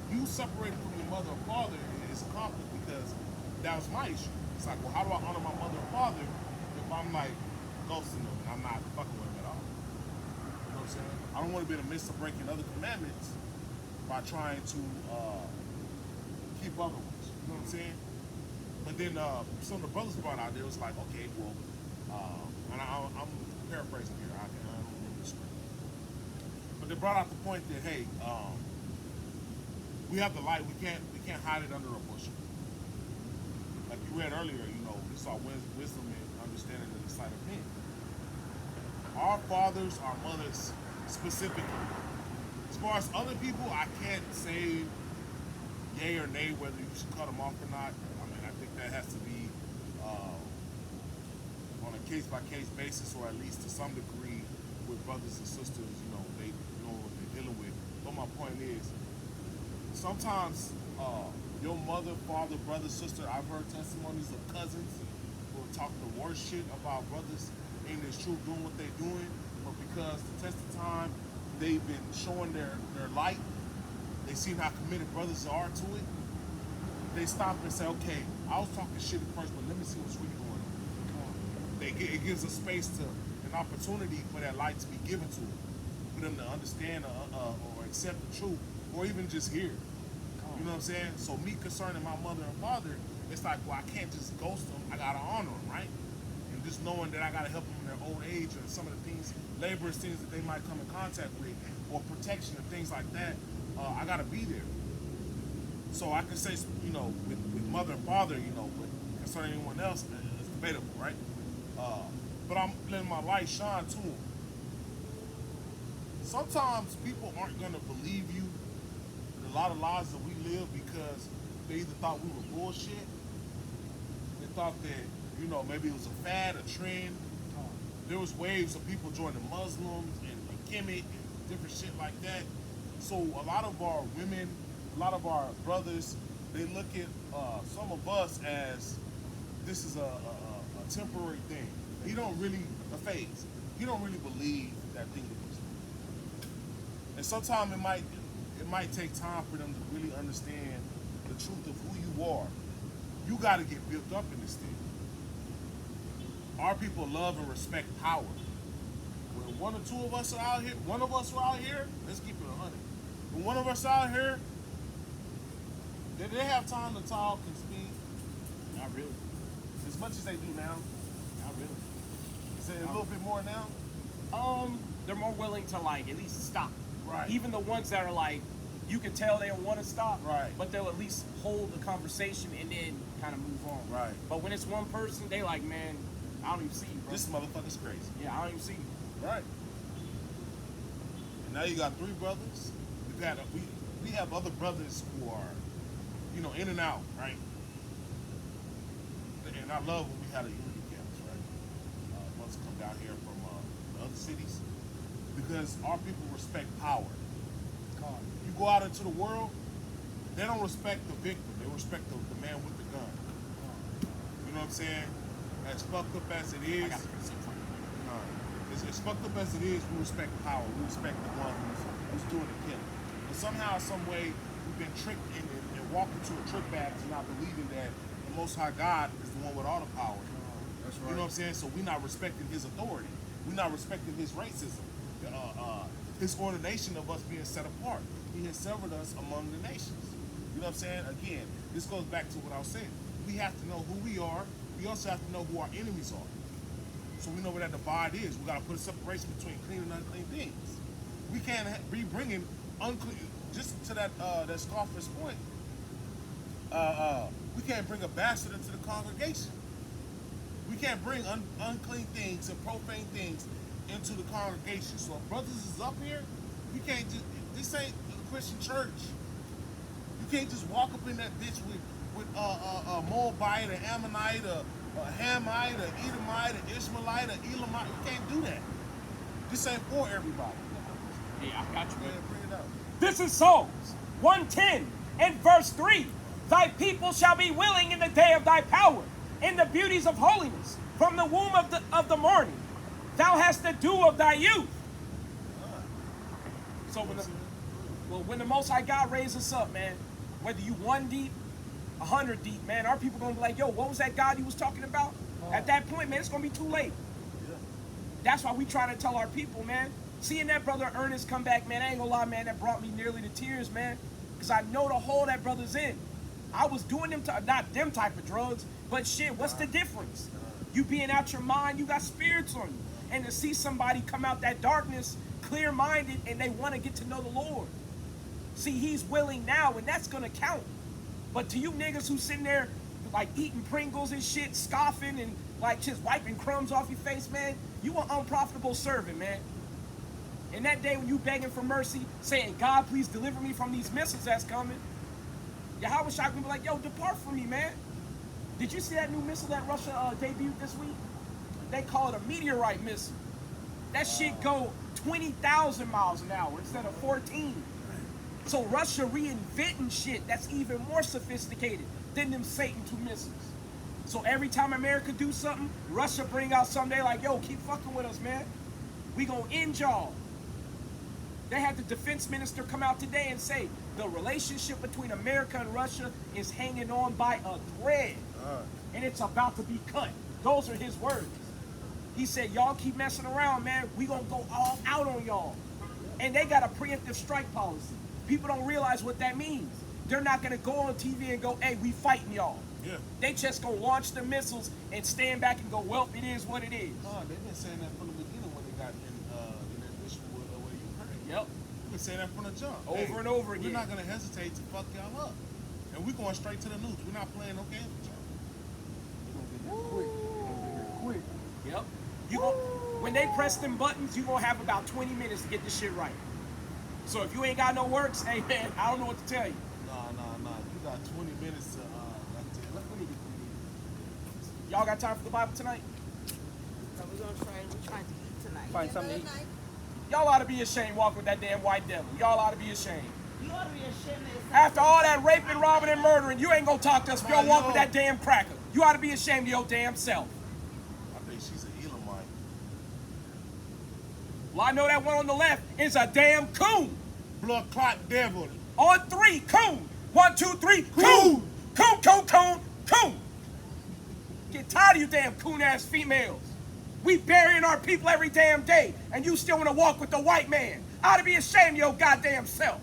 you separating from your mother or father is a conflict because that was my issue. It's like, well, how do I honor my mother or father if I'm like ghosting them and I'm not fucking with them at all? You know what I'm saying? I don't want to be in the midst of breaking other commandments by trying to keep other ones. You know what I'm saying? But then some of the brothers brought out there was like, okay, well, and I'm paraphrasing here. I don't remember the script. But they brought out the point that, hey, we have the light. We can't hide it under a bushel. Like you read earlier, you know, we saw wisdom and understanding in the sight of men. Our fathers, our mothers, specifically. As far as other people, I can't say yay or nay whether you should cut them off or not. I mean, I think that has to be on a case-by-case basis, or at least to some degree with brothers and sisters, you know, they know what they're dealing with. But my point is, sometimes your mother, father, brother, sister, I've heard testimonies of cousins who are talking the worst shit about brothers in this truth doing what they're doing, but because the test of time, they've been showing their light, they seen how committed brothers are to it, they stop and say, okay, I was talking shit at first, but let me see what's really going on. It gives a space to an opportunity for that light to be given to them, for them to understand or accept the truth, or even just hear it. You know what I'm saying? So me concerning my mother and father, it's like, well, I can't just ghost them. I gotta honor them, right? And just knowing that I gotta help them in their old age and some of the things, laborious things that they might come in contact with, or protection and things like that, I gotta be there. So I can say, you know, with mother and father, you know, but concerning anyone else, it's debatable, right? But I'm letting my light shine to them. Sometimes people aren't gonna believe you in a lot of lives that we live because they either thought we were bullshit, they thought that, you know, maybe it was a fad, a trend. There was waves of people joining Muslims and Kemet and different shit like that. So a lot of our women, a lot of our brothers, they look at some of us as this is a temporary thing. He don't really, a phase. He don't really believe that thing to be true. And sometimes it might take time for them to really understand the truth of who you are. You got to get built up in this thing. Our people love and respect power. When one or two of us are out here, let's keep it 100. When one of us out here, did they have time to talk and speak? Not really. As much as they do now. Not really. Is it a little bit more now? They're more willing to like at least stop. Right. Even the ones that are like, you can tell they don't want to stop. Right. But they'll at least hold the conversation and then kind of move on. Right. But when it's one person, they like, man, I don't even see you, bro. This motherfucker's crazy. Yeah, I don't even see you. Right. And now you got 3 brothers. We have other brothers who are, you know, in and out, right? And I love when we had a unity camps, right? Brothers come down here from the other cities because our people respect power. You go out into the world, they don't respect the victim. They respect the man with the gun. You know what I'm saying? As fucked up as it is, as fucked up as it is, we respect power. We respect the one who's doing the killing. But somehow, some way, we've been tricked and walked into a trick bag to not believing that the Most High God is the one with all the power. That's right. You know what I'm saying? So we're not respecting his authority. We're not respecting his racism. his ordination of us being set apart. He has severed us among the nations. You know what I'm saying? Again, this goes back to what I was saying. We have to know who we are. We also have to know who our enemies are. So we know where that divide is. We got to put a separation between clean and unclean things. We can't be bringing unclean, just to that that scoffer's point, we can't bring a bastard into the congregation. We can't bring unclean things and profane things into the congregation. So if brothers is up here, we can't just, this ain't a Christian church. You can't just walk up in that bitch with a Moabite, an Ammonite, a Hamite, an Edomite, an Ishmaelite, an Elamite. You can't do that. This ain't for everybody. Yeah, I got you, man. Bring it up. This is Psalms 110 and verse 3. Thy people shall be willing in the day of thy power, in the beauties of holiness, from the womb of the morning. Thou hast the dew of thy youth. So when the Most High God raises us up, man, whether you 1 deep, 100 deep, man, our people gonna be like, yo, what was that God you was talking about? At that point, man, it's gonna be too late. That's why we try to tell our people, man. Seeing that brother Ernest come back, man, I ain't gonna lie, man, that brought me nearly to tears, man. Because I know the hole that brother's in. I was doing them, not them type of drugs, but shit, what's the difference? You being out your mind, you got spirits on you. And to see somebody come out that darkness, clear-minded, and they want to get to know the Lord. See, he's willing now, and that's gonna count. But to you niggas who sitting there, like, eating Pringles and shit, scoffing, and, like, just wiping crumbs off your face, man, you an unprofitable servant, man. And that day when you begging for mercy, saying, God, please deliver me from these missiles that's coming, Yahweh Shai can be like, yo, depart from me, man. Did you see that new missile that Russia debuted this week? They call it a meteorite missile. That shit go 20,000 miles an hour instead of 14. So Russia reinventing shit that's even more sophisticated than them Satan II missiles. So every time America do something, Russia bring out something, they like, yo, keep fucking with us, man. We gonna end y'all. They had the defense minister come out today and say the relationship between America and Russia is hanging on by a thread. And it's about to be cut. Those are his words. He said, y'all keep messing around, man. We gonna go all out on y'all. And they got a preemptive strike policy. People don't realize what that means. They're not gonna go on TV and go, hey, we fighting y'all. Yeah. They just gonna launch the missiles and stand back and go, well, it is what it is. They've been saying that from the beginning when they got in that mission with Ukraine. Yep. We've been saying that from the jump. Over and over again. We're not gonna hesitate to fuck y'all up. And we're going straight to the news. We're not playing no games with y'all. Quick. Yep. When they press them buttons, you gonna have about 20 minutes to get this shit right. So if you ain't got no works, hey man, I don't know what to tell you. Nah. You got 20 minutes to Y'all got time for the Bible tonight? We're trying to eat tonight. Find something to eat. Y'all ought to be ashamed walking with that damn white devil. Y'all ought to be ashamed. You ought to be ashamed of yourself. After all that raping, robbing, and murdering, you ain't gonna talk to us if you don't walk with that damn cracker. You ought to be ashamed of your damn self. I think she's an Elamite. Well, I know that one on the left is a damn coon. Blood clot devil. On 3, coon. 1, 2, 3, coon. Coon. Get tired of you damn coon-ass females. We burying our people every damn day, and you still want to walk with the white man. I ought to be ashamed of your goddamn self.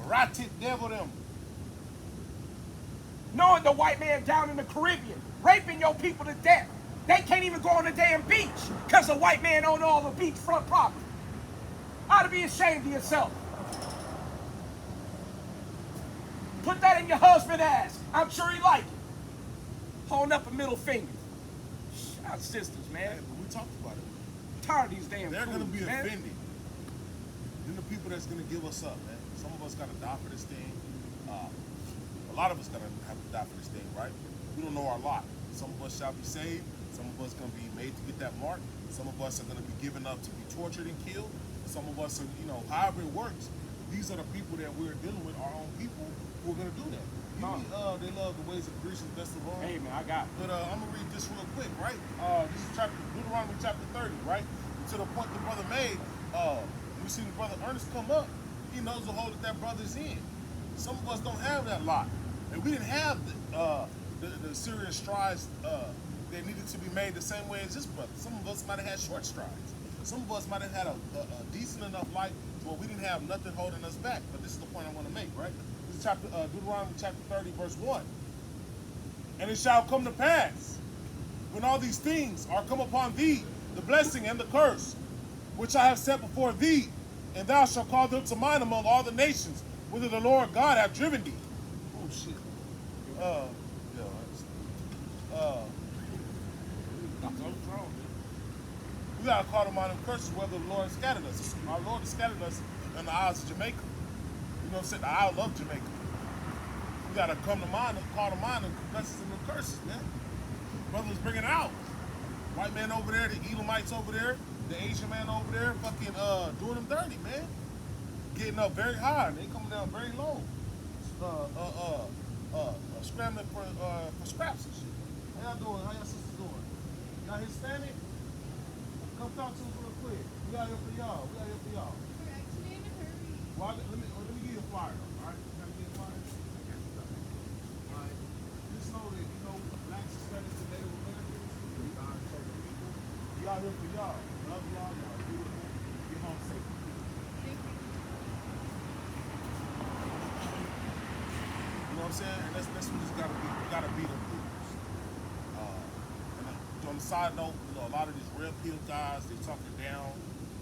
Ratted devil them. Knowing the white man down in the Caribbean, raping your people to death. They can't even go on the damn beach because the white man owned all the beachfront property. I ought to be ashamed of yourself. Put that in your husband's ass. I'm sure he like it. Holding up a middle finger. Shout out sisters, man. Hey, but we talked about it. Tired of these damn They're going to be man. offended. Then the people that's going to give us up, man. Some of us got to die for this thing. A lot of us got to have to die for this thing, right? We don't know our lot. Some of us shall be saved. Some of us going to be made to get that mark. Some of us are going to be given up to be tortured and killed. Some of us are, however it works. These are the people that we're dealing with, our own people, who are going to do that. They love the ways of Greece and best of Rome. Hey, man, I got it. But I'm going to read this real quick, right? This is Deuteronomy chapter 30, right? To the point the brother made, we see the brother Ernest come up, he knows the hole that brother's in. Some of us don't have that lot. And we didn't have the serious strides that needed to be made the same way as this brother. Some of us might have had short strides. Some of us might have had a decent enough life where we didn't have nothing holding us back. But this is the point I want to make, right? This is Deuteronomy chapter 30, verse 1. And it shall come to pass, when all these things are come upon thee, the blessing and the curse, which I have set before thee, and thou shalt call them to mind among all the nations, whither the Lord God hath driven thee. Oh, shit. We got to call them on them curses whether the Lord scattered us. Our Lord has scattered us in the Isles of Jamaica. You know what I'm saying? The Isle of Jamaica. We got to come to mind, call to mind the blessings and the curses, man. Brothers bringing it out. White man over there, the Edomites over there, the Asian man over there, fucking doing them dirty, man. Getting up very high, and they coming down very low. Scrambling for scraps and shit. How y'all doing? How y'all sisters doing? Y'all Hispanic? Come talk to us real quick. We out here for y'all. We out here for y'all. We're actually in a hurry. Well, let me give you a flyer, though, all right? Can I get a flyer? All right. Just know that, you know, blacks, Hispanics, and Native Americans, we out here for y'all. Love y'all. Y'all beautiful. Get home safe. Thank you. You know what I'm saying? And that's what it's gotta be. We gotta be them dudes. On the side note, you know, a lot of these red pill guys, they talking down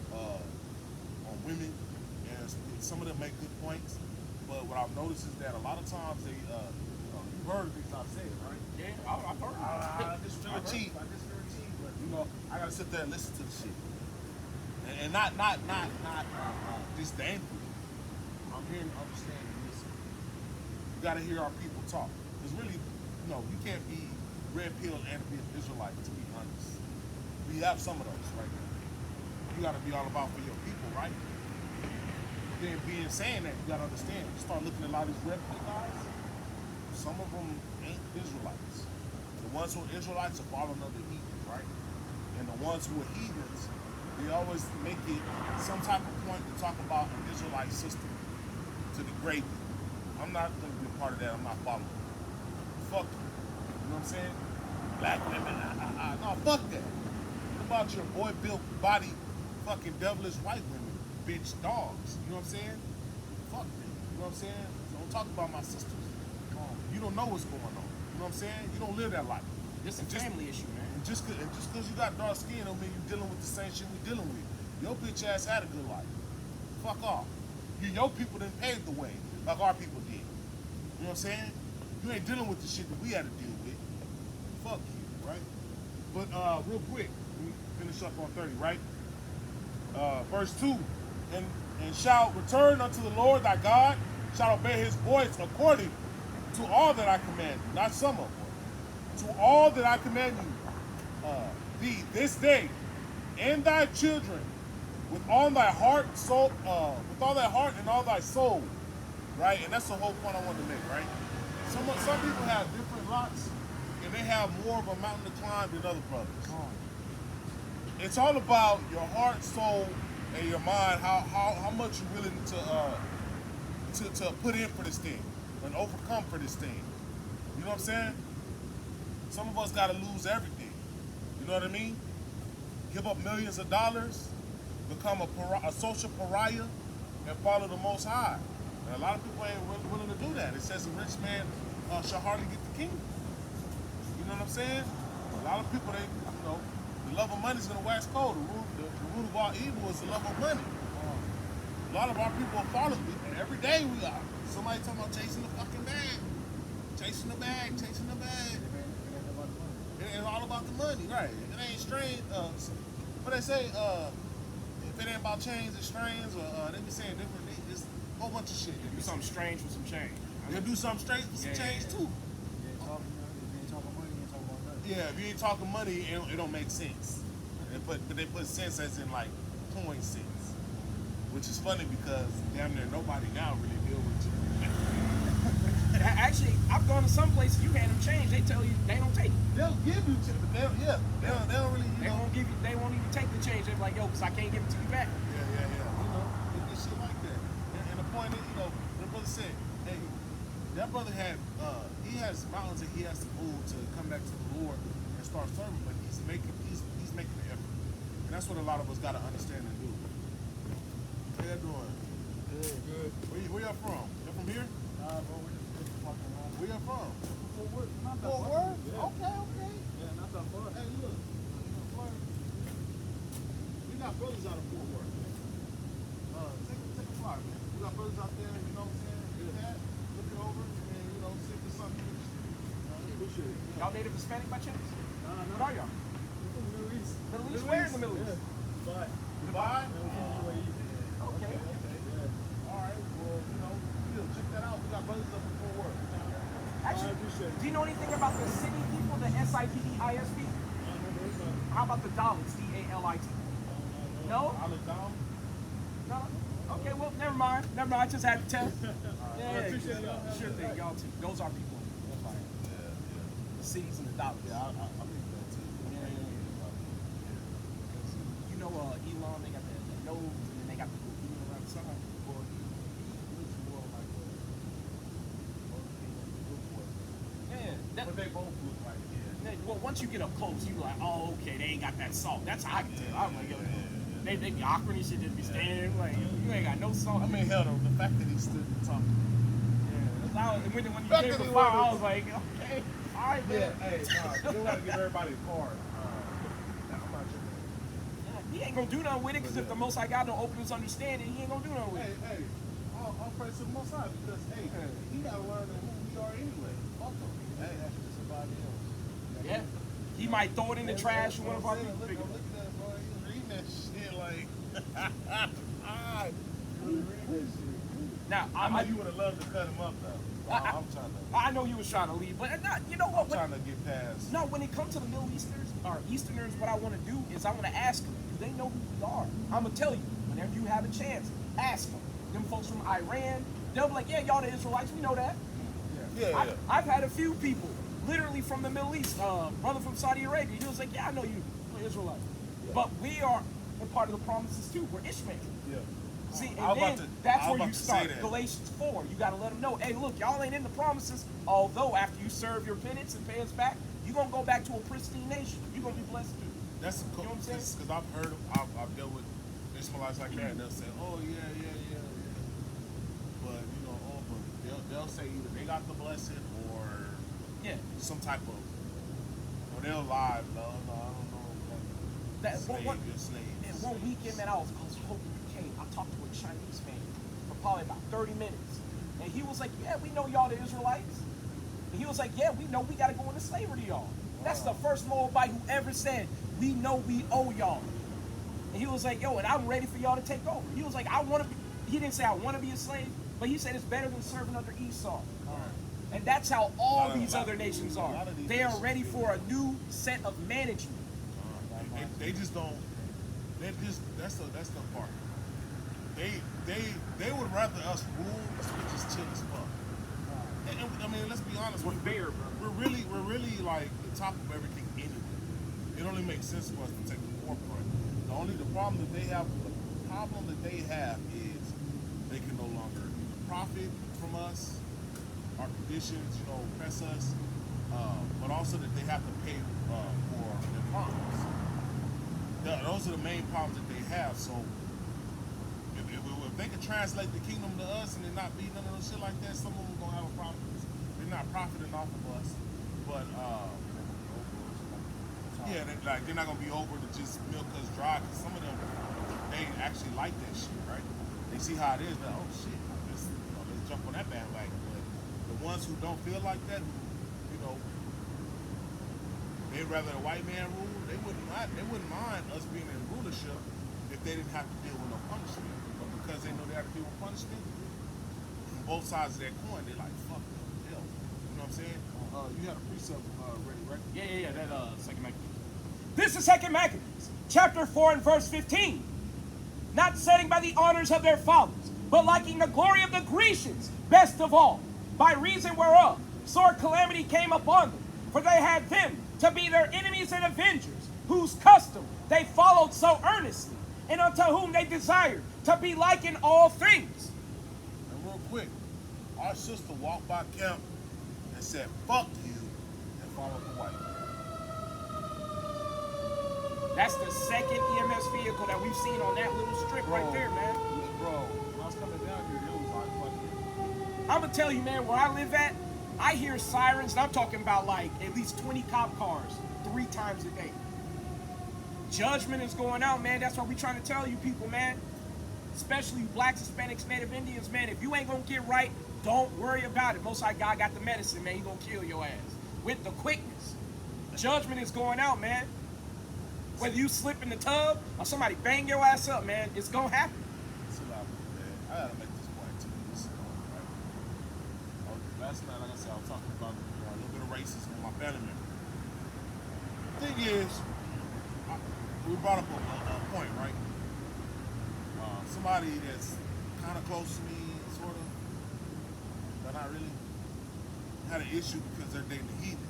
on women, and some of them make good points. But what I've noticed is that a lot of times they, you've heard things I've said, right? Yeah, I've heard. I just feel cheap. But you know, I gotta sit there and listen to the shit, and not disdainful. I'm here to understand and listen. You gotta hear our people talk. Because really, you know, you can't be red pill and be an Israelite, to be honest. We have some of those right now. You gotta be all about for your people, right? Then being saying that, you gotta understand. You start looking at a lot of these red pill guys, some of them ain't Israelites. The ones who are Israelites are following other heathens, right? And the ones who are heathens, they always make it some type of point to talk about an Israelite system to degrade them. I'm not gonna be a part of that. I'm not following. Fuck you. You know what I'm saying? Black women, no, fuck that. What about your boy built body, fucking devilish white women, bitch dogs? You know what I'm saying? Fuck them. You know what I'm saying? Don't talk about my sisters. You don't know what's going on. You know what I'm saying? You don't live that life. It's a family issue, man. And just cause you got dark skin don't mean you're dealing with the same shit we dealing with. Your bitch ass had a good life. Fuck off. Your people didn't pave the way like our people did. You know what I'm saying? You ain't dealing with the shit that we had to deal with. Fuck you, right? But real quick, let me finish up on 30, right? Verse 2, and shall return unto the Lord thy God, shall obey his voice according to all that I command you, not some of them. To all that I command you, thee this day, and thy children, with all thy heart, soul, with all thy heart and all thy soul, right? And that's the whole point I wanted to make, right? Some people have different lots, and they have more of a mountain to climb than other brothers. It's all about your heart, soul, and your mind. How much you're willing to put in for this thing and overcome for this thing. You know what I'm saying? Some of us got to lose everything. You know what I mean? Give up millions of dollars, become a social pariah, and follow the Most High. And a lot of people ain't willing to do that. It says a rich man shall hardly get the kingdom. You know what I'm saying? A lot of people, the love of money is going to wax cold. The root of all evil is the love of money. A lot of our people follow it. And every day we are. Somebody talking about chasing the fucking bag. Chasing the bag, chasing the bag. It's all about the money, right? It ain't strange. What they say, if it ain't about chains and strains, or they be saying different things. It's a whole bunch of shit. Do something strange with some change. They'll do something strange with some change too. Yeah, if you ain't talking money, it don't make sense. But they put sense as in like coin sense, which is funny because damn near nobody now really deal with you. Actually, I've gone to some places you hand them change, they tell you they don't take it. They'll give you change, but they don't really. They won't even take the change. They're like, yo, because I can't give it to you back. Yeah. You know, it's shit like that. And the point is, the brother said, hey, that brother he has mountains that he has to move to come back to the Lord and start serving, but he's making the effort. And that's what a lot of us gotta understand and do. How you doing? Good. Where y'all from? Y'all from here? Nah, bro, we're just walking around. Where y'all from? Fort Worth. Not that Fort far. Worth? Yeah. Okay. Yeah, not that far. Hey, look. We got brothers out of Fort Worth. Take a flight, man. We got brothers out there, you know what I'm saying? Do that, look it over, and, you know, see if there's something you appreciate it. Y'all native Hispanic by chance? What are y'all? Middle East. Middle East? Where in the Middle East? Dubai. Dubai? Okay. All right, well, you know, check that out. We got brothers up in Fort Worth. Actually, do you know anything about the city people, the SIPDISP? How about the Dalits, DALIT? No? No? Okay, well, never mind. I just had to tell. Yeah, appreciate y'all. Sure thing, y'all too. Those are people. The cities and the dollars. Yeah, I mean that too. You know, Elon, they got the nose, and then they got the little beam around the side. Well, he looks more like Yeah. but they both look like Well, once you get up close, you like, oh, okay, they ain't got that salt. That's how I can tell. I'm like, yo, they be awkward and shit, just be standing like, you ain't got no salt. I mean, hell, the fact that he stood and talked. Yeah, when you gave the fire, I was like, okay, all right, man. Hey, nah, you gotta give everybody a card. I'm not sure. He ain't gonna do nothing with it, because if the Most High God don't open his understanding, he ain't gonna do nothing with it. Hey, I'll pray to the Most High because, hey, he gotta learn who we are anyway. Fuck him. Hey, that's just somebody else. Yeah. He might throw it in the trash in one of our people. Look at that, boy. He's reading that shit like. Now, I know you would have loved to cut him up, though. I'm trying to. I know you was trying to leave, but not, you know what? I'm trying to get past. No, when it comes to the Middle Easterners or Easterners, what I want to do is I want to ask them, do they know who we are? I'm going to tell you, whenever you have a chance, ask them. Them folks from Iran, they'll be like, yeah, y'all the Israelites, we know that. Yeah. I've had a few people, literally from the Middle East, brother from Saudi Arabia, he was like, yeah, I know you, we're Israelites. Yeah. But we are a part of the promises too, we're Ishmael. Yeah. See, and then that's where you start. That. Galatians 4. You got to let them know, hey, look, y'all ain't in the promises. Although after you serve your penance and pay us back, you're going to go back to a pristine nation. You're going to be blessed too. That's you know what I'm saying? Because I've heard, I've dealt with Ishmaelites like that, and they'll say, oh, yeah. But, you know, but they'll say either they got the blessing or some type of, or they'll lie, no, I don't know. That, you're slave. And one weekend, man, I was hoping you came. I talked to a Chinese man for probably about 30 minutes. And he was like, yeah, we know y'all the Israelites. And he was like, yeah, we know we got to go into slavery to y'all. That's the first Moabite who ever said, we know we owe y'all. And he was like, yo, and I'm ready for y'all to take over. He was like, I want to be, he didn't say I want to be a slave, but he said it's better than serving under Esau. And that's how all these other nations are. They are ready for a new set of management. They just don't. That's the part. They would rather us rule than just chill as fuck. And, I mean, let's be honest. We're really like the top of everything anyway. It only makes sense for us to take the forefront. The problem that they have is they can no longer profit from us, our conditions, oppress us, but also that they have to pay for their problems. Those are the main problems that they have. So if they can translate the kingdom to us and then not be none of those shit like that, some of them gonna have a problem. They're not profiting off of us, but they're not gonna be over to just milk us dry. Cause some of them they actually like that shit, right? They see how it is. Like, oh shit, let's jump on that bandwagon. But the ones who don't feel like that, they'd rather a white man rule. They wouldn't mind us being in rulership if they didn't have to deal with no punishment. But because they know they have to deal with punishment, on both sides of that coin, they're like, fuck hell. You know what I'm saying? You had a precept ready, right? Yeah, that Second Maccabees. This is Second Maccabees, chapter 4 and verse 15. Not setting by the honors of their fathers, but liking the glory of the Grecians best of all, by reason whereof sore calamity came upon them, for they had them to be their enemies and avengers, whose custom they followed so earnestly, and unto whom they desired to be like in all things. And real quick, our sister walked by camp and said, fuck you, and followed the white man. That's the second EMS vehicle that we've seen on that little strip right there, man. Bro, when I was coming down here, it was like fucking. I'm gonna tell you, man, where I live at, I hear sirens, and I'm talking about like at least 20 cop cars 3 times a day. Judgment is going out, man. That's why we trying to tell you people, man. Especially you blacks, Hispanics, Native Indians, man. If you ain't gonna get right, don't worry about it. Most High God got the medicine, man. He gonna kill your ass with the quickness. Judgment is going out, man. Whether you slip in the tub or somebody bang your ass up, man, it's gonna happen. It's a lot, man. I gotta make this point too. This is right. Last night, like I said, I was talking about a little bit of racism with my family member. The thing is, we brought up a point, right? Somebody that's kind of close to me, sort of, but not really, had an issue because they're dating a heathen.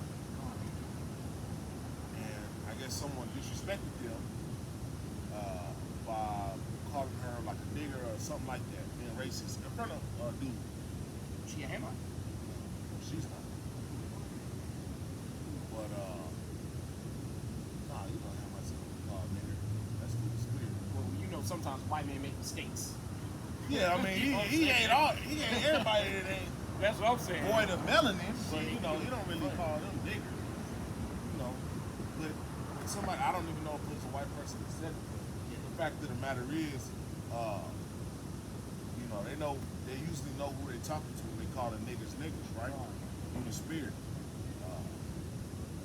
And I guess someone disrespected them by calling her like a nigger or something like that, being racist in front of a dude. She a Hamite. Well, she's not. But, nah, you know how much nigger. That's clear. Well, you know sometimes white men make mistakes. Yeah, I mean, he ain't everybody that ain't That's what I'm saying. void of melanin, but you know, you don't really call them niggers. You know, but somebody, I don't even know if it's a white person that said it, but the fact of the matter is, you know, they usually know who they're talking to when they call the niggers, right? In the spirit.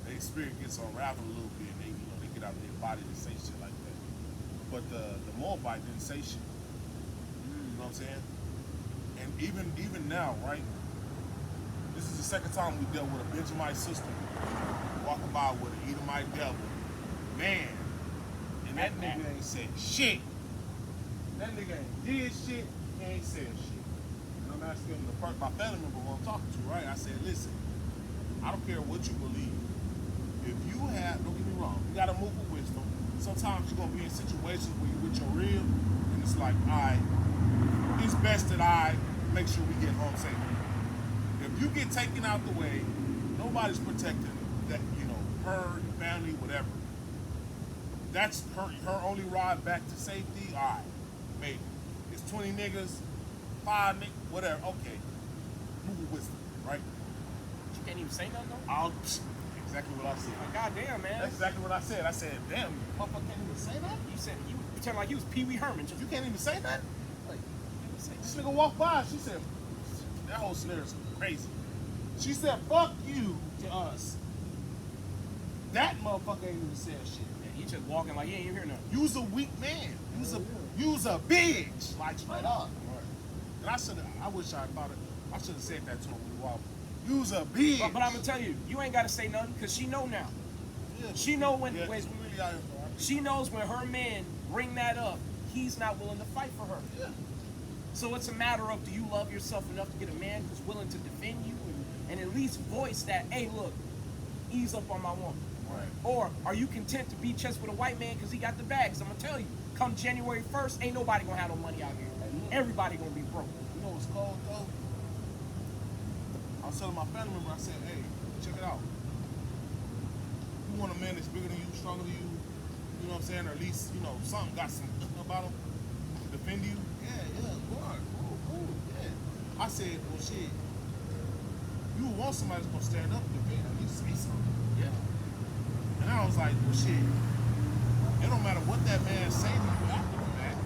Their spirit gets unraveled a little bit, and they get out of their body to say shit like that. But the Moabite didn't say shit. You know what I'm saying? And even now, right? This is the second time we dealt with a Benjamite sister walking by with an Edomite devil. Man, and that nigga ain't said shit. That nigga ain't did shit, he ain't said shit. And I'm asking my family member who I'm talking to, right? I said, listen, I don't care what you believe. If you have, don't get me wrong, you gotta move with wisdom. Sometimes you're gonna be in situations where you're with your rib, and it's like, all right, it's best that I make sure we get home safe. If you get taken out the way, nobody's protecting that, you know, her, your family, whatever. That's her only ride back to safety. All right, maybe. It's 20 niggas, 5 niggas, whatever. Okay, move with wisdom, right? You can't even say nothing though? Exactly what I said. Goddamn, man. That's exactly what I said. I said, damn, you motherfucker can't even say that? You said you pretend like you was Pee Wee Herman. Just You can't even say that? like you say This nigga walked by, she said, that whole scenario is crazy. She said, fuck you to us. That motherfucker ain't even said shit. Yeah, he just walking like he ain't even hear nothing. You's a weak man. You's a bitch. Like straight up. And I wish I thought it, I should have said that to him when he walked. You's a bitch. But I'm gonna tell you, you ain't gotta say nothing because she know now. Yeah. She know when Yeah, when 'cause we really out here for our she knows when her man bring that up, he's not willing to fight for her. Yeah. So it's a matter of, do you love yourself enough to get a man who's willing to defend you and at least voice that, hey, look, ease up on my woman. Right. Or are you content to beat chest with a white man because he got the bags? I'm gonna tell you, come January 1st, ain't nobody gonna have no money out here. Everybody gonna be broke. You know what's cold though? I was telling my family member, I said, hey, check it out. You want a man that's bigger than you, stronger than you, you know what I'm saying? Or at least, you know, something got some about him to defend you? Yeah, cool, yeah. I said, well, shit, you would want somebody that's gonna stand up and defend, at least say something. Yeah. And I was like, well, shit, it don't matter what that man say to you after the fact.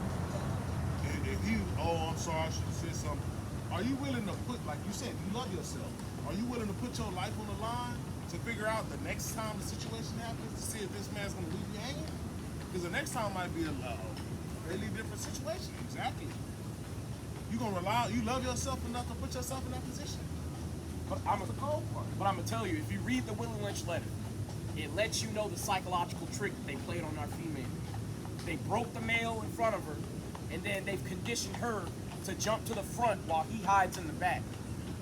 And if you, oh, I'm sorry, I should have said something. Are you willing to put, like you said, you love yourself. Are you willing to put your life on the line to figure out the next time the situation happens to see if this man's gonna leave you hanging? Because the next time might be a really different situation. Exactly. You gonna rely, you love yourself enough to put yourself in that position. But I'm gonna tell you, if you read the Willie Lynch letter, it lets you know the psychological trick that they played on our female. They broke the male in front of her, and then they've conditioned her to jump to the front while he hides in the back.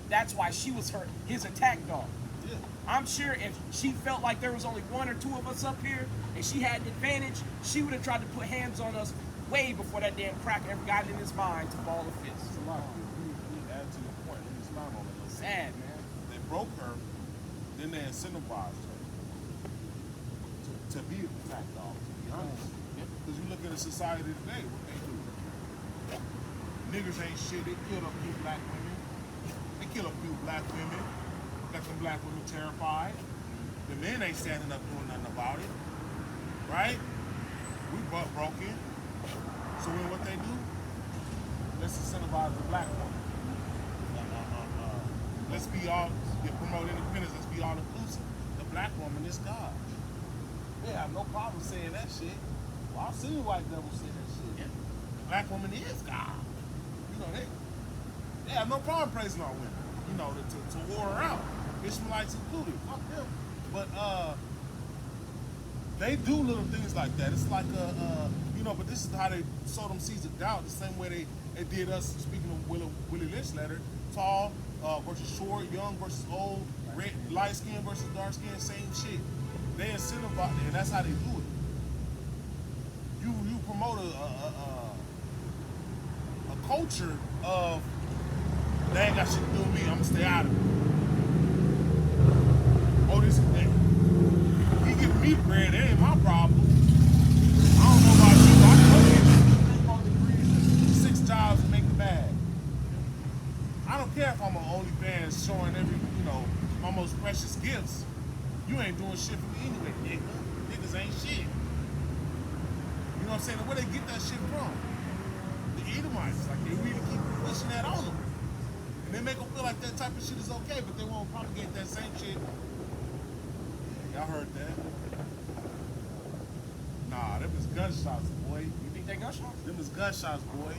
That's why she was his attack dog. Yeah. I'm sure if she felt like there was only 1 or 2 of us up here and she had an advantage, she would have tried to put hands on us way before that damn cracker ever got in his mind to ball a fist. It's a lot. You add to your point. Let me expound on it. Sad, man. They broke her, then they incentivized her to be a attack dog, to be honest. Because you look at the society today, what they do. Niggas ain't shit. They killed a few black women. They killed a few black women. Got them black women terrified. The men ain't standing up doing nothing about it. Right? We butt broken. So then what they do? Let's incentivize the black woman. Let's be all, promote independence, let's be all inclusive. The black woman is God. They have no problem saying that shit. Well, I've seen white devils say that shit. The black woman is God. You know, they have no problem praising our women. You know, to war her out. Ishmaelites included. Fuck them. But they do little things like that. It's like you know, but this is how they sow them seeds of doubt, the same way they did us, speaking of Willie Lynch letter, tall versus short, young versus old, red, light skin versus dark skin, same shit. They incentivize it, and that's how they do it. You promote a culture of they ain't got shit to do with me, I'm gonna stay out of it. Oh, this is that. He giving me bread, it ain't my problem. I don't know about you, I can go get 3 more degrees, 6 jobs and make the bag. I don't care if I'm on OnlyFans showing every, you know, my most precious gifts. You ain't doing shit for me anyway, nigga. Niggas ain't shit. You know what I'm saying? Where they get that shit from? The Edomites. Like, they really keep pushing that on them. And they make them feel like that type of shit is okay, but they won't propagate that same shit. Y'all heard that? Nah, them is gunshots, boy. You think they gunshots? Them is gunshots, boy.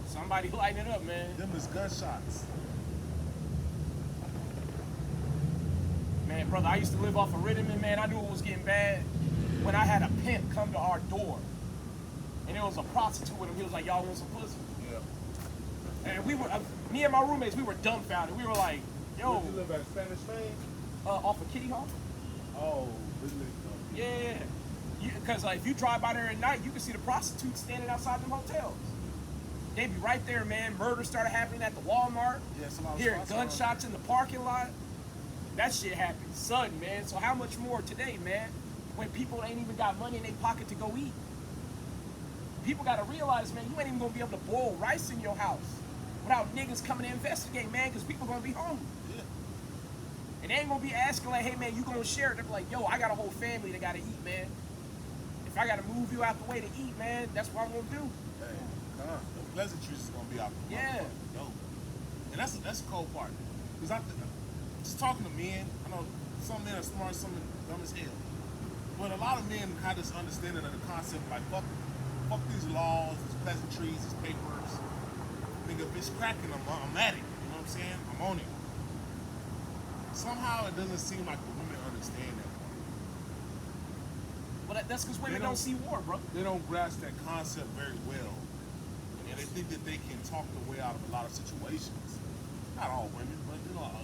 Somebody lighting it up, man. Them is gunshots. Man, brother, I used to live off of Ritterman, man. I knew it was getting bad when I had a pimp come to our door. And there was a prostitute with him. He was like, y'all want some pussy? Yeah. And we were, me and my roommates, we were dumbfounded. We were like, yo. Where'd you live at Spanish Main? Off of Kitty Hawk? Oh, really? Yeah. Because if you drive by there at night, you can see the prostitutes standing outside them hotels. They be right there, man. Murder started happening at the Walmart. Yeah, somebody Hearing gunshots in the parking lot. That shit happened sudden, man. So how much more today, man, when people ain't even got money in their pocket to go eat? People got to realize, man, you ain't even going to be able to boil rice in your house without niggas coming to investigate, man, because people going to be hungry. Yeah. And they ain't going to be asking like, hey, man, you going to share it? They're like, yo, I got a whole family that got to eat, man. If I got to move you out the way to eat, man, that's what I'm going to do. Hey, come on. The pleasantries is gonna be out the Yeah. dope. And that's the cold part. Because just talking to men, I know some men are smart, some are dumb as hell. But a lot of men have this understanding of the concept like fuck these laws, these pleasantries, these papers. Nigga, if it's cracking, I'm at it. You know what I'm saying? I'm on it. Somehow it doesn't seem like the women understand that. Well, that's because women don't see war, bro. They don't grasp that concept very well. And they think that they can talk their way out of a lot of situations. Not all women, but you know, a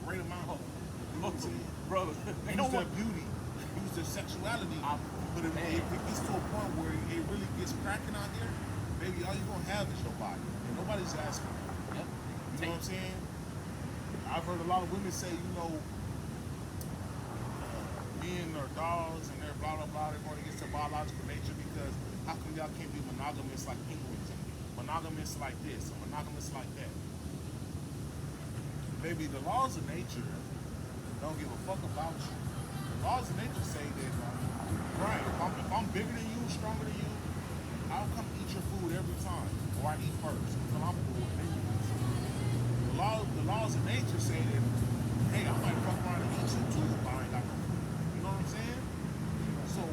great amount of them. You know what I'm saying? Brother, they Use don't their want... beauty, use their sexuality. But if it gets to a point where it really gets cracking out here, baby, all you're gonna have is your body. And nobody's asking. Yep. You know what I'm saying? I've heard a lot of women say, you know, men are dogs and they're blah blah blah, they're going against their biological nature because how come y'all can't be monogamous like penguins and monogamous like this or monogamous like that? Baby, the laws of nature don't give a fuck about you. The laws of nature say that, right, if I'm bigger than you, stronger than you, I'll come eat your food every time, or I eat first until I'm full and then you eat. The laws of nature say that, hey, I might fuck around and eat you too if I ain't got no food. You know what I'm saying? So,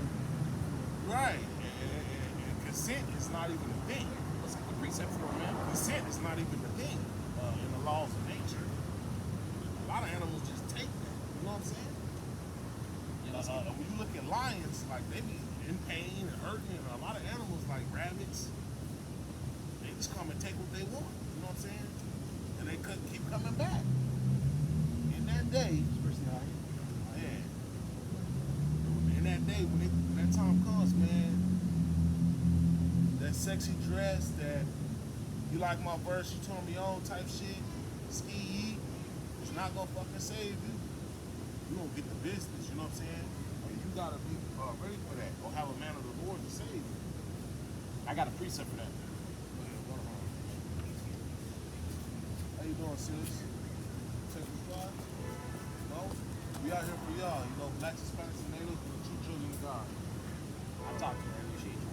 right, and consent is not even a thing. What's the precept for it, man? Consent is not even a thing in the laws of nature. A lot of animals just take that. You know what I'm saying? When you look at lions, like they be in pain and hurting, and a lot of animals like rabbits, they just come and take what they want. You know what I'm saying? And they keep coming back. In that day, man. In that day, when that time comes, man, that sexy dress, that you like my verse, you turn me on type shit, ski, it's not gonna fucking save you. You don't get the business, you know what I'm saying? You gotta be a ready for that or have a man of the Lord to save you. I got a precept for that. How you doing, sis? Take the slide? No? We out here for y'all, you know, blacks, Hispanics, and natives, and the true children of God. I'll talk to her. I appreciate you.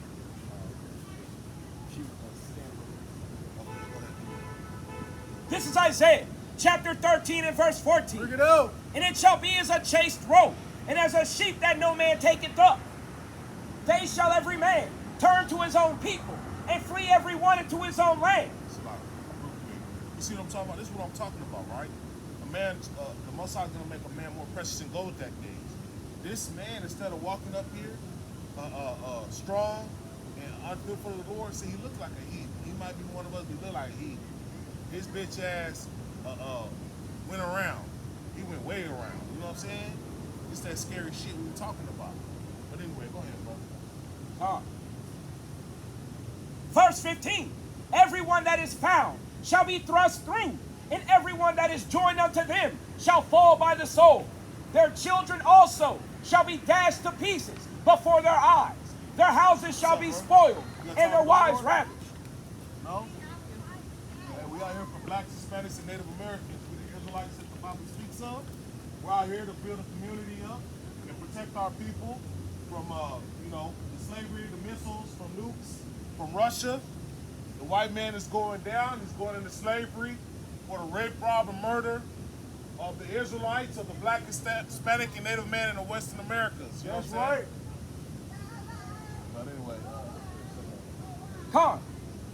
She was going to stand with me. Okay, go ahead. This is Isaiah chapter 13 and verse 14. Bring it out. And it shall be as a chaste robe, and as a sheep that no man taketh up. They shall every man turn to his own people, and flee every one into his own land. Slide. Real quick. You see what I'm talking about? This is what I'm talking about, right? A man, the Most High is going to make a man more precious than gold that days. This man, instead of walking up here strong and unfit for the Lord, see, he looks like a heathen. He might be one of us, but he look like a heathen. His bitch ass went around. He went way around. You know what I'm saying? It's that scary shit we were talking about. But anyway, go ahead, bro. Verse 15. Everyone that is found shall be thrust through, and everyone that is joined unto them shall fall by the sword. Their children also shall be dashed to pieces before their eyes. Their houses shall be spoiled, and their wives ravished. No? Yeah, we out here for blacks, Hispanics, and Native Americans. We the Israelites that the Bible speaks of. We're out here to build a community up and protect our people from, the slavery, the missiles, from nukes, from Russia. The white man is going down. He's going into slavery for the rape, rob, and murder of the Israelites, of the black, Hispanic, and Native man in the Western Americas. You know That's what I'm saying? right. But anyway, Come.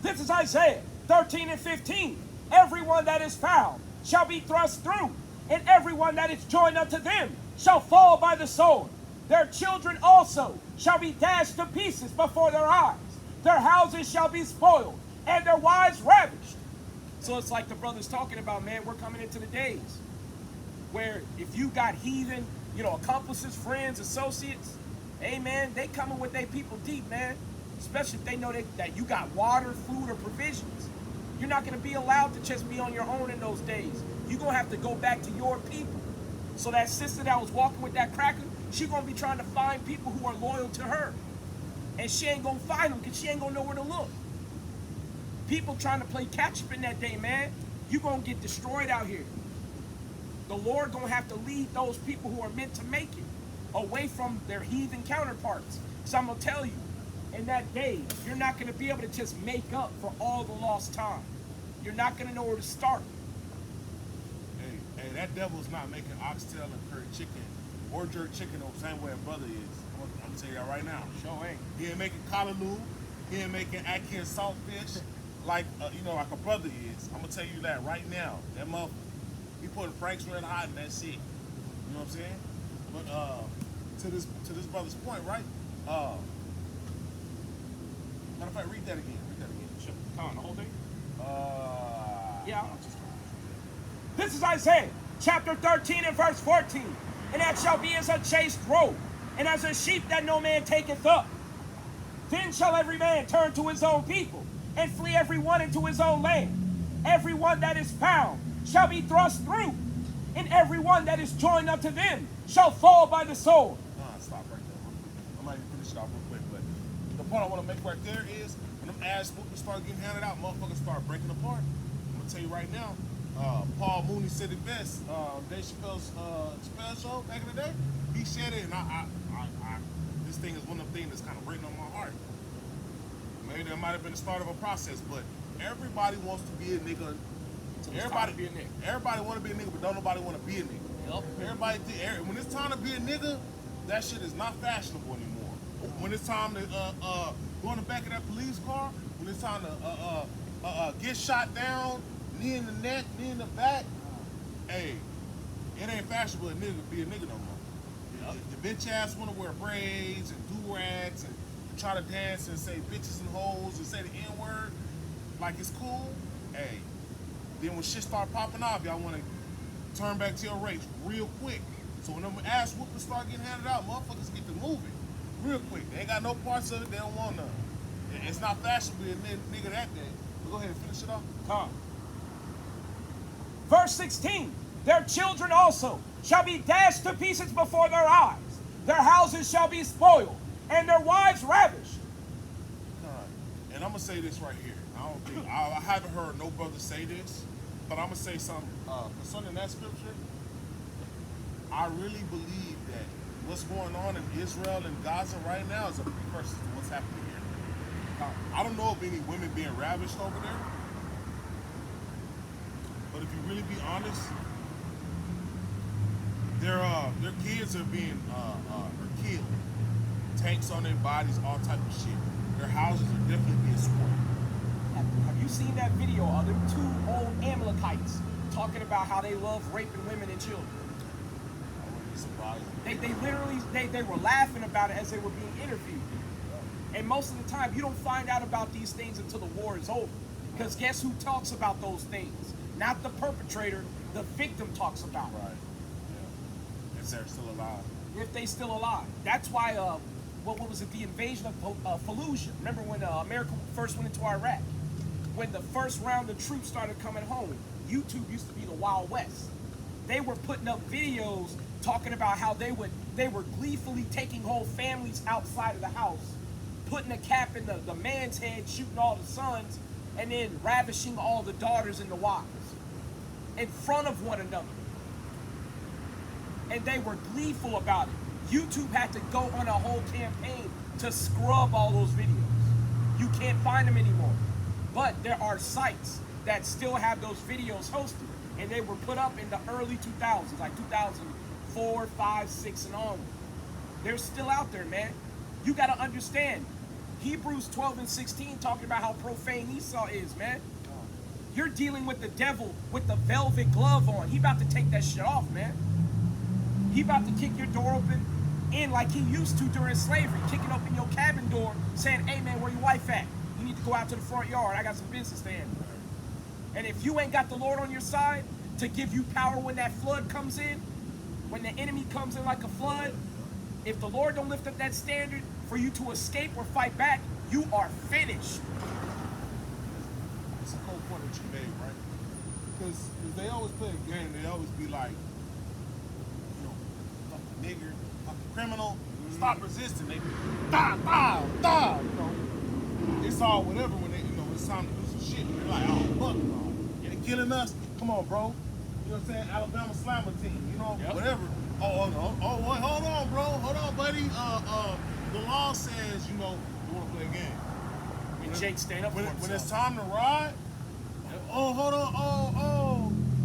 This is Isaiah 13 and 15. Everyone that is found shall be thrust through, and everyone that is joined unto them shall fall by the sword. Their children also shall be dashed to pieces before their eyes. Their houses shall be spoiled, and their wives ravished. So it's like the brother's talking about, man, we're coming into the days where if you got heathen, accomplices, friends, associates, hey, man, they coming with their people deep, man. Especially if they know that you got water, food, or provisions. You're not going to be allowed to just be on your own in those days. You're going to have to go back to your people. So that sister that was walking with that cracker, she's going to be trying to find people who are loyal to her. And she ain't going to find them because she ain't going to know where to look. People trying to play catch up in that day, man. You're going to get destroyed out here. The Lord going to have to lead those people who are meant to make it away from their heathen counterparts. So I'm going to tell you, in that day, you're not going to be able to just make up for all the lost time. You're not going to know where to start. Hey, that devil's not making oxtail and curry chicken or jerk chicken the same way a brother is. I'm going to tell you that right now. Sure ain't. He ain't making callaloo. He ain't making Atkins saltfish like a brother is. I'm going to tell you that right now. That motherfucker, he putting Frank's Red Hot in that shit. You know what I'm saying? But to this brother's point, right? Matter of fact, read that again. Sure. Come on, the whole thing? Yeah. This is Isaiah chapter 13 and verse 14. And that shall be as a chaste robe, and as a sheep that no man taketh up. Then shall every man turn to his own people, and flee every one into his own land. Every one that is found shall be thrust through, and every one that is joined unto them shall fall by the sword. Stop right there real quick. I might even finish it off real quick, but the point I want to make right there is when them ass whoopers start getting handed out, motherfuckers start breaking apart. I'm going to tell you right now, Paul Mooney said it best. Dave Chappelle's Chappelle show back in the day, he said it, and I this thing is one of the things that's kind of written on my heart. Maybe that might have been the start of a process, but everybody wants to be a nigga. Everybody want to be a nigga, but don't nobody want to be a nigga. Yep. Everybody, when it's time to be a nigga, that shit is not fashionable anymore. When it's time to go in the back of that police car, when it's time to get shot down, knee in the neck, knee in the back, hey, it ain't fashionable to be a nigga no more. The bitch ass want to wear braids and do-rags and try to dance and say bitches and hoes and say the N-word like it's cool. Hey, then when shit start popping off, y'all want to turn back to your race real quick. So when them ass whoopers start getting handed out, motherfuckers get to moving real quick. They ain't got no parts of it. They don't want none. It's not fashionable to be a nigga that day. But go ahead and finish it off. Come. Verse 16. Their children also shall be dashed to pieces before their eyes. Their houses houses shall be spoiled, and their wives ravished. And I'm gonna say this right here. I haven't heard no brother say this, but I'm gonna say something concerning that scripture. I really believe that what's going on in Israel and Gaza right now is a precursor to what's happening here. I don't know of any women being ravished over there, but if you really be honest, their kids are being killed. Tanks on their bodies, all type of shit. Their houses are definitely being spoiled. Have you seen that video of them two old Amalekites talking about how they love raping women and children? I wouldn't be surprised. They literally they were laughing about it as they were being interviewed. And most of the time, you don't find out about these things until the war is over. Because guess who talks about those things? Not the perpetrator, the victim talks about it. Right. Yeah. If they're still alive. If they still alive. That's why, what was it, the invasion of Fallujah. Remember when America first went into Iraq? When the first round of troops started coming home, YouTube used to be the Wild West. They were putting up videos talking about how they were gleefully taking whole families outside of the house, putting a cap in the man's head, shooting all the sons, and then ravishing all the daughters and the wives in front of one another. And they were gleeful about it. YouTube had to go on a whole campaign to scrub all those videos. You can't find them anymore. But there are sites that still have those videos hosted, and they were put up in the early 2000s, like 2004, 5, 6, and onward. They're still out there, man. You got to understand, Hebrews 12 and 16 talking about how profane Esau is, man. You're dealing with the devil with the velvet glove on. He about to take that shit off, man. He about to kick your door open in like he used to during slavery, kicking open your cabin door, saying, hey man, where your wife at? You need to go out to the front yard. I got some business to handle. And if you ain't got the Lord on your side to give you power when that flood comes in, when the enemy comes in like a flood, if the Lord don't lift up that standard for you to escape or fight back, you are finished. It's a cold point that you made, right? Because they always play a game. They always be like, you know, fucking nigger, fucking criminal, stop resisting. They die, you know. It's all whatever when they, you know, it's time to do some shit. They're like, oh, fuck, no. Yeah, they killing us. Come on, bro. You know what I'm saying? Alabama Slammer team, you know, whatever. Oh, wait, hold on, bro. Hold on, buddy. The law says, you know, you want to play a game. And Jake stand up for himself. When it's time to ride, oh, hold on,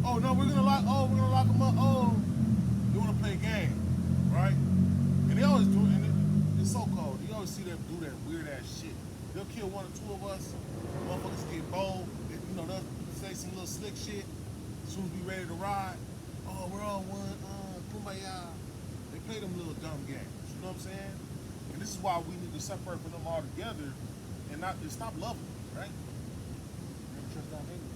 oh, no, we're gonna lock them up. Oh, they want to play a game, right? And they always do it, and it's so cold. You always see them do that weird ass shit. They'll kill one or two of us. Motherfuckers get bold. You know, they'll say some little slick shit. As soon as we ready to ride, oh, we're all one. Kumbaya. They play them little dumb games. You know what I'm saying? And this is why we need to separate from them all together and stop loving them, right?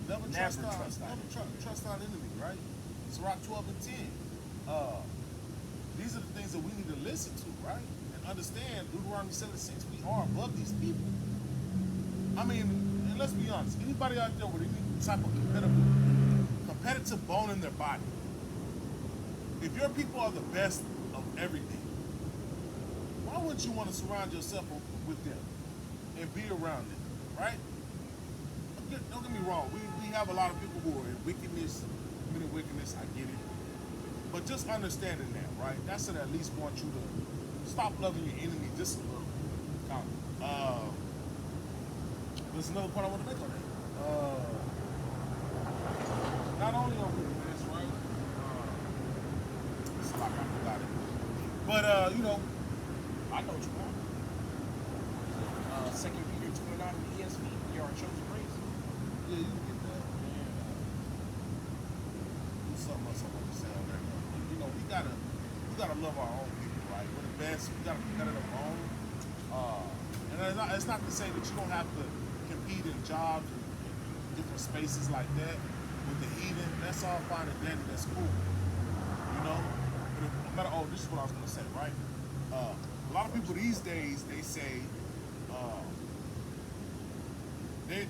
Never trust our enemy, right? It's Rock 12 and 10. These are the things that we need to listen to, right? And understand Deuteronomy 7:6, we are above these people. I mean, and let's be honest, anybody out there with any type of competitive bone in their body, if your people are the best of everything, why wouldn't you want to surround yourself with them and be around them, right? Don't get me wrong, we have a lot of people who are in wickedness, committing wickedness, I get it. But just understanding that, right? That should at least want you to stop loving your enemy just a little. There's another point I want to make on that. Not only are we doing this, right? It's like I forgot it. But, you know, I know what you want. 2 Peter 2:9 in the ESV, you're our chosen race. yeah, you can get that. There's something else I want to say on that. You know, we gotta love our own people, right? We're the best. We gotta compete of our own. And it's not to say that you don't have to compete in jobs and different spaces like that with the heathen. That's all fine and dandy. That's cool. You know. But no matter, this is what I was gonna say, right? A lot of people these days, they say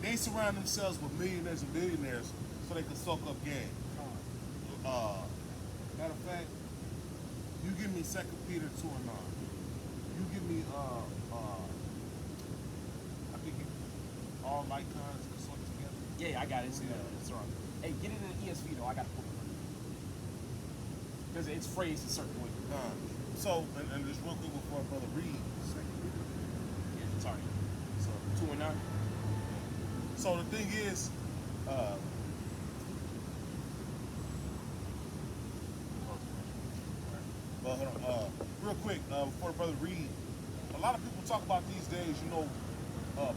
they surround themselves with millionaires and billionaires so they can soak up game. Matter of fact, you give me 2 Peter 2:9. me I think all icons consort together. Yeah, I got it. It's wrong. Hey, get it in the ESV though. I got to pull it because it's phrased a certain way. So, and just real quick before Brother read, Yeah, sorry. so 2 and 9. So the thing is, well, hold on, real quick, before the brother read, a lot of people talk about these days, you know,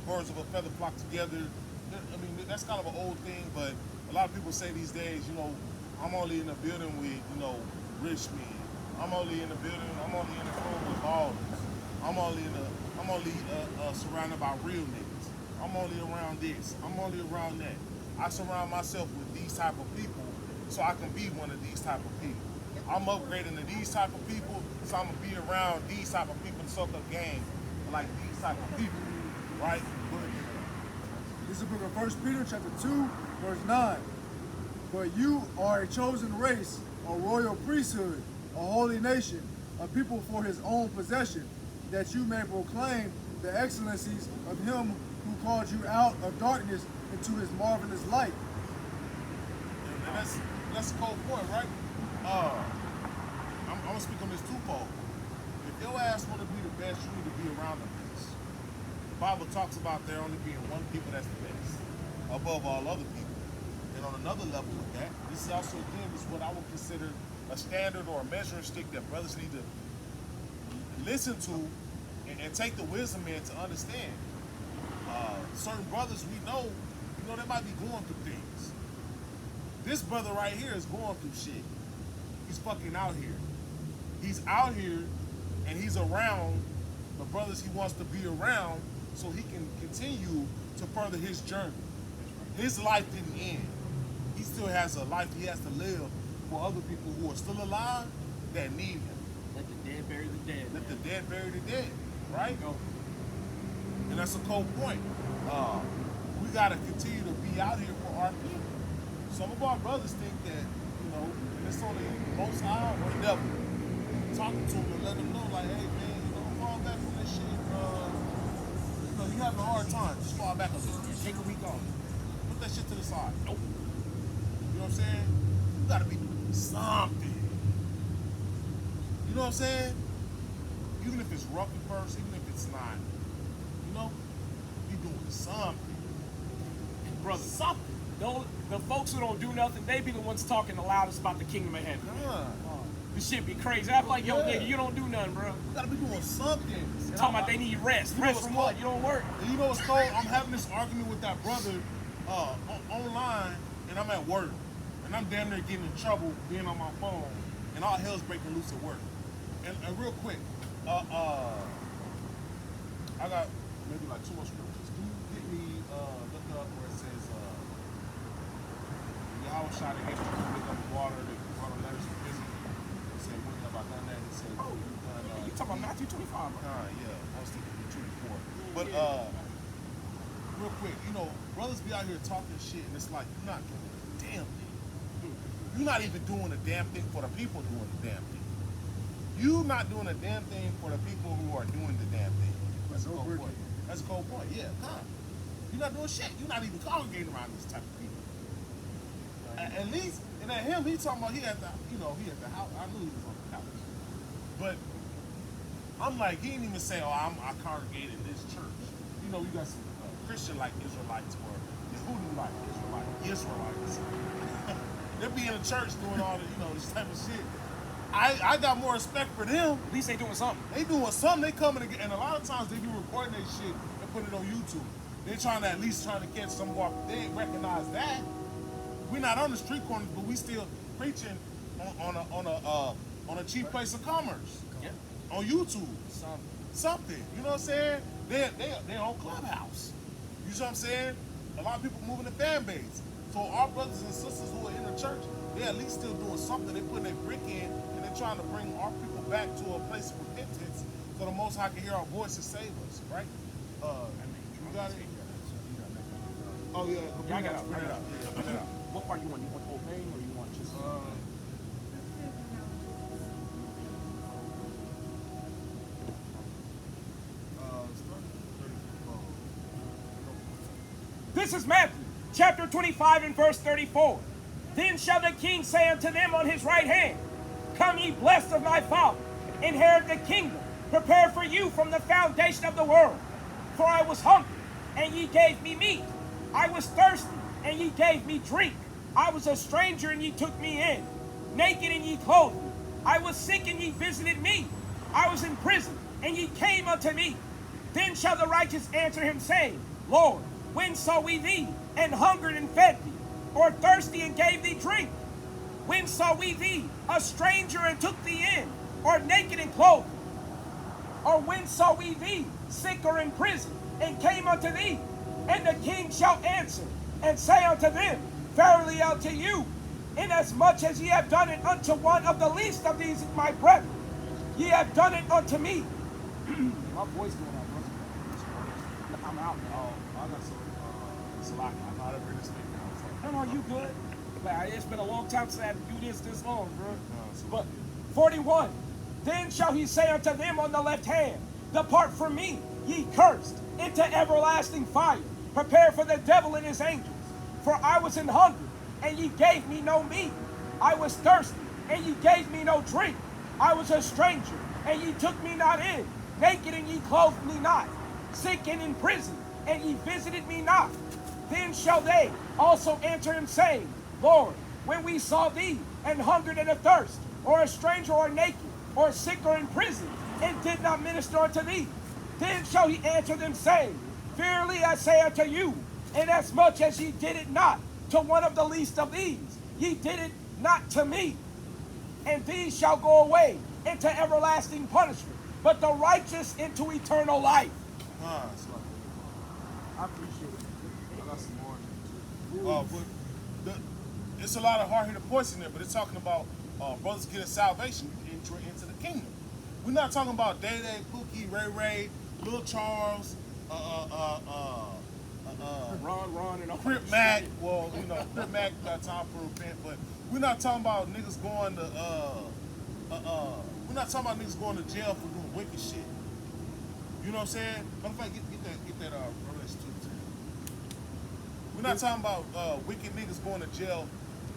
birds of a feather flock together. I mean, that's kind of an old thing, but a lot of people say these days, you know, I'm only in the building with, you know, rich men. I'm only in the building, I'm only in the room with ballers. I'm only surrounded by real niggas. I'm only around this. I'm only around that. I surround myself with these type of people so I can be one of these type of people. I'm upgrading to these type of people, so I'm gonna be around these type of people to soak up game like these type of people, right? This is the book of 1 Peter chapter 2, verse 9. But you are a chosen race, a royal priesthood, a holy nation, a people for his own possession, that you may proclaim the excellencies of him who called you out of darkness into his marvelous light. And that's a cold point, right? I'm gonna speak on this twofold. If your ass wanna be the best, you need to be around the best. The Bible talks about there only being one people that's the best, above all other people. And on another level with that, this is also again is what I would consider a standard or a measuring stick that brothers need to listen to and take the wisdom in to understand. Certain brothers we know, you know, they might be going through things. This brother right here is going through shit. He's fucking out here. He's out here and he's around the brothers he wants to be around so he can continue to further his journey. His life didn't end. He still has a life he has to live for other people who are still alive that need him. Let the dead bury the dead. Let the dead bury the dead, right? Go. And that's a cold point. We gotta continue to be out here for our people. Some of our brothers think that, you know, and it's only most high or the devil talking to them and let them know, like, hey man, you know, fall back from this shit. You know, you having a hard time. Just fall back a little bit. Take a week off. Put that shit to the side. Nope. You know what I'm saying? You gotta be doing something. You know what I'm saying? Even if it's rough at first, even if it's not, you know, you doing something. Brother, Something. the folks who don't do nothing, they be the ones talking the loudest about the kingdom of heaven. This shit be crazy. I'm like, yo, Yeah. nigga, you don't do nothing, bro. You gotta be doing something. And Talking about they need rest. You know Rest what's from what? cold? You don't work. And you know what's cold? I'm having this argument with that brother online, and I'm at work, and I'm damn near getting in trouble being on my phone, and all hell's breaking loose at work. And real quick, I got maybe like 2 more scriptures. Can you get me look up where it says Yahweh shot against you, pick up the water, the water letters from prison. It said, when have I done that? It said, Oh, you talking about Matthew 25, bro? yeah, I was thinking 24. But real quick, you know, brothers be out here talking shit, and it's like you're not doing a damn thing. You're not even doing a damn thing for the people doing the damn thing. You're not doing a damn thing for the people who are doing the damn thing. That's a cold point. That's a cold point. Yeah, come. You're not doing shit. You're not even congregating around this type of people. At least, and at him, he talking about he at the house. I knew he was on the couch. But I'm like, he didn't even say, I congregate in this church. You know, you got some Christian-like Israelites or Yehudi-like Israelites. They be in the church doing all the, you know, this type of shit. I got more respect for them. At least they doing something. They doing something. They coming again, and a lot of times they be recording their shit and put it on YouTube. They trying to at least trying to catch some of our. They ain't recognize that. We're not on the street corners, but we still preaching on a cheap place of commerce. Yeah. On YouTube. Something. You know what I'm saying? They're on Clubhouse. You know what I'm saying? A lot of people moving the fan base. So our brothers and sisters who are in the church, they at least still doing something. They putting their brick in, and they're trying to bring our people back to a place of repentance, so the Most High can hear our voice and save us. Right? You got it. Oh yeah. Yeah, I got it. Bring it out. Yeah, bring it out. What part you want? You want the whole thing or you want just... This is Matthew chapter 25 and verse 34. Then shall the king say unto them on his right hand, Come ye blessed of my Father, inherit the kingdom prepared for you from the foundation of the world. For I was hungry, and ye gave me meat. I was thirsty, and ye gave me drink. I was a stranger, and ye took me in. Naked, and ye clothed me. I was sick, and ye visited me. I was in prison, and ye came unto me. Then shall the righteous answer him, saying, Lord, when saw we thee, and hungered and fed thee, or thirsty and gave thee drink? When saw we thee, a stranger and took thee in, or naked and clothed thee? Or when saw we thee, sick or in prison, and came unto thee? And the king shall answer, and say unto them, Verily unto you, inasmuch as ye have done it unto one of the least of these my brethren, ye have done it unto me. My voice going out, bro. I'm out now. Oh, I got some slack. I'm not ever this thing now. No, you good. Man, it's been a long time since I had to do this long, bro. But 41, then shall he say unto them on the left hand, Depart from me, ye cursed, into everlasting fire, prepared for the devil and his angels. For I was an hunger, and ye gave me no meat. I was thirsty, and ye gave me no drink. I was a stranger, and ye took me not in. Naked, and ye clothed me not. Sick and in prison, and ye visited me not. Then shall they also answer him, saying, Lord, when we saw thee, and hungered and athirst, or a stranger, or naked, or sick, or in prison, and did not minister unto thee? Then shall he answer them, saying, Verily I say unto you, inasmuch as ye did it not to one of the least of these, ye did it not to me. And these shall go away into everlasting punishment, but the righteous into eternal life. It's like, I appreciate it. I got some more. But it's a lot of hard-hitted points in there, but it's talking about brothers getting salvation, entering into the kingdom. We're not talking about Day Day, Pookie, Ray Ray, Lil Charles, Ron, and all Crip Mac. Well, you know, Crip Mac got time for repent, but we're not talking about niggas going to we're not talking about niggas going to jail for doing wicked shit. You know what I'm saying? Matter of fact, get that Revelation 2. We're not talking about wicked niggas going to jail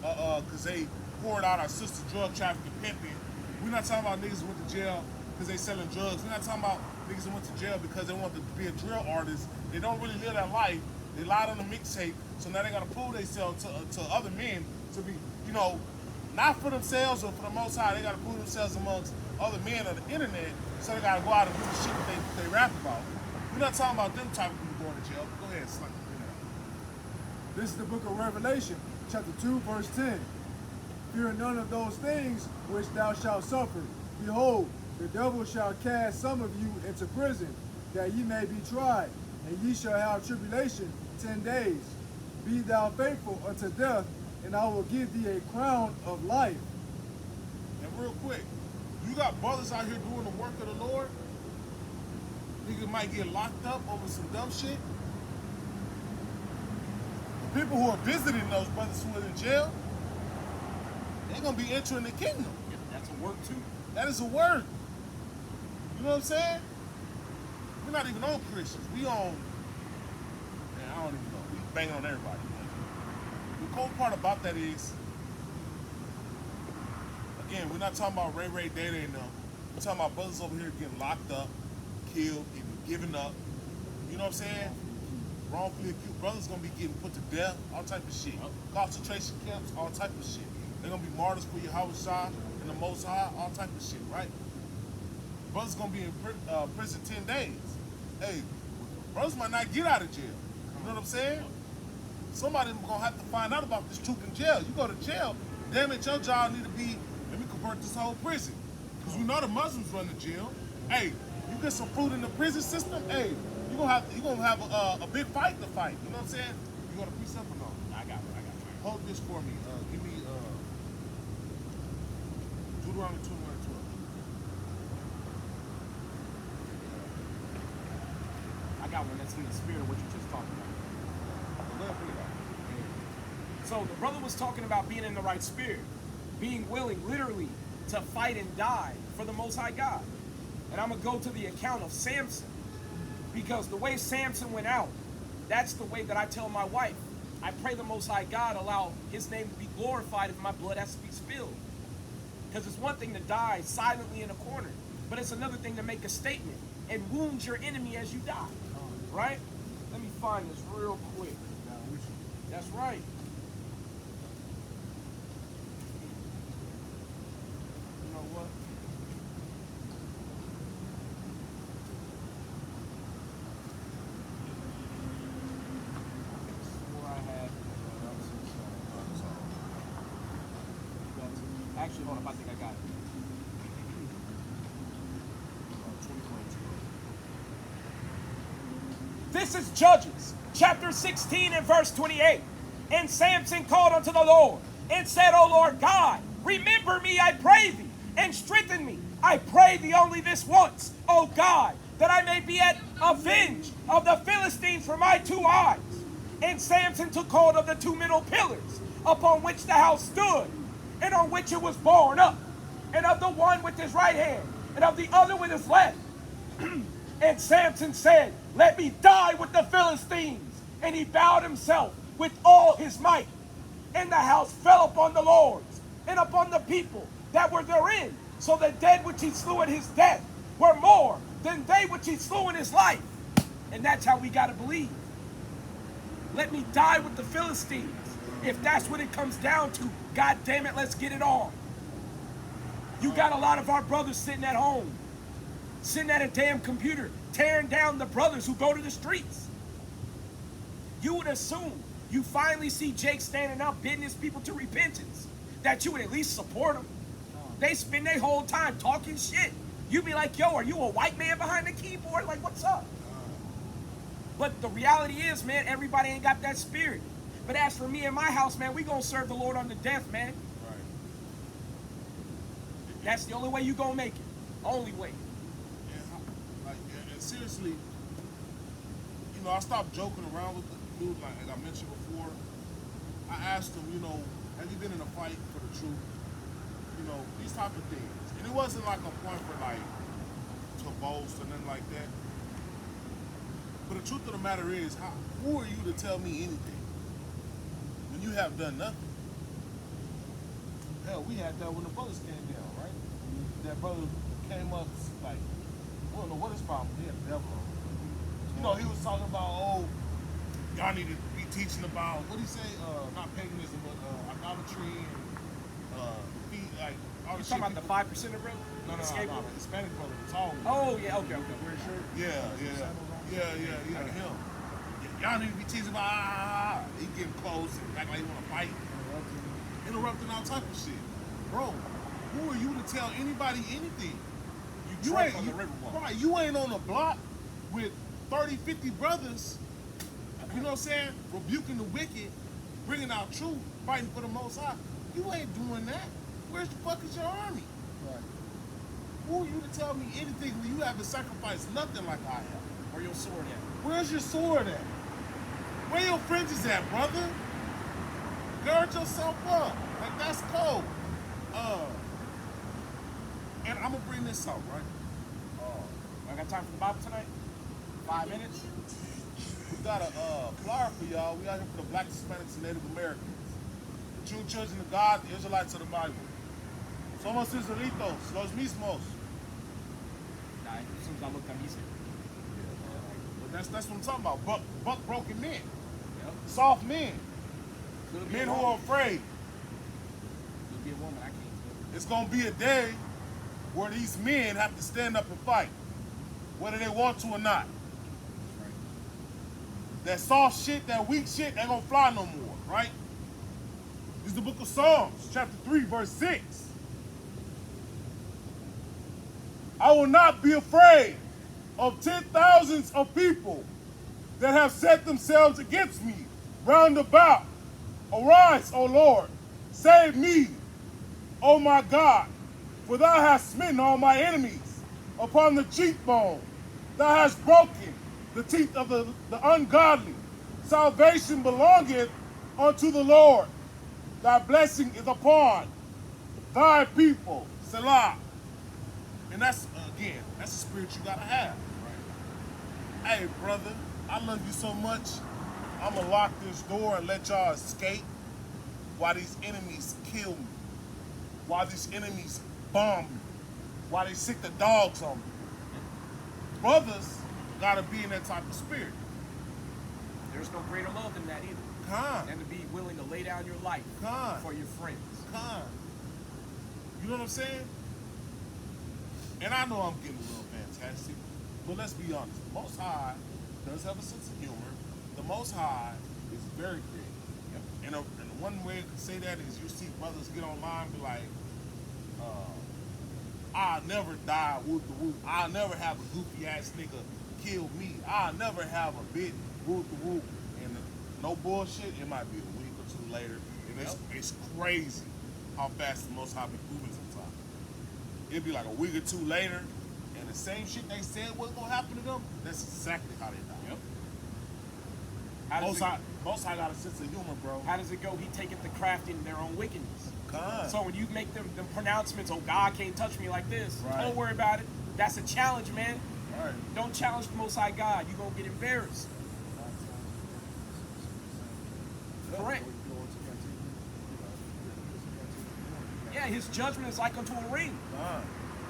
because they poured out our sister drug trafficking pimping. We're not talking about niggas who went to jail because they selling drugs. We're not talking about niggas who went to jail because they want to be a drill artist. They don't really live that life. They lied on the mixtape, so now they gotta prove themselves to other men to be, you know, not for themselves or for the Most High. They gotta prove themselves amongst other men on the internet, so they gotta go out and do the shit that they rap about. We're not talking about them type of people going to jail. Go ahead, Slim. This is the book of Revelation, chapter 2, verse 10. Fear none of those things which thou shalt suffer. Behold, the devil shall cast some of you into prison, that ye may be tried, and ye shall have tribulation 10 days. Be thou faithful unto death, and I will give thee a crown of life. And real quick, you got brothers out here doing the work of the Lord. Niggas might get locked up over some dumb shit. The people who are visiting those brothers who are in jail, they're gonna be entering the kingdom. Yeah, that's a work too. That is a word. You know what I'm saying? We're not even on Christians. We on, man, I don't even know. We banging on everybody. The cool part about that is, again, we're not talking about Ray Ray, Day Day, and them. We're talking about brothers over here getting locked up, killed, even giving up. You know what I'm saying? Wrongfully accused. Brothers gonna be getting put to death, all type of shit. Concentration camps, all type of shit. They're gonna be martyrs for Yahweh Shah and the Most High, all type of shit, right? Brothers gonna be in prison 10 days. Hey, brothers might not get out of jail. You know what I'm saying? Somebody gonna have to find out about this truth in jail. You go to jail, damn it, your job need to be, let me convert this whole prison. Because we know the Muslims run the jail. Hey, you get some fruit in the prison system, hey, you're gonna have a big fight to fight. You know what I'm saying? You got a piece up or no? I got you. Hold this for me. Give me Deuteronomy 21:12. I got one that's in the spirit of what you just talked about. So the brother was talking about being in the right spirit, being willing literally to fight and die for the Most High God. And I'm going to go to the account of Samson, because the way Samson went out, That's the way that I tell my wife. I pray the Most High God allow his name to be glorified if my blood has to be spilled. Because it's one thing to die silently in a corner, but it's another thing to make a statement and wound your enemy as you die. Right? Let me find this real quick. That's right. You know what? Swore I had. Actually, hold up. I think I got it. This is Judges, chapter 16 and verse 28. And Samson called unto the Lord and said, O Lord God, remember me, I pray thee, and strengthen me. I pray thee only this once, O God, that I may be at avenge of the Philistines for my 2 eyes. And Samson took hold of the 2 middle pillars upon which the house stood, and on which it was borne up, and of the one with his right hand, and of the other with his left. And Samson said, let me die with the Philistines. And he bowed himself with all his might. And the house fell upon the lords, and upon the people that were therein. So the dead which he slew at his death were more than they which he slew in his life. And that's how we got to believe. Let me die with the Philistines. If that's what it comes down to, God damn it, let's get it on. You got a lot of our brothers sitting at home, sitting at a damn computer, tearing down the brothers who go to the streets. You would assume you finally see Jake standing up, bidding his people to repentance, that you would at least support them. They spend their whole time talking shit. You be like, yo, are you a white man behind the keyboard? Like, what's up? But the reality is, man, everybody ain't got that spirit. But as for me and my house, man, we gonna serve the Lord unto death, man. Right. That's the only way you gonna make it. Only way. And seriously, you know, I stopped joking around with the dude, like as I mentioned before. I asked him, you know, have you been in a fight for the truth? You know, these type of things. And it wasn't like a point for like to boast or nothing like that. But the truth of the matter is, who are you to tell me anything when you have done nothing? Hell, we had that when the brothers came down, right? That brother came up like, I don't know what his problem. He had the devil on. You know, he was talking about, oh, y'all need to be teaching about, what did he say? Not paganism, but idolatry and like all You the shit. talking about the 5% of brother? No, the Hispanic brother, the tall one. Oh, yeah, okay. We're sure. Yeah, him. Y'all need to be teaching about, he getting close and act like he want to fight. Interrupting all type of shit. Bro, who are you to tell anybody anything? You ain't on the riverwalk. Right, you ain't on the block with 30, 50 brothers, you know what I'm saying, rebuking the wicked, bringing out truth, fighting for the Most High. You ain't doing that. Where's the fuck is your army? Right. Who are you to tell me anything when you haven't sacrificed nothing like I have? Where your sword at? Where's your sword at? Where your fringes at, brother? Gird yourself up. Like, that's cold. And I'm gonna bring this up, right? I got time for the Bible tonight? 5 minutes? We got a flyer for y'all. We out here for the Black, Hispanics, and Native Americans. The true children of God, the Israelites of the Bible. Somos Israelitos, los mismos. Nah, as soon as I looked at him, he said, But that's what I'm talking about. Buck broken men. yep. Soft men. Could be Men a who woman. are afraid. Could be a woman, I can't do it. It's gonna be a day where these men have to stand up and fight, whether they want to or not. That soft shit, that weak shit ain't gonna fly no more, right? This is the book of Psalms, chapter 3, verse 6. I will not be afraid of 10,000s of people that have set themselves against me round about. Arise, O Lord, save me, O my God, for thou hast smitten all my enemies upon the cheekbone. Thou hast broken the teeth of the ungodly. Salvation belongeth unto the Lord. Thy blessing is upon thy people. Selah. And that's, again, that's the spirit you gotta have. Right. Hey, brother, I love you so much. I'm gonna lock this door and let y'all escape while these enemies kill me, while these enemies bomb me, while they sick the dogs on me. Brothers gotta be in that type of spirit. There's no greater love than that either. Con, And to be willing to lay down your life con, for your friends. con. You know what I'm saying? And I know I'm getting a little fantastic, but let's be honest. The Most High does have a sense of humor. The Most High is very creative. And one way to say that is you see brothers get online and be like, I'll never die whoop the whoop. I'll never have a goofy ass nigga kill me. I'll never have a bit whoop the whoop. And no bullshit, it might be a week or two later. And it's crazy how fast the Most High be moving sometimes. It'd be like a week or two later, and the same shit they said was gonna happen to them, that's exactly how they die. Yep. How does Most High got a sense of humor, bro. How does it go? He taketh the craft in their own wickedness. God. So when you make them pronouncements, oh, God can't touch me like this, Right. don't worry about it. That's a challenge, man. Right. Don't challenge the Most High God. You're going to get embarrassed. Correct. Yeah, his judgment is like unto a ring. God.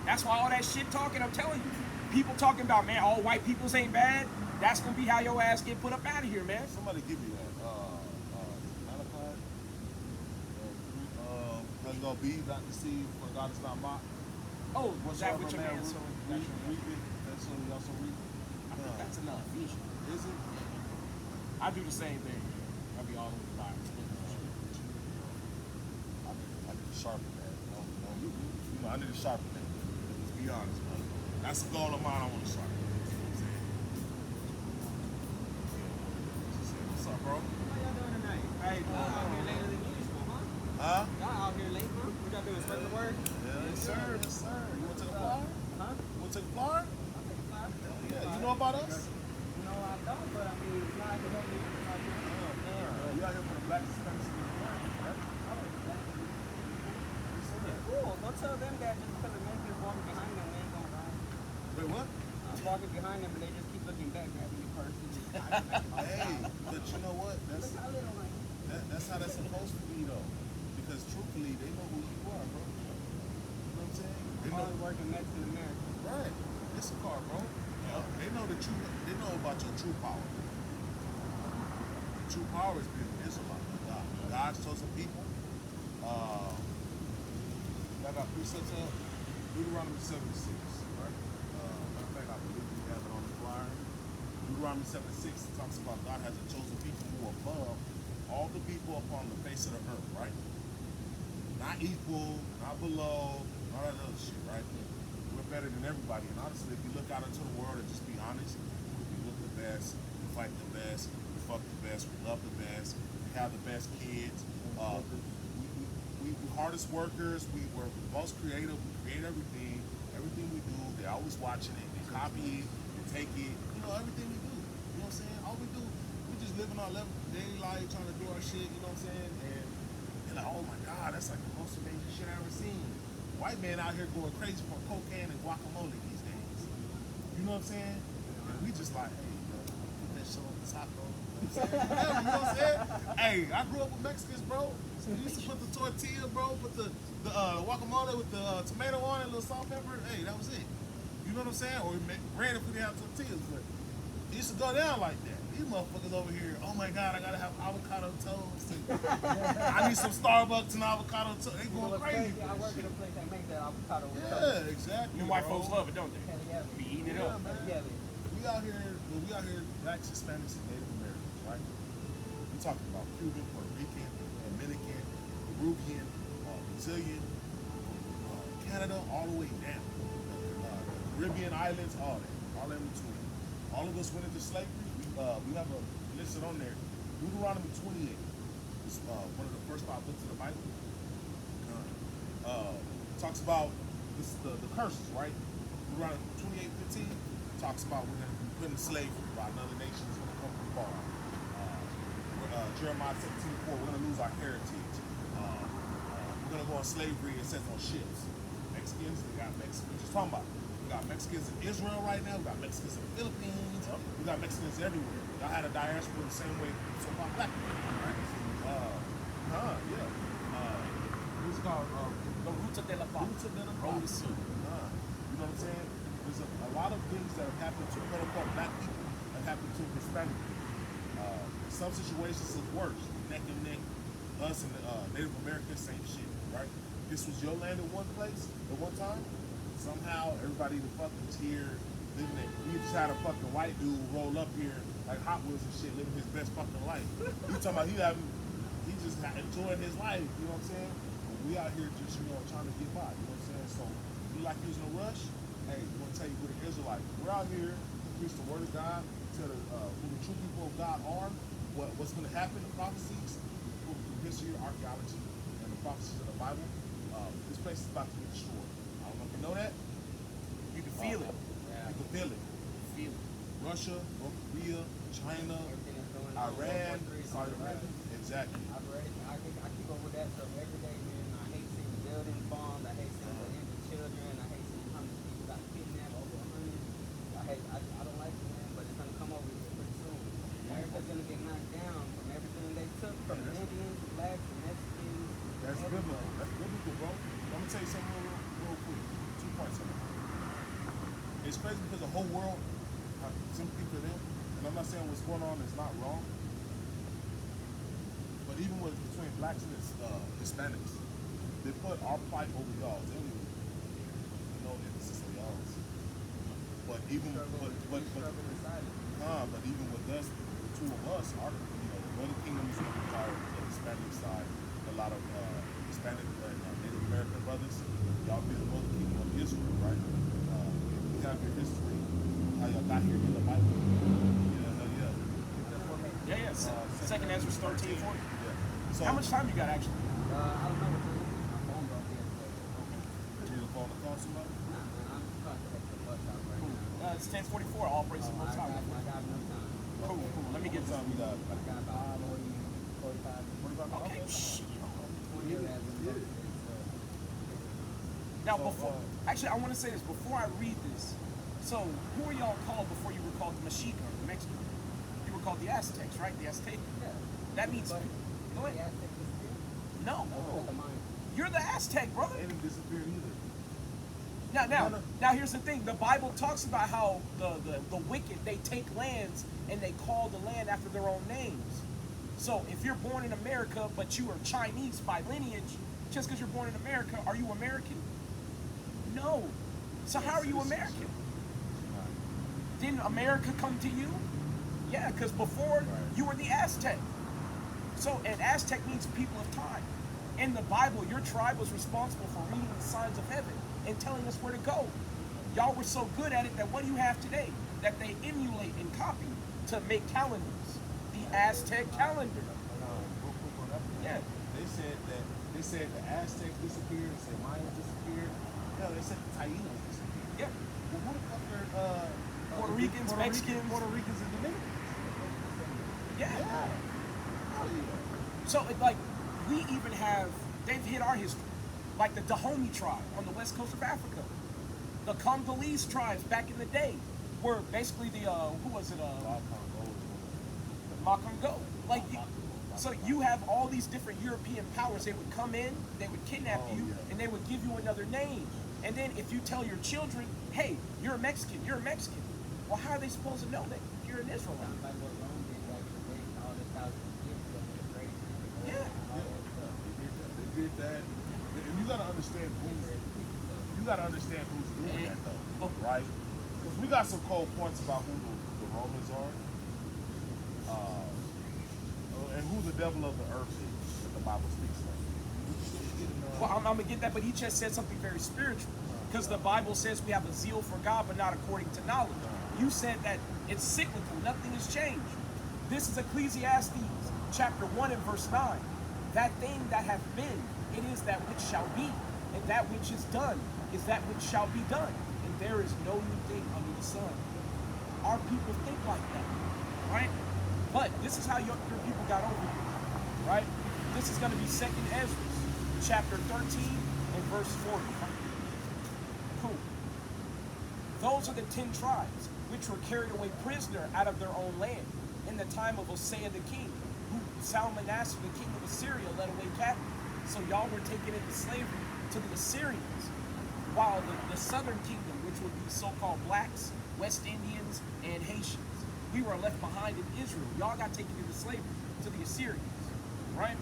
That's why all that shit talking, I'm telling you. People talking about, man, all white peoples ain't bad. That's going to be how your ass get put up out of here, man. Somebody give me that. Malachi. Let's go be not deceived, for God is not mocked. Oh, was that Whatsoever what your man reap, so reap it, that's what he also reap. I think that's enough. Is it? I do the same thing. I'll be all over the Bible. I need to sharpen that. You know, I need to sharpen that. Let's be honest, man. That's a goal of mine. I want to sharpen. What's up, bro? How y'all doing tonight? Hey, y'all out here later than usual, huh? Huh? Y'all out here late, huh? What y'all doing? Spread the word? Yes, sir. Yes, sir. You want to take a flyer? Huh? You want to take a flyer? I'll take a flyer. Yeah. You know about us? No, I don't, but I mean, flyers can help me. We out here for the Black Supremacy Movement, right? Cool. Don't tell them that just because the men is walking behind them, they ain't gonna ride. Wait, what? I'm walking behind them, and they just keep looking back, grabbing your purse. Hey, but you know what? Look how little I am. That's how that's supposed to be, though. Because truthfully, they know who you are, bro. You know what I'm saying? They know. Only working next in America. Right. It's a car, bro. They know that you. They know about your true power. True power is being Israelite. God's chosen people. I got precepts up. Deuteronomy 76, right? Matter of fact, I believe we have it on the flyer. Deuteronomy 76 talks about God has a chosen people who are above all the people upon the face of the earth, right? Not equal, not below, all that other shit, right? We're better than everybody. And honestly, if you look out into the world and just be honest, we look the best, we fight the best, we fuck the best, we love the best, we have the best kids. We hardest workers, we're most creative, we create everything. Everything we do, they're always watching it, they copy it, they take it, you know, everything we do. You know what I'm saying? All we do, we just living our daily life, trying to do our shit, you know what I'm saying? And they're like, oh my God, that's like the most amazing shit I ever seen. White man out here going crazy for cocaine and guacamole these days. You know what I'm saying? And we just like, hey, bro, put that shit on the taco. You know what I'm saying? Hey, I grew up with Mexicans, bro. So we used to put the tortilla, bro, put the guacamole with the tomato on it, a little salt, pepper. Hey, that was it. You know what I'm saying? Or we ran if we didn't have tortillas, but it used to go down like that. These motherfuckers over here, oh my God, I gotta have avocado toast. I need some Starbucks and avocado toast. They going crazy. I work at a place that makes that avocado with Yeah, exactly. And white bro. folks love it, don't they? yeah. Be eating it up. Yeah, We out here, blacks, Hispanics, and Native Americans, right? We talking about Cuban, Puerto Rican, Dominican, Peruvian, Brazilian, Canada, all the way down. Caribbean islands, all that, all in between. All of us went into slavery. We have a listed on there. Deuteronomy 28 is one of the first 5 books of the Bible. Talks about the curses, right? Deuteronomy 28:15 talks about we're going to be put in slavery by another nation is going to come from far. Jeremiah 17:4, we're going to lose our heritage. We're going to go on slavery, it says on ships. Mexicans, we got Mexicans. We're just talking about it. We got got Mexicans in Israel right now. We got Mexicans in the Philippines. We got Mexicans everywhere. Y'all had a diaspora the same way so called black people, right? What's it called? The Ruta de la Paz. Ruta de la Road to Paz. Sul. You know what I'm saying? There's a lot of things that have happened to quote unquote black people that happened to Hispanic people. Some situations is worse. Neck and neck. Us and Native Americans, same shit, right? This was your land at one place at one time. Somehow everybody the fuck was here living it. We just had a fucking white dude roll up here like Hot Wheels and shit, living his best fucking life. You talking about he just enjoying his life, you know what I'm saying? But we out here just, trying to get by, you know what I'm saying? So you like using a rush? Hey, we want to tell you who the Israelites. We're out here to preach the word of God, tell who the true people of God are, what's going to happen, the prophecies, through history, archaeology, and the prophecies of the Bible. This place is about to be destroyed. I don't know if you know that. You can feel it. You can feel it. Feel it. Russia, North Korea, China, Everything that's going on. Iran, Saudi Saudi Arabia. Exactly. I keep up with that stuff every day, man. I hate seeing the buildings bombed. I hate seeing the injured children. I hate seeing how many people got kidnapped, over 100. I don't like it, man, but it's gonna come over here pretty soon. America's gonna get knocked down from everything they took from the Indians, the blacks, the Mexicans. That's biblical. That's biblical, bro. I'm gonna tell you something real quick. 2 points on it. It's crazy because the whole world have sympathy for them, and I'm not saying what's going on is not wrong. But even between blacks and Hispanics, they put our plight over y'all's. They don't even emphasis on y'all's. But even but even with us, the two of us, the Northern Kingdom is what we call the Hispanic side. A lot of Hispanic and Native American brothers, y'all be the Northern Kingdom of Israel, right? We have your history, how y'all got here in the Bible. Yeah. Second Ezra 13, 40. Yeah. So, How much time you got actually? I don't know what to do. My phone broke the other day. you need to call the call somebody? Nah, man, I'm trying to take the bus out right now. It's 10:44. All praise the I Most got High. enough time. Cool. Let me get What time you got? I got about 45. Okay. Shit. 20 of that was Now, actually, I want to say this before I read this. So, who are y'all called before you were called the Mexica or the Mexican? You were called the Aztecs, right? The Aztec. Yeah. That means. But Go the ahead. Aztec disappeared? No, The Mayan. you're the Aztec, brother. They didn't disappear either. Now, here's the thing. The Bible talks about how the wicked, they take lands and they call the land after their own names. So if you're born in America, but you are Chinese by lineage, just because you're born in America, are you American? No. So how are you American? Didn't America come to you? Yeah, because before you were the Aztec. So, and Aztec means people of time. In the Bible, your tribe was responsible for reading the signs of heaven and telling us where to go. Y'all were so good at it that what do you have today? That they emulate and copy to make calendars. The Aztec calendar. Yeah. They said the Aztecs disappeared. They said Mayans disappeared. Hell, they said the Taínos disappeared. Yeah. Well, who the fuck are Puerto Ricans, Mexicans. Puerto Ricans and Dominicans? Yeah. Hell yeah. So, we even have, they've hit our history. Like the Dahomey tribe on the west coast of Africa. The Congolese tribes back in the day were basically the, Makongo. So you have all these different European powers. They would come in, they would kidnap you, and they would give you another name. And then if you tell your children, hey, you're a Mexican, well, how are they supposed to know that you're an Israelite? Sounds like what Rome did back in the day. All this thousands of years ago. The great. Yeah. They did that. And you gotta understand who's doing that though, right? Because we got some cold points about who the Romans are, and who the devil of the earth is that the Bible speaks of. Well, I'm gonna get that, but he just said something very spiritual. Because the Bible says we have a zeal for God, but not according to knowledge. You said that it's cyclical, nothing has changed. This is Ecclesiastes chapter 1 and verse 9. That thing that hath been, it is that which shall be, and that which is done is that which shall be done. And there is no new thing under the sun. Our people think like that, right? But this is how your people got over here, right? This is going to be 2nd Ezra, chapter 13 and verse 40. Cool. Those are the 10 tribes which were carried away prisoner out of their own land in the time of Hosea the king, who Salmanasseh the king of Assyria led away captive. So y'all were taken into slavery to the Assyrians, while the southern kingdom, which would be so-called blacks, West Indians, and Haitians, we were left behind in Israel. Y'all got taken into slavery to the Assyrians, right?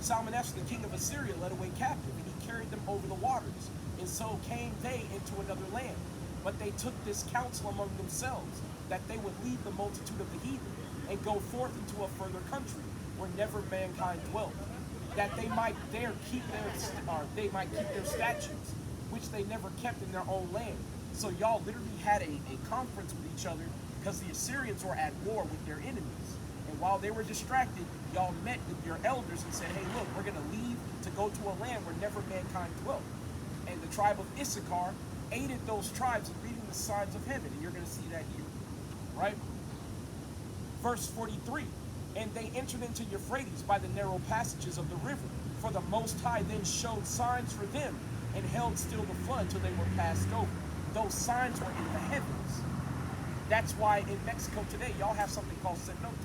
Salmanasseh the king of Assyria led away captive, and he carried them over the waters. And so came they into another land. But they took this counsel among themselves, that they would leave the multitude of the heathen, and go forth into a further country, where never mankind dwelt, that they might there keep their statutes, which they never kept in their own land. So y'all literally had a conference with each other, because the Assyrians were at war with their enemies. And while they were distracted, y'all met with your elders and said, hey, look, we're going to leave to go to a land where never mankind dwelt. And the tribe of Issachar aided those tribes in reading the signs of heaven. And you're going to see that here, right? Verse 43, and they entered into Euphrates by the narrow passages of the river. For the Most High then showed signs for them, and held still the flood till they were passed over. Those signs were in the heavens. That's why in Mexico today, y'all have something called cenotes.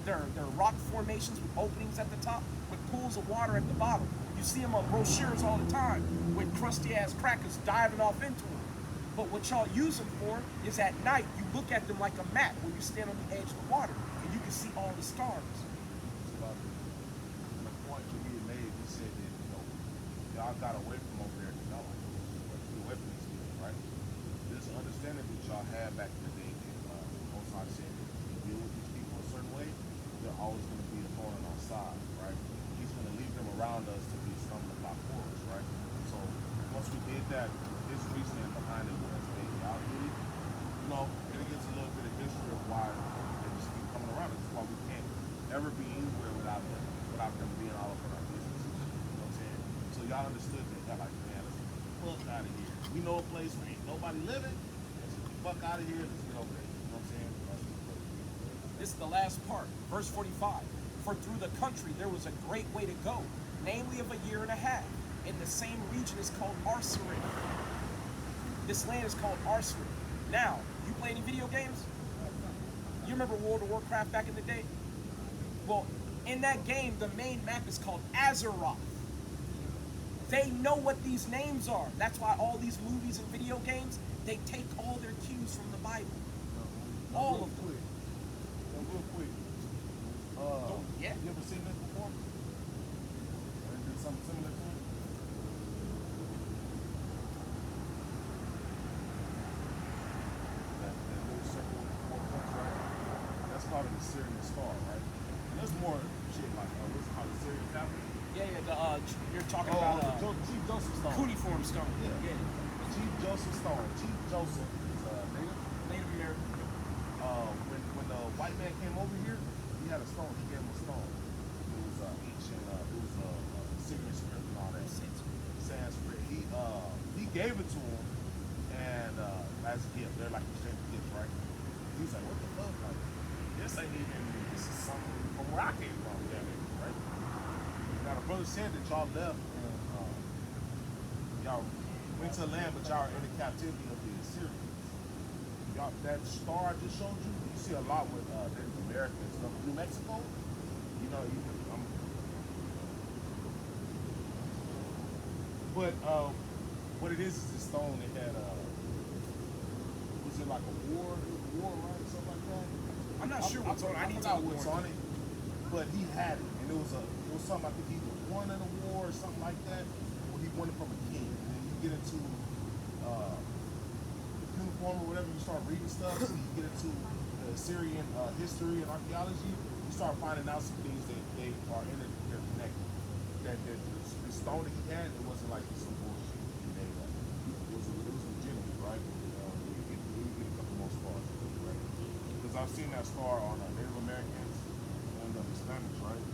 They're rock formations with openings at the top, with pools of water at the bottom. You see them on brochures all the time, with crusty-ass crackers diving off into them. But what y'all use them for is at night, you look at them like a map, where you stand on the edge of the water, and you can see all the stars. The point that he had made, he said that, y'all got away from over there, y'all like, away from these people, right? This understanding that y'all had back in the day, that most I said, if you deal with these people a certain way, they're always going to be a thorn on our side, right? He's going to leave them around us to be stumbling block for us, right? So once we did that, his reasoning behind it was that y'all really, it gets a little bit of history of why they just keep coming around. That's why we can't ever be anywhere without them being all up in our business. You know what I'm saying? So y'all understood that. Y'all like, man, let's get the fuck out of here. We know a place where ain't nobody living. Let's get the fuck out of here. Let's get over there. You know what I'm saying? This is the last part, verse 45. For through the country there was a great way to go, namely of a year and a half. And the same region is called Arsarid. This land is called Arsarid. Now, you play any video games? You remember World of Warcraft back in the day? Well, in that game, the main map is called Azeroth. They know what these names are. That's why all these movies and video games, they take all their cues from the Bible. All of them. Real quick. Yeah. You ever seen this before? Or did something similar to it? That little circle with 4 points, right? That's called an Assyrian star, right? And there's more shit like what's called Assyrian tablet. Yeah, you're talking Oh, about Chief Joseph Stone. cuneiform stone. Yeah. Chief Joseph Stone. Chief Joseph is Native American. when the white man came over here, he had a stone. He gave him a stone. It was ancient. It was Syrian script and all that. Sanskrit. He gave it to him, and as a gift, they're like exchange gifts, right? He was like, "What the fuck? Like, this ain't even. This is something from where I came from, damn it, right?" Now the brother said that y'all left and y'all went to the land, but y'all are in the captivity of the Assyrians. Y'all, that star I just showed you, you see a lot with Native Americans. New Mexico, but what it is this stone. It had was it like a war, right, something like that? I'm not sure what's on it. I need to forgot look what's more. on it, but he had it, and it was something. I think he won in a war or something like that, or he won it from a king. And then you get into uniform or whatever, you start reading stuff, so you get into the Assyrian history and archaeology, you start finding out some things that they are they're connected. That the stone that he had, it wasn't like some bullshit he made up. It was legitimate, right? We get a couple more stars, right? Because I've seen that star on Native Americans and the Spanish, right?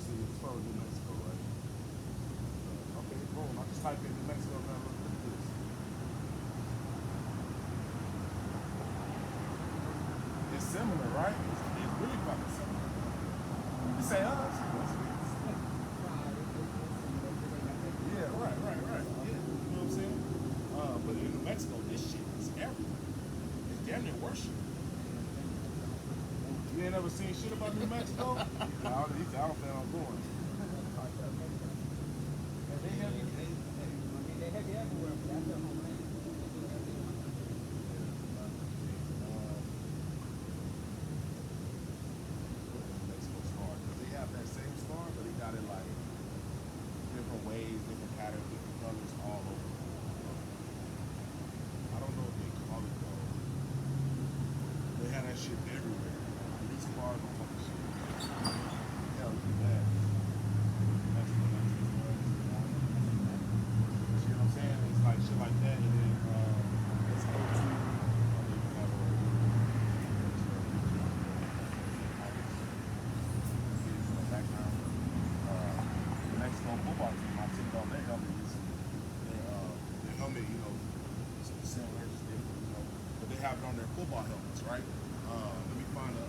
See, it's from New Mexico, right? Okay, boom. I just type in New Mexico now. Look at this. It's similar, right? It's really fucking similar. You say us? Yeah, right. Yeah, you know what I'm saying? But learn and worship. You ain't never seen shit about New Mexico? I don't plan on going. They heavy everywhere, but that's their homeland. Mexico star. Because they have that same star, but they got it like different ways, different patterns, different colors all over. I don't know what they call it though. They have that shit everywhere. These cars don't fucking shit. Hell, do that. That's the next one. You know what I'm saying? It's like shit like that, and then let's go to. Background. The Mexico football team, I took on their helmet recently. Their helmet, you know, it's similar, just different, you know, but they have it on their football helmets, right? Let me find a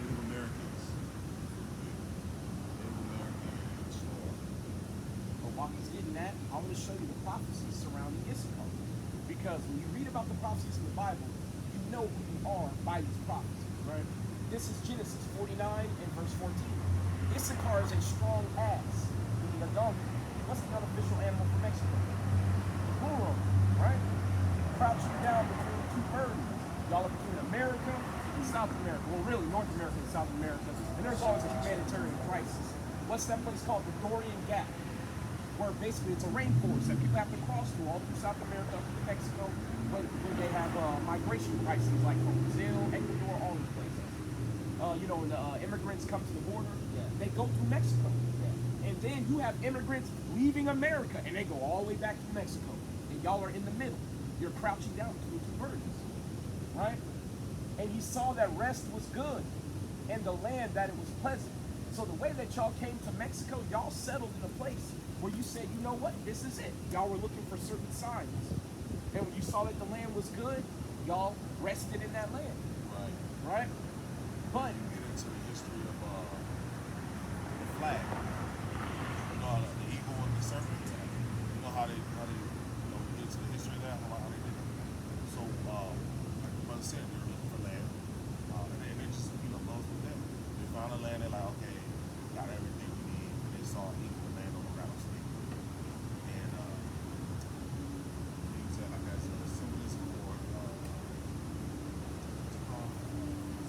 Native Americans. Native American store. But while he's getting that, I want to show you the prophecies surrounding Issachar. Because when you read about the prophecies in the Bible, you know who you are by these prophecies, right? This is Genesis 49 and verse 14. Issachar is a strong ass, meaning a donkey. What's the unofficial animal for Mexico? The burro, right? Crouching down between two birds. Y'all are between America and South America. Well, really, North America and South America. And there's always a humanitarian crisis. What's that place called? The Dorian Gap, where basically it's a rainforest that people have to cross through all through South America, up to Mexico, when they have migration crises like from Brazil, Ecuador, all these places. You know, when the immigrants come to the border, they go through Mexico. And then you have immigrants leaving America, and they go all the way back to Mexico. And y'all are in the middle. You're crouching down between two burdens, right? And he saw that rest was good, and the land that it was pleasant. So the way that y'all came to Mexico, y'all settled in a place where you said, you know what, this is it. Y'all were looking for certain signs. And when you saw that the land was good, y'all rested in that land, right? But You get into the history of the flag. You know, the eagle and the serpent. You know how they get into the history of that, how they did it. So, like the brother said, they were looking for land. And they just, lost with them. They found a land, they're like, okay, got everything we need. And they saw an eagle land on a rattlesnake. And they use that like as a symbolism for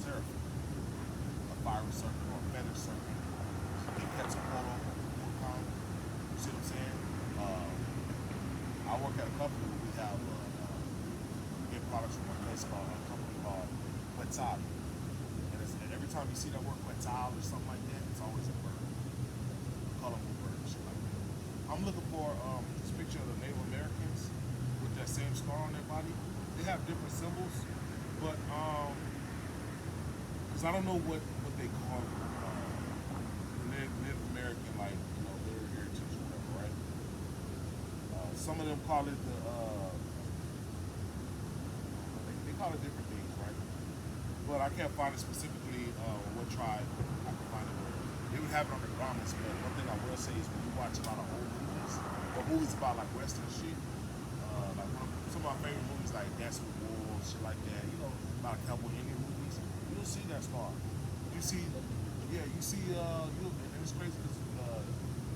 seraphim. A fiery serpent or a feather serpent. They catch a photo. You see what I'm saying? I work at a company where we have get products from a place called a company called Quetzal. And every time you see that word Quetzal or something like that, it's always a bird. Colorful bird, shit like that. I'm looking for this picture of the Native Americans with that same scar on their body. They have different symbols, but because I don't know what they call it. Native American, like, their heritage or whatever, right? Some of them call it they call it different things, right? But I can't find it specifically what tribe I can find it with. They would have it on their garments, but one thing I will say is when you watch a lot of old movies, or movies about like Western shit, like some of my favorite movies like Dance with Wolves, shit like that, a lot of cowboy Indian movies, you'll see that star. You see, and it's crazy because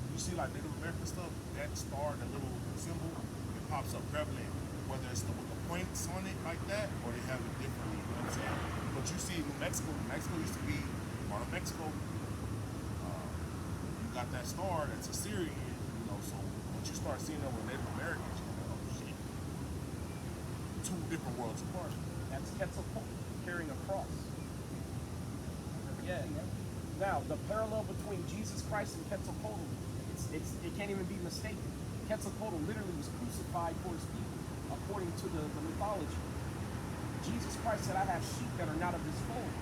you see like Native American stuff, that star, that little symbol, it pops up prevalent, whether it's with the points on it like that, or they have it differently, you know what I'm saying? But you see New Mexico used to be part of Mexico. You got that star that's Assyrian, so once you start seeing that with Native Americans, you're like, oh shit. Two different worlds apart. that's Quetzalcoatl carrying a cross. Yeah. Now, the parallel between Jesus Christ and Quetzalcoatl, it can't even be mistaken. Quetzalcoatl literally was crucified for his people, according to the mythology. Jesus Christ said, I have sheep that are not of this fold.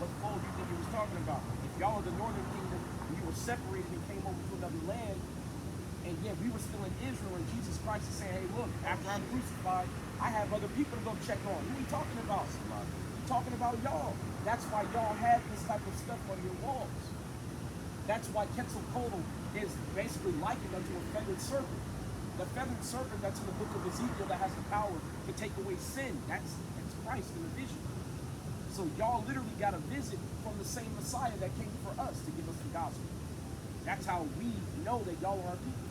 What fold do you think he was talking about? If y'all are the northern kingdom, and you were separated and came over to another land, and yet we were still in Israel, and Jesus Christ is saying, hey, look, after I'm crucified, I have other people to go check on. Who are you talking about? He's talking about y'all. That's why y'all have this type of stuff on your walls. That's why Quetzalcoatl is basically likened unto a feathered serpent. The feathered serpent that's in the book of Ezekiel that has the power to take away sin. That's Christ in the vision. So y'all literally got a visit from the same Messiah that came for us to give us the gospel. That's how we know that y'all are our people.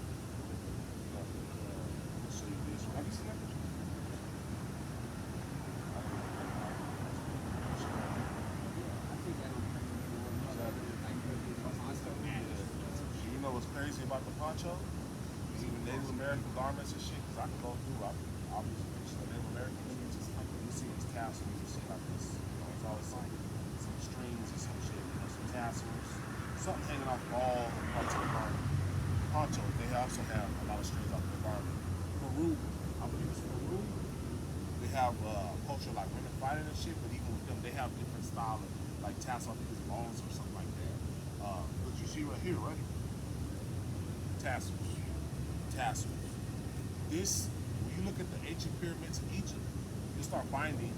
Have you seen that picture? You know what's crazy about the poncho? Even Native American garments and shit, because I can go through, obviously, Native American, you see these tassels, you see like this, it's always like some strings or some shit, some tassels, something hanging off all parts of the garment. Poncho, they also have a lot of strings off the garment. Peru, I believe it's Peru. They have culture like women fighting and shit, but even with them, they have different style of like tassel, I think it's bones or something like that. But you see right here, right? Tassels. This, when you look at the ancient pyramids in Egypt, you start finding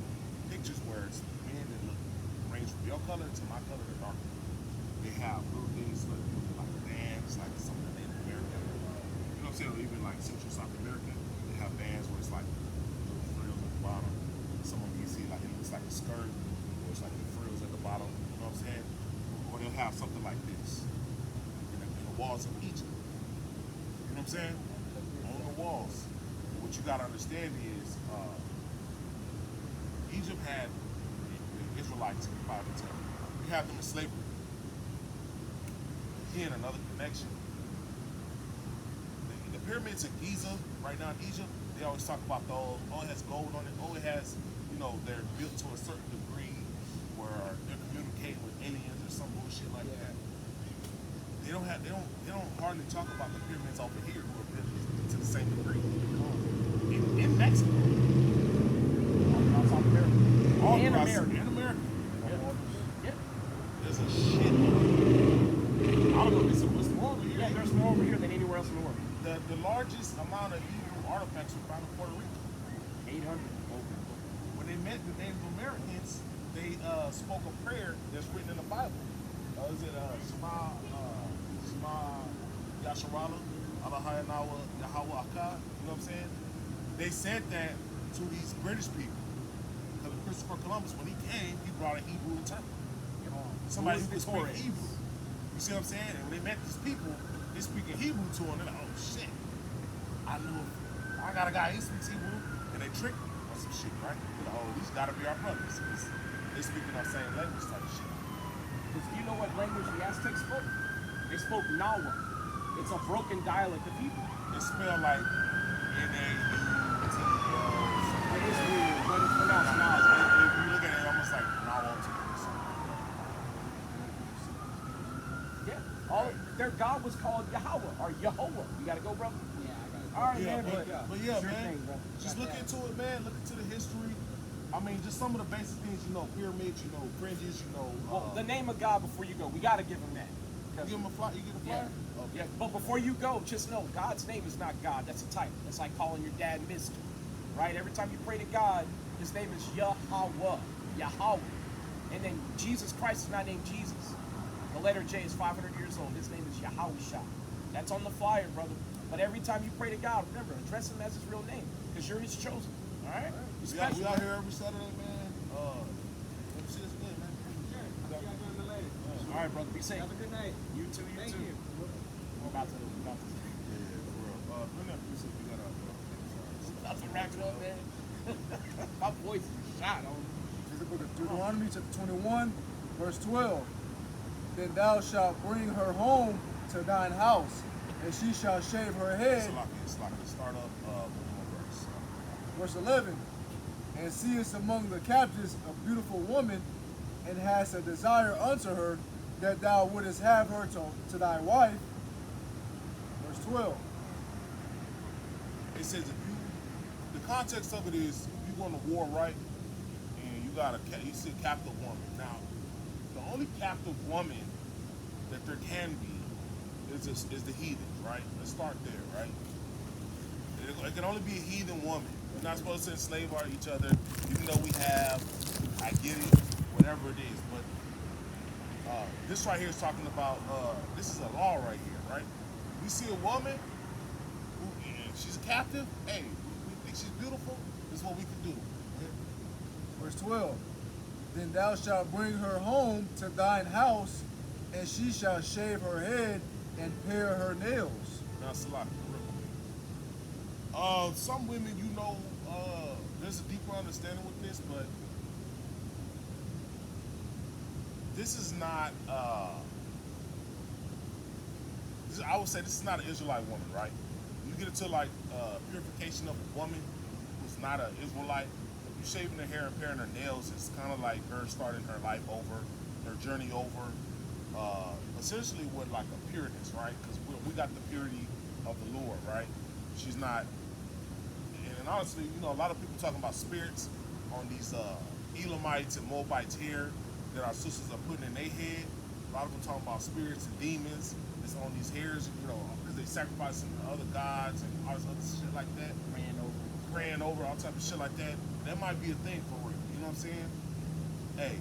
pictures where it's men that look range from your color to my color to darker. They have little things like bands, like some of the Native American, you know what I'm saying, or even like Central South America, they have bands where it's like little frills at the bottom. Some of them you see like it looks like a skirt, or it's like the frills at the bottom, you know what I'm saying? Or they'll have something like this in the walls of Egypt. You know what I'm saying? On the walls. What you gotta understand is Egypt had the Israelites in the Bible tell you. We have them in slavery. Again, another connection. The pyramids in Giza, right now in Egypt, they always talk about those, oh, it has gold on it, oh, it has, you know, they're built to a certain degree where they're communicating with aliens or some bullshit like that. They don't hardly talk about the pyramids over here who are built to the same degree. In Mexico. All throughout America. In America. Yeah. There's a shit of it. I don't know if it's more over here. Yeah, there's more over here than anywhere else in the world. The largest amount of Hebrew artifacts were found in Puerto Rico. 800. When they met the Native Americans, they spoke a prayer that's written in the Bible. Is it Shema Yasharala, Alahayanawa, Yahweh Akkad? You know what I'm saying? They said that to these British people. Because Christopher Columbus, when he came, he brought a Hebrew interpreter. Somebody who could speak Hebrew. You see what I'm saying? And when they met these people, they speaking Hebrew to them. They're like, oh shit. I got a guy, he speaks Hebrew. And they tricked them on some shit, right? They're like, oh, these gotta be our brothers. They speaking our same language type of shit. Because you know what language the Aztecs spoke? They spoke Nahuatl. It's a broken dialect of Hebrew. It spelled like N-A-U-T-L. It is weird, but it's pronounced Nahuatl. If you look at it, almost like Nahuatl. Yeah. Their God was called Yahweh or Yehovah. You gotta go, brother. Yeah, I got it. All right, Yeah, man. but yeah, Sure man. thing, brother. Just look into it, man. Look into the history. I mean, just some of the basic things, you know, pyramids, you know, fringes, you know. Well, the name of God before you go, we gotta give him that. You give him a flyer. You get a flyer. Yeah, but before you go, just know God's name is not God. That's a title. That's like calling your dad Mr. Right? Every time you pray to God, his name is Yahweh. Yahweh. And then Jesus Christ is not named Jesus. The letter J is 500 years old. His name is Yahweh. That's on the flyer, brother. But every time you pray to God, remember, address him as his real name. Because you're his chosen. All right? We out here every Saturday, man. See us good, man. All right, brother. Be safe. Have a good night. You too. You Thank too. you. We're about to. Yeah, for real. Bring that piece up. We got About to wrap it up, man. My voice is shot on. This is the book of Deuteronomy, chapter 21, verse 12. Then thou shalt bring her home to thine house, and she shall shave her head. It's like a startup verse. Verse 11. And seest among the captives a beautiful woman, and hast a desire unto her, that thou wouldest have her to thy wife. Verse 12. It says the context of it is if you go to war, right, and you see a captive woman. Now, the only captive woman that there can be is the heathens, right? Let's start there, right? It can only be a heathen woman. We're not supposed to enslave each other, even though we have, I get it, whatever it is. But this right here is talking about, this is a law right here, right? We see a woman, she's a captive, hey, we think she's beautiful, this is what we can do. Verse 12. Then thou shalt bring her home to thine house, and she shall shave her head and pare her nails. Now, Salaki, some women, you know, there's a deeper understanding with this, but this is not, I would say this is not an Israelite woman, right? You get into like purification of a woman who's not an Israelite, you shaving her hair and paring her nails, it's kind of like her starting her life over, her journey over, essentially with like a pureness, right? Because we got the purity of the Lord, right? She's not, and honestly, you know, a lot of people talking about spirits on these Elamites and Moabites here that our sisters are putting in their head. A lot of them talking about spirits and demons that's on these hairs, you know, because they sacrificing other gods and all this other shit like that. Praying over, all type of shit like that. That might be a thing for real. You know what I'm saying? Hey,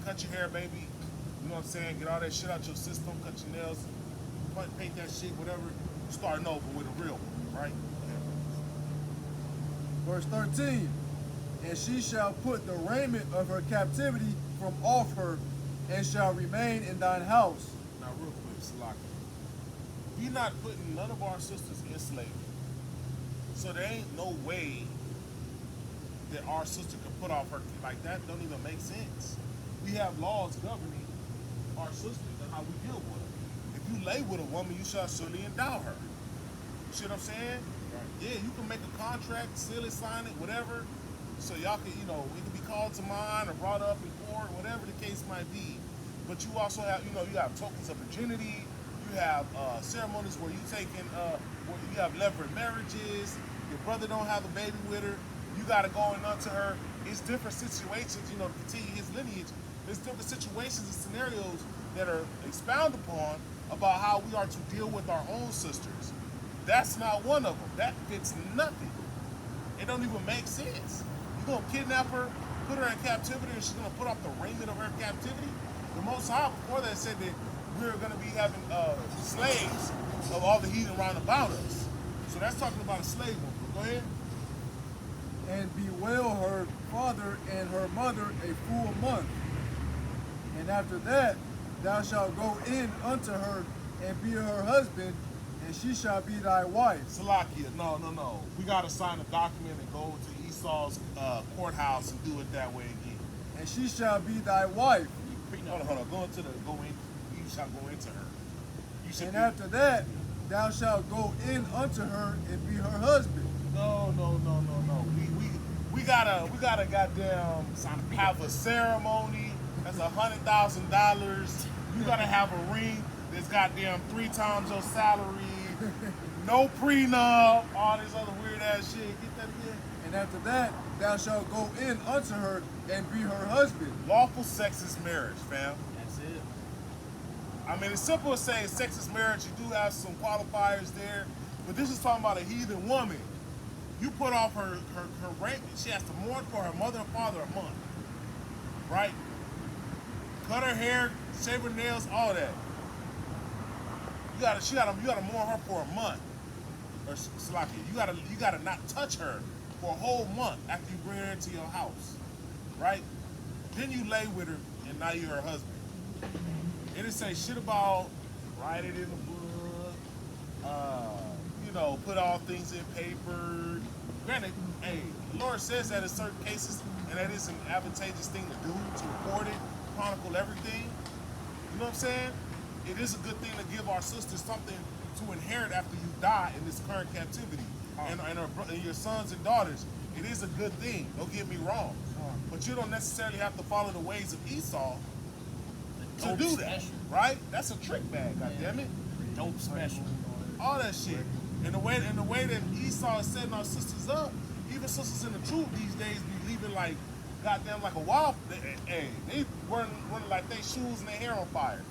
cut your hair, baby. You know what I'm saying? Get all that shit out your system. Cut your nails. Paint that shit, whatever. Starting over with a real one, right? Verse 13. And she shall put the raiment of her captivity from off her, and shall remain in thine house. Now, real quick, Salaki. We're not putting none of our sisters in slavery. So there ain't no way that our sister could put off her, like that don't even make sense. We have laws governing our sisters and how we deal with them. If you lay with a woman, you shall surely endow her. You see what I'm saying? Right. Yeah, you can make a contract, seal it, sign it, whatever. So y'all can, you know, it can be called to mind or brought up in court, whatever the case might be. But you also have, you know, you have tokens of virginity. You have ceremonies where you taking, where you have levirate marriages. Your brother don't have a baby with her. You got to go in unto her. It's different situations, you know, to continue his lineage. There's different situations and scenarios that are expounded upon about how we are to deal with our own sisters. That's not one of them. That fits nothing. It don't even make sense. You're going to kidnap her, put her in captivity, and she's going to put off the raiment of her captivity? The Most High before that said that we're going to be having slaves of all the heathen round about us. So that's talking about a slave woman. Go ahead. And bewail her father and her mother a full month. And after that thou shalt go in unto her and be her husband, and she shall be thy wife. Salakia, no. We got to sign a document and go to Esau's courthouse and do it that way again. And she shall be thy wife. Hold on. You shall go into her. You should And be, after that thou shalt go in unto her and be her husband. No. We gotta goddamn have a ceremony. That's $100,000. You gotta have a ring that's goddamn 3 times your salary. No prenup. All this other weird ass shit. Get that again. And after that thou shalt go in unto her and be her husband. Lawful sex is marriage, fam. That's it. I mean, it's simple as saying sex is marriage. You do have some qualifiers there, but this is talking about a heathen woman. You put off her raiment. She has to mourn for her mother and father a month, right? Cut her hair, shave her nails, all that. You gotta mourn her for a month. Or Salaki, you gotta not touch her for a whole month after you bring her into your house, right? Then you lay with her, and now you're her husband. It didn't say shit about write it in the book, you know, put all things in paper. Granted, hey, the Lord says that in certain cases, and that is an advantageous thing to do, to record it, chronicle everything. You know what I'm saying? It is a good thing to give our sisters something to inherit after you die in this current captivity. And your sons and daughters, it is a good thing. Don't get me wrong. But you don't necessarily have to follow the ways of Esau to do that, right? That's a trick bag, goddammit. Dope special. All that shit. And the way that Esau is setting our sisters up, even sisters in the truth these days be leaving like goddamn like a wild. They running like they shoes and their hair on fire.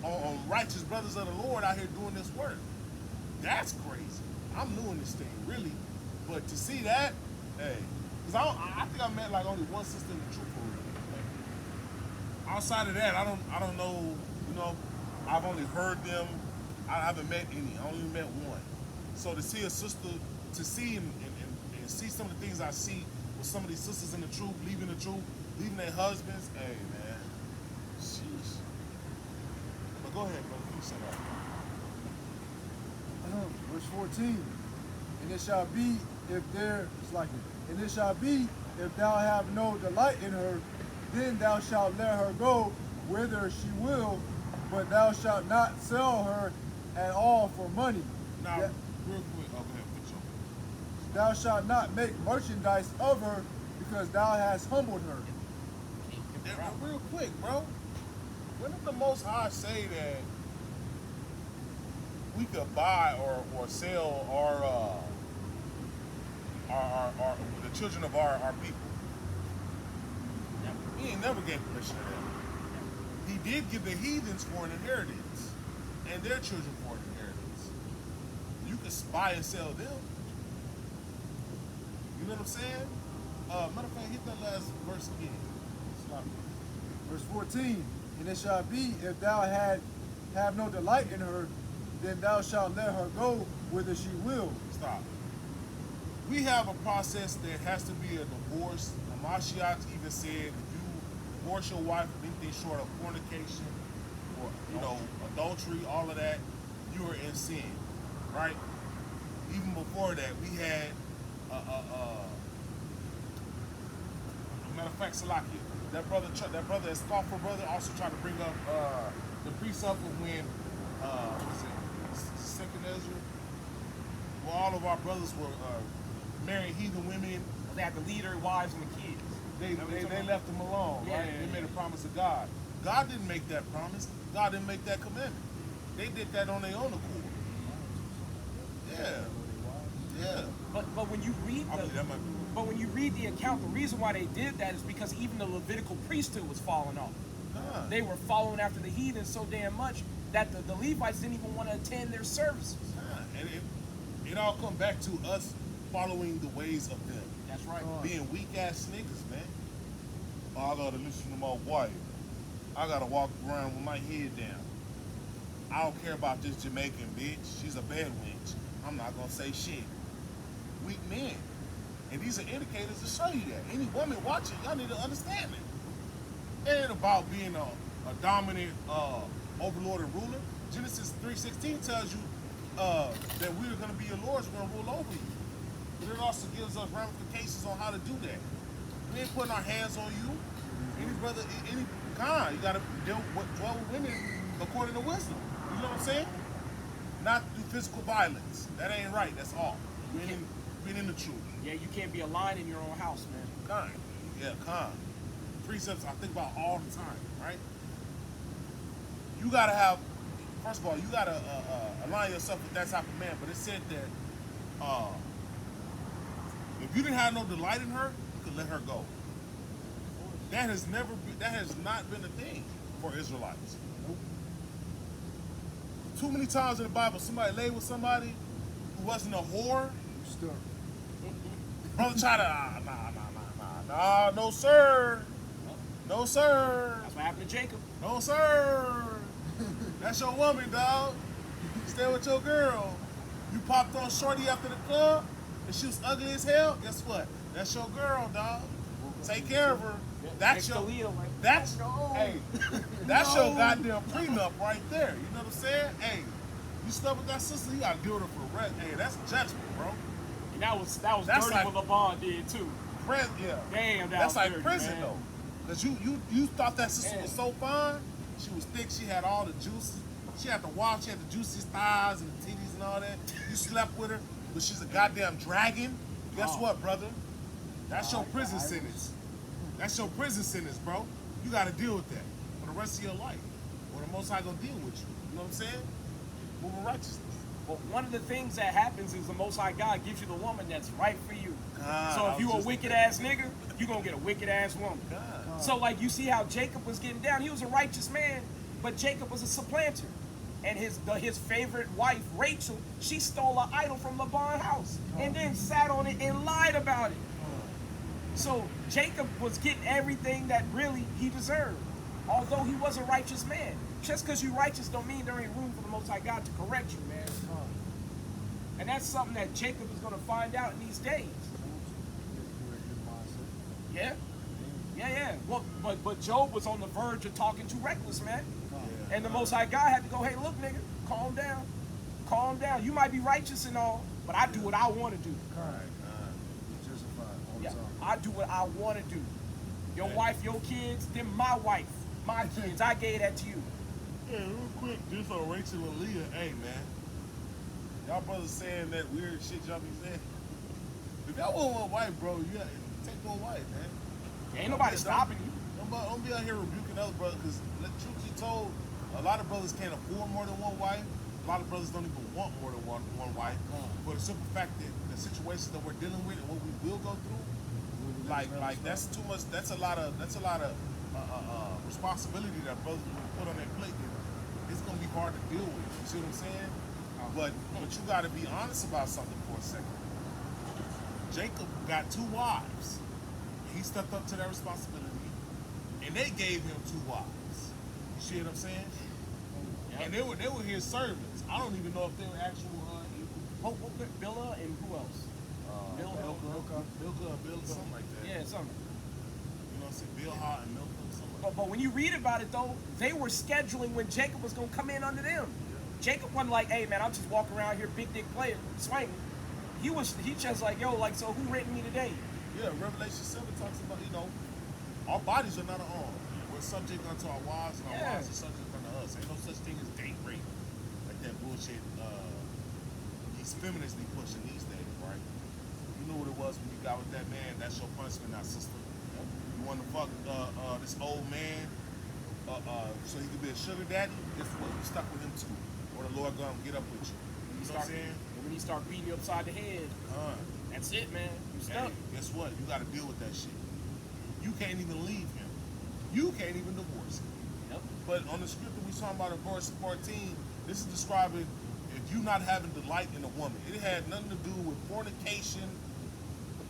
On righteous brothers of the Lord out here doing this work. That's crazy. I'm new in this thing, really. But to see that, hey, because I think I met like only one sister in the truth for real. Outside of that, I don't know. You know, I've only heard them. I haven't met any. I only met one. So to see a sister to see and see some of the things I see with some of these sisters in the truth, leaving their husbands. Hey, man. Sheesh. But go ahead, brother. You say that. Verse 14. And it shall be if there it's like it. And it shall be if thou have no delight in her, then thou shalt let her go whither she will, but thou shalt not sell her at all for money. Now, That- real quick. Oh, go ahead. Put your. Thou shalt not make merchandise of her, because thou hast humbled her. And real quick, bro. When did the Most High say that we could buy or sell our the children of our people? He ain't never gave permission to that. He did give the heathens for an inheritance and their children for an inheritance. You can buy and sell them. You know what I'm saying? Matter of fact, hit that last verse again. Stop. Verse 14. And it shall be if thou have no delight in her, then thou shalt let her go whither she will. Stop. We have a process that has to be a divorce. The Mashiach even said if you divorce your wife for anything short of fornication or adultery, all of that, you are in sin, right? Even before that, we had matter of fact, Salakia, that brother Escoffer brother also tried to bring up the precept of when was it Second Ezra, where all of our brothers were marrying heathen women. They had the leader, wives, and the kids. They left them alone, Yeah, right? yeah, They made a promise to God. God didn't make that promise. God didn't make that commandment. They did that on their own accord. Yeah. But when you read I believe that might be. but when you read the account, the reason why they did that is because even the Levitical priesthood was falling off. God. They were following after the heathens so damn much that the Levites didn't even want to attend their services. And it all come back to us following the ways of them. That's right. Being weak ass niggas, man. Oh, I gotta listen to my wife. I gotta walk around with my head down. I don't care about this Jamaican bitch. She's a bad wench. I'm not gonna say shit. Weak men. And these are indicators to show you that. Any woman watching, y'all need to understand it. It ain't about being a dominant overlord and ruler. Genesis 3:16 tells you that we're gonna be your lords, we're gonna rule over you. But it also gives us ramifications on how to do that. We ain't putting our hands on you. Any brother, any kind, you gotta dwell with women according to wisdom. You know what I'm saying? Not through physical violence. That ain't right. That's all. Being in the truth. Yeah, you can't be a lion in your own house, man. Kind. Yeah, kind. Precepts I think about all the time, right? You gotta have, first of all, you gotta align yourself with that type of man. But it said that if you didn't have no delight in her, you could let her go. That has not been a thing for Israelites. Too many times in the Bible, somebody lay with somebody who wasn't a whore. You stuck. Brother try to, nah, no sir. No sir. That's what happened to Jacob. No sir. That's your woman, dog. Stay with your girl. You popped on shorty after the club and she was ugly as hell. Guess what? That's your girl, dog. Take care of her. That's your, that's your goddamn prenup right there. You know what I'm saying? Hey, you slept with that sister, you gotta deal with her for rest. Hey, that's judgment, bro. And that was That's dirty like- what LeBron did too. Yeah. Damn, That's was like dirty, prison man. though. Cause you thought that sister was so fine. She was thick, she had all the juices. She had the wild, she had the juiciest thighs and the titties and all that. You slept with her, but she's a goddamn dragon. Guess what, brother? That's your prison sentence. That's your prison sentence, bro. You gotta deal with that for the rest of your life. Or the Most High gonna deal with you. You know what I'm saying? Moving righteousness. But one of the things that happens is the Most High God gives you the woman that's right for you. God, So I if you was a just- wicked ass nigga, you gonna get a wicked ass woman. God. So like you see how Jacob was getting down. He was a righteous man, but Jacob was a supplanter. And his favorite wife, Rachel, she stole an idol from Laban's house and then sat on it and lied about it. So Jacob was getting everything that really he deserved, although he was a righteous man. Just because you're righteous don't mean there ain't room for the Most High God to correct you, man. And that's something that Jacob is going to find out in these days. Yeah. Yeah. Well, but Job was on the verge of talking too reckless, man. And the Most High God had to go, hey, look, nigga, calm down. Calm down. You might be righteous and all, but I do what I want to do. Yeah, I do what I want to do. Your wife, your kids, them my wife, my kids. I gave that to you. Yeah, real quick, just on Rachel and Leah, hey man, y'all brothers saying that weird shit y'all be saying. If y'all want one wife, bro, you gotta take one wife, man. Ain't nobody stopping you. Don't be out here rebuking other brothers, because truth be told, a lot of brothers can't afford more than one wife. A lot of brothers don't even want more than one wife. For the simple fact that the situations that we're dealing with and what we will go through, like that's too much. That's a lot of responsibility that brothers will put on their plate. It's gonna be hard to deal with. You see what I'm saying? But you got to be honest about something for a second. Jacob got 2 wives. He stepped up to that responsibility, and they gave him 2 wives. You see what I'm saying? And they were his servants. I don't even know if they were actual. Bilhah and who else? Bilhah, something like that. Yeah, something. You know what I'm saying? Bilhah and Milcah, something like But when you read about it though, they were scheduling when Jacob was gonna come in under them. Jacob wasn't like, hey man, I'm just walking around here, big dick player, swinging. He just like, yo, like, so who renting me today? Yeah, Revelation 7 talks about, our bodies are not our own. We're subject unto our wives, and our wives are subject unto us. Ain't no such thing as date rape. Like that bullshit these feminists be pushing these days, right? You know what it was when you got with that man, that's your punishment now, sister. You want to fuck this old man so he could be a sugar daddy, guess what? You stuck with him too. Or the Lord gonna get up with you. You know what I'm saying? When he start beating you upside the head, that's it, man. You stuck. Hey, guess what? You got to deal with that shit. You can't even leave him. You can't even divorce him. Yep. But on the scripture we talking about in verse 14, this is describing if you not having delight in a woman. It had nothing to do with fornication,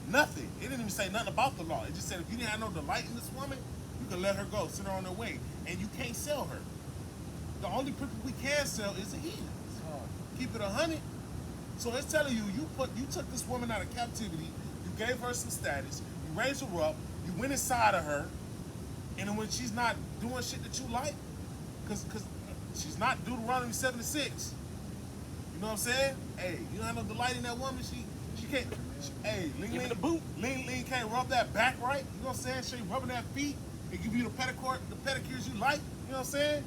nothing. It didn't even say nothing about the law. It just said if you didn't have no delight in this woman, you can let her go, send her on her way. And you can't sell her. The only people we can sell is the heathens. Keep it 100. So it's telling you, you took this woman out of captivity, you gave her some status, you raised her up, you went inside of her, and then when she's not doing shit that you like, because she's not Deuteronomy 76, you know what I'm saying? Hey, you don't have no delight in that woman, she can't, Give it a boot. Lean can't rub that back right, you know what I'm saying? She ain't rubbing that feet, and give you the pedicures you like, you know what I'm saying?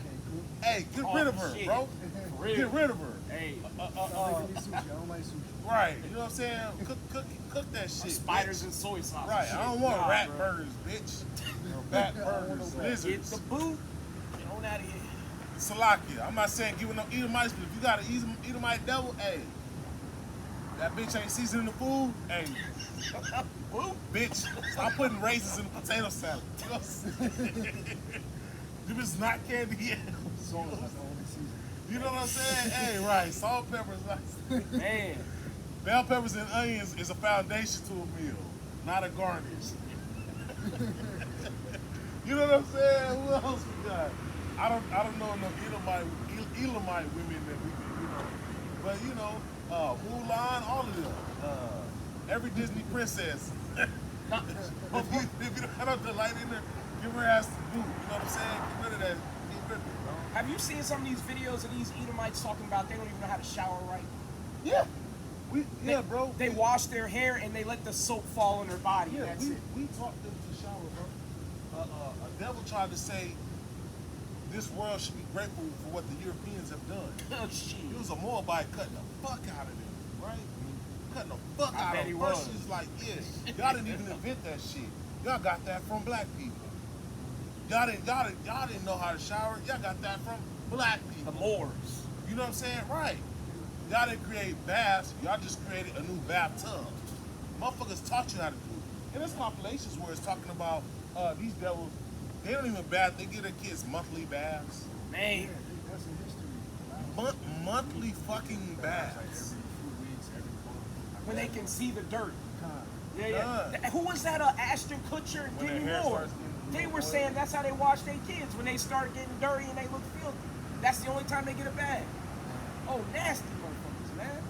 Hey, get rid of her, shit. bro. Get rid of her. Hey, I don't like sushi. Right, you know what I'm saying? Cook that shit. spiders bitch. and soy sauce. Right, Shit. I don't want Nah, rat bro. burgers, bitch. Bat burgers, Get lizards. the boot. Get on out of here. Salakia. I'm not saying giving no Edomites, but if you got an Edomite devil, hey, that bitch ain't seasoning the food, hey, Boot. bitch, stop putting raisins in the potato salad. You know what I'm saying? If it's not candy yet. Salt is like the only season. You know what I'm saying? Hey, right, salt, pepper is like... Man. Bell peppers and onions is a foundation to a meal, not a garnish. You know what I'm saying? Who else we got? I don't know no Elamite women that we can, But Mulan, all of them. Every Disney princess. if you don't have no delight in her, give her ass the boot. You know what I'm saying? Get rid of that. Get rid of it, bro. Have you seen some of these videos of these Edomites talking about they don't even know how to shower right? Yeah. Bro. They wash their hair and they let the soap fall on their body. Yeah, That's it. we taught them to shower, bro. A devil tried to say this world should be grateful for what the Europeans have done. Oh, shit. He was a Moabite cutting the fuck out of them, right? Cutting the fuck I out bet of he them. was. First, she's like, yeah, y'all didn't even invent that shit. Y'all got that from black people. Y'all didn't know how to shower. Y'all got that from black The people. Moors. You know what I'm saying? Right. Y'all didn't create baths. Y'all just created a new bathtub. Motherfuckers taught you how to do it. And there's compilations where it's talking about these devils. They don't even bath. They give their kids monthly baths. Man. That's in history. Monthly fucking baths. When they can see the dirt. Con. Yeah. Who was that? Ashton Kutcher and When their Demi hair Moore. starts getting They were oily. saying that's how they wash their kids when they start getting dirty and they look filthy. That's the only time they get a bath. Oh, nasty motherfuckers, man.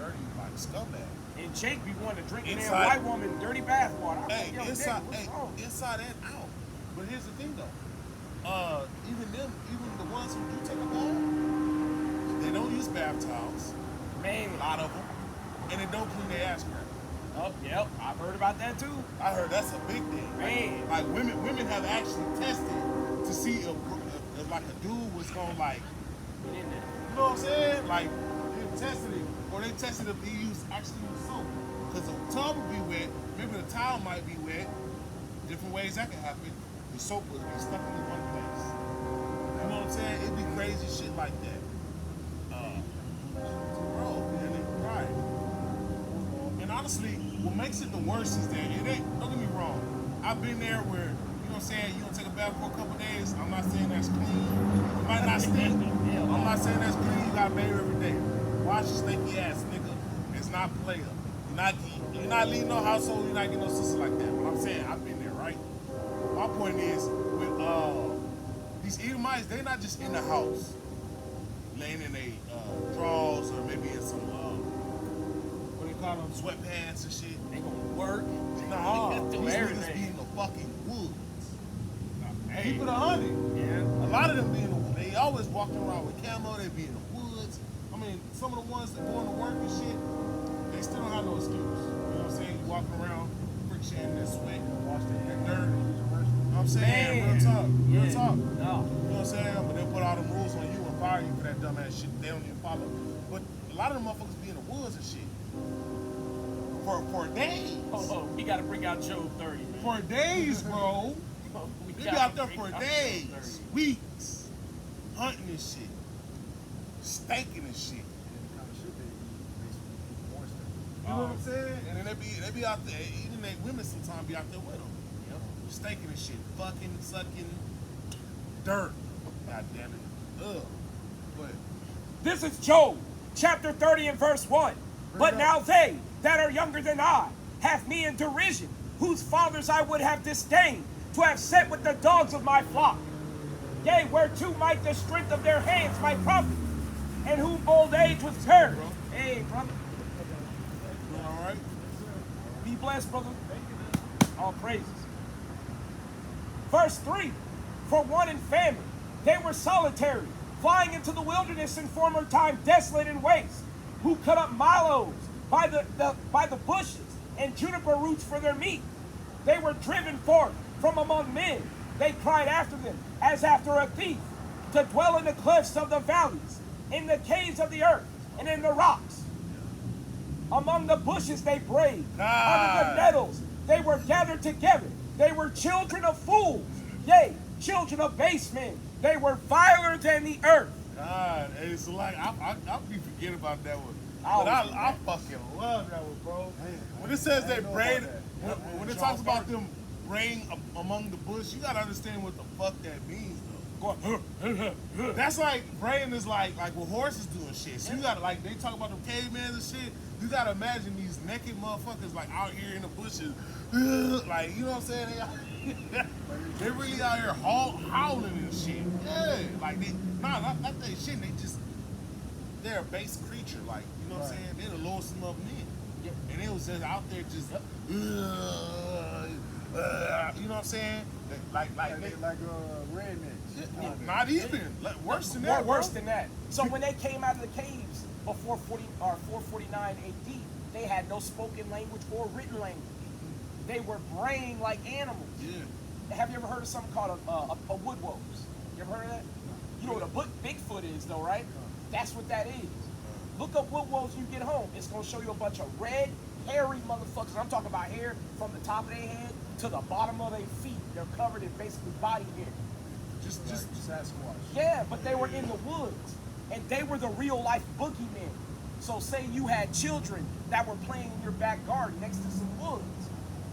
dirty, like scumbag. And Jake be wanting to drink in that Inside- white woman dirty bath water. I'm Hey, like, yo, inside, nigga, what's wrong? inside and out. But here's the thing though. Even the ones who do take a bath, they don't use bath towels. Man. A lot of them, and they don't clean their ass crack. Oh, yep. I've heard about that too. I heard that's a big thing. Man. Like women have actually tested to see if like a dude was gonna like, Get in there. you know what I'm saying? Like they tested it, or they tested if he actually used soap. Because the tub would be wet, maybe the towel might be wet. Different ways that could happen. The soap would be stuck in one place. You know what I'm saying? It'd be crazy shit like that. Bro, and it, right. And honestly, what makes it the worst is that it ain't, don't get me wrong, I've been there where, you know what I'm saying, you don't take a bath for a couple days, I'm not saying that's clean. It might not stink. I'm not saying that's clean, you gotta bathe every day. Wash your stinky ass, nigga. It's not player. You're not leaving no household, you're not getting no sister like that. But I'm saying, I've been there, right? My point is, with these Edomites, they're not just in the house, laying in their drawers or maybe in some, what do you call them, sweatpants and shit. They gonna work. Nah, Do these niggas everything. be in the fucking woods. Hey. Keep it 100. Yeah. A lot of them be in the woods. They always walking around with camo, they be in the woods. I mean, some of the ones that going to work and shit, they still don't have no excuse. You know what I'm saying? You walking around, friction and sweat, and dirt. You know what I'm saying? Man. Real talk. Real Yeah. talk. No. You know what I'm saying? But they'll put all the rules on you and fire you for that dumbass shit they don't even follow. But a lot of them motherfuckers be in the woods and shit. For days. Oh, we gotta bring out Job 30, man. For days, bro. We They be gotta out there bring for out days, Job 30. weeks, hunting and shit, staking and shit. You know what I'm saying? And then they be out there, even they women sometimes be out there with them. Yep. Staking and shit, fucking, sucking, dirt. God damn it. Ugh. But This is Job, chapter 30 and verse 1. But now they that are younger than I have me in derision, whose fathers I would have disdained to have set with the dogs of my flock. Yea, whereto might the strength of their hands might profit, and whom old age was turned. Hey, brother. you all right? Be blessed, brother. All praises. Verse 3. For want and famine, they were solitary, flying into the wilderness in former time, desolate and waste, who cut up mallows by the bushes and juniper roots for their meat. They were driven forth from among men. They cried after them as after a thief, to dwell in the cliffs of the valleys, in the caves of the earth, and in the rocks. Among the bushes they braved, under the nettles they were gathered together. They were children of fools, yea, children of base men. They were viler than the earth. God, it's like, I be forgetting about that one. I But always I fucking love that one, bro. When it says they braid, when it talks about them braying among the bush, you gotta understand what the fuck that means, though. That's like, braying is like what horses do and shit. So you gotta, like, they talk about them cavemen and shit. You gotta imagine these naked motherfuckers, like, out here in the bushes. Like, you know what I'm saying? They really out here howling and shit. Yeah. Like, not that shit. They're a base creature. Like, you know what I'm saying? They're the lowest of men. Yep. And they was just out there just, you know what I'm saying? Like rednecks. not even. Like, worse than that. Worse bro. than that. So when they came out of the caves before 449 AD, they had no spoken language or written language. They were braying like animals. Yeah. Have you ever heard of something called a wood wolves? You ever heard of that? You know what a Bigfoot is, though, right? That's what that is. Look up wood wolves when you get home. It's gonna show you a bunch of red, hairy motherfuckers. I'm talking about hair from the top of their head to the bottom of their feet. They're covered in basically body hair. Just Sasquatch. Yeah, but they were in the woods, and they were the real life boogeymen. So say you had children that were playing in your back garden next to some woods.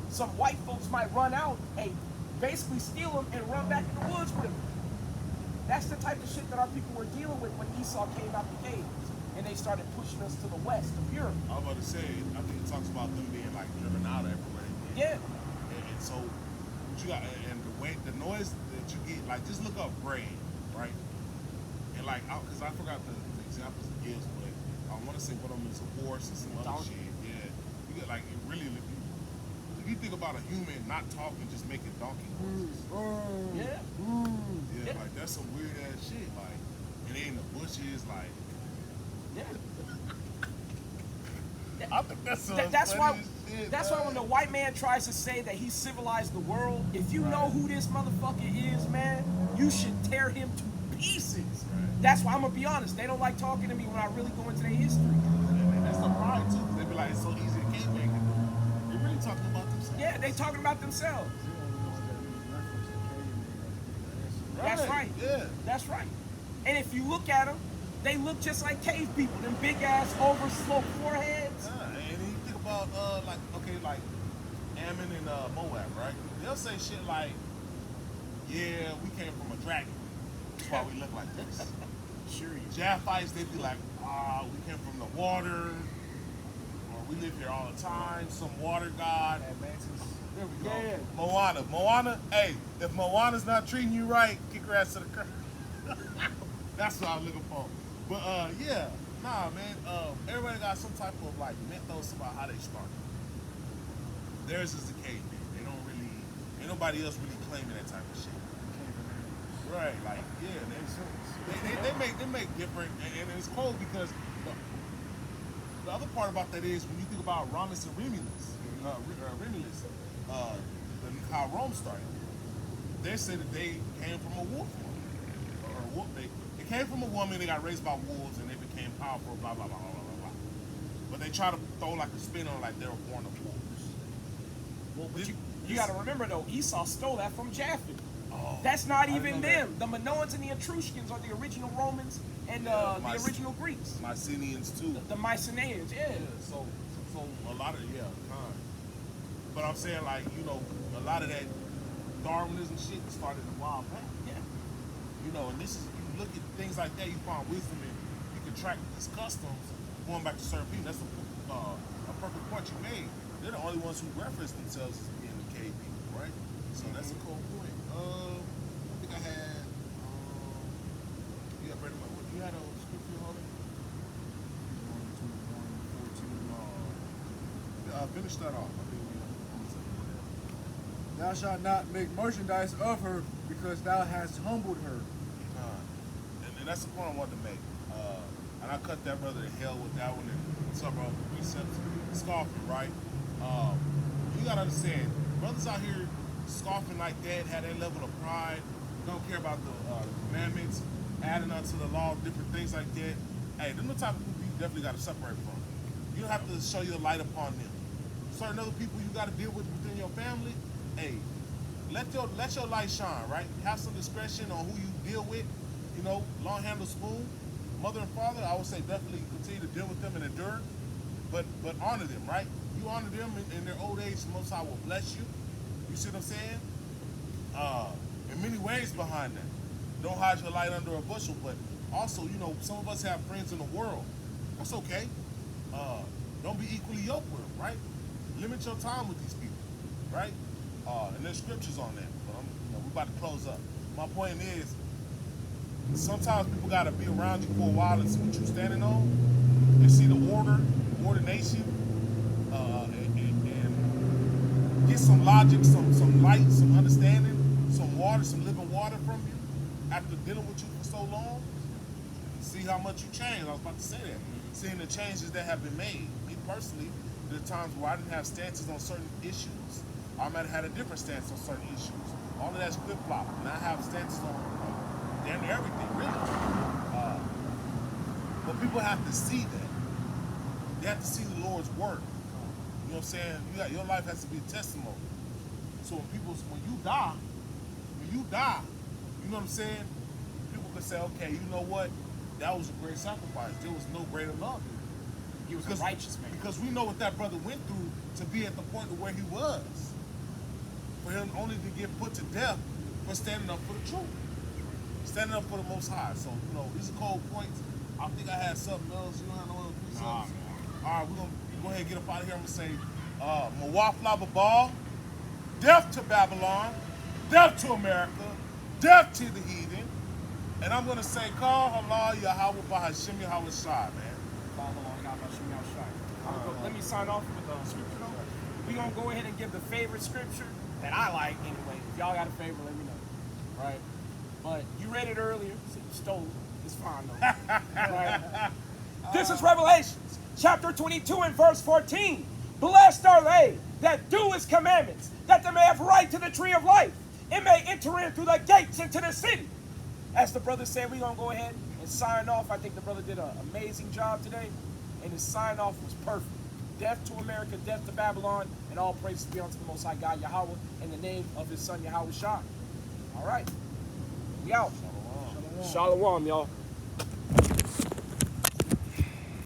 Some white folks might run out and basically steal them and run back in the woods with them. That's the type of shit that our people were dealing with when Esau came out the caves and they started pushing us to the west of Europe. I was about to say, I think it talks about them being like driven out everywhere. Yeah. And so, what you got, and the noise that you get, like, just look up brain, right? And like, because I forgot the examples it gives, but I want to say one of them is a horse and some other Donkey. shit. Yeah, you get like it really. If you think about a human not talking, just making donkey noises. Yeah. Yeah, like that's some weird ass shit. Like, and they in the bushes, like. Yeah. I think that's some That's why. funny as shit, That's why man. when the white man tries to say that he civilized the world, if you know who this motherfucker is, man, you should tear him to pieces. That's why I'm gonna be honest. They don't like talking to me when I really go into their history. And that's the problem too. 'Cause they be like, it's so easy to keep making. They're really talking about themselves. Yeah, they talking about themselves. That's right. Yeah. That's right. And if you look at them, they look just like cave people. Them big ass oversloped foreheads. Yeah, and then you think about like Ammon and Moab, right? They'll say shit like, "Yeah, we came from a dragon. That's why we look like this." Sure. Japhites, they'd be like, we came from the water, or we live here all the time. Some water god. There we go. Yeah. Moana. Hey, if Moana's not treating you right, kick her ass to the curb. That's what I'm looking for. But yeah, nah, man. Everybody got some type of like mythos about how they started. Theirs is the caveman. They don't really, ain't nobody else really claiming that type of shit. Right, like yeah, they make different, and it's cool because the other part about that is when you think about Romulus and Romulus, how Rome started. They say that they came from a wolf woman, they came from a woman. They got raised by wolves, and they became powerful. Blah blah blah blah blah blah. But they try to throw like a spin on like they were born of wolves. Well, but you got to remember though, Esau stole that from Japheth. Oh, That's not I even know them. The Minoans and the Etruscans are the original Romans and the original Greeks. Mycenaeans too. The Mycenaeans, yeah. So a lot of kind. But I'm saying like a lot of that Darwinism shit started a while back. Yeah. And this is you look at things like that, you find wisdom and you can track these customs going back to certain people. That's a perfect point you made. They're the only ones who reference themselves as being the cave people, right? So that's a cool point. I think I had yeah, Brandon, what you had a scripture on it? Finish that off. I think Thou shalt not make merchandise of her, because thou hast humbled her. and that's the point I wanted to make. And I cut that brother to hell with that one and some other precepts. Scoffing, right? You gotta understand, brothers out here scoffing like that, have that level of pride, don't care about the commandments, adding onto the law, different things like that. Hey, them the type of people you definitely gotta separate from. You don't have to show your light upon them. Certain other people you gotta deal with within your family, hey, let your light shine, right? Have some discretion on who you deal with. Long handle spoon. Mother and father, I would say definitely continue to deal with them and endure, but honor them, right? You honor them in their old age, the Most High will bless you. You see what I'm saying? In many ways behind that. Don't hide your light under a bushel, but also, some of us have friends in the world. That's okay. Don't be equally yoked with them, right? Limit your time with these people, right? And there's scriptures on that, but we're about to close up. My point is, sometimes people got to be around you for a while and see what you're standing on, and see the ordination, and get some logic, some light, some understanding, some water, some living water from you after dealing with you for so long. See how much you changed. I was about to say that. Seeing the changes that have been made. Me personally, there are times where I didn't have stances on certain issues. I might have had a different stance on certain issues. All of that's flip-flop. And I have stances on damn near everything, really. But people have to see that. They have to see the Lord's work. You know what I'm saying? Your life has to be a testimony. So when you die, you know what I'm saying? People can say, okay, you know what? That was a great sacrifice. There was no greater love. He was a righteous man. Because we know what that brother went through to be at the point of where he was. For him only to get put to death for standing up for the truth. Standing up for the Most High. So, these are cold points. I think I had something else. You don't have no other precepts? All right, we're going to go ahead and get up out of here. I'm going to say, Mawafla Babal, death to Babylon, death to America, death to the heathen. And I'm going to say, Call Allah Yahweh Bahashim Yahweh Shai, man. Yahweh Shai. Let me sign off with the scripture though. We're going to go ahead and give the favorite scripture that I like anyway. If y'all got a favorite, let me know. Right? But you read it earlier, so you stole it. It's fine though. Right? This is Revelations, chapter 22 and verse 14. Blessed are they that do his commandments, that they may have right to the tree of life, and may enter in through the gates into the city. As the brother said, we're going to go ahead and sign off. I think the brother did an amazing job today, and his sign off was perfect. Death to America, death to Babylon, and all praises be unto the Most High God, Yahweh, in the name of his son, Yahweh Shai. All right. We out. Shalom, y'all.